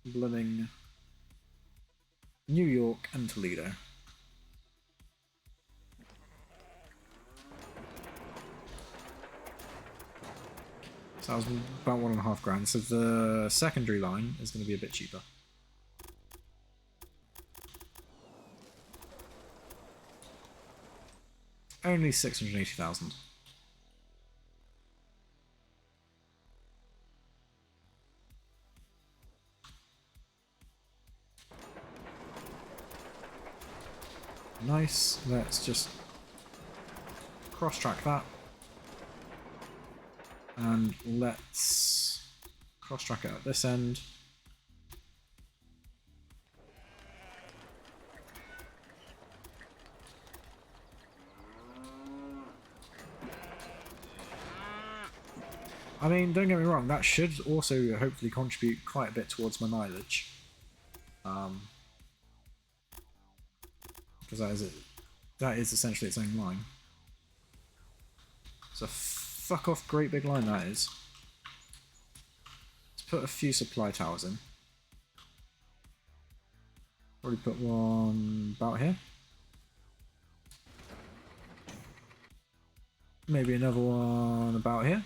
blooming New York and Toledo. So that was about 1.5 grand. So the secondary line is going to be a bit cheaper. Only 680,000. Nice. Let's just cross-track that. And let's cross-track it at this end. I mean, don't get me wrong, that should also hopefully contribute quite a bit towards my mileage. Because that is essentially its own line. It's a fuck off great big line that is. Let's put a few supply towers in. Probably put one about here. Maybe another one about here.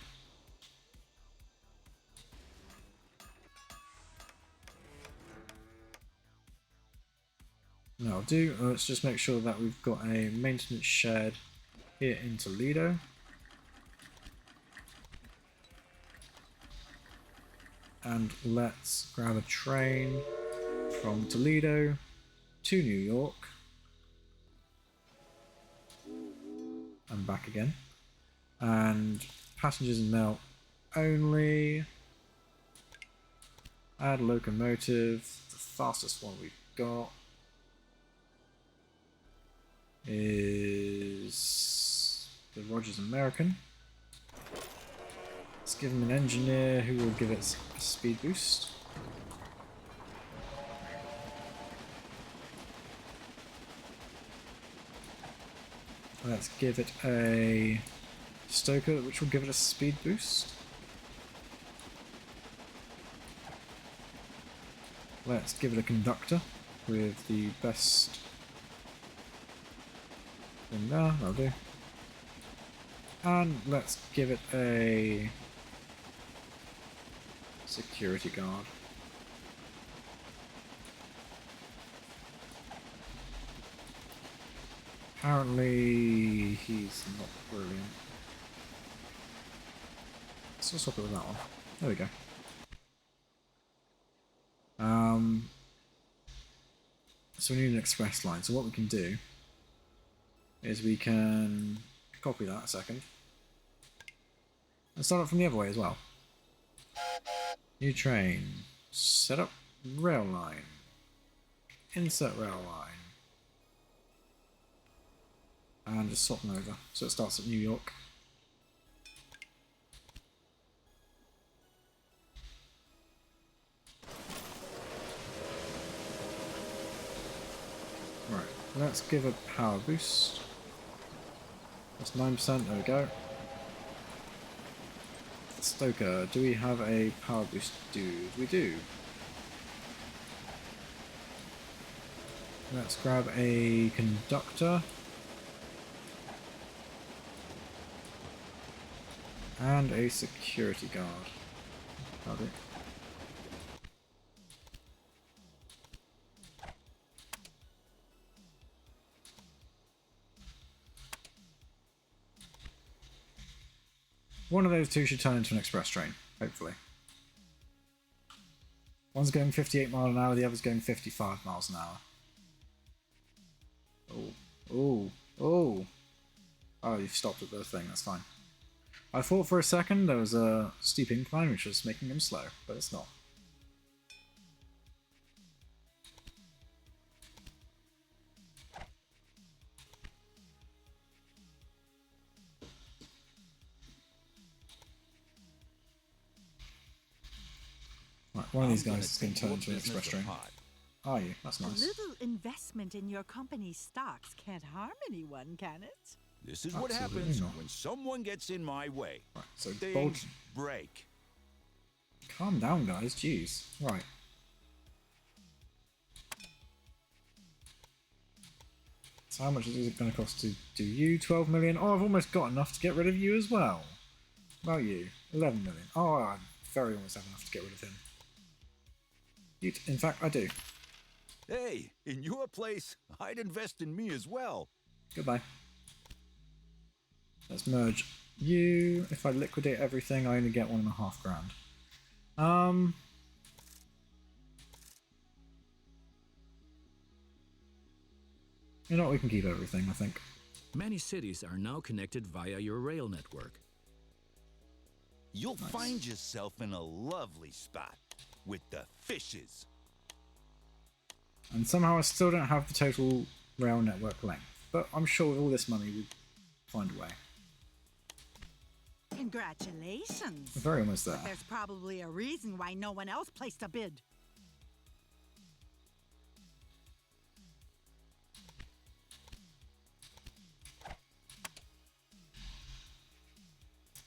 That'll do. Let's just make sure that we've got a maintenance shed here in Toledo. And let's grab a train from Toledo to New York. And back again. And passengers and mail only. Add locomotive. The fastest one we've got is the Rogers American. Let's give him an engineer who will give it a speed boost. Let's give it a stoker, which will give it a speed boost. Let's give it a conductor with the best thing there, that'll do. And let's give it a security guard. Apparently he's not brilliant. So swap it with that one. There we go. So we need an express line. So what we can do is we can copy that a second and start it from the other way as well. New train. Set up rail line. Insert rail line. And just swap them over. So it starts at New York. Right, let's give a power boost. That's 9%, there we go. Stoker, do we have a power boost? Dude, we do. Let's grab a conductor. And a security guard. Got it. One of those two should turn into an express train, hopefully. One's going 58 miles an hour, the other's going 55 miles an hour. Oh, you've stopped at the thing, that's fine. I thought for a second there was a steep incline which was making him slow, but it's not. Right, one of these guys is going to turn into an express train. Are you? That's A nice. little investment in your company's stocks can't harm anyone, can it? This is what Absolutely happens not. when someone gets in my way. Right, so Things bold. break. Calm down, guys. Jeez. Right. So how much is it going to cost to do you? 12 million? Oh, I've almost got enough to get rid of you as well. What about you? 11 million. Oh, I very almost have enough to get rid of him. In fact, I do. Hey, in your place, I'd invest in me as well. Goodbye. Let's merge you. If I liquidate everything, I only get 1.5 grand. You know what? We can keep everything, I think. Many cities are now connected via your rail network. You'll find yourself in a lovely spot with the fishes. And somehow I still don't have the total rail network length. But I'm sure with all this money, we'd find a way. Congratulations. We're very almost there. But there's probably a reason why no one else placed a bid.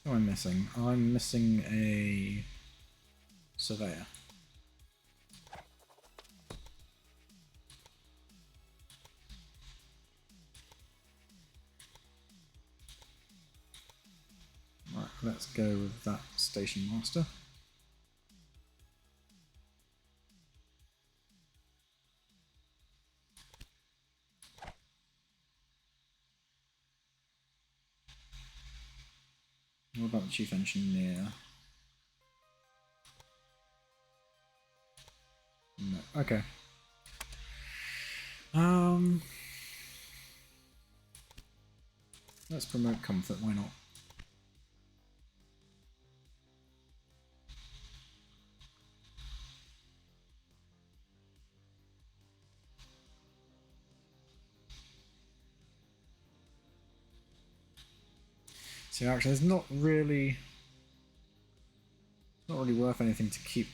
What am I missing? I'm missing a surveyor. Right, let's go with that station master. What about the chief engineer? No. Okay. Let's promote comfort, why not? So actually it's not really worth anything to keep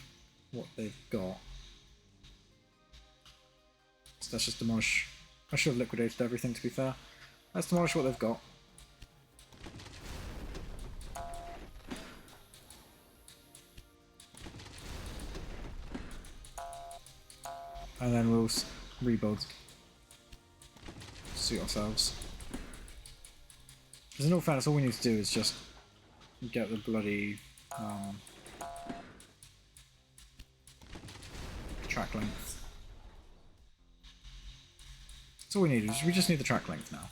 what they've got. So let's just demolish. I should have liquidated everything, to be fair. Let's demolish what they've got. And then we'll rebuild. Suit ourselves. Because in all fairness, all we need to do is just get the bloody track length. That's all we need. We just need the track length now.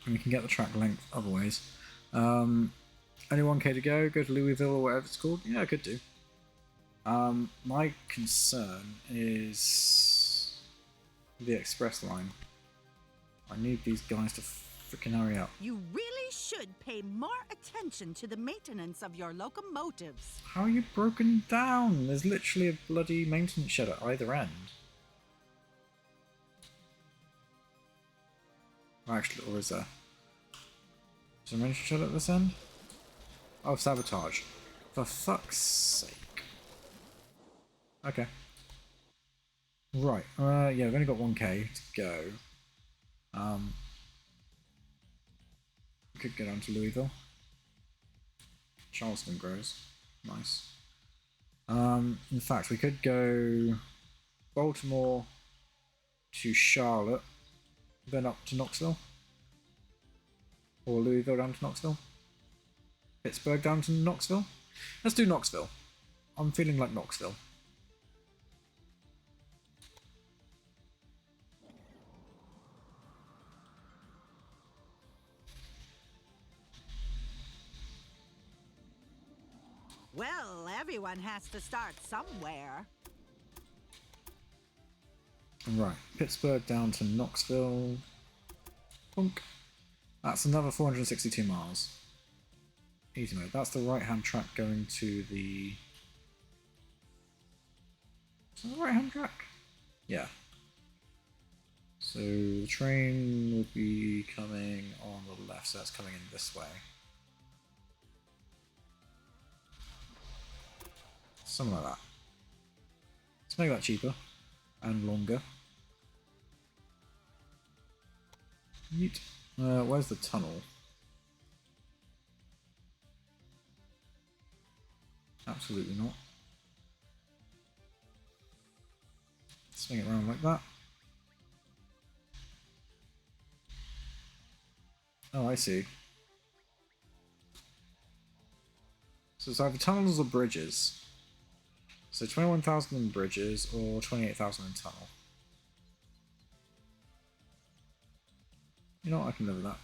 And we can get the track length other ways. Only 1k to go. Go to Louisville or whatever it's called. Yeah, I could do. My concern is the express line. I need these guys to freaking hurry up. You really should pay more attention to the maintenance of your locomotives. How are you broken down? There's literally a bloody maintenance shed at either end. Actually, or is there? Is there a maintenance shed at this end? Oh, sabotage. For fuck's sake. Okay. Right, yeah, we've only got 1k to go. We could get on to Louisville. Charleston grows. Nice. In fact, we could go Baltimore to Charlotte, then up to Knoxville. Or Louisville down to Knoxville. Pittsburgh down to Knoxville. Let's do Knoxville. I'm feeling like Knoxville. Well, everyone has to start somewhere. Right, Pittsburgh down to Knoxville. Punk. That's another 462 miles. Easy mode. That's the right-hand track going to the... Is that the right-hand track? Yeah. So the train would be coming on the left, so that's coming in this way. Something like that. Let's make that cheaper and longer. Yeet. Where's the tunnel? Absolutely not. Swing it around like that. Oh, I see. So it's either tunnels or bridges. So 21,000 in bridges or 28,000 in tunnel. You know what, I can live with that.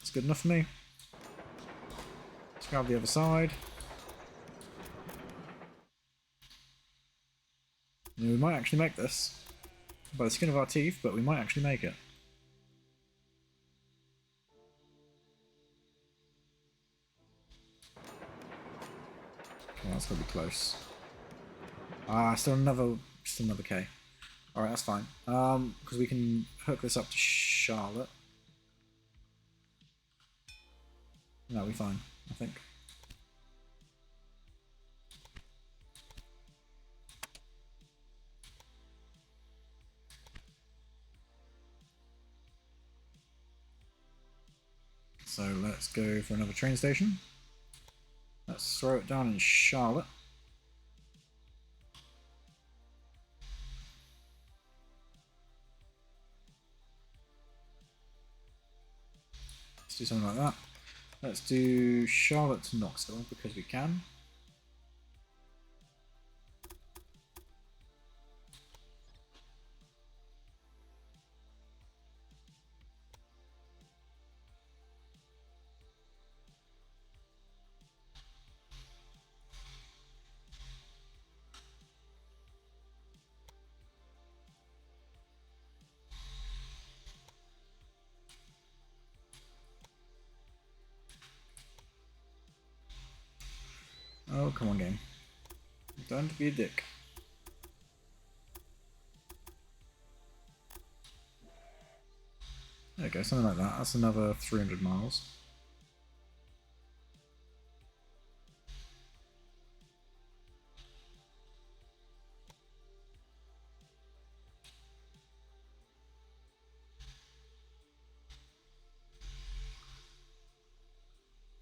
It's good enough for me. Let's grab the other side. And we might actually make this. By the skin of our teeth, but we might actually make it. Okay, that's gotta be close. Ah, still another K. Alright, that's fine. Because we can hook this up to Charlotte. No, we're fine, I think. So let's go for another train station. Let's throw it down in Charlotte. Let's do something like that. Let's do Charlotte to Knoxville because we can. Oh, come on, game. Don't be a dick. There we go, something like that. That's another 300 miles.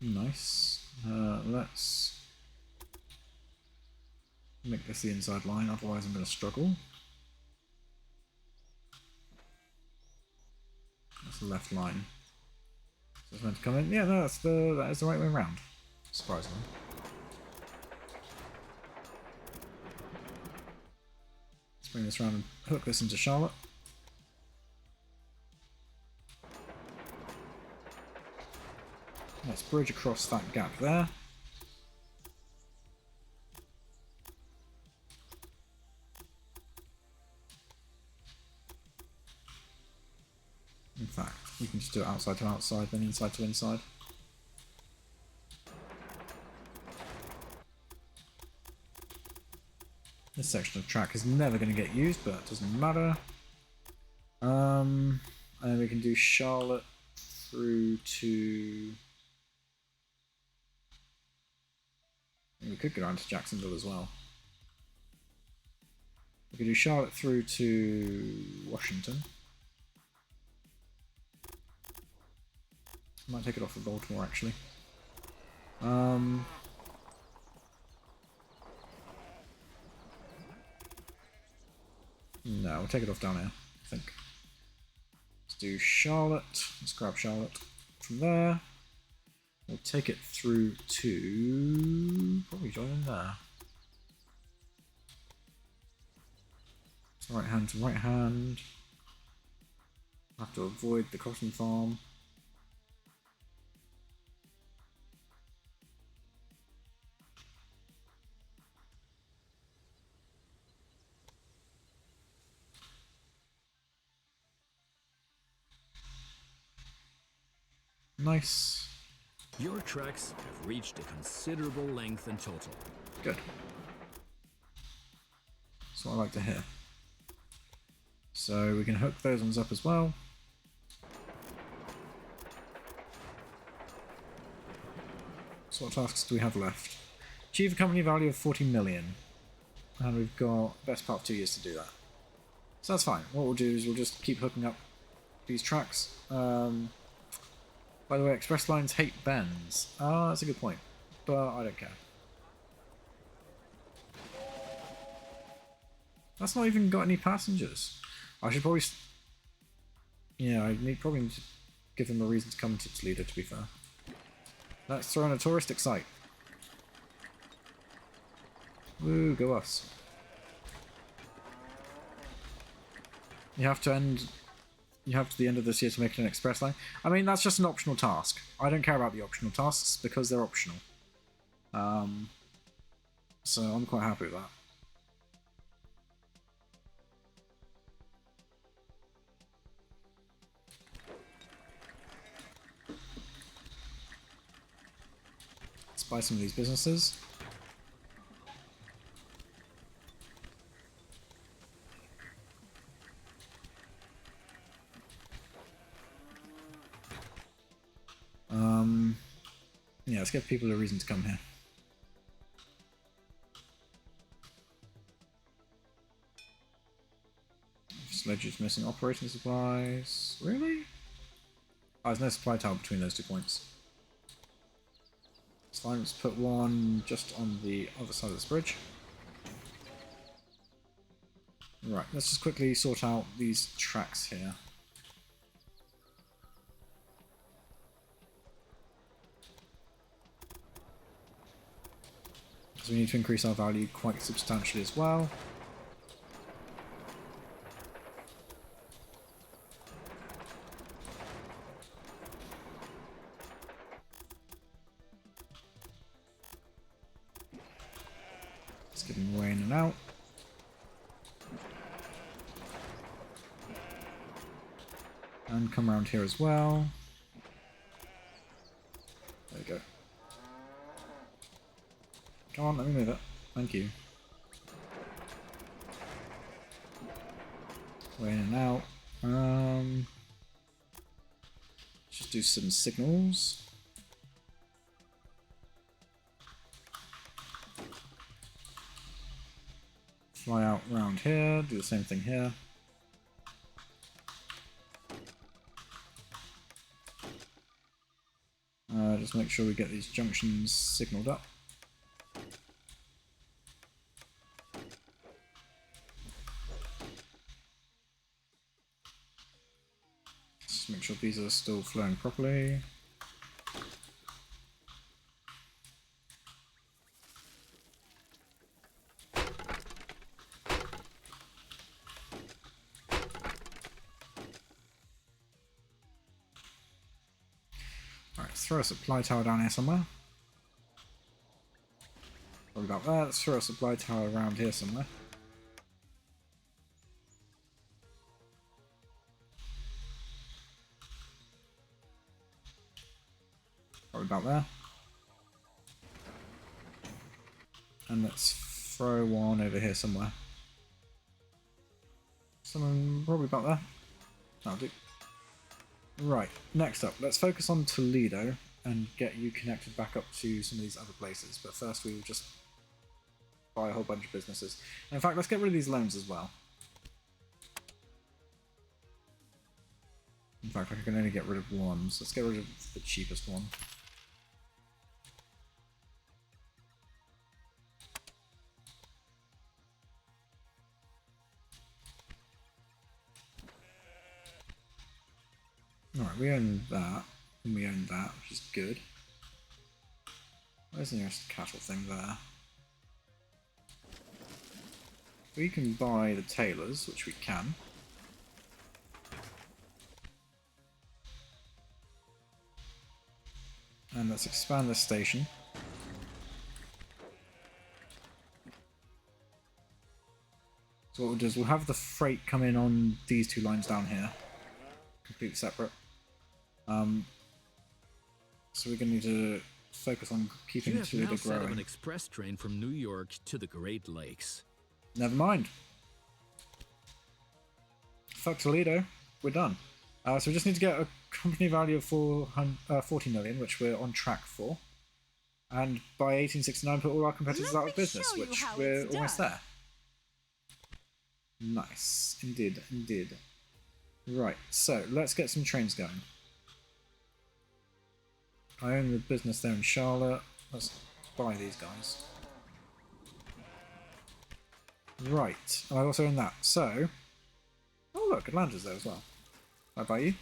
Nice. Let's make this the inside line, otherwise I'm going to struggle. That's the left line. So it's meant to come in. Yeah, no, that is the right way around. Surprisingly. Let's bring this around and hook this into Charlotte. Let's bridge across that gap there. In fact, we can just do it outside to outside, then inside to inside. This section of track is never going to get used, but it doesn't matter. And then we can do Charlotte through to... We could go down to Jacksonville as well. We could do Charlotte through to Washington. Might take it off of Baltimore actually. No, we'll take it off down here, I think. Let's do Charlotte. Let's grab Charlotte from there. We'll take it through to... probably join in there. It's right hand to right hand. Have to avoid the cotton farm. Nice. Your tracks have reached a considerable length in total. Good. That's what I like to hear. So we can hook those ones up as well. So what tasks do we have left? Achieve a company value of 40 million. and we've got best part of 2 years to do that. So that's fine. What we'll do is we'll just keep hooking up these tracks. By the way, express lines hate bends. Ah, that's a good point, but I don't care. That's not even got any passengers. I should probably... Yeah, probably need to give them a reason to come to Toledo, to be fair. Let's throw in a touristic site. Woo, go us. You have to the end of this year to make it an express line. I mean, that's just an optional task. I don't care about the optional tasks because they're optional. So I'm quite happy with that. Let's buy some of these businesses. Yeah, let's give people a reason to come here. Sledges missing operating supplies. Really? Oh, there's no supply tower between those 2 points. It's fine, let's put one just on the other side of this bridge. Right, let's just quickly sort out these tracks here. So we need to increase our value quite substantially as well. Let's give them away in and out. And come around here as well. There we go. Come on, let me move it. Thank you. Way in and out. Just do some signals. Fly out round here, do the same thing here. Just make sure we get these junctions signaled up. Just make sure these are still flowing properly. Let's throw a supply tower down here somewhere. What about that? Let's throw a supply tower around here somewhere. What about there? And let's throw one over here somewhere. Someone probably about there. That'll do. Right, next up, let's focus on Toledo and get you connected back up to some of these other places. But first we will just buy a whole bunch of businesses. And in fact, let's get rid of these loans as well. In fact, I can only get rid of one, so let's get rid of the cheapest one. Alright, we own that, and we own that, which is good. Where's the nearest cattle thing there? We can buy the tailors, which we can. And let's expand this station. So what we'll do is we'll have the freight come in on these 2 lines down here. Completely separate. So we're going to need to focus on keeping Toledo growing. Set up an express train from New York to the Great Lakes. Never mind. Fuck Toledo. We're done. So we just need to get a company value of 40 million, which we're on track for. And by 1869 put all our competitors out of business, which we're almost there. Nice. Indeed, indeed. Right, so let's get some trains going. I own the business there in Charlotte. Let's buy these guys. Right, I also own that. So, oh look, Atlanta's there as well. I buy you?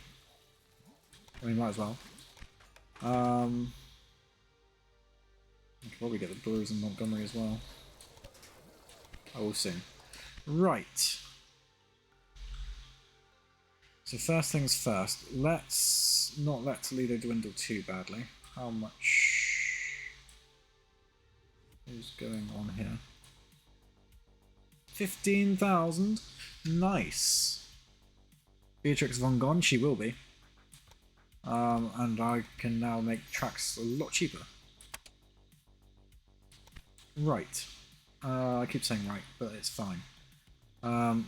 I mean, might as well. I can probably get the Brewers in Montgomery as well. Oh, we'll see. Right. So first things first, let's not let Toledo dwindle too badly. How much is going on here? 15,000? Nice. Beatrix von Gone, she will be. And I can now make tracks a lot cheaper. Right. I keep saying right, but it's fine.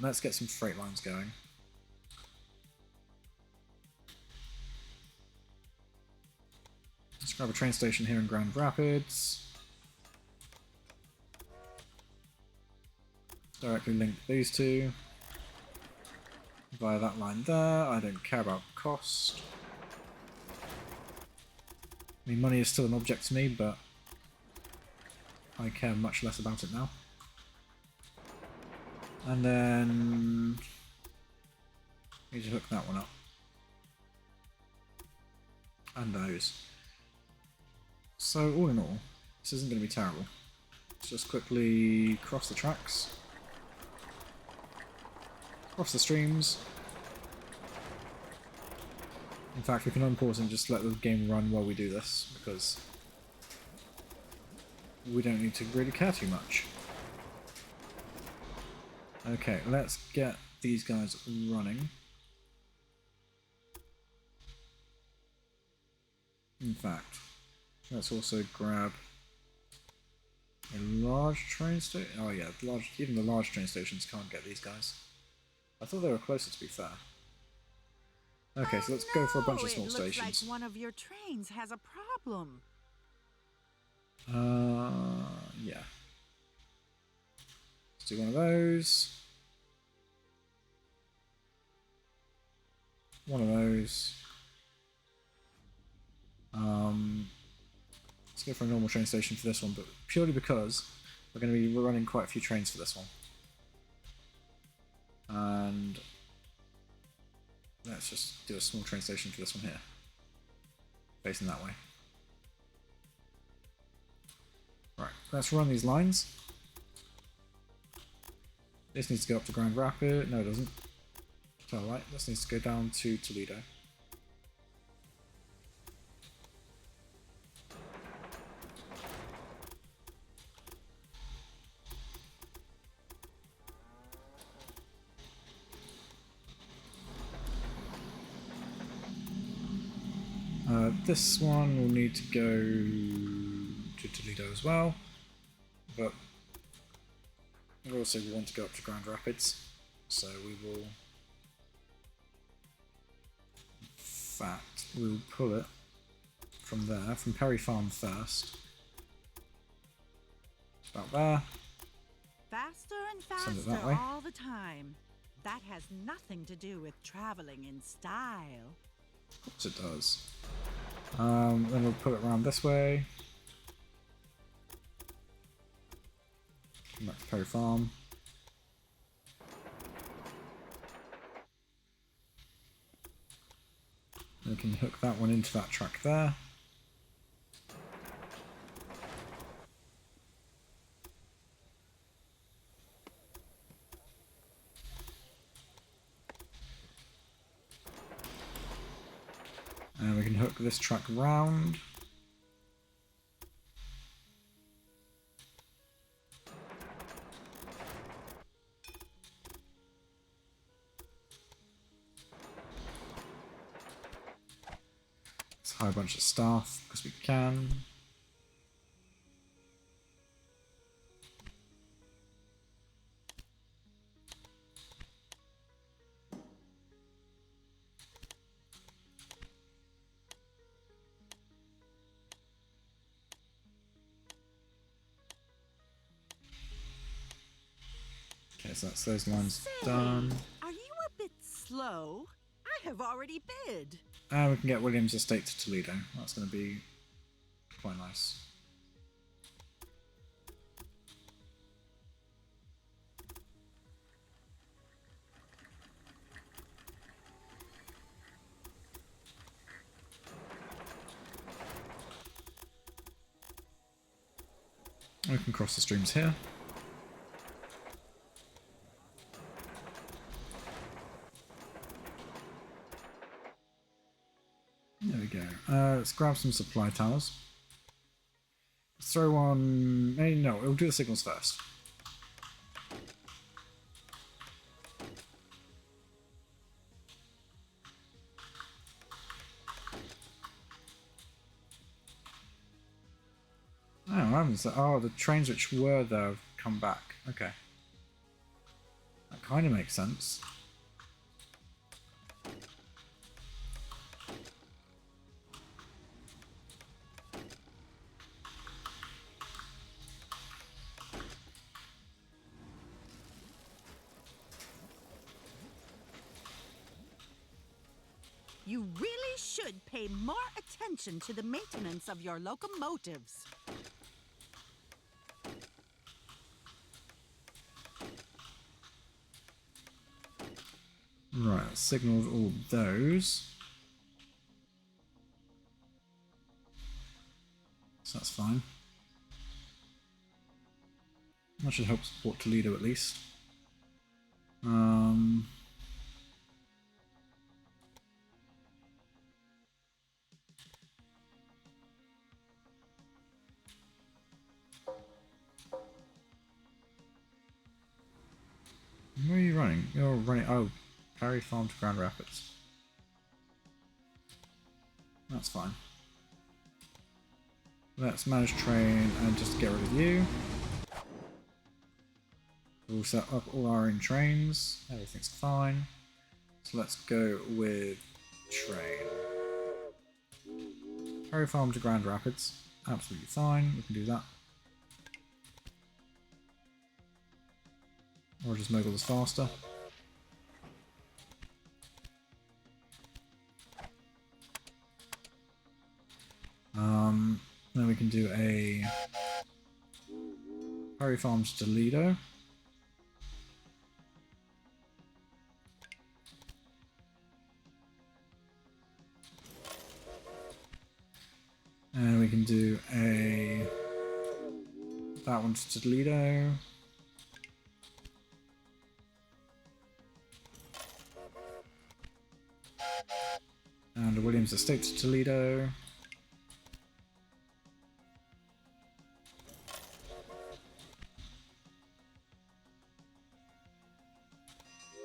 Let's get some freight lines going. Let's grab a train station here in Grand Rapids. Directly link these two. Via that line there. I don't care about cost. I mean, money is still an object to me, but I care much less about it now. And then need to hook that one up. And those. So all in all, this isn't going to be terrible. Let's just quickly cross the tracks. Cross the streams. In fact, we can unpause and just let the game run while we do this, because we don't need to really care too much. Okay, let's get these guys running. In fact, let's also grab a large train station. Oh yeah, even the large train stations can't get these guys. I thought they were closer, to be fair. Okay, so let's go for a bunch of small stations. It looks like one of your trains has a problem. Yeah. Let's do one of those. One of those. Let's go for a normal train station for this one, but purely because we're going to be running quite a few trains for this one. And let's just do a small train station for this one here. Facing that way. Right, let's run these lines. This needs to go up to Grand Rapids. No, it doesn't. It's alright. This needs to go down to Toledo. This one will need to go to Toledo as well, but we also want to go up to Grand Rapids, so we will, in fact, we'll pull it from there, from Perry Farm first. About there. Faster and Send it that way. faster all the time. That has nothing to do with traveling in style. Of course it does. Then we'll put it around this way. Come back to Perry Farm. We can hook that one into that track there. And we can hook this track round. Let's hire a bunch of staff because we can. Okay, so that's those lines Say, done. are you a bit slow? I have already bid. And we can get William's estate to Toledo. That's going to be quite nice. We can cross the streams here. There we go. Let's grab some supply towers. Let's throw on... No, we'll do the signals first. Oh, what happens? Oh, the trains which were there have come back. Okay. That kind of makes sense. You really should pay more attention to the maintenance of your locomotives. Right, signaled all those. So that's fine. That should help support Toledo at least. Where are you running? You're running... Oh, Perry Farm to Grand Rapids. That's fine. Let's manage train and just get rid of you. We'll set up all our own trains. Everything's fine. So let's go with train. Perry Farm to Grand Rapids. Absolutely fine. We can do that. Or just Mogul is faster. Then we can do a Perry Farm to Toledo. And we can do that one to Toledo. And a Williams Estate to Toledo.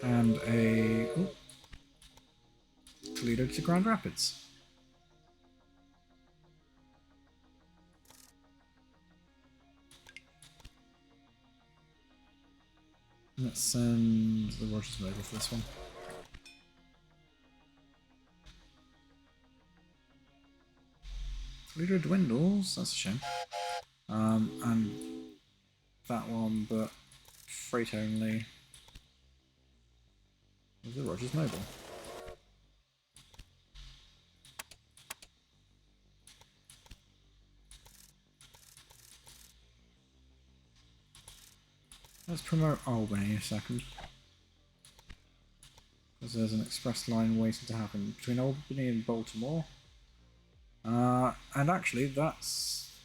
And a Toledo to Grand Rapids. Let's send the Rogers Mobile for this one. Toledo dwindles, that's a shame. And that one, but freight only. Is the Rogers Mobile? Let's promote Albany a second. Because there's an express line waiting to happen between Albany and Baltimore. And actually, that's...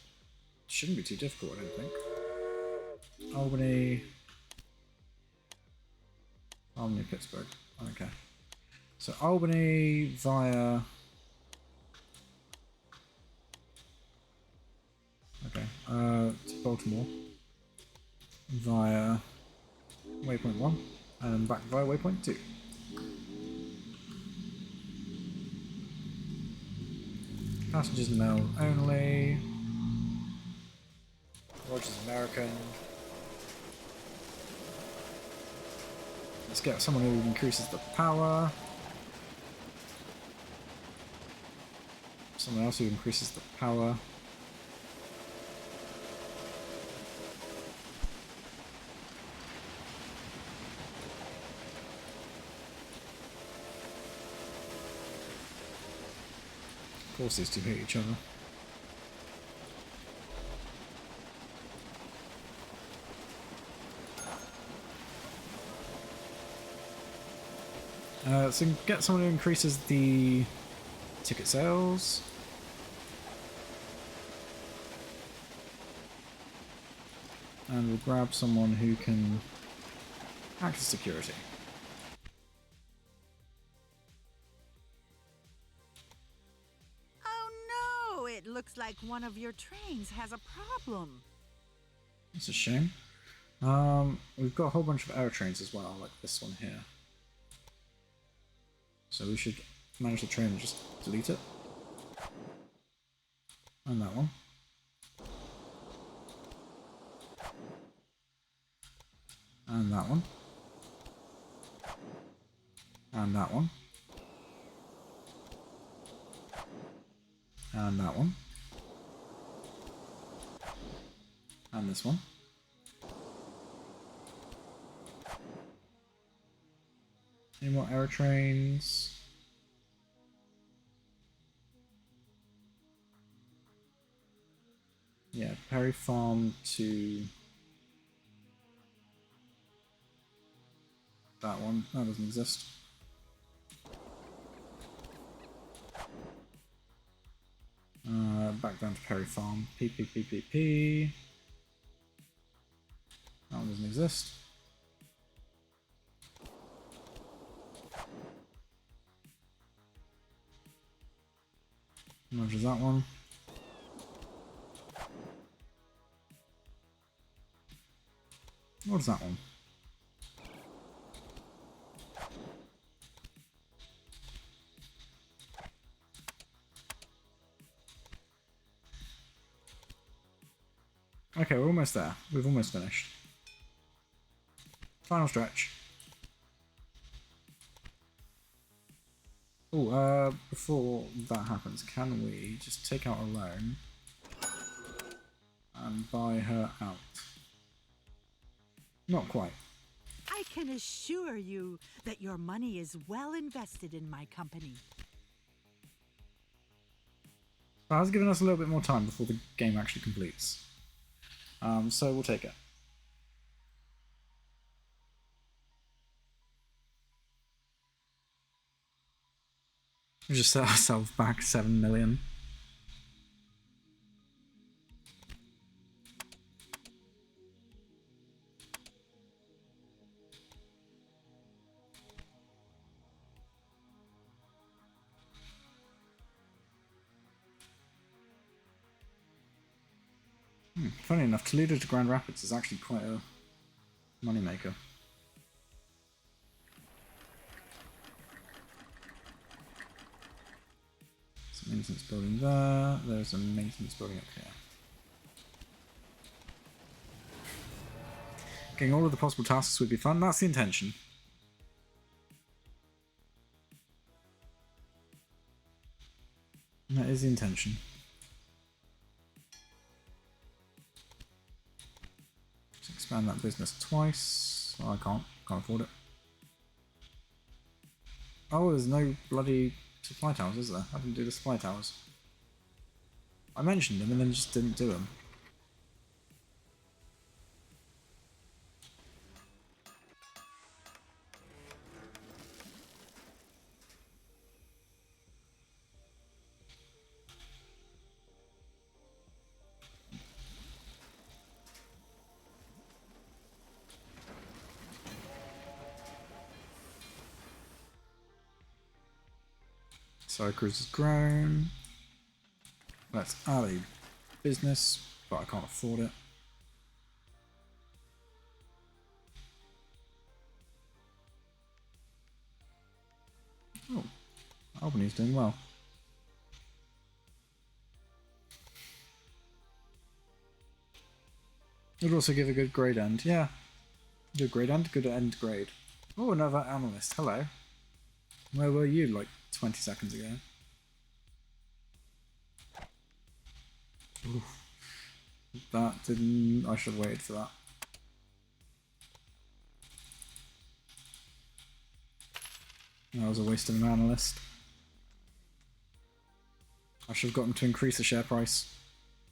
shouldn't be too difficult, I don't think. Albany... Pittsburgh. Okay. So Albany via... Okay, to Baltimore. Via waypoint 1 and back via waypoint 2. Passengers and mail only. Rogers American. Let's get someone who increases the power. Someone else who increases the power. Of course these two hate each other. So get someone who increases the ticket sales. And we'll grab someone who can act as security. Oh no, it looks like one of your trains has a problem. That's a shame. We've got a whole bunch of air trains as well, like this one here. So we should manage the train and just delete it. And that one. And that one. And that one. And that one. And this one. Any more air trains? Yeah, Perry Farm to that one. That doesn't exist. Back down to Perry Farm. P. That one doesn't exist. How much is that one? What is that one? Okay, we're almost there. We've almost finished. Final stretch. Oh, before that happens, can we just take out a loan and buy her out? Not quite. I can assure you that your money is well invested in my company. That has given us a little bit more time before the game actually completes. So we'll take it. We just set ourselves back 7 million. Funny enough, Toledo to Grand Rapids is actually quite a moneymaker. There's a maintenance building there, there's a maintenance building up here. Getting all of the possible tasks would be fun, that's the intention. That is the intention. Expand that business twice. Oh, I can't afford it. Oh, there's no bloody supply towers, is there? I didn't do the supply towers. I mentioned them and then just didn't do them. Syracuse has grown. Let's add a business, but I can't afford it. Oh, Albany's doing well. It would also give a good grade end, yeah. Good grade end, good end grade. Oh, another analyst, hello. Where were you like 20 seconds ago? Oof. That didn't... I should have waited for that. That was a waste of an analyst. I should have got them to increase the share price.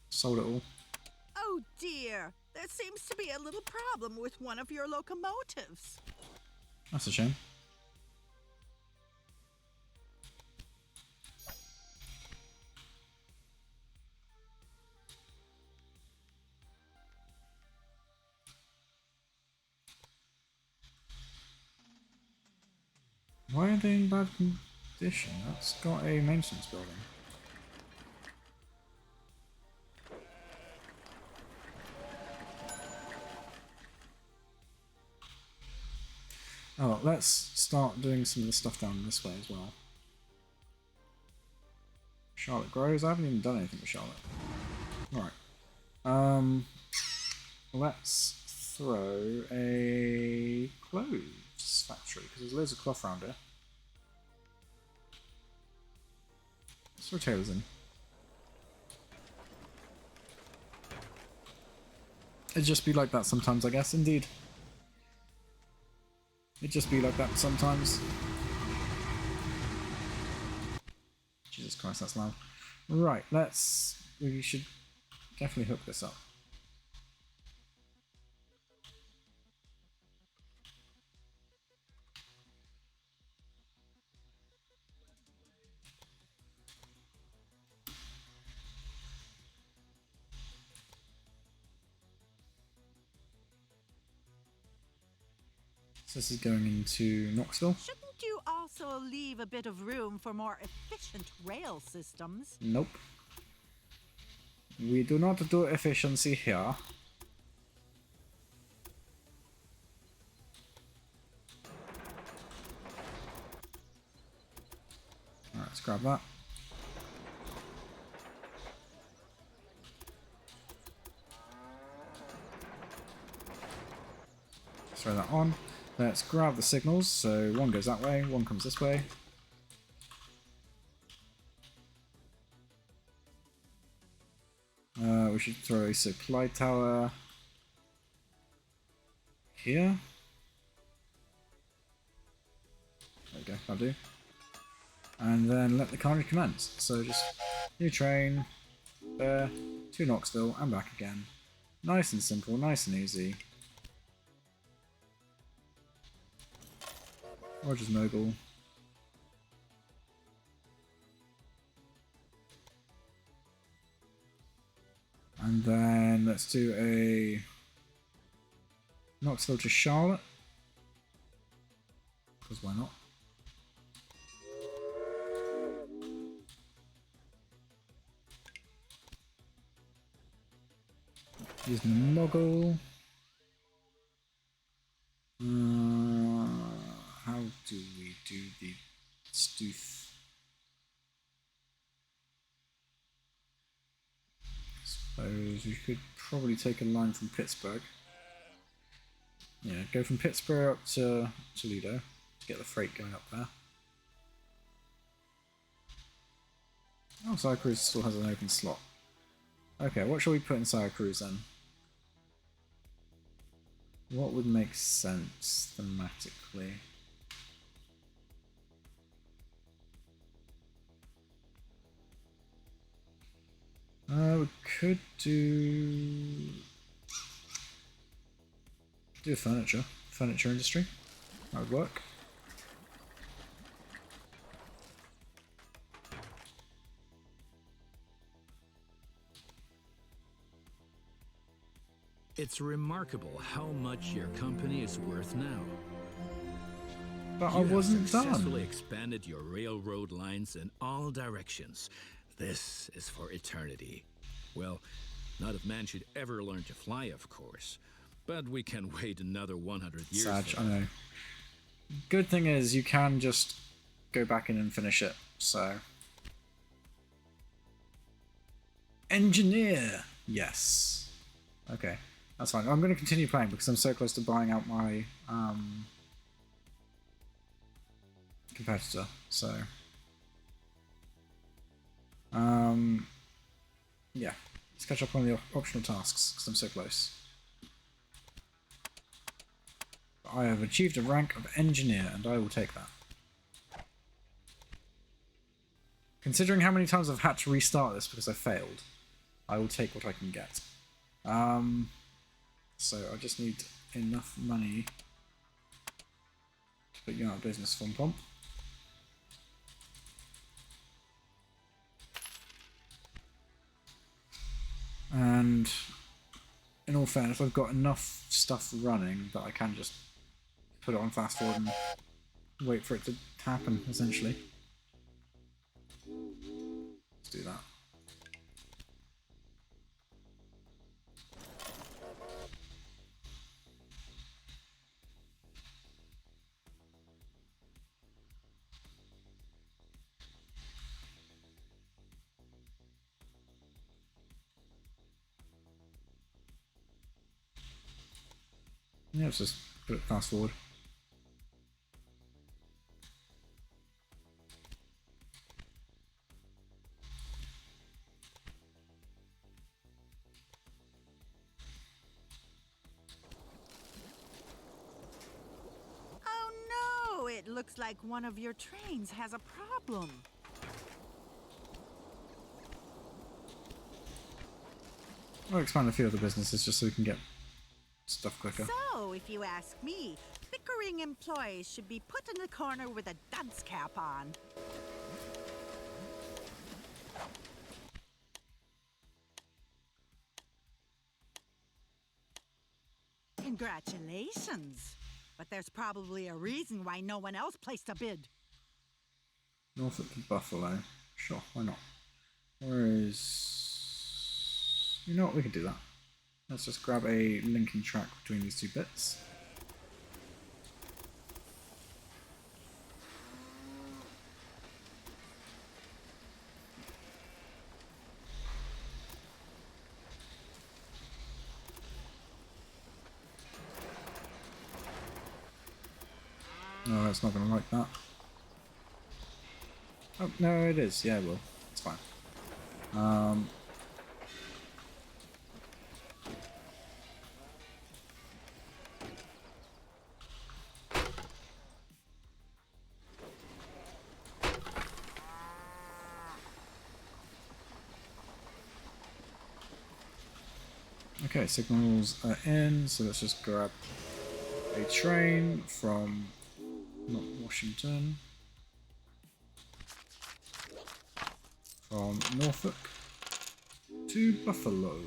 Sold it all. Oh dear, there seems to be a little problem with one of your locomotives. That's a shame. Why are they in bad condition? That's got a maintenance building. Oh, let's start doing some of the stuff down this way as well. Charlotte grows. I haven't even done anything with Charlotte. Alright. Let's throw a clothes factory, because there's loads of cloth around here. Let's throw tailors in. It'd just be like that sometimes, I guess. Indeed. It'd just be like that sometimes. Jesus Christ, that's loud. Right, we should definitely hook this up. So this is going into Knoxville. Shouldn't you also leave a bit of room for more efficient rail systems? Nope. We do not do efficiency here. Alright, let's grab that. Throw that on. Let's grab the signals. So one goes that way, one comes this way. We should throw a supply tower here. There we go, that'll do. And then let the carnage commence. So just new train, there, to Knoxville, and back again. Nice and simple, nice and easy. Roger's Mogul. And then let's do a Knoxville to Charlotte. Because why not? Use Mogul. How do we do the stoof? Suppose we could probably take a line from Pittsburgh. Yeah, go from Pittsburgh up to Toledo to get the freight going up there. Oh, Syracuse still has an open slot. Okay, what shall we put in Syracuse then? What would make sense thematically? We could do furniture industry. That would work. It's remarkable how much your company is worth now. But You I wasn't have successfully done. expanded your railroad lines in all directions. This is for eternity. Well, not if man should ever learn to fly, of course. But we can wait another 100 years. Sag, for I that. know. Good thing is you can just go back in and finish it, so. Engineer! Yes. Okay, that's fine. I'm going to continue playing because I'm so close to buying out my competitor, so. Yeah, let's catch up on the optional tasks because I'm so close. I have achieved a rank of engineer, and I will take that. Considering how many times I've had to restart this because I failed, I will take what I can get. So I just need enough money to put you out of business, Fun Pomp. And in all fairness, I've got enough stuff running that I can just put it on fast forward and wait for it to happen, essentially. Let's do that. Yeah, let's just put it fast forward. Oh no, it looks like one of your trains has a problem. I'll expand a few other businesses just so we can get stuff quicker. So, if you ask me, bickering employees should be put in the corner with a dunce cap on. Congratulations. But there's probably a reason why no one else placed a bid. Norfolk to Buffalo. Sure, why not? Where is... You know what, we could do that. Let's just grab a linking track between these two bits. No, it's not going to like that. Oh, no, it is. Yeah, it will. It's fine. Okay, signals are in, so let's just grab a train from not Washington, from Norfolk to Buffalo.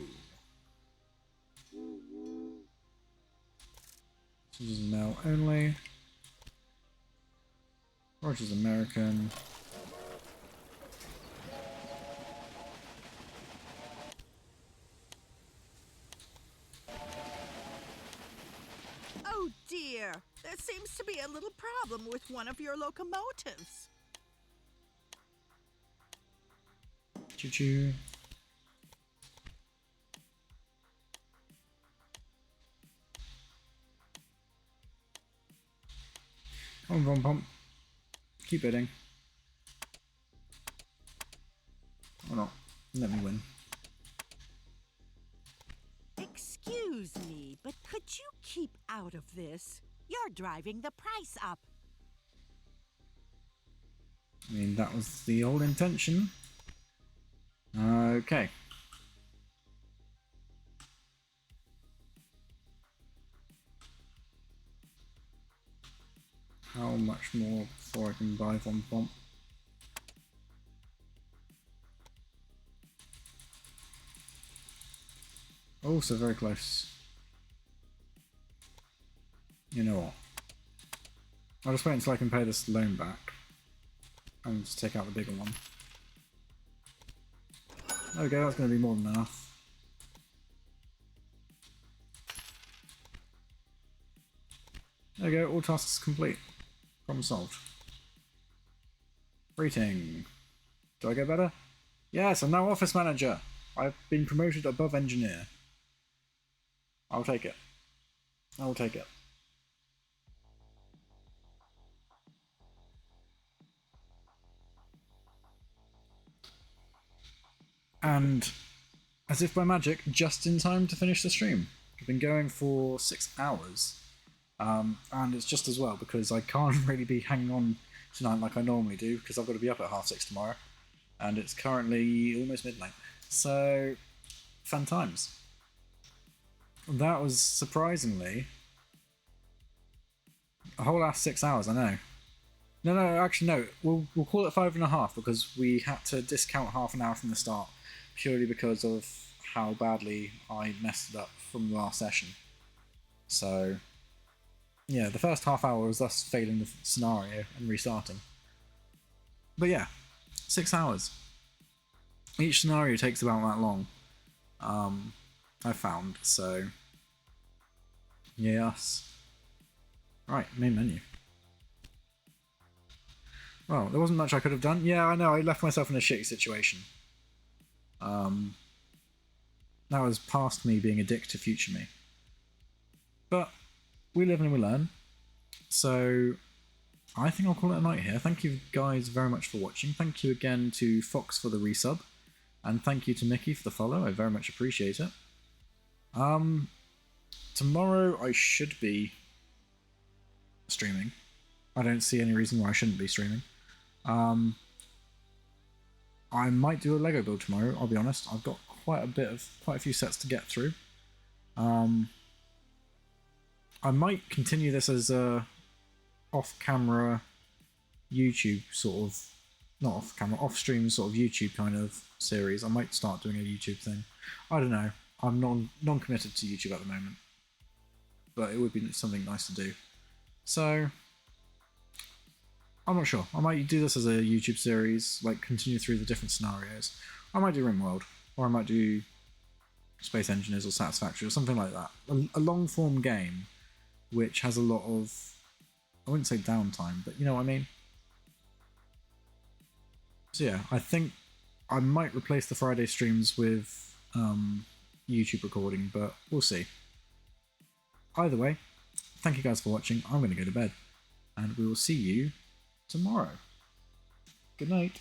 This is mail only. Roger's American. Oh dear, there seems to be a little problem with one of your locomotives. Choo-choo. Come on, Von Pump. Keep bidding. Or not. Let me win. Excuse me, but could you keep out of this? You're driving the price up. I mean, that was the old intention. Okay. How much more before I can buy Von Pomp? Oh, so very close. You know what? I'll just wait until I can pay this loan back. And just take out the bigger one. Okay, that's going to be more than enough. There we go, all tasks complete. Problem solved. Rating. Do I get better? Yes, I'm now office manager. I've been promoted above engineer. I'll take it. I'll take it. And as if by magic, just in time to finish the stream. I've been going for 6 hours. And it's just as well because I can't really be hanging on tonight like I normally do because I've got to be up at 6:30 tomorrow. and it's currently almost midnight. So, fun times. That was surprisingly a whole last 6 hours, I know. No, actually no, we'll call it 5.5 because we had to discount half an hour from the start, purely because of how badly I messed it up from the last session. So, yeah, the first half hour was us failing the scenario and restarting. But yeah, 6 hours. Each scenario takes about that long, I found, so yes. Right, main menu. Well, there wasn't much I could have done. Yeah, I know, I left myself in a shitty situation. That was past me being a dick to future me. But we live and we learn. So I think I'll call it a night here. Thank you guys very much for watching. Thank you again to Fox for the resub. And thank you to Mickey for the follow. I very much appreciate it. Tomorrow I should be streaming. I don't see any reason why I shouldn't be streaming. I might do a Lego build tomorrow, I'll be honest. I've got quite a few sets to get through. I might continue this as a off-camera YouTube sort of, not off-camera, off-stream sort of YouTube kind of series. I might start doing a YouTube thing. I don't know. I'm non-committed to YouTube at the moment. But it would be something nice to do. So, I'm not sure. I might do this as a YouTube series, like continue through the different scenarios. I might do RimWorld, or I might do Space Engineers or Satisfactory or something like that. A long-form game which has a lot of, I wouldn't say downtime, but you know what I mean? So yeah, I think I might replace the Friday streams with YouTube recording, but we'll see. Either way, thank you guys for watching. I'm going to go to bed, and we will see you tomorrow. Good night.